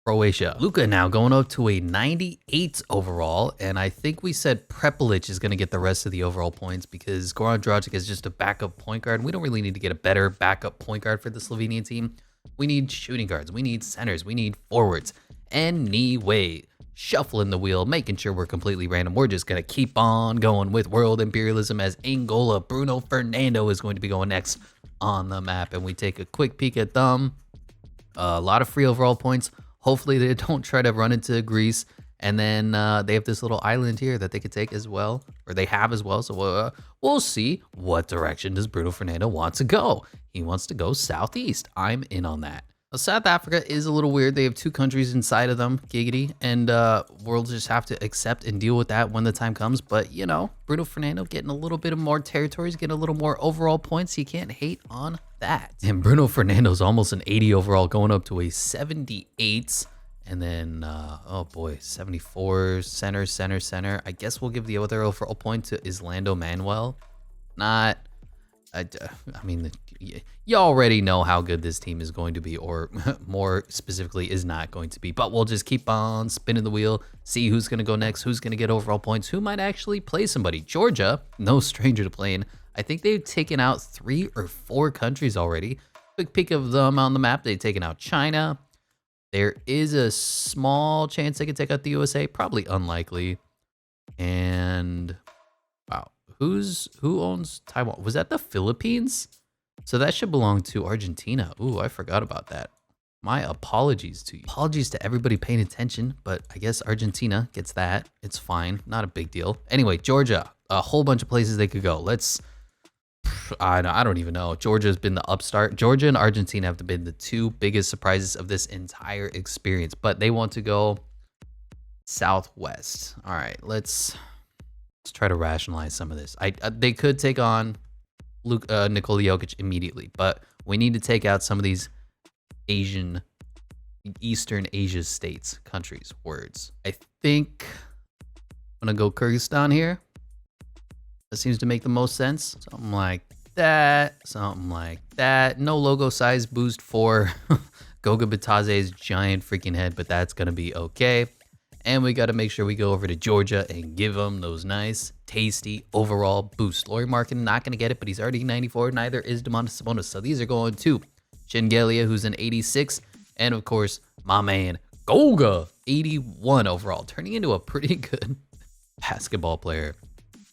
Croatia. Luka now going up to a 98 overall, and I think we said Prepelic is going to get the rest of the overall points because Goran Dragic is just a backup point guard. We don't really need to get a better backup point guard for the Slovenian team. We need shooting guards, we need centers, we need forwards. Anyway, shuffling the wheel, making sure we're completely random. We're just going to keep on going with world imperialism as Angola. Bruno Fernando is going to be going next on the map, and we take a quick peek at them. A lot of free overall points. Hopefully they don't try to run into Greece. And then they have this little island here that they could take as well, or they have as well. So we'll see what direction does Bruno Fernando want to go. He wants to go southeast. I'm in on that. Now, South Africa is a little weird. They have 2 countries inside of them, giggity, and we'll just have to accept and deal with that when the time comes. But, you know, Bruno Fernando getting a little bit of more territories, getting a little more overall points. You can't hate on that. And Bruno Fernando's almost an 80 overall, going up to a 78. And then, oh boy, 74, center. I guess we'll give the other overall point to Islando Manuel. I mean, you already know how good this team is going to be, or more specifically is not going to be. But we'll just keep on spinning the wheel, see who's going to go next, who's going to get overall points, who might actually play somebody. Georgia, no stranger to playing. I think they've taken out 3 or 4 countries already. Quick peek of them on the map. They've taken out China. There is a small chance they could take out the USA. Probably unlikely. And wow, who owns Taiwan? Was that the Philippines? So that should belong to Argentina. Ooh, I forgot about that. My apologies to you. Apologies to everybody paying attention, but I guess Argentina gets that. It's fine. Not a big deal. Anyway, Georgia, a whole bunch of places they could go. I don't even know. Georgia's been the upstart. Georgia and Argentina have been the 2 biggest surprises of this entire experience, but they want to go southwest. All right, let's try to rationalize some of this. They could take on Nikola Jokic immediately, but we need to take out some of these Eastern Asia states, countries, words. I think I'm gonna go Kyrgyzstan here. That seems to make the most sense. Something like that. No logo size boost for Goga Bataze's giant freaking head, but that's gonna be okay. And we got to make sure we go over to Georgia and give them those nice, tasty overall boosts. Lauri Markkanen not going to get it, but he's already 94. Neither is Domantas Sabonis. So these are going to Shengelia, who's an 86. And, of course, my man, Goga, 81 overall. Turning into a pretty good basketball player.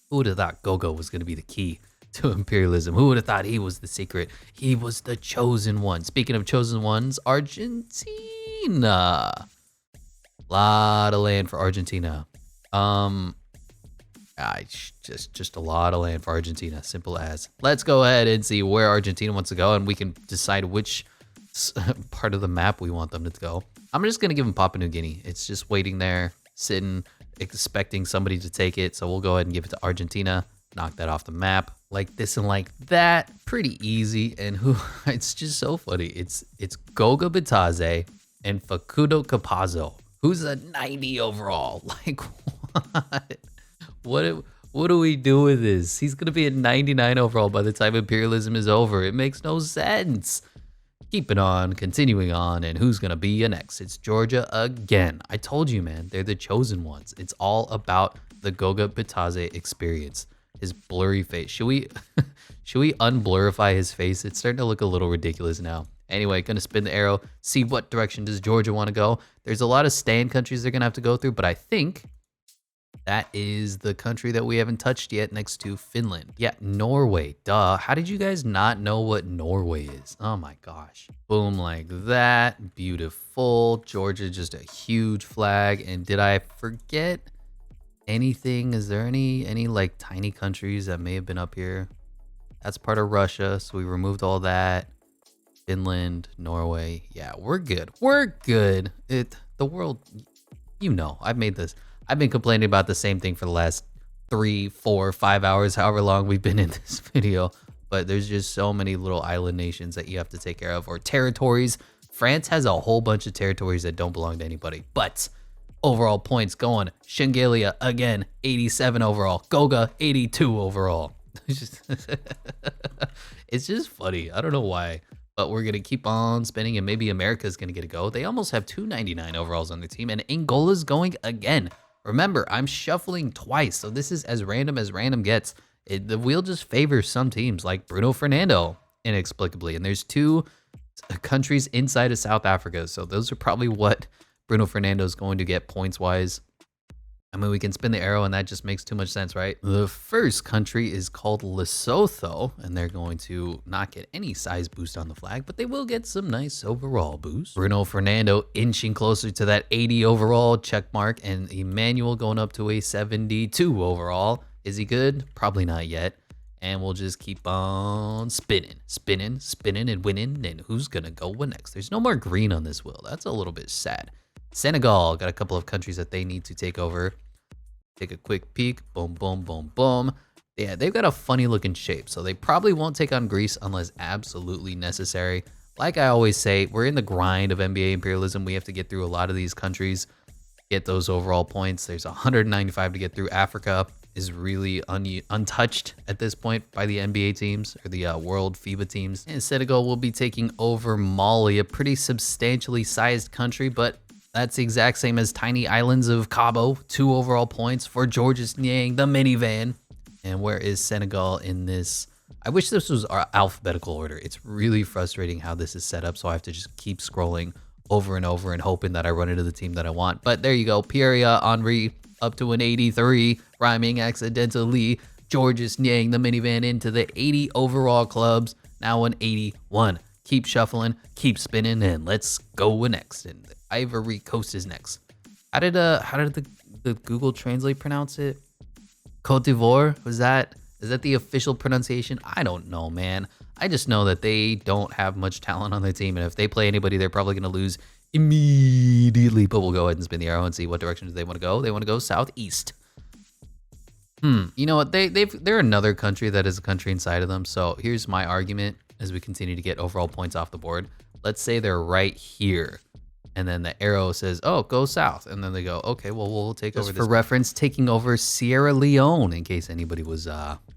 Who would have thought Goga was going to be the key to imperialism? Who would have thought he was the secret? He was the chosen one. Speaking of chosen ones, Argentina. Lot of land for Argentina. Just a lot of land for Argentina. Simple as. Let's go ahead and see where Argentina wants to go, and we can decide which part of the map we want them to go. I'm just gonna give them Papua New Guinea. It's just waiting there, sitting, expecting somebody to take it. So we'll go ahead and give it to Argentina. Knock that off the map like this and like that. Pretty easy. And who? It's just so funny. It's Goga Bataze and Facundo Capazzo, who's a 90 overall. Like what? What do we do with this? He's gonna be a 99 overall by the time Imperialism is over. It makes no sense. Keeping on, continuing on, and who's gonna be your next? It's Georgia again. I told you, man, they're the chosen ones. It's all about the Goga Bataze experience. His blurry face. Should we unblurify his face? It's starting to look a little ridiculous now. Anyway, gonna spin the arrow, see what direction does Georgia want to go. There's a lot of stand countries they're gonna have to go through, but I think that is the country that we haven't touched yet, next to Finland. Yeah, Norway. Duh. How did you guys not know what Norway is? Oh my gosh. Boom, like that. Beautiful. Georgia, just a huge flag. And did I forget anything? Is there any like tiny countries that may have been up here? That's part of Russia, so we removed all that. Finland, Norway. Yeah, we're good. We're good. The world, you know, I've been complaining about the same thing for the last 3, 4, 5 hours, however long we've been in this video. But there's just so many little island nations that you have to take care of, or territories. France has a whole bunch of territories that don't belong to anybody. But overall points going, Shengelia again, 87 overall. Goga, 82 overall. It's just funny. I don't know why. But we're going to keep on spinning, and maybe America's going to get a go. They almost have 299 overalls on their team, and Angola's going again. Remember, I'm shuffling twice, so this is as random gets. The wheel just favors some teams, like Bruno Fernando, inexplicably. And there's 2 countries inside of South Africa, so those are probably what Bruno Fernando is going to get points-wise. I mean, we can spin the arrow, and that just makes too much sense, right? The first country is called Lesotho, and they're going to not get any size boost on the flag, but they will get some nice overall boost. Bruno Fernando inching closer to that 80 overall check mark, and Emmanuel going up to a 72 overall. Is he good? Probably not yet. And we'll just keep on spinning, and winning. And who's gonna go next? There's no more green on this wheel. That's a little bit sad. Senegal got a couple of countries that they need to take over. Take a quick peek. Boom, boom, boom, boom. Yeah, they've got a funny looking shape, so they probably won't take on Greece unless absolutely necessary. Like I always say, we're in the grind of NBA imperialism. We have to get through a lot of these countries, get those overall points. There's 195 to get through. Africa is really untouched at this point by the NBA teams, or the World FIBA teams. And Senegal will be taking over Mali, a pretty substantially sized country, but that's the exact same as tiny islands of Cabo. 2 overall points for Georges Niang, the minivan. And where is Senegal in this? I wish this was our alphabetical order. It's really frustrating how this is set up, so I have to just keep scrolling over and over and hoping that I run into the team that I want. But there you go. Pierre Henry up to an 83, rhyming accidentally. Georges Niang, the minivan, into the 80 overall clubs. Now an 81. Keep shuffling, keep spinning, and let's go next. And Ivory Coast is next. How did the Google Translate pronounce it? Côte d'Ivoire? Is that the official pronunciation? I don't know, man. I just know that they don't have much talent on their team, and if they play anybody, they're probably going to lose immediately. But we'll go ahead and spin the arrow and see what direction do they want to go. They want to go southeast. You know what? They're another country that is a country inside of them. So here's my argument as we continue to get overall points off the board. Let's say they're right here, and then the arrow says, oh, go south. And then they go, okay, well, we'll take over this. For reference, taking over Sierra Leone, in case anybody was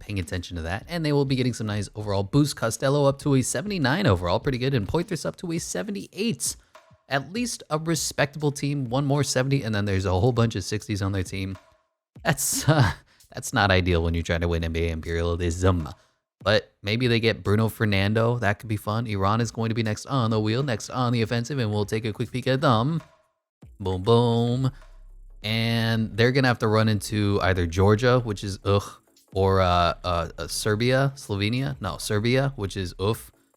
paying attention to that. And they will be getting some nice overall boost. Costello up to a 79 overall, pretty good. And Poitras up to a 78. At least a respectable team. One more 70, and then there's a whole bunch of 60s on their team. That's not ideal when you're trying to win NBA imperialism. But maybe they get Bruno Fernando. That could be fun. Iran is going to be next on the wheel, next on the offensive, and we'll take a quick peek at them. Boom, boom. And they're going to have to run into either Georgia, which is or Serbia, Slovenia. No, Serbia, which is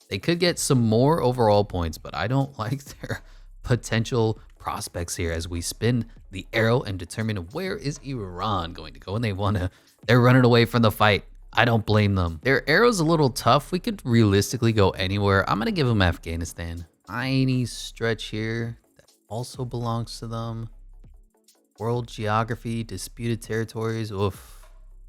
They could get some more overall points, but I don't like their potential prospects here as we spin the arrow and determine where is Iran going to go. And they're running away from the fight. I don't blame them. Their arrow's a little tough. We could realistically go anywhere. I'm going to give them Afghanistan. Tiny stretch here that also belongs to them. World geography, disputed territories. Oof.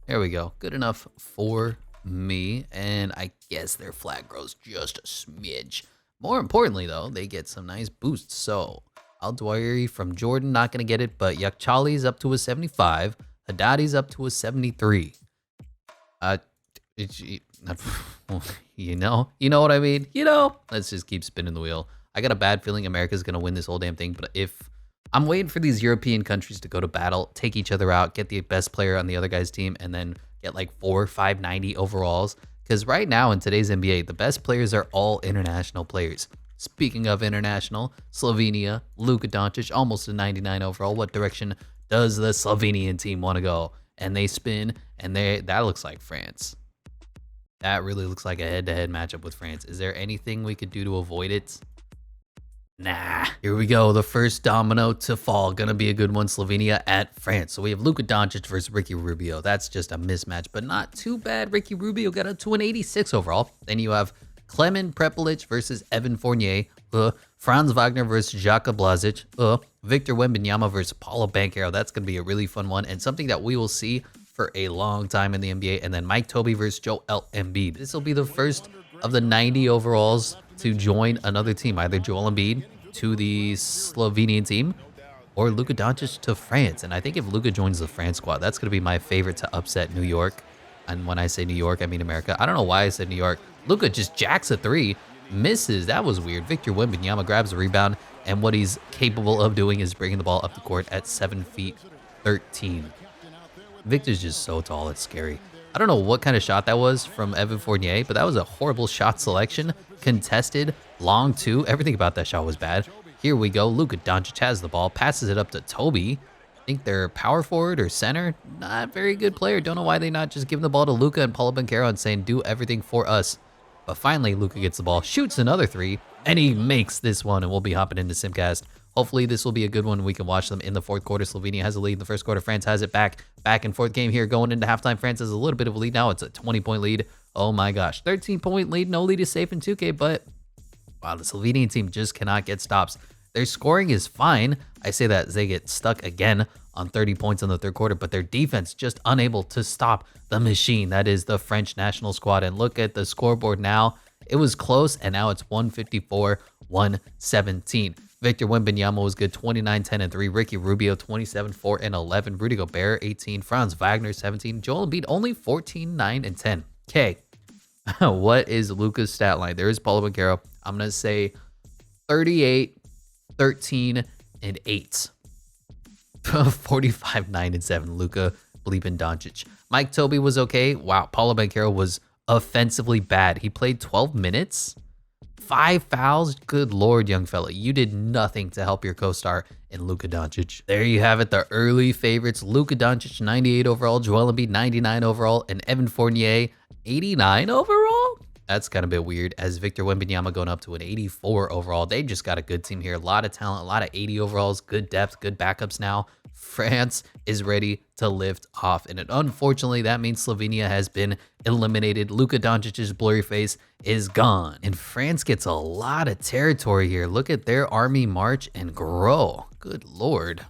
There we go. Good enough for me. And I guess their flag grows just a smidge. More importantly, though, they get some nice boosts. So Al-Dwayri from Jordan, not going to get it, but Yakhchali's up to a 75. Haddadi's up to a 73. You know what I mean? Let's just keep spinning the wheel. I got a bad feeling America's going to win this whole damn thing, but if I'm waiting for these European countries to go to battle, take each other out, get the best player on the other guy's team, and then get like 4, 5, 90 overalls. Because right now in today's NBA, the best players are all international players. Speaking of international, Slovenia, Luka Doncic, almost a 99 overall. What direction does the Slovenian team want to go? And they spin, and that looks like France. That really looks like a head-to-head matchup with France. Is there anything we could do to avoid it? Nah. Here we go. The first domino to fall. Gonna be a good one. Slovenia at France. So we have Luka Doncic versus Ricky Rubio. That's just a mismatch, but not too bad. Ricky Rubio got up to an 86 overall. Then you have Klemen Prepelic versus Evan Fournier. Franz Wagner versus Jaka Blazic. Victor Wembanyama versus Paulo Banchero. That's gonna be a really fun one and something that we will see for a long time in the NBA. And then Mike Tobey versus Joel Embiid. This will be the first of the 90 overalls to join another team, either Joel Embiid to the Slovenian team or Luka Doncic to France. And I think if Luka joins the France squad, that's going to be my favorite to upset New York. And when I say New York, I mean America. I don't know why I said New York. Luka just jacks a 3, misses. That was weird. Victor Wembanyama grabs a rebound, and what he's capable of doing is bringing the ball up the court at 7 feet 13. Victor's just so tall, it's scary. I don't know what kind of shot that was from Evan Fournier, but that was a horrible shot selection. Contested, long too. Everything about that shot was bad. Here we go. Luka Doncic has the ball, passes it up to Toby. I think they're power forward or center. Not very good player. Don't know why they not just giving the ball to Luka and Paulo Banchero and saying, do everything for us. But finally, Luka gets the ball, shoots another 3, and he makes this one, and we'll be hopping into Simcast. Hopefully, this will be a good one. We can watch them in the fourth quarter. Slovenia has a lead in the first quarter. France has it back and forth game here. Going into halftime, France has a little bit of a lead now. It's a 20-point lead. Oh my gosh. 13-point lead. No lead is safe in 2K, but wow, the Slovenian team just cannot get stops. Their scoring is fine. I say that as they get stuck again on 30 points in the third quarter, but their defense just unable to stop the machine. That is the French national squad. And look at the scoreboard now. It was close, and now it's 154-117. Victor Wembanyama was good, 29, 10, and 3. Ricky Rubio, 27, 4, and 11. Rudy Gobert, 18. Franz Wagner, 17. Joel Embiid, only 14, 9, and 10. Okay, what is Luka's stat line? There is Paulo Banchero. I'm going to say 38, 13, and 8. 45, 9, and 7. Luka bleeping Doncic. Mike Tobey was okay. Wow, Paulo Banchero was offensively bad. He played 12 minutes. 5 fouls. Good Lord, young fella. You did nothing to help your co-star in Luka Doncic. There you have it. The early favorites. Luka Doncic, 98 overall. Joel Embiid, 99 overall. And Evan Fournier, 89 overall? That's kind of a bit weird, as Victor Wembanyama going up to an 84 overall. They just got a good team here. A lot of talent, a lot of 80 overalls, good depth, good backups now. France is ready to lift off. And unfortunately, that means Slovenia has been eliminated. Luka Doncic's blurry face is gone. And France gets a lot of territory here. Look at their army march and grow. Good Lord.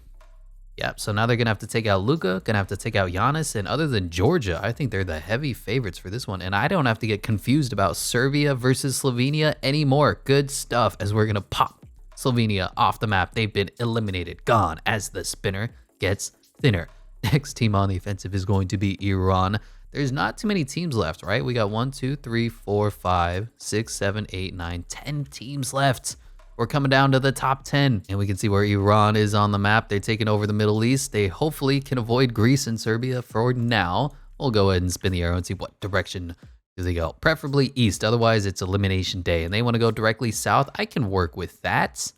Yep, so now they're going to have to take out Luka, going to have to take out Giannis, and other than Georgia, I think they're the heavy favorites for this one. And I don't have to get confused about Serbia versus Slovenia anymore. Good stuff, as we're going to pop Slovenia off the map. They've been eliminated, gone, as the spinner gets thinner. Next team on the offensive is going to be Iran. There's not too many teams left, right? We got 1, 2, 3, 4, 5, 6, 7, 8, 9, 10 teams left. We're coming down to the top 10, and we can see where Iran is on the map. They're taking over the Middle East. They hopefully can avoid Greece and Serbia for now. We'll go ahead and spin the arrow and see what direction do they go. Preferably east, otherwise it's elimination day, and they want to go directly south. I can work with that.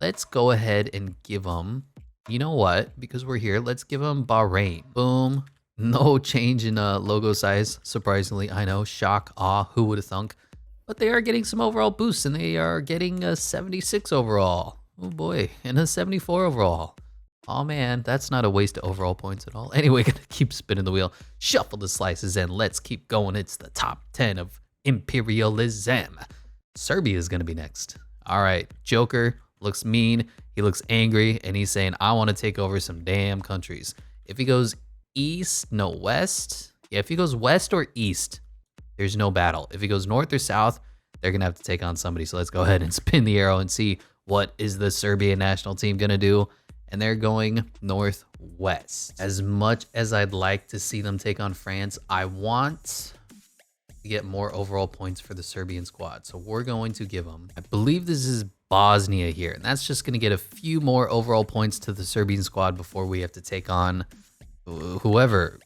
Let's go ahead and give them, you know what, because we're here, let's give them Bahrain. Boom. No change in logo size, surprisingly. I know, shock, awe, who would have thunk? But they are getting some overall boosts, and they are getting a 76 overall. Oh boy, and a 74 overall. Oh man, that's not a waste of overall points at all. Anyway, gonna keep spinning the wheel, shuffle the slices, and let's keep going. It's the top 10 of Imperialism. Serbia is gonna be next. All right, Joker looks mean, he looks angry, and he's saying, I want to take over some damn countries. If he goes east, no, west. Yeah, if he goes west or east, there's no battle. If he goes north or south, they're gonna have to take on somebody. So let's go ahead and spin the arrow and see what is the Serbian national team gonna do. And they're going northwest. As much as I'd like to see them take on France, I want to get more overall points for the Serbian squad. So we're going to give them, I believe this is Bosnia here, and that's just going to get a few more overall points to the Serbian squad before we have to take on whoever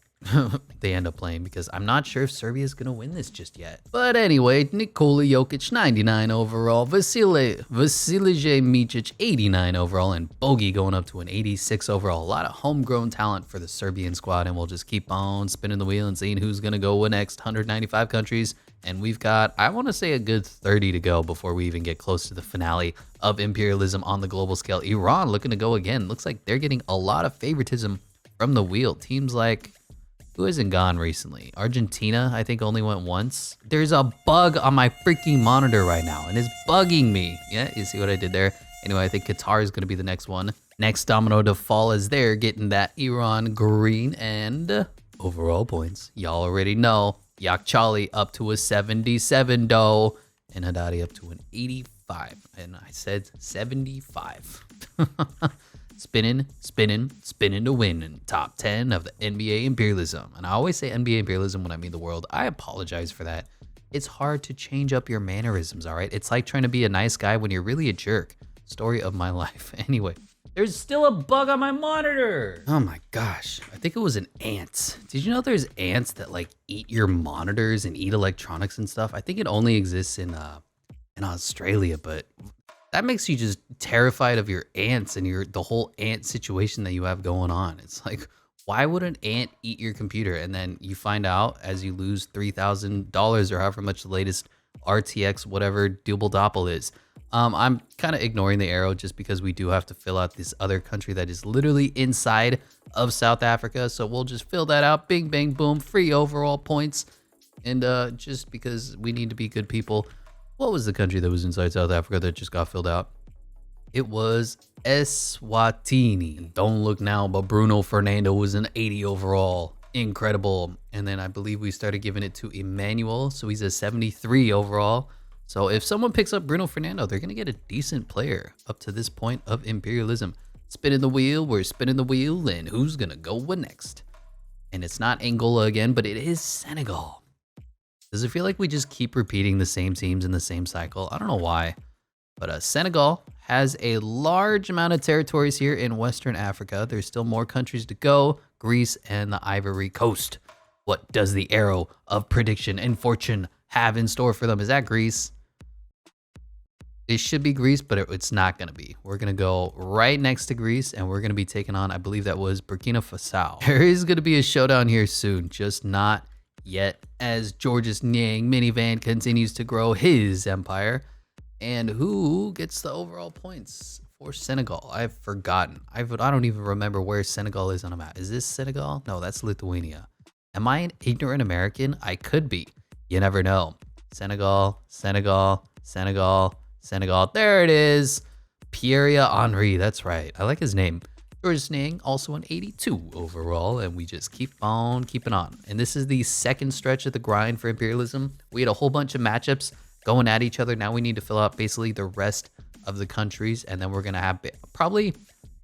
they end up playing, because I'm not sure if Serbia is going to win this just yet. But anyway, Nikola Jokic 99 overall, Vasilije Micic 89 overall, and Bogey going up to an 86 overall. A lot of homegrown talent for the Serbian squad, and we'll just keep on spinning the wheel and seeing who's going to go next. 195 countries, and we've got, I want to say, a good 30 to go before we even get close to the finale of Imperialism on the global scale. Iran looking to go again. Looks like they're getting a lot of favoritism from the wheel. Teams like, who hasn't gone recently? Argentina, I think, only went once. There's a bug on my freaking monitor right now, and it's bugging me. Yeah, you see what I did there? Anyway, I think Qatar is going to be the next one. Next domino to fall is they're getting that Iran green and overall points. Y'all already know. Yakchali up to a 77 dough, and Haddadi up to an 85. And I said 75. Spinning to win in top 10 of the NBA Imperialism. And I always say NBA Imperialism when I mean the world. I apologize for that. It's hard to change up your mannerisms, all right? It's like trying to be a nice guy when you're really a jerk. Story of my life. Anyway, there's still a bug on my monitor. Oh my gosh. I think it was an ant. Did you know there's ants that like eat your monitors and eat electronics and stuff? I think it only exists in Australia, but that makes you just terrified of your ants and the whole ant situation that you have going on. It's like, why would an ant eat your computer? And then you find out as you lose $3,000 or however much the latest RTX whatever double doppel is. I'm kind of ignoring the arrow just because we do have to fill out this other country that is literally inside of South Africa. So we'll just fill that out. Bing, bang, boom. Free overall points. And just because we need to be good people. What was the country that was inside South Africa that just got filled out? It was Eswatini. And don't look now, but Bruno Fernando was an 80 overall. Incredible. And then I believe we started giving it to Emmanuel. So he's a 73 overall. So if someone picks up Bruno Fernando, they're going to get a decent player up to this point of Imperialism. Spinning the wheel. We're spinning the wheel. And who's going to go next? And it's not Angola again, but it is Senegal. Does it feel like we just keep repeating the same teams in the same cycle? I don't know why. But Senegal has a large amount of territories here in Western Africa. There's still more countries to go. Greece and the Ivory Coast. What does the arrow of prediction and fortune have in store for them? Is that Greece? It should be Greece, but it's not going to be. We're going to go right next to Greece, and we're going to be taking on, I believe that was Burkina Faso. There is going to be a showdown here soon, just not yet, as Georges Niang Minivan continues to grow his empire. And who gets the overall points for Senegal? I've forgotten. I don't even remember where Senegal is on a map. Is this Senegal? No, that's Lithuania. Am I an ignorant American? I could be. You never know. Senegal. There it is. Pierre Henry. That's right. I like his name. Georges Niang, also an 82 overall, and we just keep on keeping on. And this is the second stretch of the grind for Imperialism. We had a whole bunch of matchups going at each other. Now we need to fill out basically the rest of the countries, and then we're going to have probably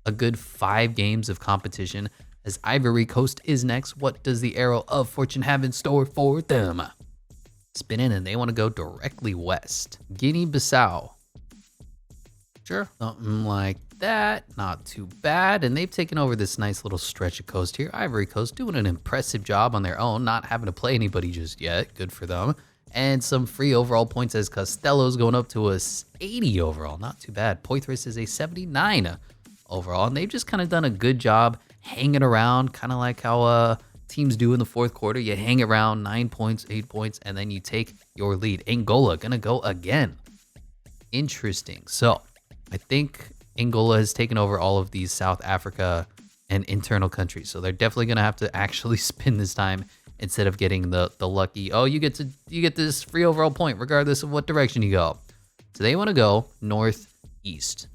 a good 5 games of competition as Ivory Coast is next. What does the arrow of fortune have in store for them? Spin in, and they want to go directly west. Guinea-Bissau. Sure, something like that. Not too bad. And they've taken over this nice little stretch of coast here. Ivory Coast doing an impressive job on their own, not having to play anybody just yet. Good for them. And some free overall points as Costello's going up to a 80 overall. Not too bad. Poitras is a 79 overall. And they've just kind of done a good job hanging around, kind of like how teams do in the fourth quarter. You hang around 9 points, 8 points, and then you take your lead. Angola gonna go again. Interesting. So I think Angola has taken over all of these South Africa and internal countries. So they're definitely going to have to actually spin this time instead of getting the lucky, oh, you get this free overall point regardless of what direction you go. So they want to go northeast.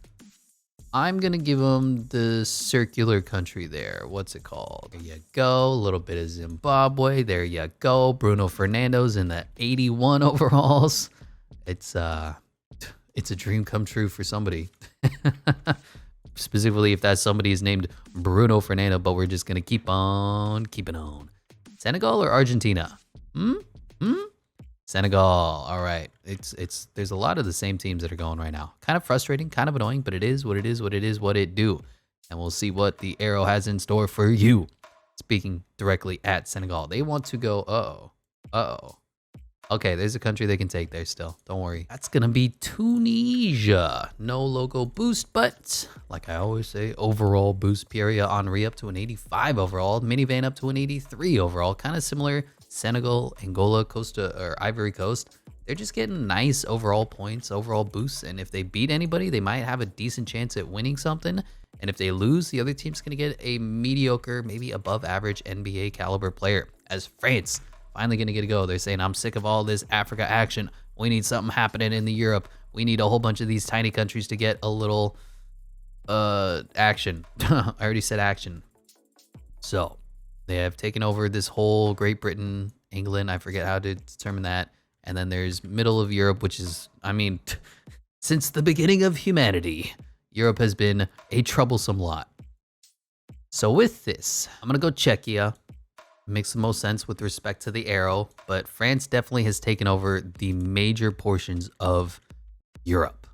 I'm going to give them the circular country there. What's it called? There you go. A little bit of Zimbabwe. There you go. Bruno Fernando's in the 81 overalls. It's a dream come true for somebody. Specifically, if that somebody is named Bruno Fernando, but we're just going to keep on keeping on. Senegal or Argentina? Senegal. All right. There's a lot of the same teams that are going right now. Kind of frustrating, kind of annoying, but it is what it is, what it do. And we'll see what the arrow has in store for you. Speaking directly at Senegal. They want to go, okay, there's a country they can take there still. Don't worry. That's going to be Tunisia. No logo boost, but like I always say, overall boost. Pierre Henry up to an 85 overall. Minivan up to an 83 overall. Kind of similar. Senegal, Angola, Ivory Coast. They're just getting nice overall points, overall boosts. And if they beat anybody, they might have a decent chance at winning something. And if they lose, the other team's going to get a mediocre, maybe above average NBA caliber player. As France finally going to get a go. They're saying, I'm sick of all this Africa action. We need something happening in the Europe. We need a whole bunch of these tiny countries to get a little action. I already said action. So they have taken over this whole Great Britain, England. I forget how to determine that. And then there's middle of Europe, which is, I mean, since the beginning of humanity, Europe has been a troublesome lot. So with this, I'm going to go Czechia. Makes the most sense with respect to the arrow, but France definitely has taken over the major portions of Europe.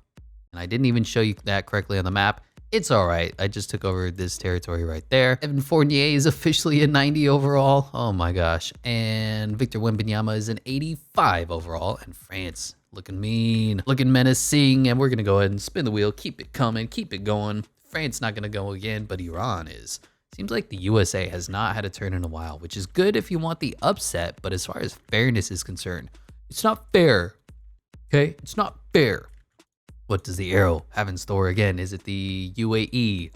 And I didn't even show you that correctly on the map. It's all right. I just took over this territory right there. Evan Fournier is officially a 90 overall. Oh my gosh. And Victor Wembanyama is an 85 overall. And France looking mean, looking menacing. And we're going to go ahead and spin the wheel. Keep it coming. Keep it going. France not going to go again, but Iran is. Seems like the USA has not had a turn in a while, which is good if you want the upset. But as far as fairness is concerned, it's not fair. Okay? It's not fair. What does the arrow have in store again? Is it the UAE?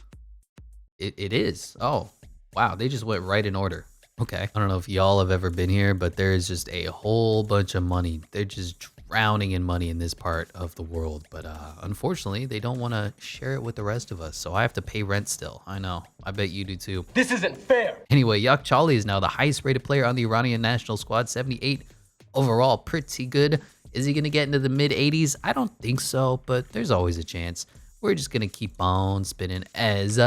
It is. Oh, wow. They just went right in order. Okay. I don't know if y'all have ever been here, but there is just a whole bunch of money. They're just drowning in money in this part of the world. But unfortunately, they don't want to share it with the rest of us. So I have to pay rent still. I know. I bet you do too. This isn't fair. Anyway, Yak Chali is now the highest rated player on the Iranian national squad. 78 overall. Pretty good. Is he going to get into the mid-80s? I don't think so, but there's always a chance. We're just going to keep on spinning as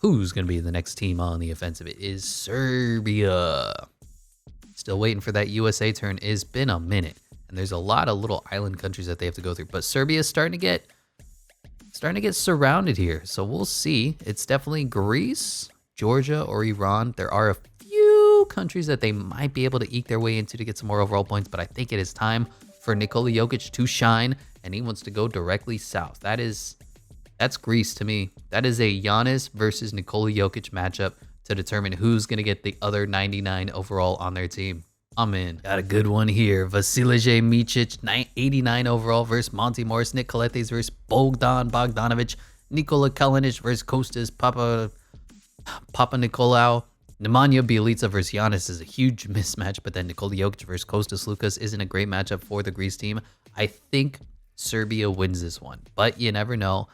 who's going to be the next team on the offensive. It is Serbia. Still waiting for that USA turn. It's been a minute, and there's a lot of little island countries that they have to go through. But Serbia is starting to get surrounded here, so we'll see. It's definitely Greece, Georgia, or Iran. There are a few countries that they might be able to eke their way into to get some more overall points, but I think it is time for Nikola Jokic to shine, and he wants to go directly south. That's Greece to me. That is a Giannis versus Nikola Jokic matchup to determine who's going to get the other 99 overall on their team. I'm in. Got a good one here. Vasilije Micic, 89 overall versus Monty Morris. Nick Coletes versus Bogdan Bogdanovic. Nikola Kalinic versus Kostas Papa Nikolaou. Nemanja Bjelica versus Giannis is a huge mismatch, but then Nikola Jokic versus Kostas Lukas isn't a great matchup for the Greece team. I think Serbia wins this one, but you never know.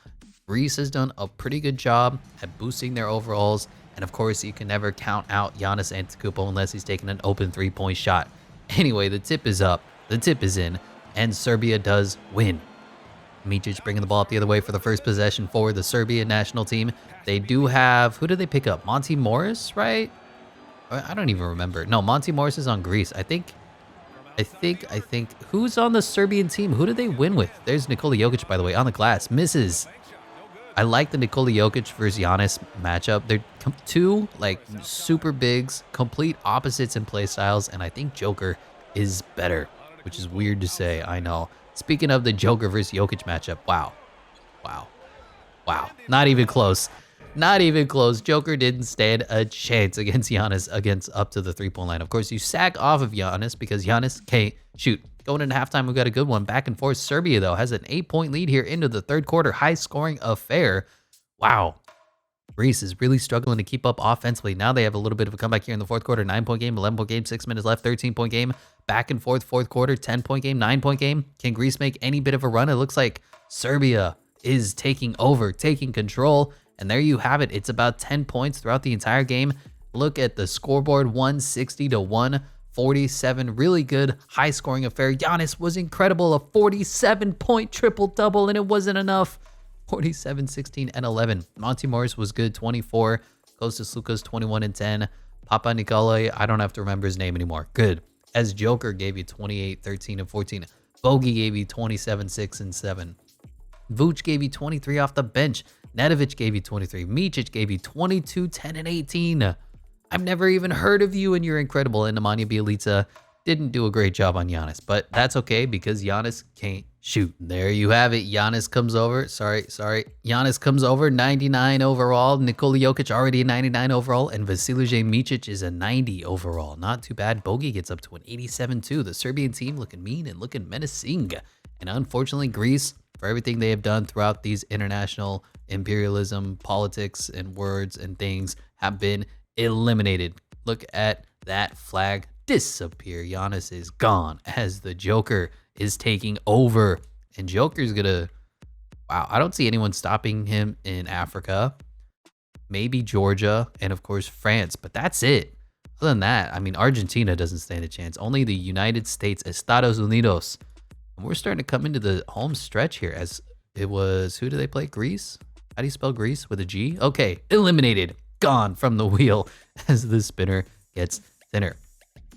Greece has done a pretty good job at boosting their overalls, and of course, you can never count out Giannis Antetokounmpo unless he's taking an open three-point shot. Anyway, the tip is up, the tip is in, and Serbia does win. Micic bringing the ball up the other way for the first possession for the Serbia national team. They do have, who did they pick up? Monty Morris, right? I don't even remember. No, Monty Morris is on Greece. I think, who's on the Serbian team? Who did they win with? There's Nikola Jokic, by the way, on the glass. Misses. I like the Nikola Jokic versus Giannis matchup. They're two, like, super bigs, complete opposites in play styles, and I think Joker is better, which is weird to say, I know. Speaking of the Joker versus Jokic matchup, wow. Not even close. Not even close. Joker didn't stand a chance against Giannis up to the three-point line. Of course, you sack off of Giannis because Giannis can't shoot. Going into halftime, we've got a good one. Back and forth. Serbia, though, has an 8-point lead here into the third quarter. High-scoring affair. Wow. Greece is really struggling to keep up offensively. Now they have a little bit of a comeback here in the fourth quarter. 9-point game, 11-point game, 6 minutes left, 13-point game. Back and forth, fourth quarter, 10-point game, 9-point game. Can Greece make any bit of a run? It looks like Serbia is taking over, taking control. And there you have it. It's about 10 points throughout the entire game. Look at the scoreboard, 160 to 147. Really good, high-scoring affair. Giannis was incredible. A 47-point triple-double, and it wasn't enough. 47, 16, and 11. Monty Morris was good, 24. Kostas Lukas, 21 and 10. Papa Nikolai, I don't have to remember his name anymore. Good. As Joker gave you 28, 13, and 14. Bogey gave you 27, 6, and 7. Vooch gave you 23 off the bench. Nedovic gave you 23. Micic gave you 22, 10, and 18. I've never even heard of you, and you're incredible. And Nemanja Bjelica didn't do a great job on Giannis, but that's okay because Giannis can't shoot. There you have it. Giannis comes over. Sorry. Giannis comes over, 99 overall. Nikola Jokic already a 99 overall, and Vasilije Micic is a 90 overall. Not too bad. Bogey gets up to an 87 too. The Serbian team looking mean and looking menacing. And unfortunately, Greece, for everything they have done throughout these international imperialism, politics, and words and things, have been eliminated. Look at that flag disappear. Giannis is gone as the Joker is taking over. And Joker's gonna... Wow, I don't see anyone stopping him in Africa. Maybe Georgia, and of course France, but that's it. Other than that, I mean, Argentina doesn't stand a chance. Only the United States, Estados Unidos. And we're starting to come into the home stretch here, as it was... Who do they play? Greece? How do you spell Greece? With a G? Okay, eliminated. Gone from the wheel as the spinner gets thinner.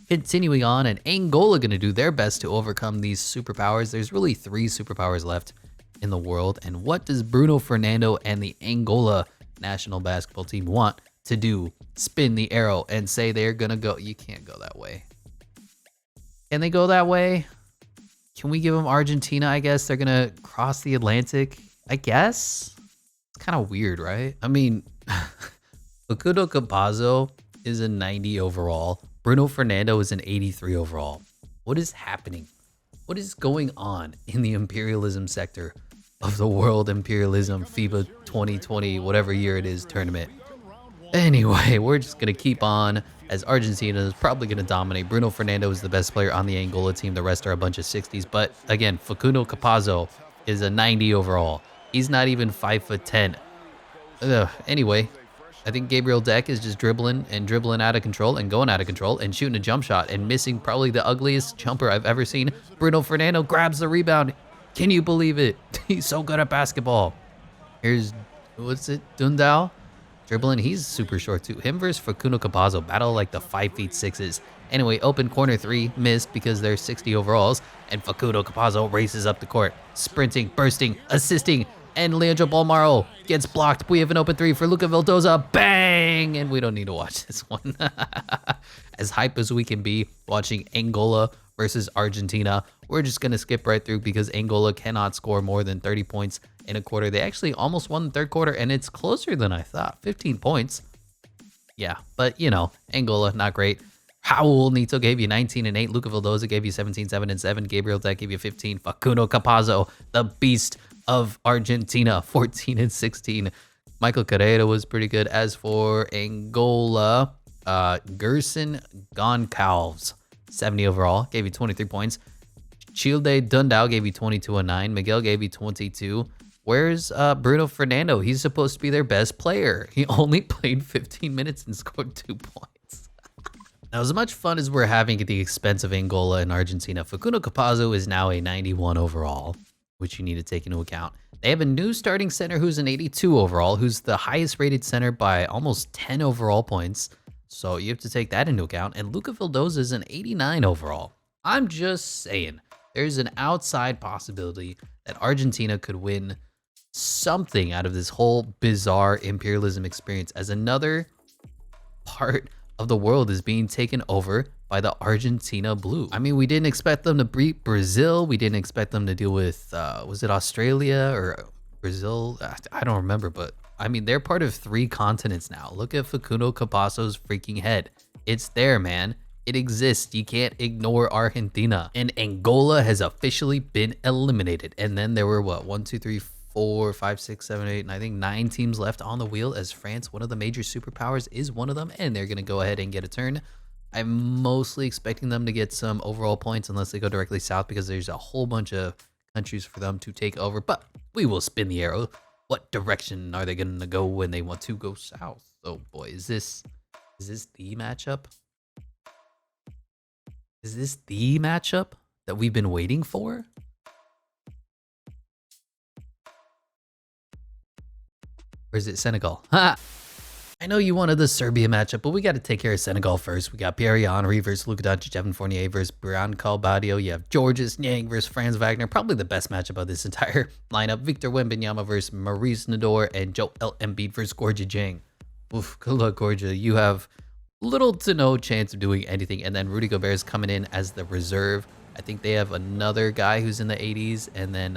Continuing on, and Angola going to do their best to overcome these superpowers. There's really 3 superpowers left in the world. And what does Bruno Fernando and the Angola national basketball team want to do? Spin the arrow and say they're going to go. You can't go that way. Can they go that way? Can we give them Argentina? I guess they're going to cross the Atlantic. I guess. It's kind of weird, right? I mean, Facundo Campazzo is a 90 overall. Bruno Fernando is an 83 overall. What is happening? What is going on in the imperialism sector of the World Imperialism FIBA 2020, whatever year it is, tournament? Anyway, we're just going to keep on, as Argentina is probably going to dominate. Bruno Fernando is the best player on the Angola team. The rest are a bunch of 60s. But again, Facundo Campazzo is a 90 overall. He's not even 5'10". Anyway, I think Gabriel Deck is just dribbling out of control and going out of control and shooting a jump shot and missing probably the ugliest jumper I've ever seen. Bruno Fernando grabs the rebound. Can you believe it? He's so good at basketball. Here's, what's it, Dundao? Dribbling, he's super short too. Him versus Facundo Campazzo, battle like the 5'6". Anyway, open corner 3, missed because they're 60 overalls, and Facundo Campazzo races up the court, sprinting, bursting, assisting, and Leandro Bolmaro gets blocked. We have an open 3 for Luca Vildoza. Bang! And we don't need to watch this one. As hype as we can be watching Angola versus Argentina, we're just going to skip right through because Angola cannot score more than 30 points in a quarter. They actually almost won the third quarter, and it's closer than I thought. 15 points. Yeah, but, you know, Angola, not great. Raul Nito gave you 19 and 8. Luca Vildoza gave you 17, 7 and 7. Gabriel Deck gave you 15. Facundo Campazzo, the beast of Argentina, 14 and 16. Michael Carrera was pretty good. As for Angola, Gerson Goncalves, 70 overall, gave you 23 points. Childe Dundao gave you 22 and 9. Miguel gave you 22. Where's Bruno Fernando? He's supposed to be their best player. He only played 15 minutes and scored 2 points. Now, as much fun as we're having at the expense of Angola and Argentina, Facundo Campazzo is now a 91 overall, which you need to take into account. They have a new starting center who's an 82 overall, who's the highest rated center by almost 10 overall points. So you have to take that into account. And Luca Vildoza is an 89 overall. I'm just saying, there's an outside possibility that Argentina could win something out of this whole bizarre imperialism experience, as another part of the world is being taken over by the Argentina Blue. I mean, we didn't expect them to beat Brazil. We didn't expect them to deal with, was it Australia or Brazil? I don't remember, but I mean, they're part of 3 continents now. Look at Facundo Campazzo's freaking head. It's there, man. It exists. You can't ignore Argentina. And Angola has officially been eliminated. And then there were, what, 1, 2, 3, 4, 5, 6, 7, 8, and I think 9 teams left on the wheel as France, one of the major superpowers, is one of them, and they're going to go ahead and get a turn. I'm mostly expecting them to get some overall points unless they go directly south because there's a whole bunch of countries for them to take over, but we will spin the arrow. What direction are they going to go when they want to go south? Oh boy, is this the matchup? Is this the matchup that we've been waiting for? Or is it Senegal? Ha! I know you wanted the Serbia matchup, but we got to take care of Senegal first. We got Pierre Henry versus Luka Doncic, Evan Fournier versus Brian Calbadio. You have Georges Niang versus Franz Wagner. Probably the best matchup of this entire lineup. Victor Wembanyama versus Maurice Nador, and Joel Embiid versus Gorgia Jang. Oof, good luck, Gorgia. You have little to no chance of doing anything. And then Rudy Gobert is coming in as the reserve. I think they have another guy who's in the 80s, and then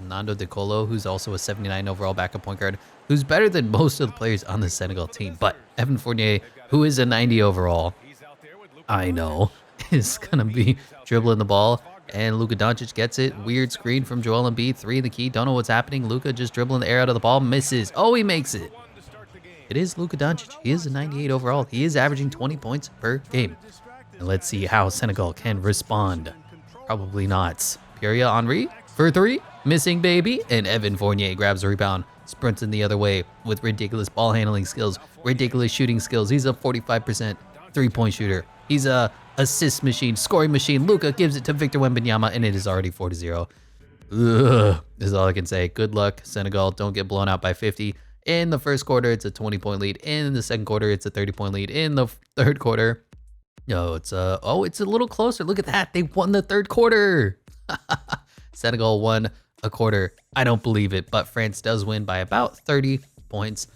Nando De Colo, who's also a 79 overall backup point guard, who's better than most of the players on the Senegal team. But Evan Fournier, who is a 90 overall, I know, is going to be dribbling the ball. And Luka Doncic gets it. Weird screen from Joel Embiid. 3 in the key. Don't know what's happening. Luka just dribbling the air out of the ball. Misses. Oh, he makes it. It is Luka Doncic. He is a 98 overall. He is averaging 20 points per game. And let's see how Senegal can respond. Probably not. Pierre Henry for 3. Missing, baby. And Evan Fournier grabs a rebound. Sprinting the other way with ridiculous ball handling skills. Ridiculous shooting skills. He's a 45% three-point shooter. He's a assist machine, scoring machine. Luka gives it to Victor Wembanyama, and it is already 4-0. Ugh. This is all I can say. Good luck, Senegal. Don't get blown out by 50. In the first quarter, it's a 20-point lead. In the second quarter, it's a 30-point lead. In the third quarter, no, it's a little closer. Look at that. They won the third quarter. Senegal won a quarter. I don't believe it, but France does win by about 30 points.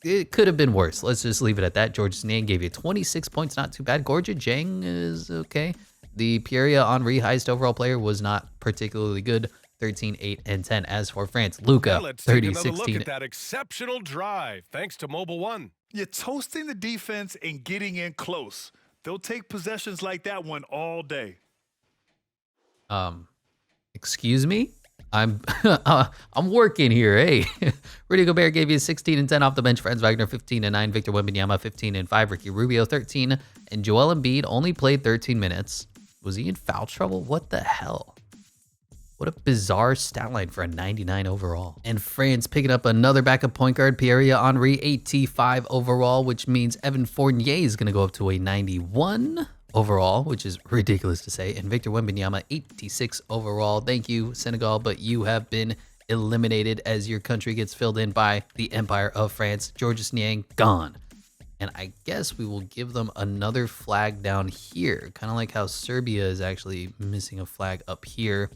It could have been worse. Let's just leave it at that. Georges Niang gave you 26 points. Not too bad. Gorgia Jang is okay. The Pierre Henry, highest overall player, was not particularly good. 13, 8, and 10. As for France, Luka, Let's 30, take another 16. look at that exceptional drive, thanks to Mobile One. You're toasting the defense and getting in close. They'll take possessions like that one all day. Excuse me? I'm working here, hey. Rudy Gobert gave you 16 and 10 off the bench. Franz Wagner 15 and 9. Victor Wembanyama 15 and 5. Ricky Rubio 13. And Joel Embiid only played 13 minutes. Was he in foul trouble? What the hell? What a bizarre stat line for a 99 overall. And France picking up another backup point guard, Pierre Henry, 85 overall, which means Evan Fournier is going to go up to a 91 overall, which is ridiculous to say. And Victor Wembanyama, 86 overall. Thank you, Senegal, but you have been eliminated as your country gets filled in by the Empire of France. Georges Niang, gone. And I guess we will give them another flag down here, kind of like how Serbia is actually missing a flag up here.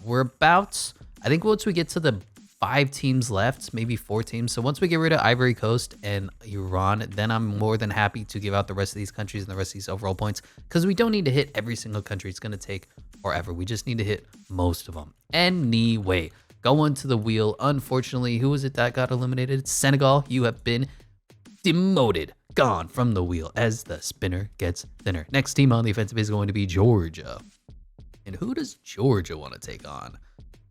We're about, I think once we get to the 5 teams left, maybe 4 teams. So once we get rid of Ivory Coast and Iran, then I'm more than happy to give out the rest of these countries and the rest of these overall points, because we don't need to hit every single country. It's going to take forever. We just need to hit most of them. Anyway, going to the wheel. Unfortunately, who was it that got eliminated? Senegal, you have been demoted. Gone from the wheel as the spinner gets thinner. Next team on the offensive is going to be Georgia. And who does Georgia want to take on?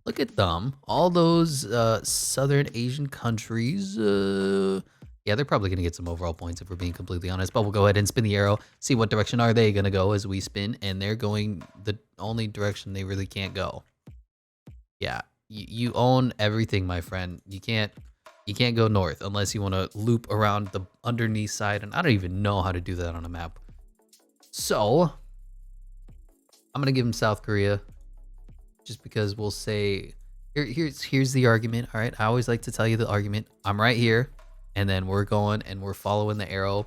Look at them. All those Southern Asian countries. Yeah, they're probably going to get some overall points if we're being completely honest. But we'll go ahead and spin the arrow. See what direction are they going to go as we spin. And they're going the only direction they really can't go. Yeah, you own everything, my friend. You can't go north unless you want to loop around the underneath side. And I don't even know how to do that on a map. So I'm going to give him South Korea just because we'll say, here's the argument. All right. I always like to tell you the argument. I'm right here, and then we're going and we're following the arrow.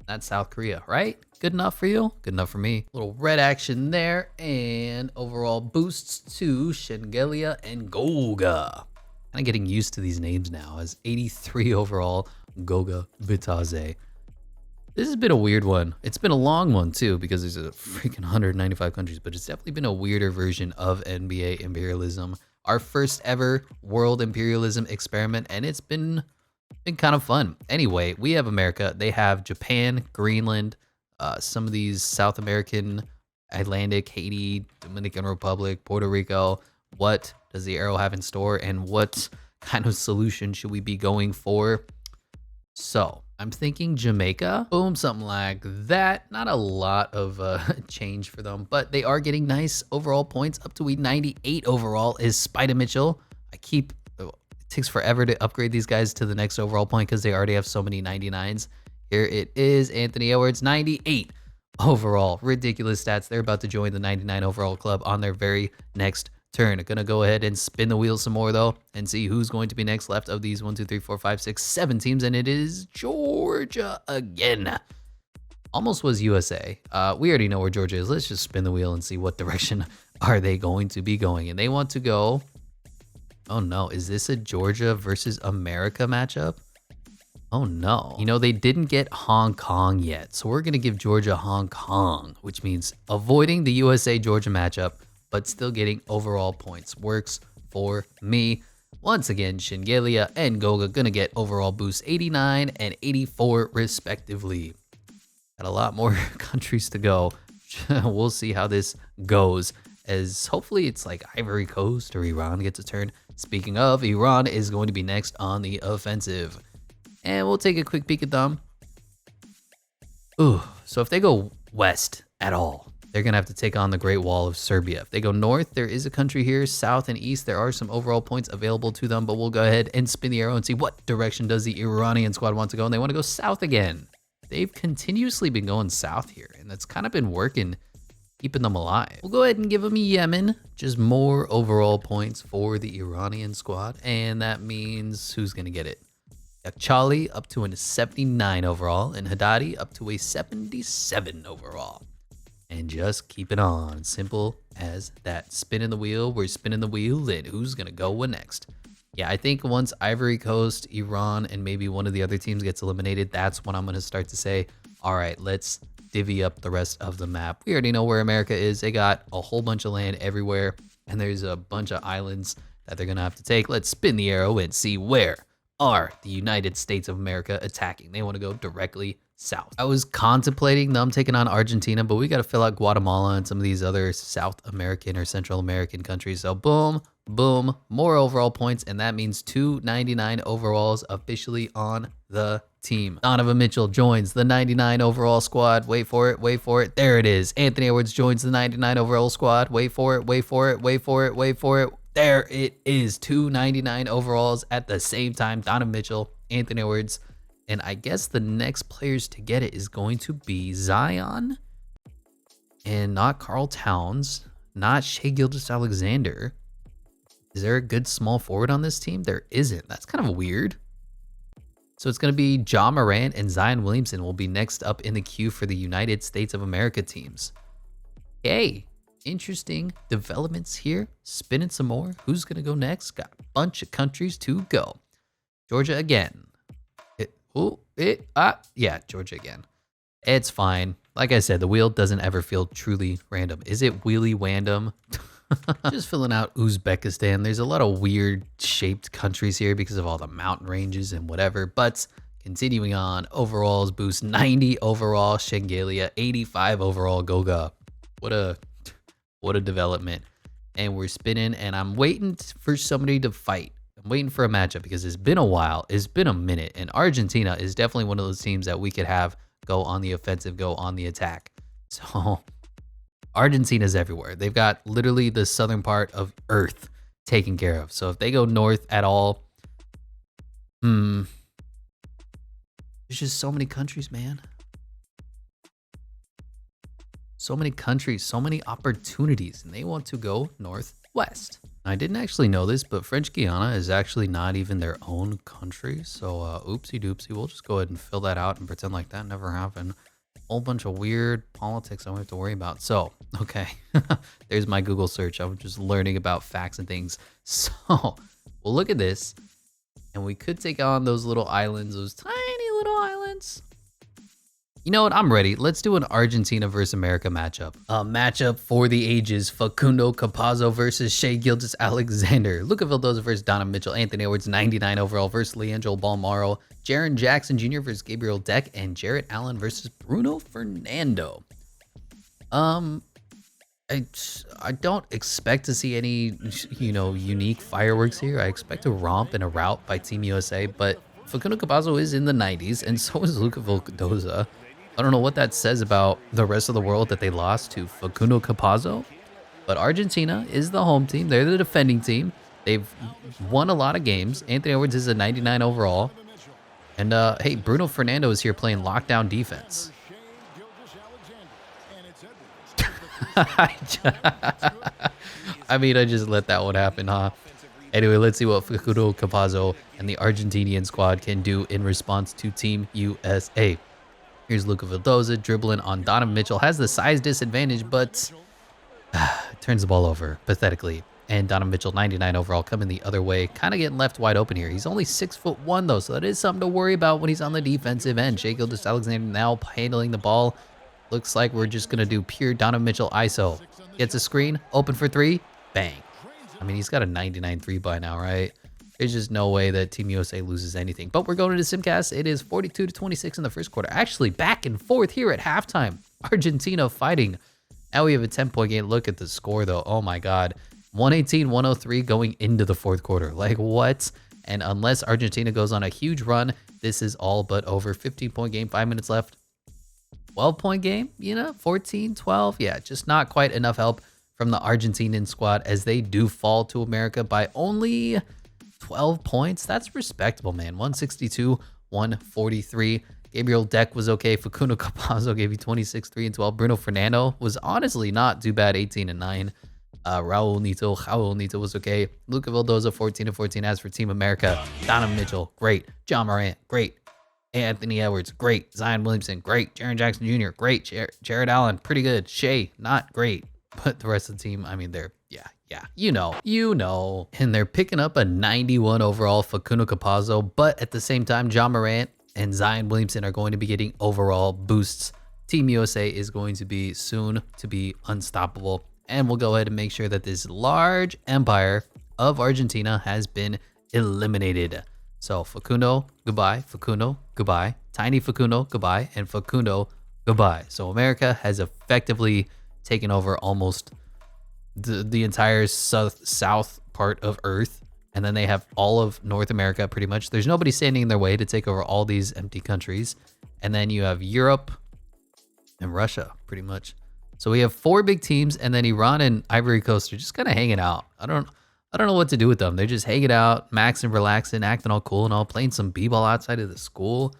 That's South Korea, right? Good enough for you? Good enough for me. Little red action there, and overall boosts to Shengelia and Goga. Kind of getting used to these names now as 83 overall, Goga Bitadze. This has been a weird one. It's been a long one too, because there's a freaking 195 countries, but it's definitely been a weirder version of NBA imperialism. Our first ever world imperialism experiment, and it's been kind of fun. Anyway, we have America. They have Japan, Greenland, some of these South American, Atlantic, Haiti, Dominican Republic, Puerto Rico. What does the arrow have in store, and what kind of solution should we be going for? So I'm thinking Jamaica, boom, something like that. Not a lot of change for them, but they are getting nice overall points. Up to a 98 overall is Spider Mitchell. It takes forever to upgrade these guys to the next overall point because they already have so many 99s. Here it is, Anthony Edwards, 98 overall. Ridiculous stats. They're about to join the 99 overall club on their very next turn. Gonna go ahead and spin the wheel some more though and see who's going to be next left of these 1, 2, 3, 4, 5, 6, 7 teams, and it is Georgia again. Almost was USA. We already know where Georgia is. Let's just spin the wheel and see what direction are they going to be going. And they want to go, oh no, is this a Georgia versus America matchup? Oh no. You know, they didn't get Hong Kong yet, so we're gonna give Georgia Hong Kong, which means avoiding the USA-Georgia matchup, but still getting overall points. Works for me. Once again, Shengelia and Goga gonna get overall boost 89 and 84 respectively. Got a lot more countries to go. We'll see how this goes, as hopefully it's like Ivory Coast or Iran gets a turn. Speaking of, Iran is going to be next on the offensive. And we'll take a quick peek at them. Ooh, so if they go west at all, they're going to have to take on the Great Wall of Serbia. If they go north, there is a country here. South and east, there are some overall points available to them, but we'll go ahead and spin the arrow and see what direction does the Iranian squad want to go. And they want to go south again. They've continuously been going south here, and that's kind of been working, keeping them alive. We'll go ahead and give them Yemen, just more overall points for the Iranian squad. And that means who's going to get it? Yakchali up to a 79 overall, and Haddadi up to a 77 overall. And just keep it on. Simple as that. Spinning the wheel. We're spinning the wheel. And who's going to go next? Yeah, I think once Ivory Coast, Iran, and maybe one of the other teams gets eliminated, that's when I'm going to start to say, all right, let's divvy up the rest of the map. We already know where America is. They got a whole bunch of land everywhere, and there's a bunch of islands that they're going to have to take. Let's spin the arrow and see where are the United States of America attacking. They want to go directly south. I was contemplating them taking on Argentina, but we got to fill out Guatemala and some of these other South American or Central American countries. So boom, boom, more overall points, and that means 299 overalls officially on the team. Donovan Mitchell joins the 99 overall squad. Wait for it, wait for it. There it is. Anthony Edwards joins the 99 overall squad. Wait for it, wait for it, wait for it, wait for it. There it is, 299 overalls at the same time. Donovan Mitchell, Anthony Edwards, and I guess the next players to get it is going to be Zion, and not Karl Towns, not Shai Gilgeous-Alexander. Is there a good small forward on this team? There isn't. That's kind of weird. So it's going to be Ja Morant and Zion Williamson will be next up in the queue for the United States of America teams. Hey. Interesting developments here. Spinning some more. Who's going to go next? Got a bunch of countries to go. Georgia again. Yeah, Georgia again. It's fine. Like I said, the wheel doesn't ever feel truly random. Is it wheelie random? Just filling out Uzbekistan. There's a lot of weird shaped countries here because of all the mountain ranges and whatever. But continuing on, overalls boost 90 overall. Shengelia, 85 overall. Goga. What a development. And we're spinning, and I'm waiting for somebody to fight. I'm waiting for a matchup because it's been a while. It's been a minute, and Argentina is definitely one of those teams that we could have go on the offensive, go on the attack. So Argentina's everywhere. They've got literally the southern part of Earth taken care of. So if they go north at all, there's just so many countries, man. So many countries, so many opportunities, and they want to go northwest. I didn't actually know this, but French Guiana is actually not even their own country. So oopsie doopsie, we'll just go ahead and fill that out and pretend like that never happened. A whole bunch of weird politics I don't have to worry about. So, okay, there's my Google search. I'm just learning about facts and things. So we'll look at this, and we could take on those little islands, those tiny little islands. You know what? I'm ready. Let's do an Argentina versus America matchup. A matchup for the ages. Facundo Campazzo versus Shai Gilgeous-Alexander. Luca Vildoza versus Donovan Mitchell. Anthony Edwards, 99 overall versus Leandro Balmaro. Jaren Jackson Jr. versus Gabriel Deck. And Jarrett Allen versus Bruno Fernando. I don't expect to see any, unique fireworks here. I expect a romp and a rout by Team USA, but Facundo Campazzo is in the 90s, and so is Luca Vildoza. I don't know what that says about the rest of the world that they lost to Facundo Campazzo, but Argentina is the home team. They're the defending team. They've won a lot of games. Anthony Edwards is a 99 overall. And, hey, Bruno Fernando is here playing lockdown defense. I mean, I just let that one happen, huh? Anyway, let's see what Facundo Campazzo and the Argentinian squad can do in response to Team USA. Here's Luca Vildoza dribbling on Donovan Mitchell. Has the size disadvantage, but turns the ball over pathetically. And Donovan Mitchell, 99 overall, coming the other way. Kind of getting left wide open here. He's only 6'1", though, so that is something to worry about when he's on the defensive end. Shai Gilgeous-Alexander now handling the ball. Looks like we're just going to do pure Donovan Mitchell ISO. Gets a screen, open for three, bang. I mean, he's got a 99 3 by now, right? There's just no way that Team USA loses anything. But we're going to the Simcast. It is 42-26 in the first quarter. Actually, back and forth here at halftime. Argentina fighting. Now we have a 10-point game. Look at the score, though. Oh, my God. 118-103 going into the fourth quarter. Like, what? And unless Argentina goes on a huge run, this is all but over. 15-point game, 5 minutes left. 12-point game, 14, 12. Yeah, just not quite enough help from the Argentinian squad as they do fall to America by only 12 points. That's respectable, man. 162, 143. Gabriel Deck was okay. Facundo Campazzo gave you 26, 3, and 12. Bruno Fernando was honestly not too bad, 18 and 9. Raul Neto was okay. Luca Vildoza, 14 and 14. As for Team America, Donovan Mitchell, great. John Morant, great. Anthony Edwards, great. Zion Williamson, great. Jaren Jackson Jr., great. Jared Allen, pretty good. Shea, not great. But the rest of the team, I mean, they're, you know. And they're picking up a 91 overall Facundo Campazzo, but at the same time, John Morant and Zion Williamson are going to be getting overall boosts. Team USA is going to be soon to be unstoppable. And we'll go ahead and make sure that this large empire of Argentina has been eliminated. So Facundo, goodbye. Facundo, goodbye. Tiny Facundo, goodbye. And Facundo, goodbye. So America has effectively taken over almost the entire south part of Earth. And then they have all of North America pretty much. There's nobody standing in their way to take over all these empty countries. And then you have Europe and Russia pretty much. So we have 4 big teams, and then Iran and Ivory Coast are just kind of hanging out. I don't know what to do with them. They're just hanging out, maxing, relaxing, acting all cool and all, playing some b-ball outside of the school.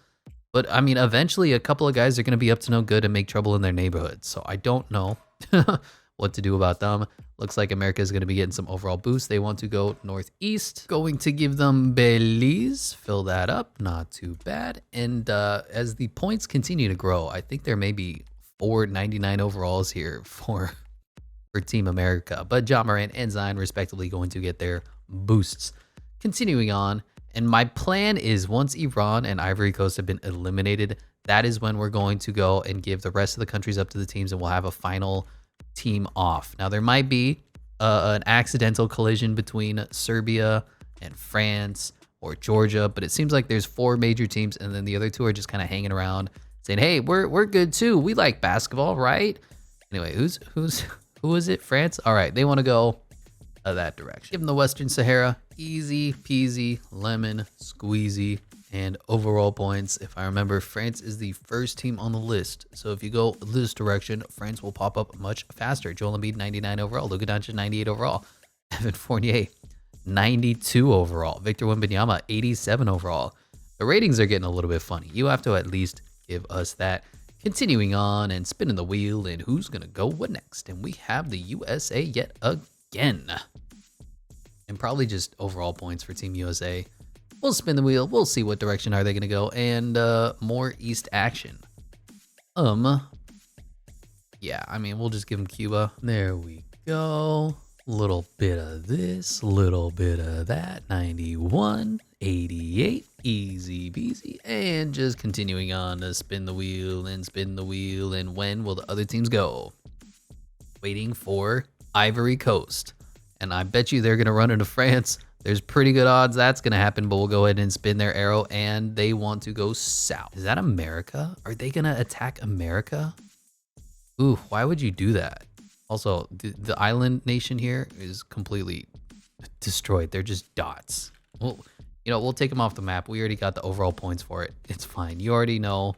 But I mean, eventually a couple of guys are going to be up to no good and make trouble in their neighborhood. So I don't know what to do about them. Looks like America is going to be getting some overall boost. They want to go northeast. Going to give them Belize. Fill that up. Not too bad. And as the points continue to grow, I think there may be 499 overalls here for Team America, but John Morant and Zion respectively going to get their boosts. Continuing on, and my plan is once Iran and Ivory Coast have been eliminated, that is when we're going to go and give the rest of the countries up to the teams, and we'll have a final team off. Now there might be an accidental collision between Serbia and France or Georgia, but it seems like there's 4 major teams, and then the other 2 are just kind of hanging around saying, hey, we're good too. We like basketball, right? Anyway, who is it? France? All right, they want to go that direction. Give them the Western Sahara. Easy peasy, lemon squeezy, and overall points. If I remember, France is the first team on the list. So if you go this direction, France will pop up much faster. Joel Embiid, 99 overall. Luka Doncic, 98 overall. Evan Fournier, 92 overall. Victor Wembanyama, 87 overall. The ratings are getting a little bit funny. You have to at least give us that. Continuing on and spinning the wheel, and who's gonna go what next? And we have the USA yet again, and probably just overall points for Team USA. We'll spin the wheel. We'll see what direction are they gonna go, and more East action. Yeah, I mean, we'll just give them Cuba. There we go. Little bit of this, little bit of that. 91, 88, easy peasy. And just continuing on to spin the wheel and spin the wheel. And when will the other teams go? Waiting for Ivory Coast. And I bet you they're going to run into France. There's pretty good odds that's going to happen, but we'll go ahead and spin their arrow. And they want to go south. Is that America? Are they going to attack America? Ooh, why would you do that? Also, the island nation here is completely destroyed. They're just dots. Well, you know, we'll take them off the map. We already got the overall points for it. It's fine. You already know.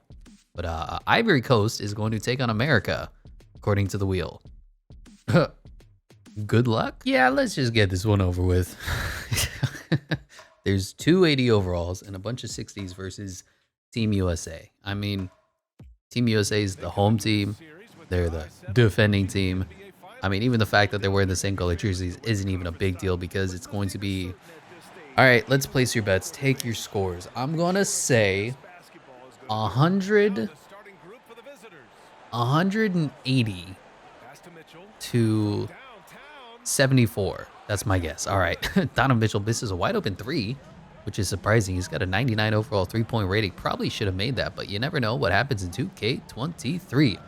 But Ivory Coast is going to take on America, according to the wheel. Good luck. Yeah, let's just get this one over with. There's 280 overalls and a bunch of 60s versus Team USA. I mean, Team USA is the home team. They're the defending team. I mean, even the fact that they're wearing the same color jerseys isn't even a big deal because it's going to be... All right, let's place your bets. Take your scores. I'm going to say 180 to 74. That's my guess. All right. Donovan Mitchell misses a wide open 3, which is surprising. He's got a 99 overall 3-point rating. Probably should have made that, but you never know what happens in 2K23.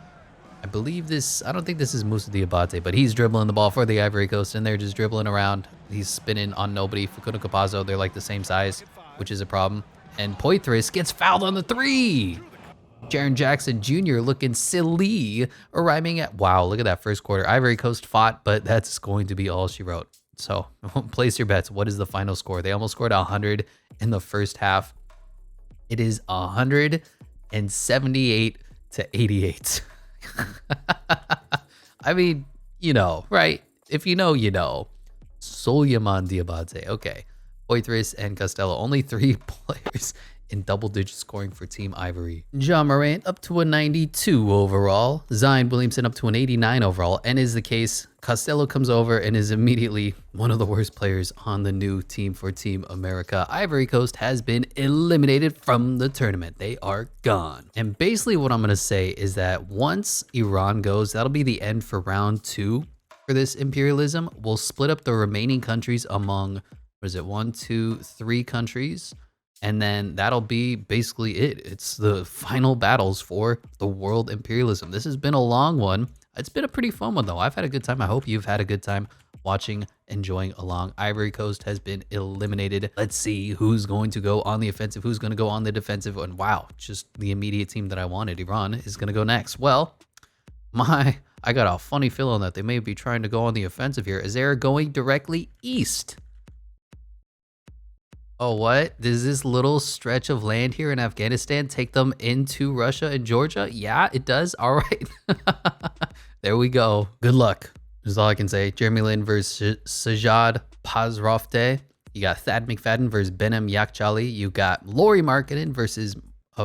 I believe this, I don't think this is Moussa Diabate, but he's dribbling the ball for the Ivory Coast, and they're just dribbling around. He's spinning on nobody. Facundo Campazzo, they're like the same size, which is a problem. And Poitras gets fouled on the 3. Jaren Jackson Jr. looking silly, arriving at, wow, look at that first quarter. Ivory Coast fought, but that's going to be all she wrote. So place your bets. What is the final score? They almost scored 100 in the first half. It is 178 to 88. I mean, you know, right? If you know, you know. Solyaman Diabate. Okay. Poitras and Costello. Only 3 players in double-digit scoring for Team Ivory. Ja Morant up to a 92 overall. Zion Williamson up to an 89 overall. And is the case, Costello comes over and is immediately one of the worst players on the new team for Team America. Ivory Coast has been eliminated from the tournament. They are gone. And basically what I'm going to say is that once Iran goes, that'll be the end for round 2 for this Imperialism. We'll split up the remaining countries among, what is it, 1, 2, 3 countries. And then that'll be basically it. It's the final battles for the world imperialism. This has been a long one. It's been a pretty fun one, though. I've had a good time. I hope you've had a good time watching, enjoying along. Ivory Coast has been eliminated. Let's see who's going to go on the offensive, who's going to go on the defensive. And wow, just the immediate team that I wanted, Iran, is going to go next. Well, I got a funny feeling that they may be trying to go on the offensive here as they're going directly east. Oh, what? Does this little stretch of land here in Afghanistan take them into Russia and Georgia? Yeah, it does. All right. There we go. Good luck. Is all I can say. Jeremy Lin versus Sajad Pazrofte. You got Thad McFadden versus Benem Yakchali. You got Laurie Markkinen versus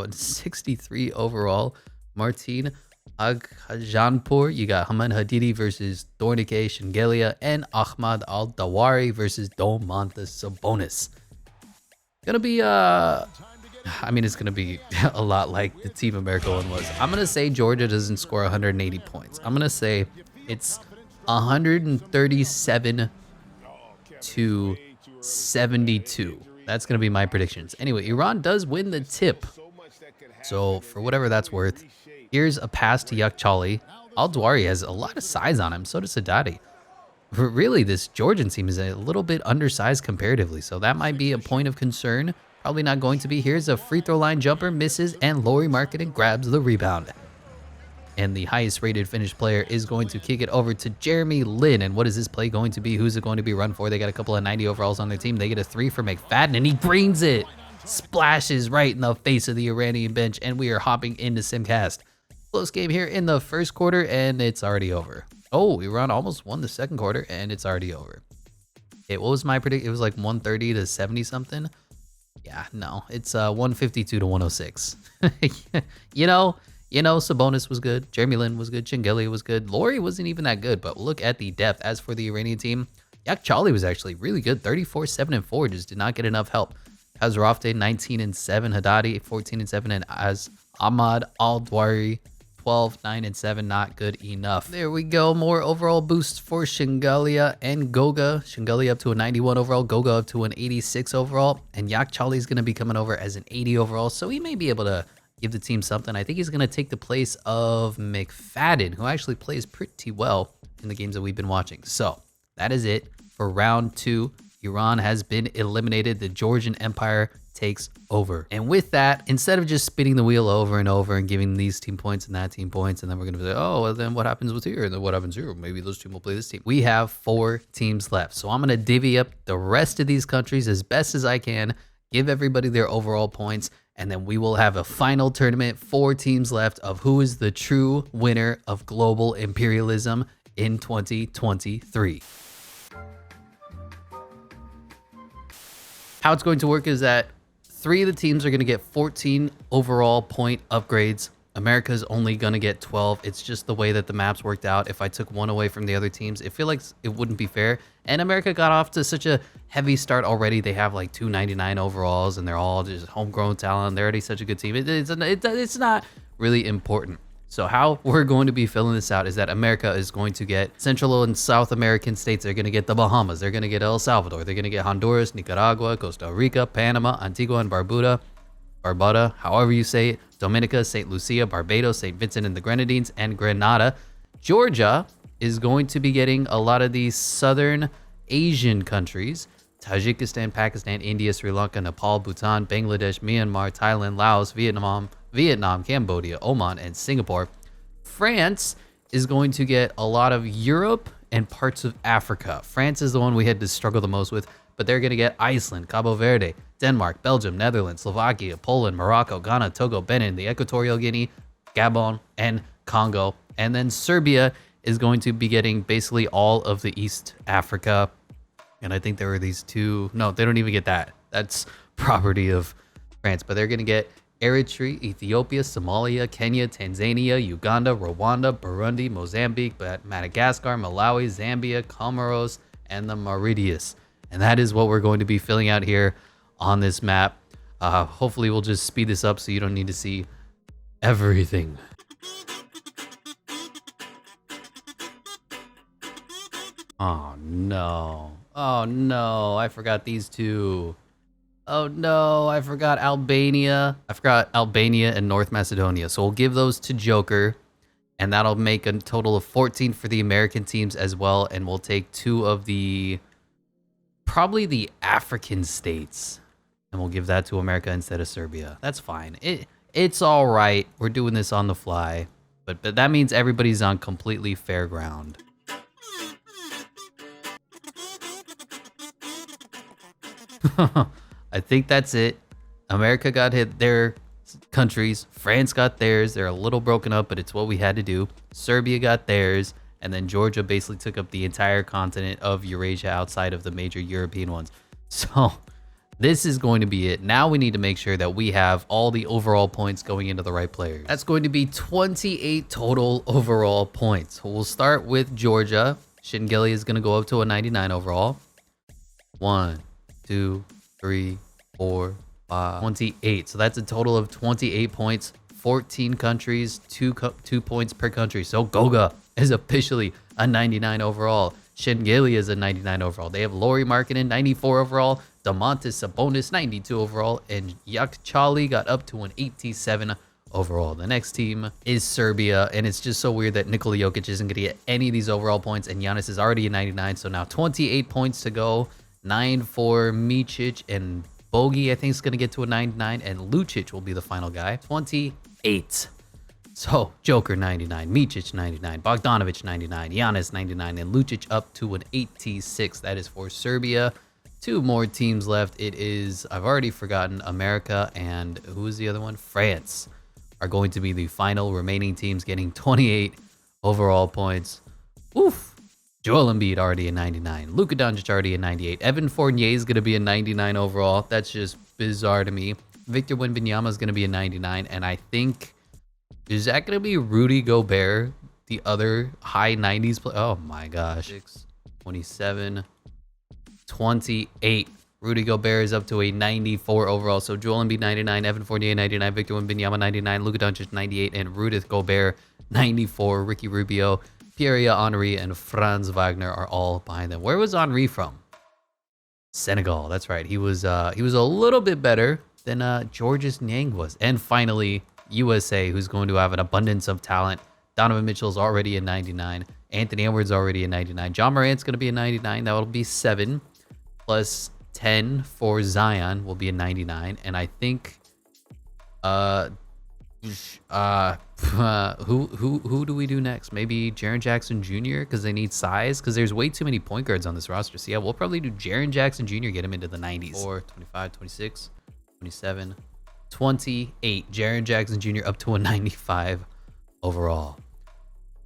63 overall Martin Aghajanpour. You got Haman Hadidi versus Dornike Shengelia. And Ahmad Al-Dawari versus Domantas Sabonis. Gonna be I mean, it's gonna be a lot like the Team America one was. I'm gonna say Georgia doesn't score 180 points. I'm gonna say it's 137 to 72. That's gonna be my predictions. Anyway, Iran does win the tip, so for whatever that's worth, here's a pass to Yakchali. Al-Dawari has a lot of size on him, so does Haddadi. Really, this Georgian team is a little bit undersized comparatively, so that might be a point of concern. Probably not going to be. Here's a free throw line jumper, misses, and Laurie Markkinen grabs the rebound. And the highest rated Finnish player is going to kick it over to Jeremy Lin. And what is this play going to be? Who's it going to be run for? They got a couple of 90 overalls on their team. They get a 3 for McFadden, and he greens it. Splashes right in the face of the Iranian bench, and we are hopping into Simcast. Close game here in the first quarter, and it's already over. Oh, Iran almost won the second quarter, and it's already over. What was my prediction? It was like 130 to 70 something. Yeah, no, it's 152 to 106. you know, Sabonis was good. Jeremy Lin was good. Shengelia was good. Laurie wasn't even that good, but look at the depth. As for the Iranian team, Yakchali was actually really good. 34, 7, and 4. Just did not get enough help. Kazarofte, 19 and 7. Haddadi, 14 and 7. And Ahmad Al-Dawari, 12, 9, and 7, not good enough. There we go. More overall boosts for Shengelia and Goga. Shengelia up to a 91 overall, Goga up to an 86 overall, and Yakchali is going to be coming over as an 80 overall, so he may be able to give the team something. I think he's going to take the place of McFadden, who actually plays pretty well in the games that we've been watching. So that is it for round 2. Iran has been eliminated. The Georgian Empire takes over. And with that, instead of just spinning the wheel over and over and giving these team points and that team points, and then we're going to be like, oh, well, then what happens with here? And then what happens here? Maybe those teams will play this team. We have 4 teams left. So I'm going to divvy up the rest of these countries as best as I can, give everybody their overall points, and then we will have a final tournament, 4 teams left, of who is the true winner of global imperialism in 2023. How it's going to work is that 3 of the teams are going to get 14 overall point upgrades. America's only going to get 12. It's just the way that the maps worked out. If I took one away from the other teams, I feel like it wouldn't be fair. And America got off to such a heavy start already. They have like 299 overalls, and they're all just homegrown talent. They're already such a good team. It's not really important. So how we're going to be filling this out is that America is going to get Central and South American states. They're going to get the Bahamas. They're going to get El Salvador. They're going to get Honduras, Nicaragua, Costa Rica, Panama, Antigua and Barbuda, however you say it, Dominica, St. Lucia, Barbados, St. Vincent and the Grenadines, and Grenada. Georgia is going to be getting a lot of these Southern Asian countries: Tajikistan, Pakistan, India, Sri Lanka, Nepal, Bhutan, Bangladesh, Myanmar, Thailand, Laos, Vietnam, Cambodia, Oman, and Singapore. France is going to get a lot of Europe and parts of Africa. France is the one we had to struggle the most with, but they're going to get Iceland, Cabo Verde, Denmark, Belgium, Netherlands, Slovakia, Poland, Morocco, Ghana, Togo, Benin, the Equatorial Guinea, Gabon, and Congo. And then Serbia is going to be getting basically all of the East Africa. And I think there were these 2. No, they don't even get that. That's property of France. But they're going to get Eritrea, Ethiopia, Somalia, Kenya, Tanzania, Uganda, Rwanda, Burundi, Mozambique, Madagascar, Malawi, Zambia, Comoros, and the Mauritius. And that is what we're going to be filling out here on this map. Hopefully we'll just speed this up so you don't need to see everything. Oh no. Oh no, I forgot these 2. Oh no, I forgot Albania. I forgot Albania and North Macedonia. So we'll give those to Joker, and that'll make a total of 14 for the American teams as well. And we'll take 2 of probably the African states, and we'll give that to America instead of Serbia. That's fine. It's all right. We're doing this on the fly, but that means everybody's on completely fair ground. I think that's it. America got hit their countries. France got theirs. They're a little broken up, but it's what we had to do. Serbia got theirs. And then Georgia basically took up the entire continent of Eurasia outside of the major European ones. So this is going to be it. Now we need to make sure that we have all the overall points going into the right players. That's going to be 28 total overall points. We'll start with Georgia. Shingeli is going to go up to a 99 overall. 1, 2, 3, 4, 5, 28. So that's a total of 28 points. 14 countries, 2 points per country. So Goga is officially a 99 overall. Shingeli is a 99 overall. They have Lauri Markkanen, 94 overall. Domantas Sabonis, 92 overall. And Yakchali got up to an 87 overall. The next team is Serbia. And it's just so weird that Nikola Jokic isn't going to get any of these overall points. And Giannis is already a 99. So now 28 points to go. 9 for Micic, and Bogi I think is going to get to a 99, and Lucic will be the final guy. 28. So Joker 99, Micic 99, Bogdanovic 99, Giannis 99, and Lucic up to an 86. That is for Serbia. 2 more teams left. It is, I've already forgotten, America and who is the other one? France are going to be the final remaining teams getting 28 overall points. Oof. Joel Embiid already a 99. Luka Doncic already a 98. Evan Fournier is going to be a 99 overall. That's just bizarre to me. Victor Wembanyama is going to be a 99. And I think, is that going to be Rudy Gobert, the other high 90s player? Oh my gosh. 27, 28. Rudy Gobert is up to a 94 overall. So Joel Embiid 99, Evan Fournier 99, Victor Wembanyama 99, Luka Doncic 98, and Rudy Gobert 94. Ricky Rubio, Pierre Henry, and Franz Wagner are all behind them. Where was Henry from? Senegal. That's right. He was a little bit better than Georges Niang was. And finally, USA, who's going to have an abundance of talent. Donovan Mitchell's already a 99. Anthony Edwards already a 99. John Morant's going to be a 99. That will be 7. Plus 10 for Zion will be a 99, and I think who do we do next? Maybe Jaren Jackson Jr. because they need size, because there's way too many point guards on this roster. So yeah, we'll probably do Jaren Jackson Jr. get him into the 90s. 4, 25, 26, 27, 28. Jaren Jackson Jr. up to a 95 overall.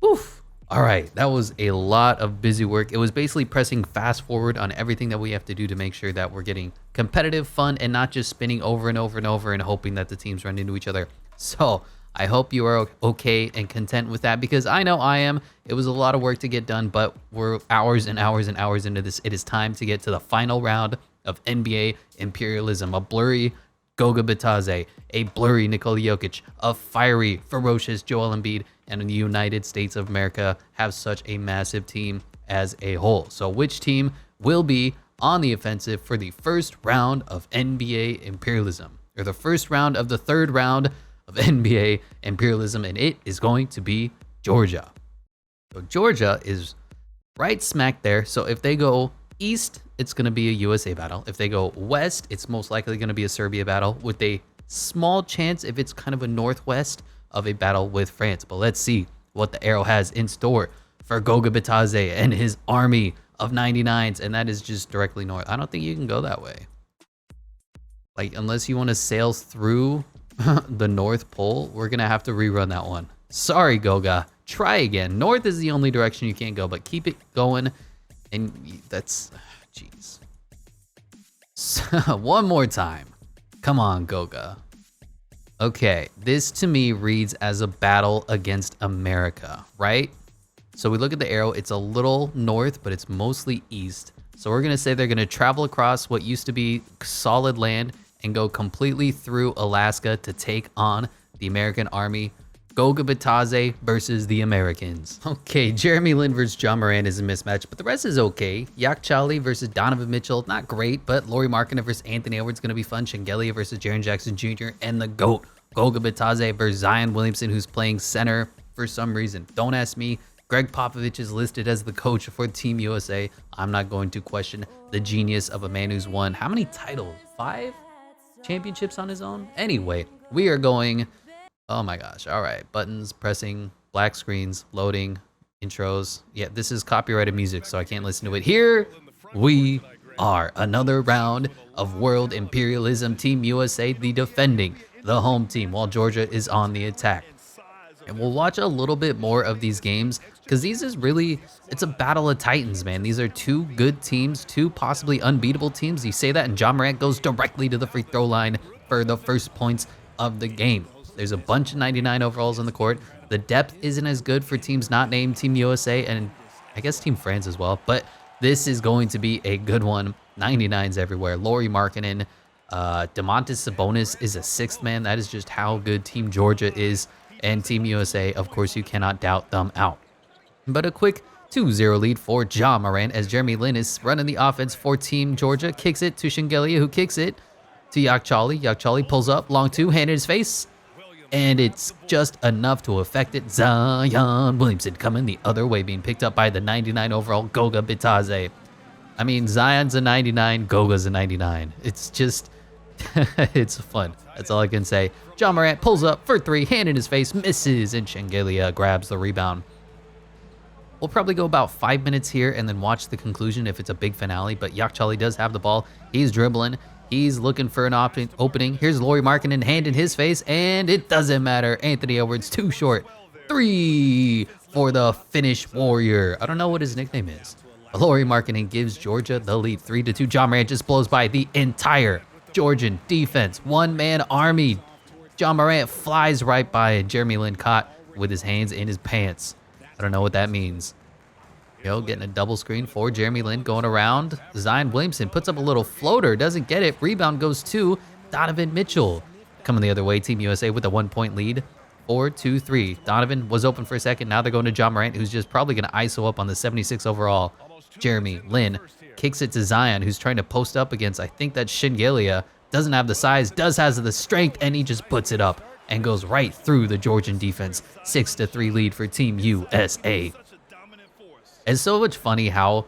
Oof. All right, that was a lot of busy work. It was basically pressing fast forward on everything that we have to do to make sure that we're getting competitive, fun, and not just spinning over and over and over and hoping that the teams run into each other. So I hope you are okay and content with that, because I know I am. It was a lot of work to get done, but we're hours and hours and hours into this. It is time to get to the final round of NBA Imperialism. A blurry Goga Bitadze, a blurry Nikola Jokic, a fiery, ferocious Joel Embiid, and the United States of America have such a massive team as a whole. So which team will be on the offensive for the first round of NBA Imperialism, or the first round of the third round of NBA Imperialism? And it is going to be Georgia. So Georgia is right smack there. So if they go east, it's going to be a USA battle. If they go west, it's most likely going to be a Serbia battle, with a small chance, if it's kind of a northwest, of a battle with France. But let's see what the arrow has in store for Goga Bitadze and his army of 99s, and that is just directly north. I don't think you can go that way. Like, unless you want to sail through the North Pole, we're going to have to rerun that one. Sorry, Goga. Try again. North is the only direction you can't go, but keep it going. And that's... Jeez. One more time. Come on, Goga. Okay, this to me reads as a battle against America, right? So we look at the arrow, it's a little north, but it's mostly east. So we're gonna say they're gonna travel across what used to be solid land and go completely through Alaska to take on the American army. Goga Bitadze versus the Americans. Okay, Jeremy Lin versus John Moran is a mismatch, but the rest is okay. Yak Chali versus Donovan Mitchell, not great, but Lauri Markkanen versus Anthony Edwards gonna be fun. Shengelia versus Jaren Jackson Jr. and the GOAT, Goga Bitadze versus Zion Williamson, who's playing center for some reason. Don't ask me. Greg Popovich is listed as the coach for Team USA. I'm not going to question the genius of a man who's won how many titles? 5 championships on his own? Anyway, we are going... Oh my gosh. All right. Buttons, pressing, black screens, loading, intros. Yeah, this is copyrighted music, so I can't listen to it. Here we are. Another round of World Imperialism. Team USA, the defending, the home team, while Georgia is on the attack. And we'll watch a little bit more of these games, because these is really, it's a battle of titans, man. These are two good teams, two possibly unbeatable teams. You say that, and John Morant goes directly to the free throw line for the first points of the game. There's a bunch of 99 overalls on the court. The depth isn't as good for teams not named Team USA and I guess Team France as well. But this is going to be a good one. 99s everywhere. Lauri Markkanen, Domantas Sabonis is a sixth man. That is just how good Team Georgia is. And Team USA, of course, you cannot doubt them out. But a quick 2-0 lead for John Morant as Jeremy Lin is running the offense for Team Georgia. Kicks it to Shengelia, who kicks it to Yak Chali. Yak Chali pulls up, long two, hand in his face. And it's just enough to affect it. Zion Williamson coming the other way, being picked up by the 99 overall Goga Bitadze. I mean, Zion's a 99, Goga's a 99. It's just, it's fun. That's all I can say. John Morant pulls up for 3, hand in his face, misses, and Shengelia grabs the rebound. We'll probably go about 5 minutes here and then watch the conclusion if it's a big finale, but Yak Chali does have the ball. He's dribbling. He's looking for an opening. Here's Lauri Markkanen, hand in his face, and it doesn't matter. Anthony Edwards, too short. 3 for the Finnish Warrior. I don't know what his nickname is. Lauri Markkanen gives Georgia the lead, 3-2. John Morant just blows by the entire Georgian defense. One-man army. John Morant flies right by it. Jeremy Lin caught with his hands in his pants. I don't know what that means. Getting a double screen for Jeremy Lin going around. Zion Williamson puts up a little floater, doesn't get it. Rebound goes to Donovan Mitchell. Coming the other way, Team USA with a 1-point lead. 4-2-3. Donovan was open for a second. Now they're going to John Morant, who's just probably going to ISO up on the 76 overall. Jeremy Lin kicks it to Zion, who's trying to post up against, I think that's Shengelia. Doesn't have the size, does has the strength, and he just puts it up and goes right through the Georgian defense. 6-3 lead for Team USA. It's so much funny how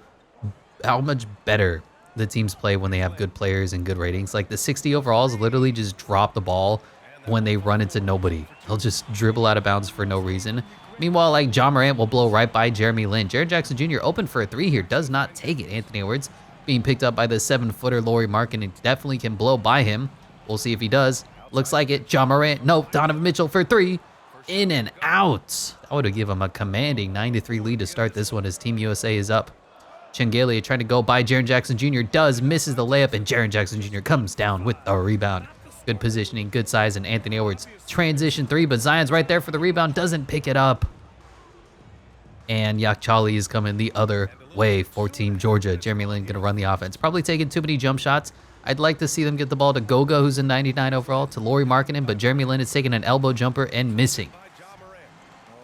much better the teams play when they have good players and good ratings. Like the 60 overalls literally just drop the ball when they run into nobody. They'll just dribble out of bounds for no reason. Meanwhile, like John Morant will blow right by Jeremy Lin. Jaren Jackson Jr. open for a 3 here, does not take it. Anthony Edwards being picked up by the 7-footer Lauri Markkanen, definitely can blow by him. We'll see if he does. Looks like it. John Morant, nope. Donovan Mitchell for 3. In and out. That would have given him a commanding 9-3 lead to start this one as Team USA is up. Shengelia trying to go by Jaren Jackson Jr. does, misses the layup, and Jaren Jackson Jr. comes down with the rebound. Good positioning, good size, and Anthony Edwards transition 3, but Zion's right there for the rebound, doesn't pick it up. And Yakchali is coming the other way for Team Georgia. Jeremy Lin going to run the offense. Probably taking too many jump shots. I'd like to see them get the ball to Goga, who's in 99 overall, to Lauri Markkanen, but Jeremy Lin is taking an elbow jumper and missing.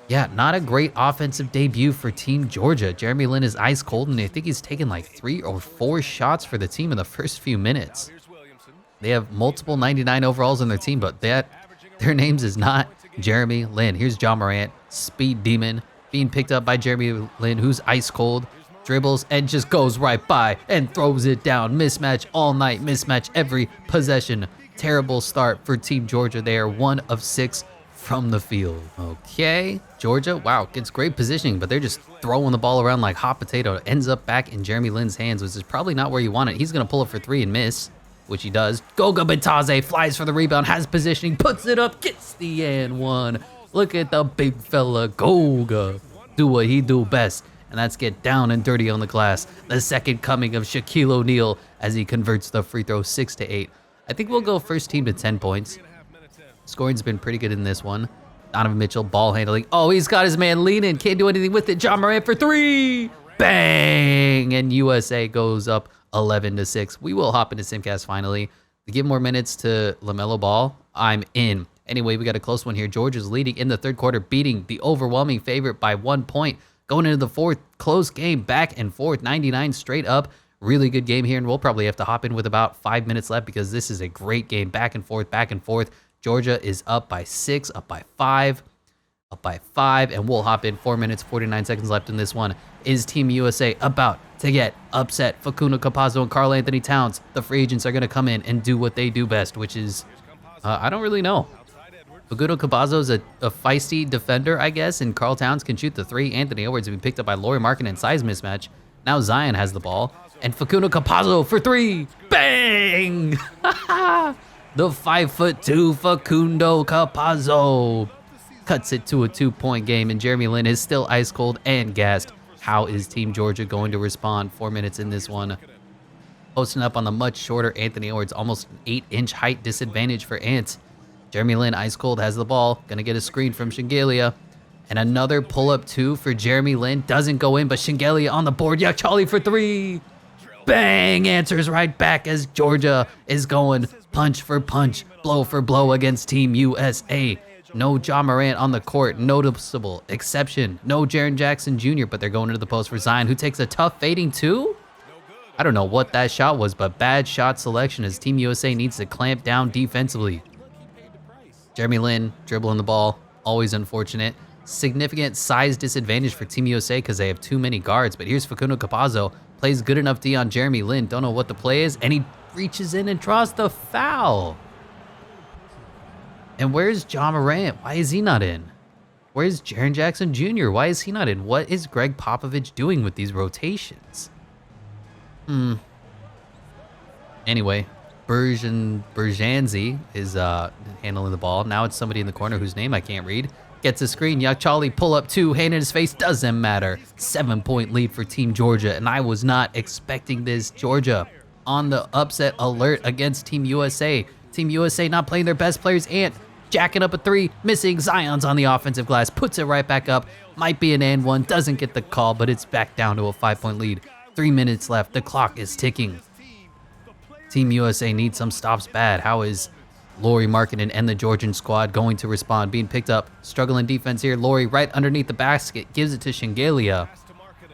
Yeah, not a great offensive debut for Team Georgia. Jeremy Lin is ice cold, and I think he's taken like 3 or 4 shots for the team in the first few minutes. They have multiple 99 overalls on their team, but their names is not Jeremy Lin. Here's John Morant, speed demon, being picked up by Jeremy Lin, who's ice cold, dribbles, and just goes right by and throws it down. Mismatch all night, mismatch every possession. Terrible start for Team Georgia. They are 1 of 6 from the field. Okay, Georgia, wow, gets great positioning, but they're just throwing the ball around like hot potato. It ends up back in Jeremy Lin's hands, which is probably not where you want it. He's going to pull it for 3 and miss, which he does. Goga Bitadze flies for the rebound, has positioning, puts it up, gets the and 1. Look at the big fella, Goga. Do what he do best, and that's get down and dirty on the glass. The second coming of Shaquille O'Neal as he converts the free throw 6-8. I think we'll go first team to 10 points. Scoring's been pretty good in this one. Donovan Mitchell, ball handling. Oh, he's got his man leaning. Can't do anything with it. John Morant for 3. Bang! And USA goes up 11-6. We will hop into Simcast finally. To give more minutes to LaMelo Ball, I'm in. Anyway, we got a close one here. Georgia's leading in the third quarter, beating the overwhelming favorite by 1 point. Going into the fourth, close game, back and forth, 99 straight up. Really good game here, and we'll probably have to hop in with about 5 minutes left because this is a great game, back and forth, back and forth. Georgia is up by 6, up by 5, and we'll hop in 4 minutes, 49 seconds left in this one. Is Team USA about to get upset? Facundo Campazzo and Karl Anthony Towns, the free agents, are going to come in and do what they do best, which is, I don't really know. Facundo Campazzo is a feisty defender, I guess, and Karl Towns can shoot the 3. Anthony Edwards has been picked up by Lauri Markkanen, size mismatch. Now Zion has the ball, and Facundo Campazzo for 3. Bang! The 5'2" Facundo Campazzo cuts it to a 2-point game, and Jeremy Lin is still ice cold and gassed. How is Team Georgia going to respond? 4 minutes in this one. Posting up on the much shorter Anthony Edwards, almost an 8-inch height disadvantage for Ant. Jeremy Lin, ice cold, has the ball. Gonna get a screen from Shengelia. And another pull-up 2 for Jeremy Lin. Doesn't go in, but Shengelia on the board. Yeah, Charlie for 3. Bang! Answers right back as Georgia is going punch for punch, blow for blow against Team USA. No John Morant on the court, noticeable exception. No Jaren Jackson Jr., but they're going into the post for Zion, who takes a tough fading 2. I don't know what that shot was, but bad shot selection as Team USA needs to clamp down defensively. Jeremy Lin dribbling the ball, always unfortunate. Significant size disadvantage for Team USA because they have too many guards, but here's Facundo Campazzo. Plays good enough D on Jeremy Lin. Don't know what the play is, and he reaches in and draws the foul. And where's John Morant? Why is he not in? Where's Jaren Jackson Jr.? Why is he not in? What is Greg Popovich doing with these rotations? Anyway, Berjanzi is handling the ball. Now it's somebody in the corner whose name I can't read. Gets a screen. Yakchali pull up 2. Hand in his face. Doesn't matter. 7-point lead for Team Georgia. And I was not expecting this. Georgia on the upset alert against Team USA. Team USA not playing their best players. Ant jacking up a 3. Missing. Zion's on the offensive glass. Puts it right back up. Might be an and 1. Doesn't get the call, but it's back down to a 5-point lead. 3 minutes left. The clock is ticking. Team USA needs some stops bad. How is Lauri Markkanen and the Georgian squad going to respond? Being picked up. Struggling defense here. Lauri right underneath the basket. Gives it to Shengelia.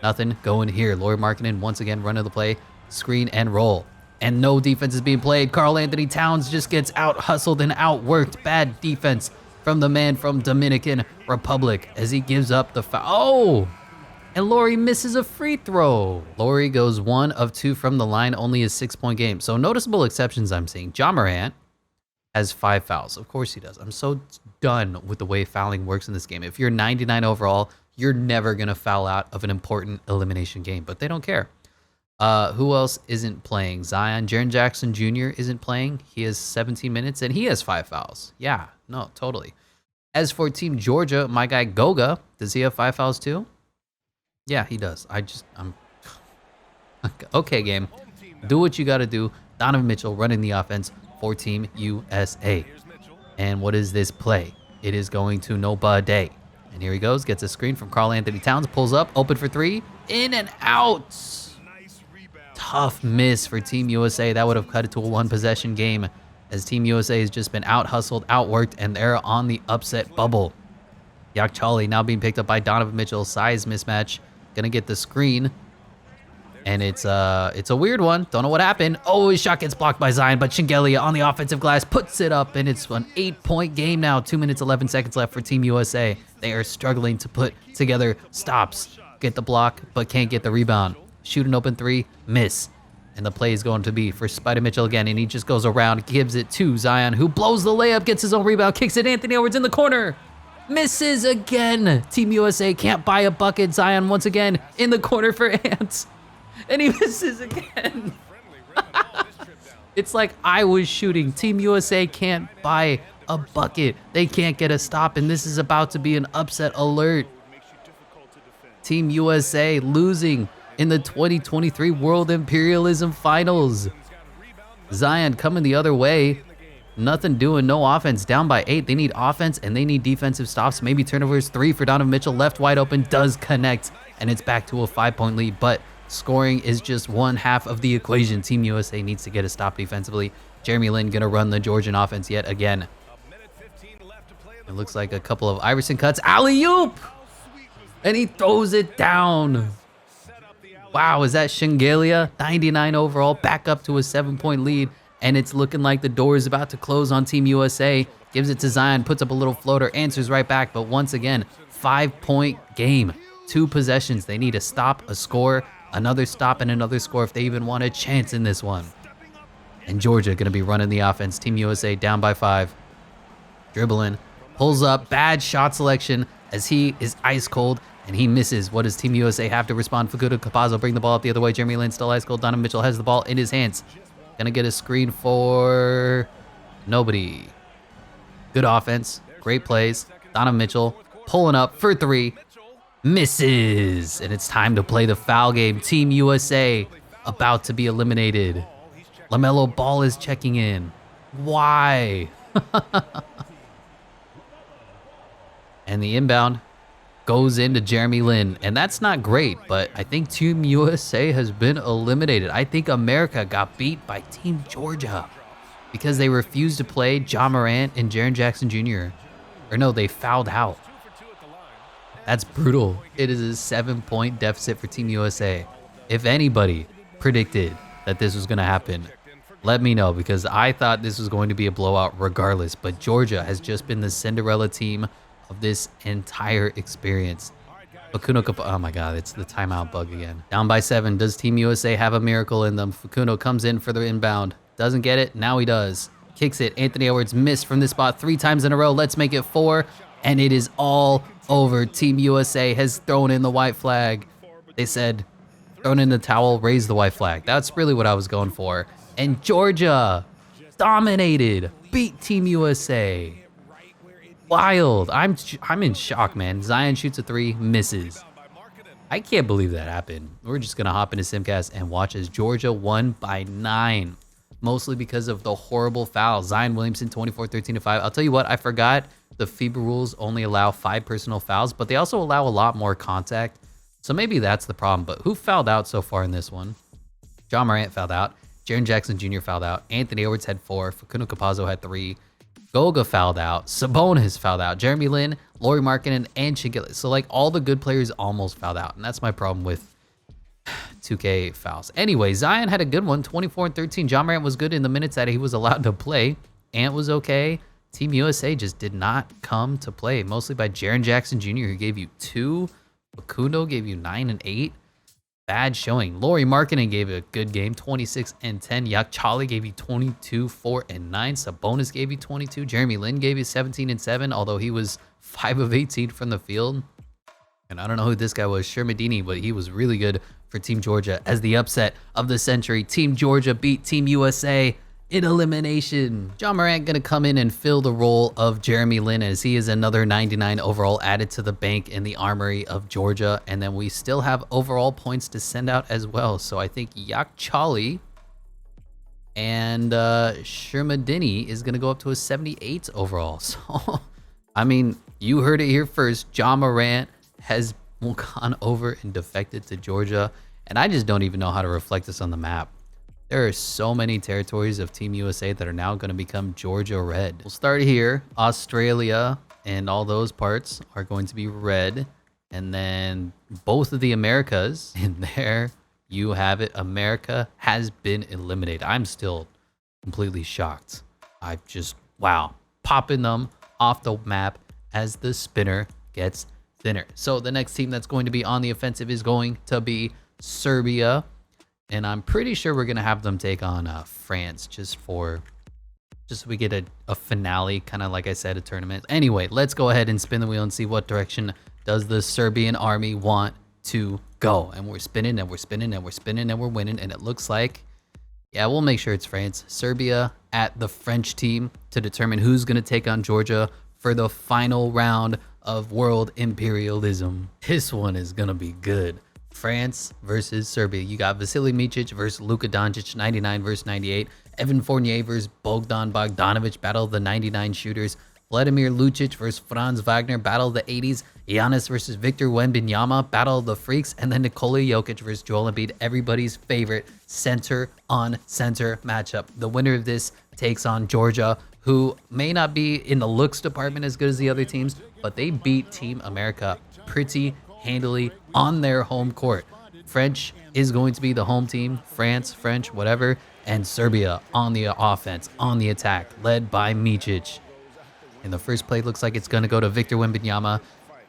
Nothing going here. Lauri Markkanen once again running the play. Screen and roll. And no defense is being played. Karl Anthony Towns just gets out hustled and outworked. Bad defense from the man from Dominican Republic as he gives up the foul. Oh! And Laurie misses a free throw. Laurie goes 1 of 2 from the line, only a 6-point game. So noticeable exceptions I'm seeing. Ja Morant has 5 fouls. Of course he does. I'm so done with the way fouling works in this game. If you're 99 overall, you're never going to foul out of an important elimination game, but they don't care. Who else isn't playing? Zion. Jaren Jackson Jr. isn't playing. He has 17 minutes and he has 5 fouls. Yeah, no, totally. As for Team Georgia, my guy Goga, does he have 5 fouls too? Yeah, he does. I'm okay, game. Do what you got to do. Donovan Mitchell running the offense for Team USA. And what is this play? It is going to nobody. And here he goes. Gets a screen from Karl Anthony Towns. Pulls up. Open for 3. In and out. Tough miss for Team USA. That would have cut it to a 1-possession game, as Team USA has just been out-hustled, outworked, and they're on the upset bubble. Yakchali now being picked up by Donovan Mitchell. Size mismatch. Gonna get the screen. And it's a weird one. Don't know what happened. Oh, his shot gets blocked by Zion, but Shingelia on the offensive glass puts it up, and it's an 8-point game now. 2 minutes, 11 seconds left for Team USA. They are struggling to put together stops. Get the block, but can't get the rebound. Shoot an open 3, miss. And the play is going to be for Spider Mitchell again, and he just goes around, gives it to Zion, who blows the layup, gets his own rebound, kicks it. Anthony Edwards in the corner. Misses again. Team USA can't buy a bucket. Zion once again in the corner for Ants. And he misses again. It's like I was shooting. Team USA can't buy a bucket. They can't get a stop, and this is about to be an upset alert. Team USA losing in the 2023 World Imperialism Finals. Zion coming the other way. Nothing doing, no offense, down by 8. They need offense and they need defensive stops. Maybe turnovers. 3 for Donovan Mitchell, left wide open, does connect, and it's back to a 5-point lead, but scoring is just one half of the equation. Team USA needs to get a stop defensively. Jeremy Lin gonna run the Georgian offense yet again. It looks like a couple of Iverson cuts. Alley-oop! And he throws it down. Wow, is that Shingelia? 99 overall, back up to a 7-point lead. And it's looking like the door is about to close on Team USA. Gives it to Zion, puts up a little floater, answers right back. But once again, 5-point game. 2 possessions. They need a stop, a score, another stop, and another score if they even want a chance in this one. And Georgia going to be running the offense. Team USA down by 5. Dribbling, pulls up, bad shot selection as he is ice cold. And he misses. What does Team USA have to respond? Facundo Campazzo bring the ball up the other way. Jeremy Lin still ice cold. Donovan Mitchell has the ball in his hands. Gonna get a screen for nobody. Good offense. Great plays. Donovan Mitchell pulling up for 3. Misses. And it's time to play the foul game. Team USA about to be eliminated. LaMelo Ball is checking in. Why? And the inbound goes into Jeremy Lin, and that's not great, but I think Team USA has been eliminated. I think America got beat by Team Georgia because they refused to play Ja Morant and Jaren Jackson Jr. Or no, they fouled out. That's brutal. It is a 7-point deficit for Team USA. If anybody predicted that this was going to happen, let me know, because I thought this was going to be a blowout regardless, but Georgia has just been the Cinderella team of this entire experience. Oh my God, it's the timeout bug again. Down by 7. Does Team USA have a miracle in them? Facundo comes in for the inbound. Doesn't get it. Now he does. Kicks it. Anthony Edwards missed from this spot 3 times in a row. Let's make it 4. And it is all over. Team USA has thrown in the white flag. They said, thrown in the towel, raise the white flag. That's really what I was going for. And Georgia dominated. Beat Team USA. Wild. I'm in shock, man. Zion shoots a 3, misses. I can't believe that happened. We're just going to hop into Simcast and watch as Georgia won by 9. Mostly because of the horrible foul. Zion Williamson, 24, 13 to 5. I'll tell you what, I forgot the FIBA rules only allow 5 personal fouls, but they also allow a lot more contact. So maybe that's the problem. But who fouled out so far in this one? Ja Morant fouled out. Jaren Jackson Jr. fouled out. Anthony Edwards had 4. Facundo Campazzo had 3. Goga fouled out. Sabonis fouled out. Jeremy Lin, Lauri Markkanen, and Shingelia. So like all the good players almost fouled out. And that's my problem with 2K fouls. Anyway, Zion had a good one. 24 and 13. Ja Morant was good in the minutes that he was allowed to play. Ant was okay. Team USA just did not come to play. Mostly by Jaren Jackson Jr., who gave you 2 Facundo gave you 9 and 8. Bad showing. Laurie Markkinen gave a good game, 26 and 10. Yakchali gave you 22, 4 and 9. Sabonis gave you 22. Jeremy Lin gave you 17 and 7, although he was 5 of 18 from the field. And I don't know who this guy was, Shermadini, but he was really good for Team Georgia as the upset of the century. Team Georgia beat Team USA in elimination. John Morant gonna come in and fill the role of Jeremy Lin, as he is another 99 overall added to the bank in the armory of Georgia. And then we still have overall points to send out as well. So I think Yakchali and Shermadini is gonna go up to a 78 overall. So, I mean, you heard it here first. John Morant has gone over and defected to Georgia. And I just don't even know how to reflect this on the map. There are so many territories of Team USA that are now going to become Georgia red. We'll start here. Australia and all those parts are going to be red. And then both of the Americas, and there you have it. America has been eliminated. I'm still completely shocked. I just, wow, popping them off the map as the spinner gets thinner. So the next team that's going to be on the offensive is going to be Serbia. And I'm pretty sure we're going to have them take on France just so we get a finale, kind of like I said, a tournament. Anyway, let's go ahead and spin the wheel and see what direction does the Serbian army want to go. And we're spinning and we're spinning and we're spinning and we're winning. And it looks like, yeah, we'll make sure it's France. Serbia at the French team to determine who's going to take on Georgia for the final round of World Imperialism. This one is going to be good. France versus Serbia. You got Vasily Micic versus Luka Doncic, 99 versus 98. Evan Fournier versus Bogdan Bogdanovic, battle of the 99 shooters. Vladimir Lucic versus Franz Wagner, battle of the 80s. Giannis versus Victor Wembanyama, battle of the freaks. And then Nikola Jokic versus Joel Embiid, everybody's favorite center on center matchup. The winner of this takes on Georgia, who may not be in the looks department as good as the other teams, but they beat Team America pretty handily on their home court. French is going to be the home team, France, French, whatever, and Serbia on the offense, on the attack, led by Micic. And the first play looks like it's going to go to Victor Wembanyama.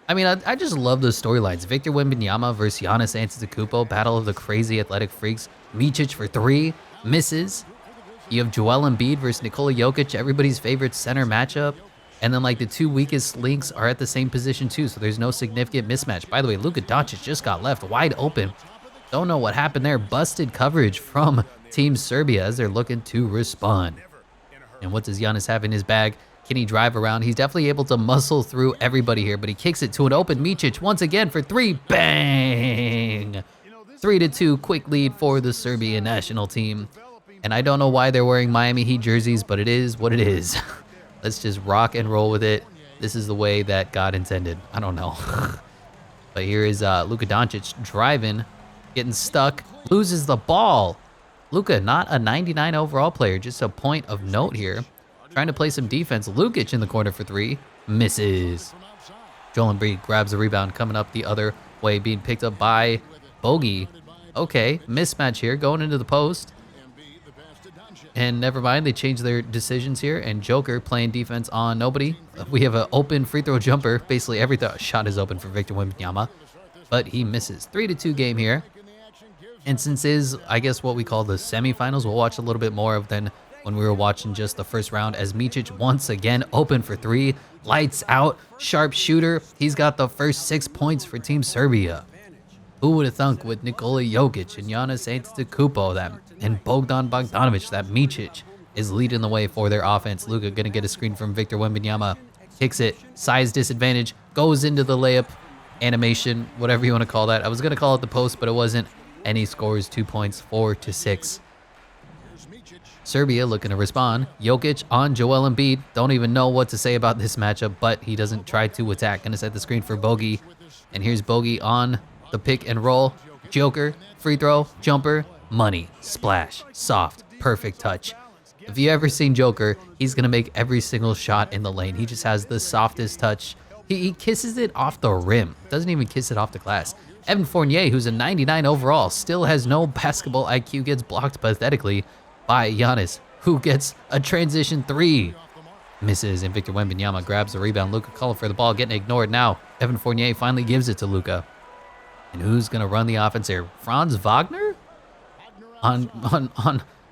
I mean, I just love the storylines. Victor Wembanyama versus Giannis Antetokounmpo, battle of the crazy athletic freaks. Micic for 3, misses. You have Joel Embiid versus Nikola Jokic, everybody's favorite center matchup. And then, like, the two weakest links are at the same position, too, so there's no significant mismatch. By the way, Luka Doncic just got left wide open. Don't know what happened there. Busted coverage from Team Serbia as they're looking to respond. And what does Giannis have in his bag? Can he drive around? He's definitely able to muscle through everybody here, but he kicks it to an open Micic once again for 3. Bang! 3-2, quick lead for the Serbian national team. And I don't know why they're wearing Miami Heat jerseys, but it is what it is. Let's just rock and roll with it. This is the way that God intended. I don't know. But here is Luka Doncic driving, getting stuck, loses the ball. Luka, not a 99 overall player, just a point of note here. Trying to play some defense. Lukic in the corner for 3, misses. Joel Embiid grabs the rebound, coming up the other way, being picked up by Bogey. Okay, mismatch here, going into the post. And never mind, they changed their decisions here. And Joker playing defense on nobody. We have an open free throw jumper. Basically, every shot is open for Victor Wembanyama, but he misses. 3-2 game here. And since is, I guess, what we call the semifinals, we'll watch a little bit more of than when we were watching just the first round, as Micic once again open for 3. Lights out, sharp shooter. He's got the first 6 points for Team Serbia. Who would have thunk with Nikola Jokic and Giannis Antetokounmpo and Bogdan Bogdanovic that Micic is leading the way for their offense. Luka gonna get a screen from Victor Wembanyama, kicks it, size disadvantage, goes into the layup, animation, whatever you want to call that. I was gonna call it the post, but it wasn't. And he scores 2 points, 4-6. Serbia looking to respond. Jokic on Joel Embiid. Don't even know what to say about this matchup, but he doesn't try to attack. Gonna set the screen for Bogey, and here's Bogey on the pick and roll. Joker, free throw, jumper, money, splash, soft, perfect touch. If you ever seen Joker, he's gonna make every single shot in the lane. He just has the softest touch. He kisses it off the rim. Doesn't even kiss it off the glass. Evan Fournier, who's a 99 overall, still has no basketball IQ, gets blocked pathetically by Giannis, who gets a transition 3. Misses, and Victor Wembanyama grabs the rebound. Luka calling for the ball, getting ignored now. Evan Fournier finally gives it to Luka. And who's gonna run the offense here? Franz Wagner? On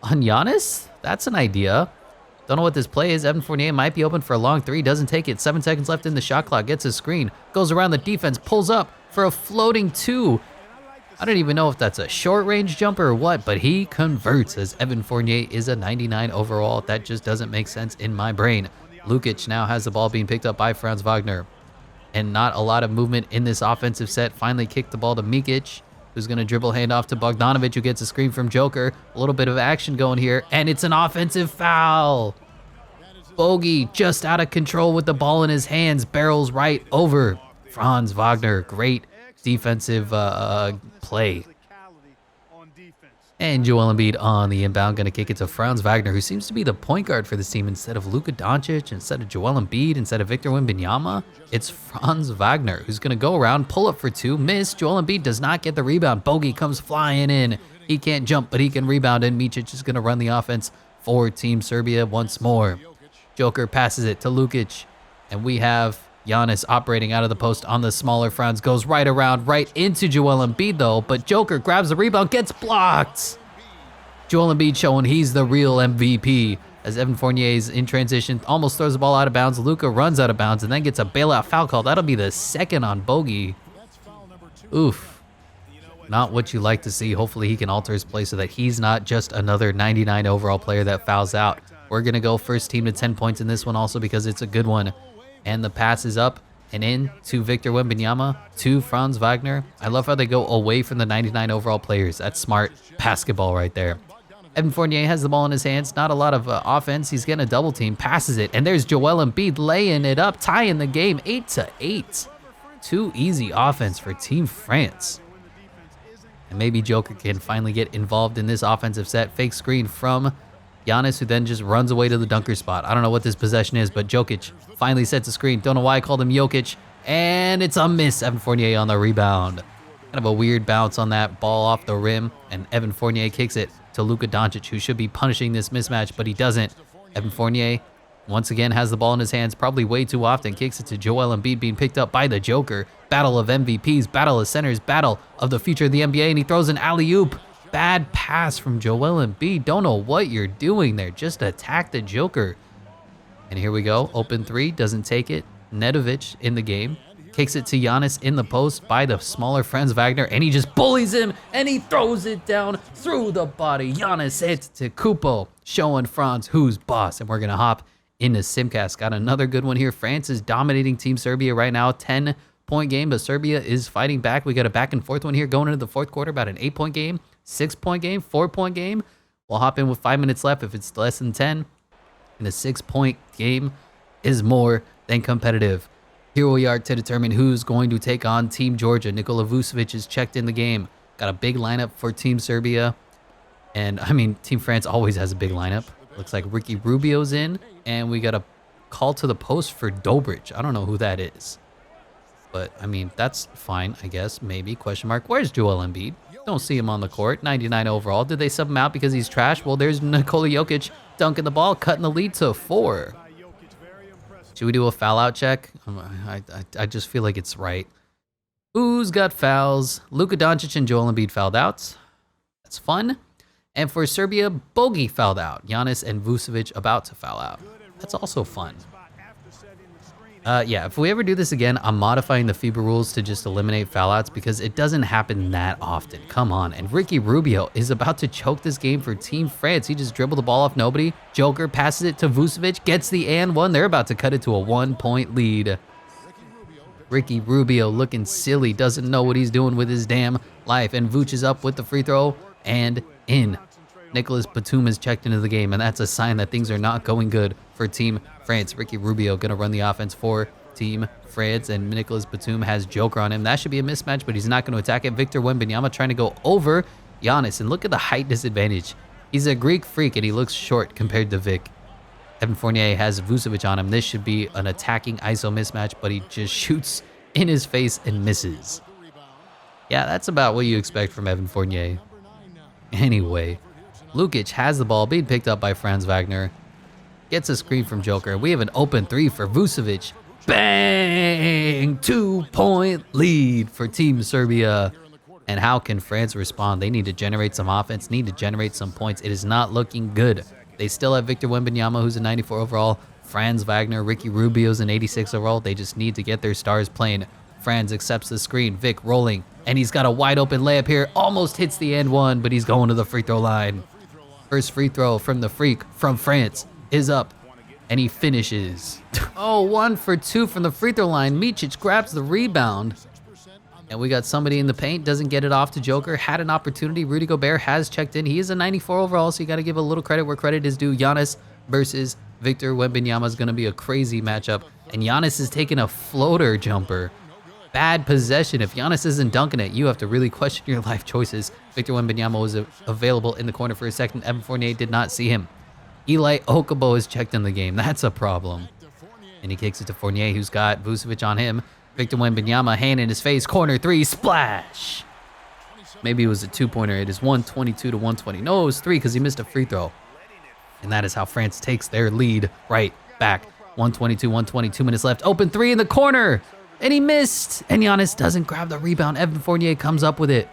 Giannis? That's an idea. Don't know what this play is. Evan Fournier might be open for a long three. Doesn't take it. 7 seconds left in the shot clock. Gets his screen. Goes around the defense. Pulls up for a floating 2. I don't even know if that's a short range jumper or what, but he converts as Evan Fournier is a 99 overall. That just doesn't make sense in my brain. Lukic now has the ball being picked up by Franz Wagner. And not a lot of movement in this offensive set. Finally kicked the ball to Mikic, who's going to dribble handoff to Bogdanovic, who gets a screen from Joker. A little bit of action going here, and it's an offensive foul. Bogey just out of control with the ball in his hands, barrels right over Franz Wagner. Great defensive play. And Joel Embiid on the inbound, going to kick it to Franz Wagner, who seems to be the point guard for this team instead of Luka Doncic, instead of Joel Embiid, instead of Victor Wembanyama. It's Franz Wagner, who's going to go around, pull up for 2, miss. Joel Embiid does not get the rebound. Bogey comes flying in. He can't jump, but he can rebound, and Micic is going to run the offense for Team Serbia once more. Joker passes it to Lukic, and we have Giannis operating out of the post on the smaller Franz. Goes right around, right into Joel Embiid though, but Joker grabs the rebound, gets blocked. Joel Embiid showing he's the real MVP as Evan Fournier's in transition, almost throws the ball out of bounds. Luka runs out of bounds and then gets a bailout foul call. That'll be the second on Bogey. Oof. Not what you like to see. Hopefully he can alter his play so that he's not just another 99 overall player that fouls out. We're going to go first team to 10 points in this one also because it's a good one. And the pass is up and in to Victor Wembanyama, to Franz Wagner. I love how they go away from the 99 overall players. That's smart basketball right there. Evan Fournier has the ball in his hands. Not a lot of offense. He's getting a double team, passes it, and there's Joel Embiid laying it up, tying the game 8-8. Too easy offense for Team France. And maybe Joker can finally get involved in this offensive set. Fake screen from Giannis, who then just runs away to the dunker spot. I don't know what this possession is, but Jokic finally sets a screen. Don't know why I called him Jokic. And it's a miss. Evan Fournier on the rebound. Kind of a weird bounce on that ball off the rim. And Evan Fournier kicks it to Luka Doncic, who should be punishing this mismatch, but he doesn't. Evan Fournier once again has the ball in his hands, probably way too often. Kicks it to Joel Embiid, being picked up by the Joker. Battle of MVPs, battle of centers, battle of the future of the NBA. And he throws an alley-oop. Bad pass from Joel Embiid. Don't know what you're doing there. Just attack the Joker. And here we go. Open 3. Doesn't take it. Nedovic in the game. Kicks it to Giannis in the post by the smaller Franz Wagner. And he just bullies him. And he throws it down through the body. Giannis hits to Kupo. Showing Franz who's boss. And we're going to hop into Simcast. Got another good one here. France is dominating Team Serbia right now. 10-point game. But Serbia is fighting back. We got a back and forth one here going into the fourth quarter. About an 8-point game. 6-point game, 4-point game. We'll hop in with 5 minutes left if it's less than 10. And a 6-point game is more than competitive. Here we are to determine who's going to take on Team Georgia. Nikola Vucevic is checked in the game. Got a big lineup for Team Serbia. And, I mean, Team France always has a big lineup. Looks like Ricky Rubio's in. And we got a call to the post for Dobrich. I don't know who that is. But, I mean, that's fine, I guess. Maybe. Question mark. Where's Joel Embiid? Don't see him on the court. 99 overall. Did they sub him out because he's trash? Well, there's Nikola Jokic dunking the ball, cutting the lead to 4. Should we do a foul out check? I just feel like it's right. Who's got fouls? Luka Doncic and Joel Embiid fouled out. That's fun. And for Serbia, Bogey fouled out. Giannis and Vucevic about to foul out. That's also fun. Yeah, if we ever do this again, I'm modifying the FIBA rules to just eliminate foul outs because it doesn't happen that often. Come on. And Ricky Rubio is about to choke this game for Team France. He just dribbled the ball off nobody. Joker passes it to Vucevic, gets the and one. They're about to cut it to a 1-point lead. Ricky Rubio looking silly, doesn't know what he's doing with his damn life. And Vooch is up with the free throw and in. Nicholas Batum is checked into the game, and that's a sign that things are not going good for Team France. Ricky Rubio going to run the offense for Team France, and Nicholas Batum has Joker on him. That should be a mismatch, but he's not going to attack it. Victor Wembanyama trying to go over Giannis, and look at the height disadvantage. He's a Greek freak, and he looks short compared to Vic. Evan Fournier has Vucevic on him. This should be an attacking ISO mismatch, but he just shoots in his face and misses. Yeah, that's about what you expect from Evan Fournier. Anyway, Lukic has the ball, being picked up by Franz Wagner. Gets a screen from Joker. We have an open 3 for Vucevic. Bang! 2-point lead for Team Serbia. And how can France respond? They need to generate some offense, need to generate some points. It is not looking good. They still have Victor Wembanyama, who's a 94 overall. Franz Wagner, Ricky Rubio's an 86 overall. They just need to get their stars playing. Franz accepts the screen. Vic rolling. And he's got a wide open layup here. Almost hits the and one, but he's going to the free throw line. First free throw from the Freak from France is up. And he finishes. Oh, 1 for 2 from the free throw line. Micic grabs the rebound. And we got somebody in the paint. Doesn't get it off to Joker. Had an opportunity. Rudy Gobert has checked in. He is a 94 overall, so you got to give a little credit where credit is due. Giannis versus Victor Wembanyama is going to be a crazy matchup. And Giannis is taking a floater jumper. Bad possession. If Giannis isn't dunking it, you have to really question your life choices. Victor Wembanyama was available in the corner for a second. Evan Fournier did not see him. Eli Okubo is checked in the game. That's a problem. And he kicks it to Fournier, who's got Vucevic on him. Victor Wembanyama, hand in his face, corner three, splash. Maybe it was a two-pointer. It is 122 to 120. No, it was 3 because he missed a free throw. And that is how France takes their lead right back. 122, 120, 2 minutes left. Open 3 in the corner. And he missed. And Giannis doesn't grab the rebound. Evan Fournier comes up with it.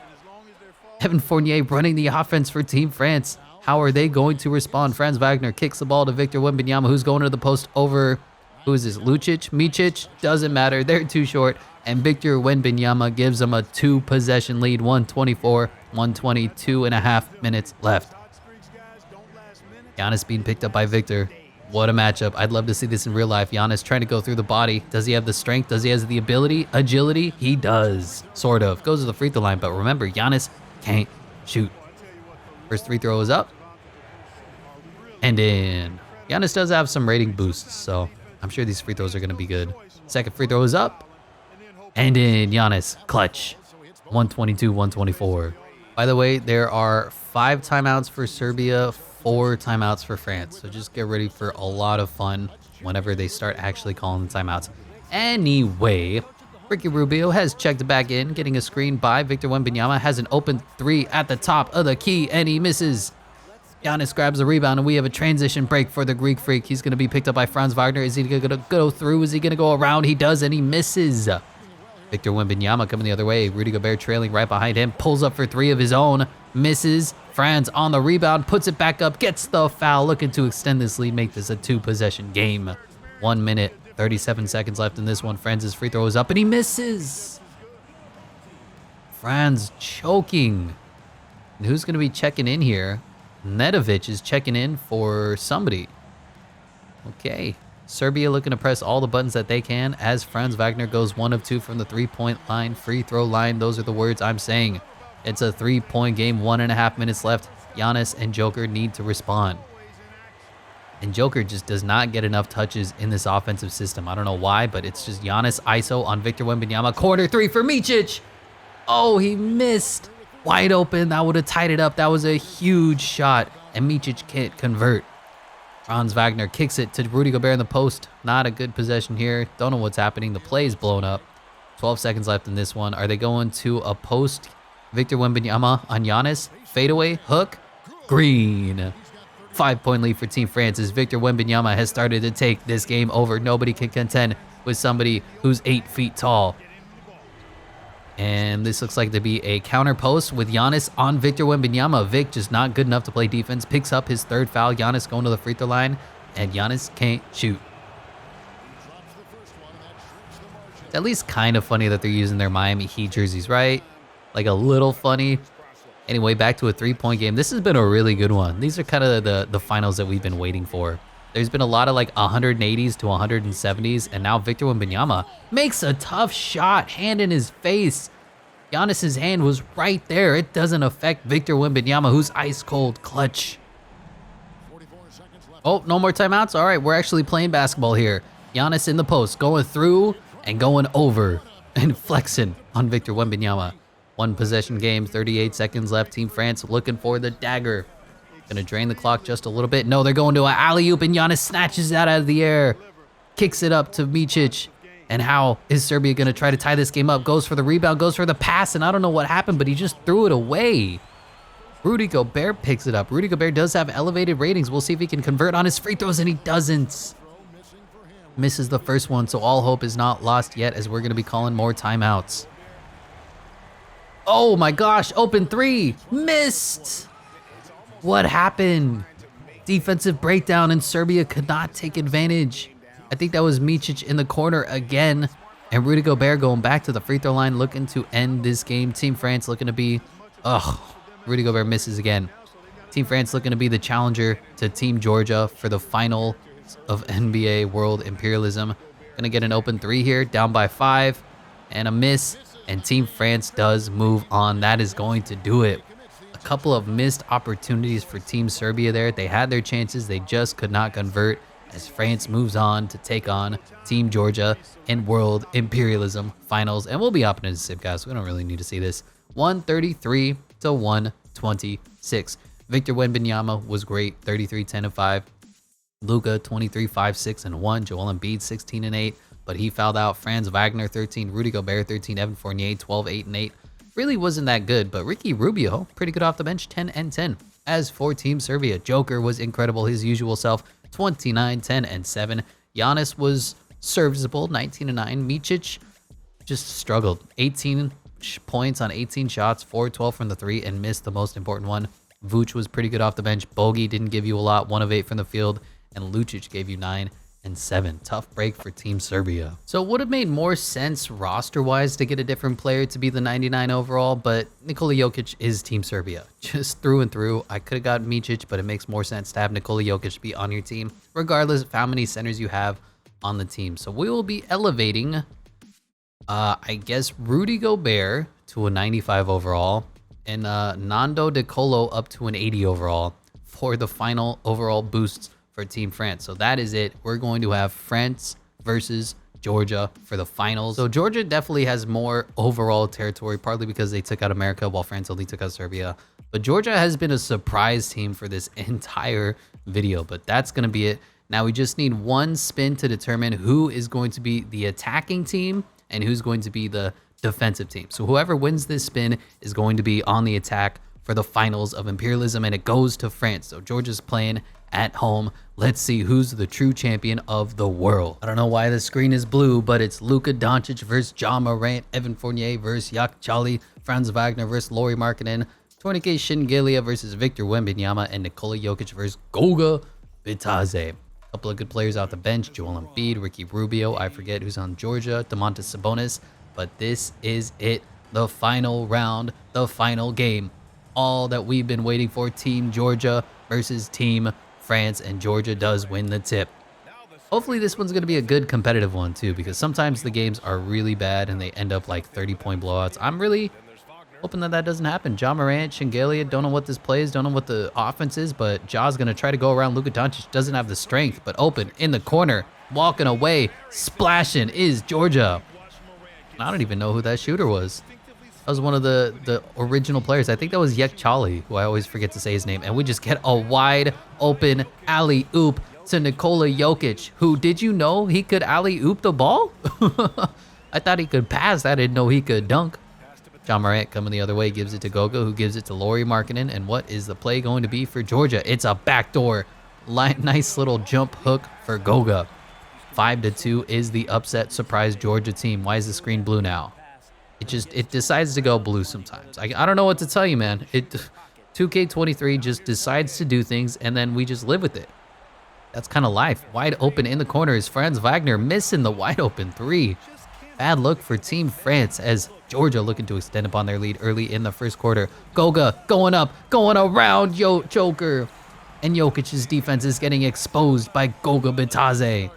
Evan Fournier running the offense for Team France. How are they going to respond? Franz Wagner kicks the ball to Victor Wembanyama, who's going to the post over, who is this, Lucic? Micic? Doesn't matter. They're too short. And Victor Wembanyama gives them a 2-possession lead, 124, 122 and a half minutes left. Giannis being picked up by Victor. What a matchup. I'd love to see this in real life. Giannis trying to go through the body. Does he have the strength? Does he have the ability? Agility? He does. Sort of. Goes to the free throw line. But remember, Giannis can't shoot. First free throw is up. And in. Giannis does have some rating boosts, so I'm sure these free throws are going to be good. Second free throw is up. And in. Giannis. Clutch. 122, 124. By the way, there are 5 timeouts for Serbia, 4 timeouts for France. So just get ready for a lot of fun whenever they start actually calling the timeouts. Anyway, Ricky Rubio has checked back in, getting a screen by Victor Wembanyama. Has an open 3 at the top of the key, and he misses. Giannis grabs the rebound, and we have a transition break for the Greek Freak. He's going to be picked up by Franz Wagner. Is he going to go through? Is he going to go around? He does, and he misses. Victor Wembanyama coming the other way. Rudy Gobert trailing right behind him. Pulls up for 3 of his own. Misses. Franz on the rebound. Puts it back up. Gets the foul. Looking to extend this lead. Make this a 2-possession game. 1 minute, 37 seconds left in this one. Franz's free throw is up, and he misses. Franz choking. And who's going to be checking in here? Nedovic is checking in for somebody. Okay. Serbia looking to press all the buttons that they can as Franz Wagner goes 1 of 2 from the 3-point line, free throw line. Those are the words I'm saying. It's a 3-point game, 1.5 minutes left. Giannis and Joker need to respond. And Joker just does not get enough touches in this offensive system. I don't know why, but it's just Giannis ISO on Victor Wembanyama. Corner 3 for Micic. Oh, he missed. Wide open. That would have tied it up. That was a huge shot. And Micic can't convert. Franz Wagner kicks it to Rudy Gobert in the post. Not a good possession here. Don't know what's happening. The play's blown up. 12 seconds left in this one. Are they going to a post? Victor Wembanyama on Giannis. Fadeaway. Hook. Green. 5-point lead for Team France as Victor Wembanyama has started to take this game over. Nobody can contend with somebody who's 8 feet tall. And this looks like to be a counter post with Giannis on Victor Wembanyama. Vic just not good enough to play defense. Picks up his 3rd foul. Giannis going to the free throw line. And Giannis can't shoot. It's at least kind of funny that they're using their Miami Heat jerseys, right? Like a little funny. Anyway, back to a 3-point game. This has been a really good one. These are kind of the finals that we've been waiting for. There's been a lot of like 180s to 170s, and now Victor Wembanyama makes a tough shot, hand in his face. Giannis's hand was right there. It doesn't affect Victor Wembanyama, who's ice cold clutch. Oh, no more timeouts? All right, we're actually playing basketball here. Giannis in the post, going through and going over and flexing on Victor Wembanyama. 1-possession game, 38 seconds left. Team France looking for the dagger. Gonna drain the clock just a little bit. No, they're going to an alley-oop, and Giannis snatches that out of the air. Kicks it up to Micic. And how is Serbia gonna try to tie this game up? Goes for the rebound, goes for the pass, and I don't know what happened, but he just threw it away. Rudy Gobert picks it up. Rudy Gobert does have elevated ratings. We'll see if he can convert on his free throws, and he doesn't. Misses the first one, so all hope is not lost yet as we're gonna be calling more timeouts. Oh my gosh, open three, missed. What happened? Defensive breakdown and Serbia could not take advantage. I think that was Micic in the corner again. And Rudy Gobert going back to the free throw line looking to end this game. Team France looking to be, Rudy Gobert misses again. Team France looking to be the challenger to Team Georgia for the final of NBA World Imperialism. Gonna get an open three here, down by 5 and a miss. And Team France does move on. That is going to do it. A couple of missed opportunities for Team Serbia there. They had their chances. They just could not convert as France moves on to take on Team Georgia in World Imperialism Finals. And we'll be hopping into SIP, guys. We don't really need to see this. 133 to 126. Victor Wembanyama was great. 33, 10 and 5. Luka 23, 5, 6 and 1. Joel Embiid 16 and 8. But he fouled out. Franz Wagner 13. Rudy Gobert 13. Evan Fournier 12, 8 and 8. Really wasn't that good. But Ricky Rubio pretty good off the bench. 10 and 10. As for Team Serbia, Joker was incredible. His usual self. 29, 10 and 7. Giannis was serviceable. 19 and 9. Micic just struggled. 18 points on 18 shots. 4-12 from the 3 and missed the most important one. Vooch was pretty good off the bench. Bogey didn't give you a lot. 1 of 8 from the field. And Lucic gave you 9 and 7. Tough break for Team Serbia. So it would have made more sense roster-wise to get a different player to be the 99 overall, but Nikola Jokic is Team Serbia. Just through and through. I could have got Micic, but it makes more sense to have Nikola Jokic be on your team, regardless of how many centers you have on the team. So we will be elevating, I guess, Rudy Gobert to a 95 overall, and Nando De Colo up to an 80 overall for the final overall boosts for Team France. So that is it. We're going to have France versus Georgia for the finals. So Georgia definitely has more overall territory, partly because they took out America while France only took out Serbia. But Georgia has been a surprise team for this entire video, but that's going to be it. Now we just need one spin to determine who is going to be the attacking team and who's going to be the defensive team. So whoever wins this spin is going to be on the attack for the finals of Imperialism, and it goes to France. So Georgia's playing at home. Let's see who's the true champion of the world. I don't know why the screen is blue, but it's Luka Doncic versus Ja Morant, Evan Fournier versus Yak Chali, Franz Wagner versus Lauri Markkanen, Tornike Shingelia versus Victor Wembanyama, and Nikola Jokic versus Goga Bitadze. A couple of good players off the bench, Joel Embiid, Ricky Rubio, I forget who's on Georgia, Domantas Sabonis, but this is it, the final round, the final game. All that we've been waiting for, Team Georgia versus Team France, and Georgia does win the tip. Hopefully this one's going to be a good competitive one too, because sometimes the games are really bad and they end up like 30-point blowouts. I'm really hoping that that doesn't happen. Ja Morant, Shingelia, don't know what this play is, don't know what the offense is, but Ja's going to try to go around Luka Doncic. Doesn't have the strength, but open in the corner, walking away, splashing is Georgia. I don't even know who that shooter was. That was one of the original players. I think that was Yek Chali, who I always forget to say his name. And we just get a wide open alley-oop to Nikola Jokic, who, did you know he could alley-oop the ball? I thought he could pass. I didn't know he could dunk. Ja Morant coming the other way, gives it to Goga, who gives it to Lauri Markkanen. And what is the play going to be for Georgia? It's a backdoor. Nice little jump hook for Goga. 5-2 is the upset surprise Georgia team. Why is the screen blue now? It decides to go blue sometimes. I don't know what to tell you, man. 2K23 just decides to do things, and then we just live with it. That's kind of life. Wide open in the corner is Franz Wagner, missing the wide open 3. Bad look for Team France as Georgia looking to extend upon their lead early in the first quarter. Goga going up, going around Joker. And Jokic's defense is getting exposed by Goga Bitadze.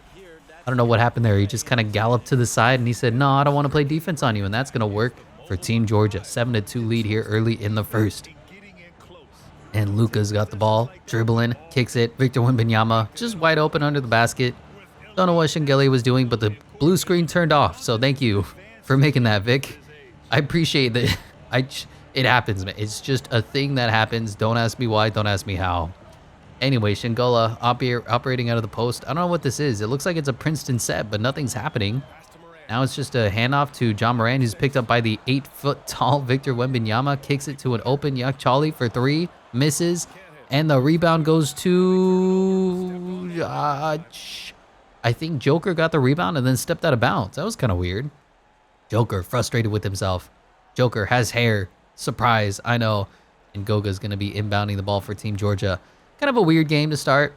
I don't know what happened there. He just kind of galloped to the side and he said, no, I don't want to play defense on you. And that's going to work for Team Georgia. 7-2 lead here early in the first. And Luka's got the ball, dribbling, kicks it. Victor Wembanyama just wide open under the basket. Don't know what Shingelia was doing, but the blue screen turned off. So thank you for making that, Vic. I appreciate that. It happens, man. It's just a thing that happens. Don't ask me why. Don't ask me how. Anyway, Shingola operating out of the post. I don't know what this is. It looks like it's a Princeton set, but nothing's happening. Now it's just a handoff to Ja Morant, who's picked up by the 8-foot-tall Victor Wembanyama. Kicks it to an open Yak Chali for 3. Misses. And the rebound goes to... I think Joker got the rebound and then stepped out of bounds. That was kind of weird. Joker frustrated with himself. Joker has hair. Surprise, I know. And Goga's going to be inbounding the ball for Team Georgia. Kind of a weird game to start.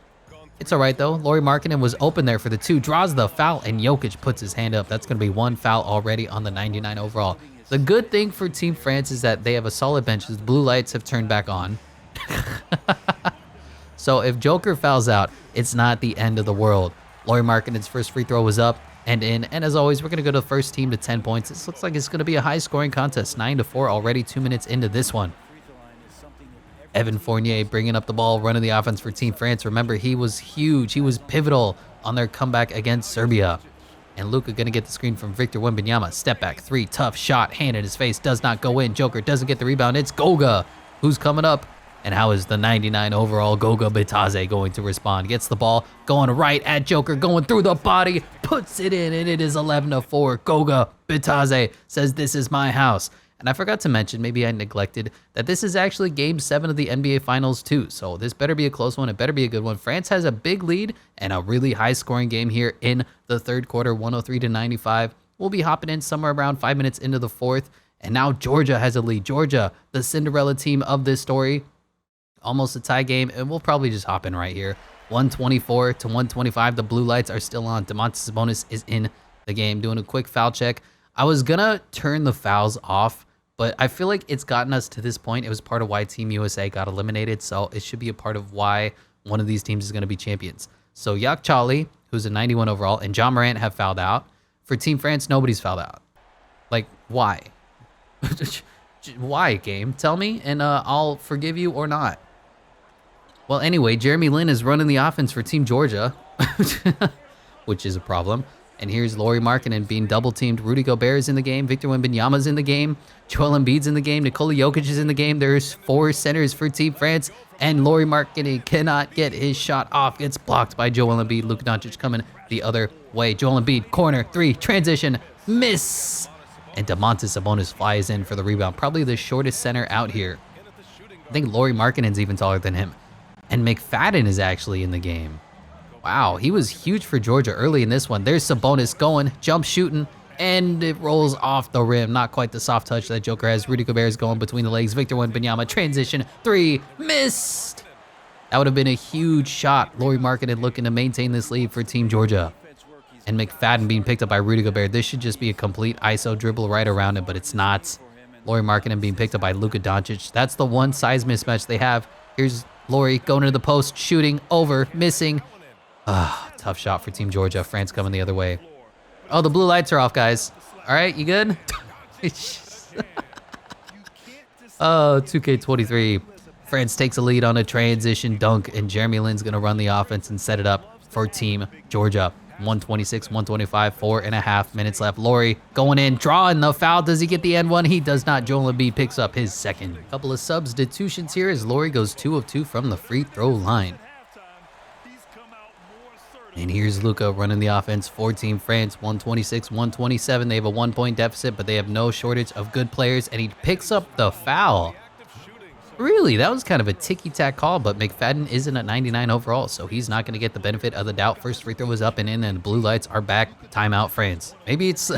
It's all right, though. Lauri Markkanen was open there for the 2, draws the foul, and Jokic puts his hand up. That's going to be 1 foul already on the 99 overall. The good thing for Team France is that they have a solid bench. The blue lights have turned back on. So if Joker fouls out, it's not the end of the world. Lauri Markkanen's first free throw was up and in. And as always, we're going to go to the first team to 10 points. This looks like it's going to be a high-scoring contest. 9-4 already, 2 minutes into this one. Evan Fournier bringing up the ball, running the offense for Team France. Remember, he was huge. He was pivotal on their comeback against Serbia. And Luka going to get the screen from Victor Wembanyama. Step back 3, tough shot, hand in his face, does not go in. Joker doesn't get the rebound. It's Goga who's coming up. And how is the 99 overall Goga Bitadze going to respond? Gets the ball, going right at Joker, going through the body, puts it in, and it is 11-4. Goga Bitadze says, "This is my house." And I forgot to mention, maybe I neglected, that this is actually Game 7 of the NBA Finals too. So this better be a close one. It better be a good one. France has a big lead and a really high-scoring game here in the third quarter, 103-95. We'll be hopping in somewhere around 5 minutes into the fourth. And now Georgia has a lead. Georgia, the Cinderella team of this story. Almost a tie game, and we'll probably just hop in right here. 124-125. The blue lights are still on. Domantas Sabonis is in the game, doing a quick foul check. I was gonna turn the fouls off, but I feel like it's gotten us to this point. It was part of why Team USA got eliminated, so it should be a part of why one of these teams is going to be champions. So Yak Chali, who's a 91 overall, and John Morant have fouled out. For Team France, nobody's fouled out. Like, why? Why, game? Tell me, and I'll forgive you or not. Well, anyway, Jeremy Lin is running the offense for Team Georgia, which is a problem. And here's Lauri Markkanen being double-teamed. Rudy Gobert is in the game. Victor Wembanyama's in the game. Joel Embiid's in the game. Nikola Jokic is in the game. There's 4 centers for Team France. And Lauri Markkanen cannot get his shot off. Gets blocked by Joel Embiid. Luka Doncic coming the other way. Joel Embiid, corner, 3, transition, miss. And Domantas Sabonis flies in for the rebound. Probably the shortest center out here. I think Lauri Markkanen's even taller than him. And McFadden is actually in the game. Wow, he was huge for Georgia early in this one. There's Sabonis going, jump shooting, and it rolls off the rim. Not quite the soft touch that Joker has. Rudy Gobert is going between the legs. Victor Wembanyama, transition, 3, missed. That would have been a huge shot. Lauri Markkanen looking to maintain this lead for Team Georgia. And McFadden being picked up by Rudy Gobert. This should just be a complete ISO dribble right around him, but it's not. Lauri Markkanen being picked up by Luka Doncic. That's the one size mismatch they have. Here's Lauri going into the post, shooting, over, missing. Tough shot for Team Georgia. France coming the other way. Oh, the blue lights are off, guys. All right, you good? Oh, 2K23. France takes a lead on a transition dunk, and Jeremy Lin's going to run the offense and set it up for Team Georgia. 126-125, 4.5 minutes left. Lauri going in, drawing the foul. Does he get the end one? He does not. Joel Embiid picks up his second. Couple of substitutions here as Lauri goes 2 of 2 from the free throw line. And here's Luka running the offense for Team France. 126-127. They have a 1-point deficit, but they have no shortage of good players, and he picks up the foul. Really, that was kind of a ticky-tack call, but McFadden isn't at 99 overall, so he's not going to get the benefit of the doubt. First free throw was up and in, and the blue lights are back. Timeout, France. Maybe it's... do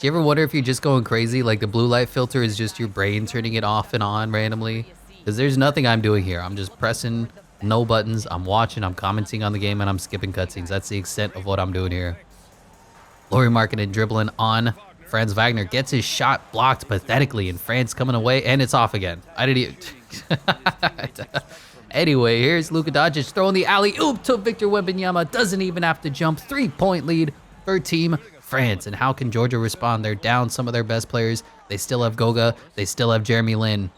you ever wonder if you're just going crazy? Like the blue light filter is just your brain turning it off and on randomly? Because there's nothing I'm doing here. I'm just pressing no buttons. I'm watching, I'm commenting on the game, and I'm skipping cutscenes. That's the extent of what I'm doing here. Lauri Markkanen dribbling on Franz Wagner. Gets his shot blocked pathetically, and France coming away, and it's off again. I didn't even... Anyway, here's Luka Doncic throwing the alley-oop to Victor Wembanyama. Doesn't even have to jump. 3-point lead for Team France. And how can Georgia respond? They're down some of their best players. They still have Goga. They still have Jeremy Lin.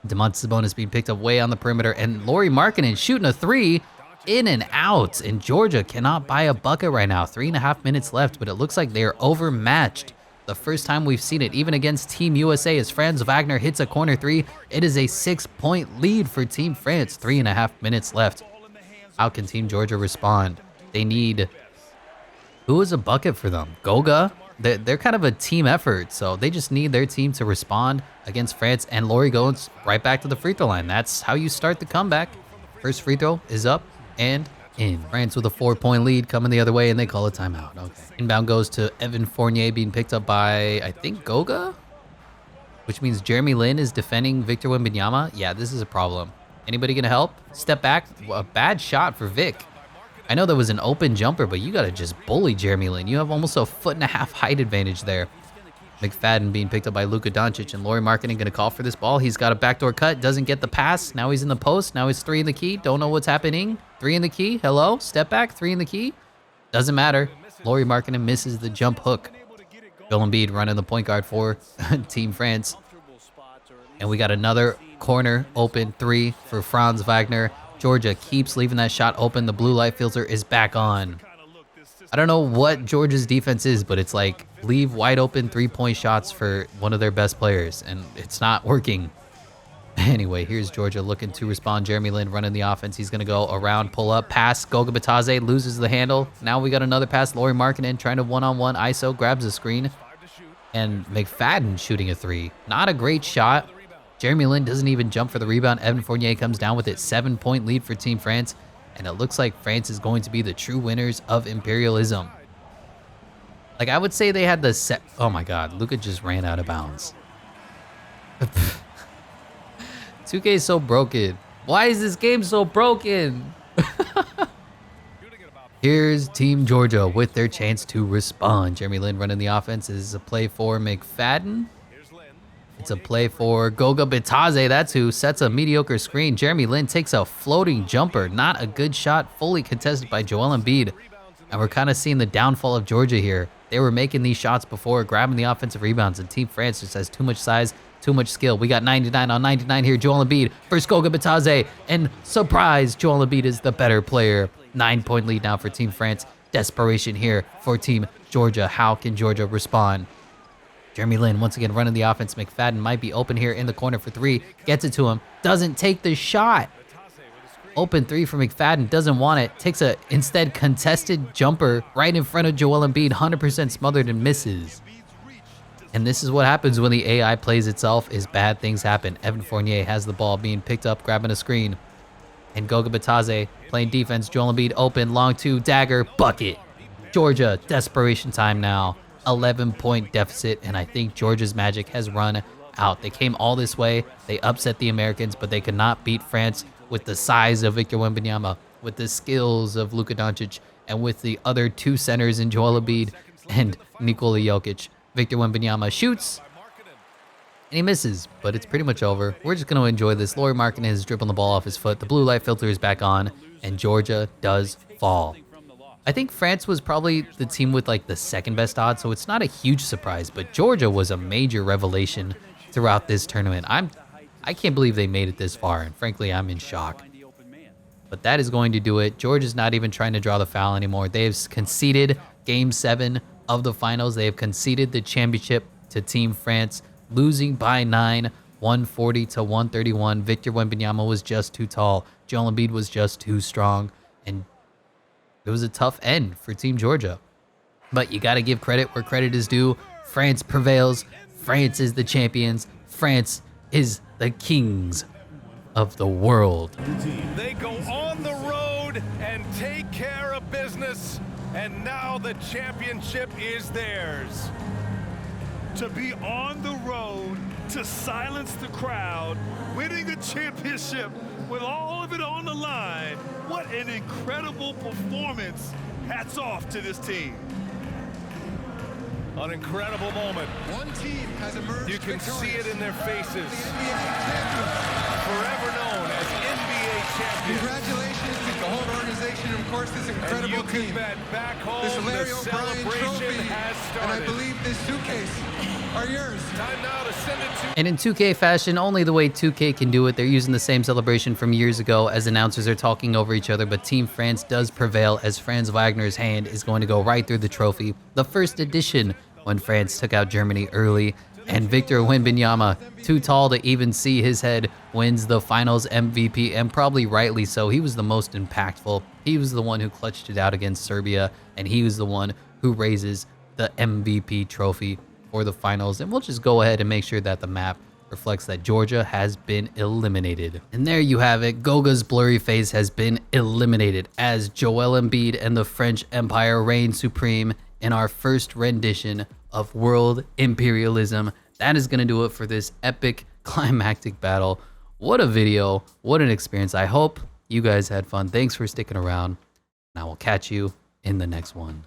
Domantas Sabonis being picked up way on the perimeter. And Lauri Markkanen shooting a 3 in and out. And Georgia cannot buy a bucket right now. 3.5 minutes left, but it looks like they are overmatched. The first time we've seen it, even against Team USA, as Franz Wagner hits a corner 3. It is a 6-point lead for Team France. 3.5 minutes left. How can Team Georgia respond? They need... Who is a bucket for them? Goga? They're kind of a team effort, so they just need their team to respond against France. And Lauri goes right back to the free throw line. That's how you start the comeback. First free throw is up and in. France with a 4-point lead coming the other way, and they call a timeout. Okay. Inbound goes to Evan Fournier being picked up by, I think, Goga? which means Jeremy Lin is defending Victor Wembanyama. Yeah, this is a problem. Anybody gonna help? Step back. A bad shot for Vic. I know there was an open jumper, but you gotta just bully Jeremy Lin. You have almost a 1.5 foot height advantage there. McFadden being picked up by Luka Doncic, and Lauri Markkanen gonna call for this ball. He's got a backdoor cut, doesn't get the pass. Now he's in the post. Now he's 3 in the key. Don't know what's happening. 3 in the key. Hello? Step back. 3 in the key. Doesn't matter. Lauri Markkanen misses the jump hook. Joel Embiid running the point guard for Team France. And we got another corner open 3 for Franz Wagner. Georgia keeps leaving that shot open. The blue light filter is back on. I don't know what Georgia's defense is, but it's like leave wide open 3-point shots for one of their best players, and it's not working. Anyway, here's Georgia looking to respond. Jeremy Lin running the offense. He's going to go around, pull up, pass. Goga Bitadze loses the handle. Now we got another pass. Lauri Markkanen trying to one-on-one ISO, grabs the screen. And McFadden shooting a 3. Not a great shot. Jeremy Lin doesn't even jump for the rebound. Evan Fournier comes down with it. 7-point lead for Team France. And it looks like France is going to be the true winners of Imperialism. Like, I would say they had the set. Oh my God, Luka just ran out of bounds. 2K is so broken. Why is this game so broken? Here's Team Georgia with their chance to respond. Jeremy Lin running the offense. This is a play for McFadden. It's a play for Goga Bitadze. That's who sets a mediocre screen. Jeremy Lin takes a floating jumper. Not a good shot. Fully contested by Joel Embiid. And we're kind of seeing the downfall of Georgia here. They were making these shots before, grabbing the offensive rebounds. And Team France just has too much size, too much skill. We got 99 on 99 here. Joel Embiid versus Goga Bitadze. And surprise, Joel Embiid is the better player. 9-point lead now for Team France. Desperation here for Team Georgia. How can Georgia respond? Jeremy Lin once again running the offense. McFadden might be open here in the corner for 3. Gets it to him. Doesn't take the shot. Open 3 for McFadden. Doesn't want it. Takes a instead contested jumper right in front of Joel Embiid. 100% smothered and misses. And this is what happens when the AI plays itself, is bad things happen. Evan Fournier has the ball being picked up, grabbing a screen. And Goga Bitadze playing defense. Joel Embiid open. Long 2. Dagger. Bucket. Georgia. Desperation time now. 11-point deficit, and I think Georgia's magic has run out. They came all this way. They upset the Americans, but they could not beat France with the size of Victor Wembanyama, with the skills of Luka Doncic, and with the other 2 centers in Joel Embiid and Nikola Jokic. Victor Wembanyama shoots, and he misses, but it's pretty much over. We're just going to enjoy this. Lauri Markkanen is dribbling the ball off his foot. The blue light filter is back on, and Georgia does fall. I think France was probably the team with like the second best odds, so it's not a huge surprise, but Georgia was a major revelation throughout this tournament. I can't believe they made it this far, and frankly, I'm in shock. But that is going to do it. Georgia's not even trying to draw the foul anymore. They've conceded Game 7 of the finals. They have conceded the championship to Team France, losing by 9, 140 to 131. Victor Wembanyama was just too tall. Joel Embiid was just too strong, and it was a tough end for Team Georgia. But you got to give credit where credit is due. France prevails. France is the champions. France is the kings of the world. They go on the road and take care of business, and now the championship is theirs. To be on the road, to silence the crowd, winning the championship with all of it on the line. What an incredible performance. Hats off to this team. An incredible moment. One team has emerged. You can see it in their faces. NBA Forever known as NBA champions. Congratulations to the whole organization and, of course, this And incredible you can team. bet back home This the Larry O'Brien celebration trophy, has and I started. believe this suitcase are yours. Time now to send it to... And in 2K fashion, only the way 2K can do it, they're using the same celebration from years ago as announcers are talking over each other, but Team France does prevail as Franz Wagner's hand is going to go right through the trophy. The first edition when France took out Germany early, and Victor Wembanyama, too tall to even see his head, wins the finals MVP, and probably rightly so. He was the most impactful. He was the one who clutched it out against Serbia, and he was the one who raises the MVP trophy for the finals. And we'll just go ahead and make sure that the map reflects that Georgia has been eliminated. And there you have it. Goga's blurry face has been eliminated as Joel Embiid and the French Empire reign supreme in our first rendition of World Imperialism. that is going to do it for this epic climactic battle. What a video. What an experience. I hope you guys had fun. Thanks for sticking around. And I will catch you in the next one.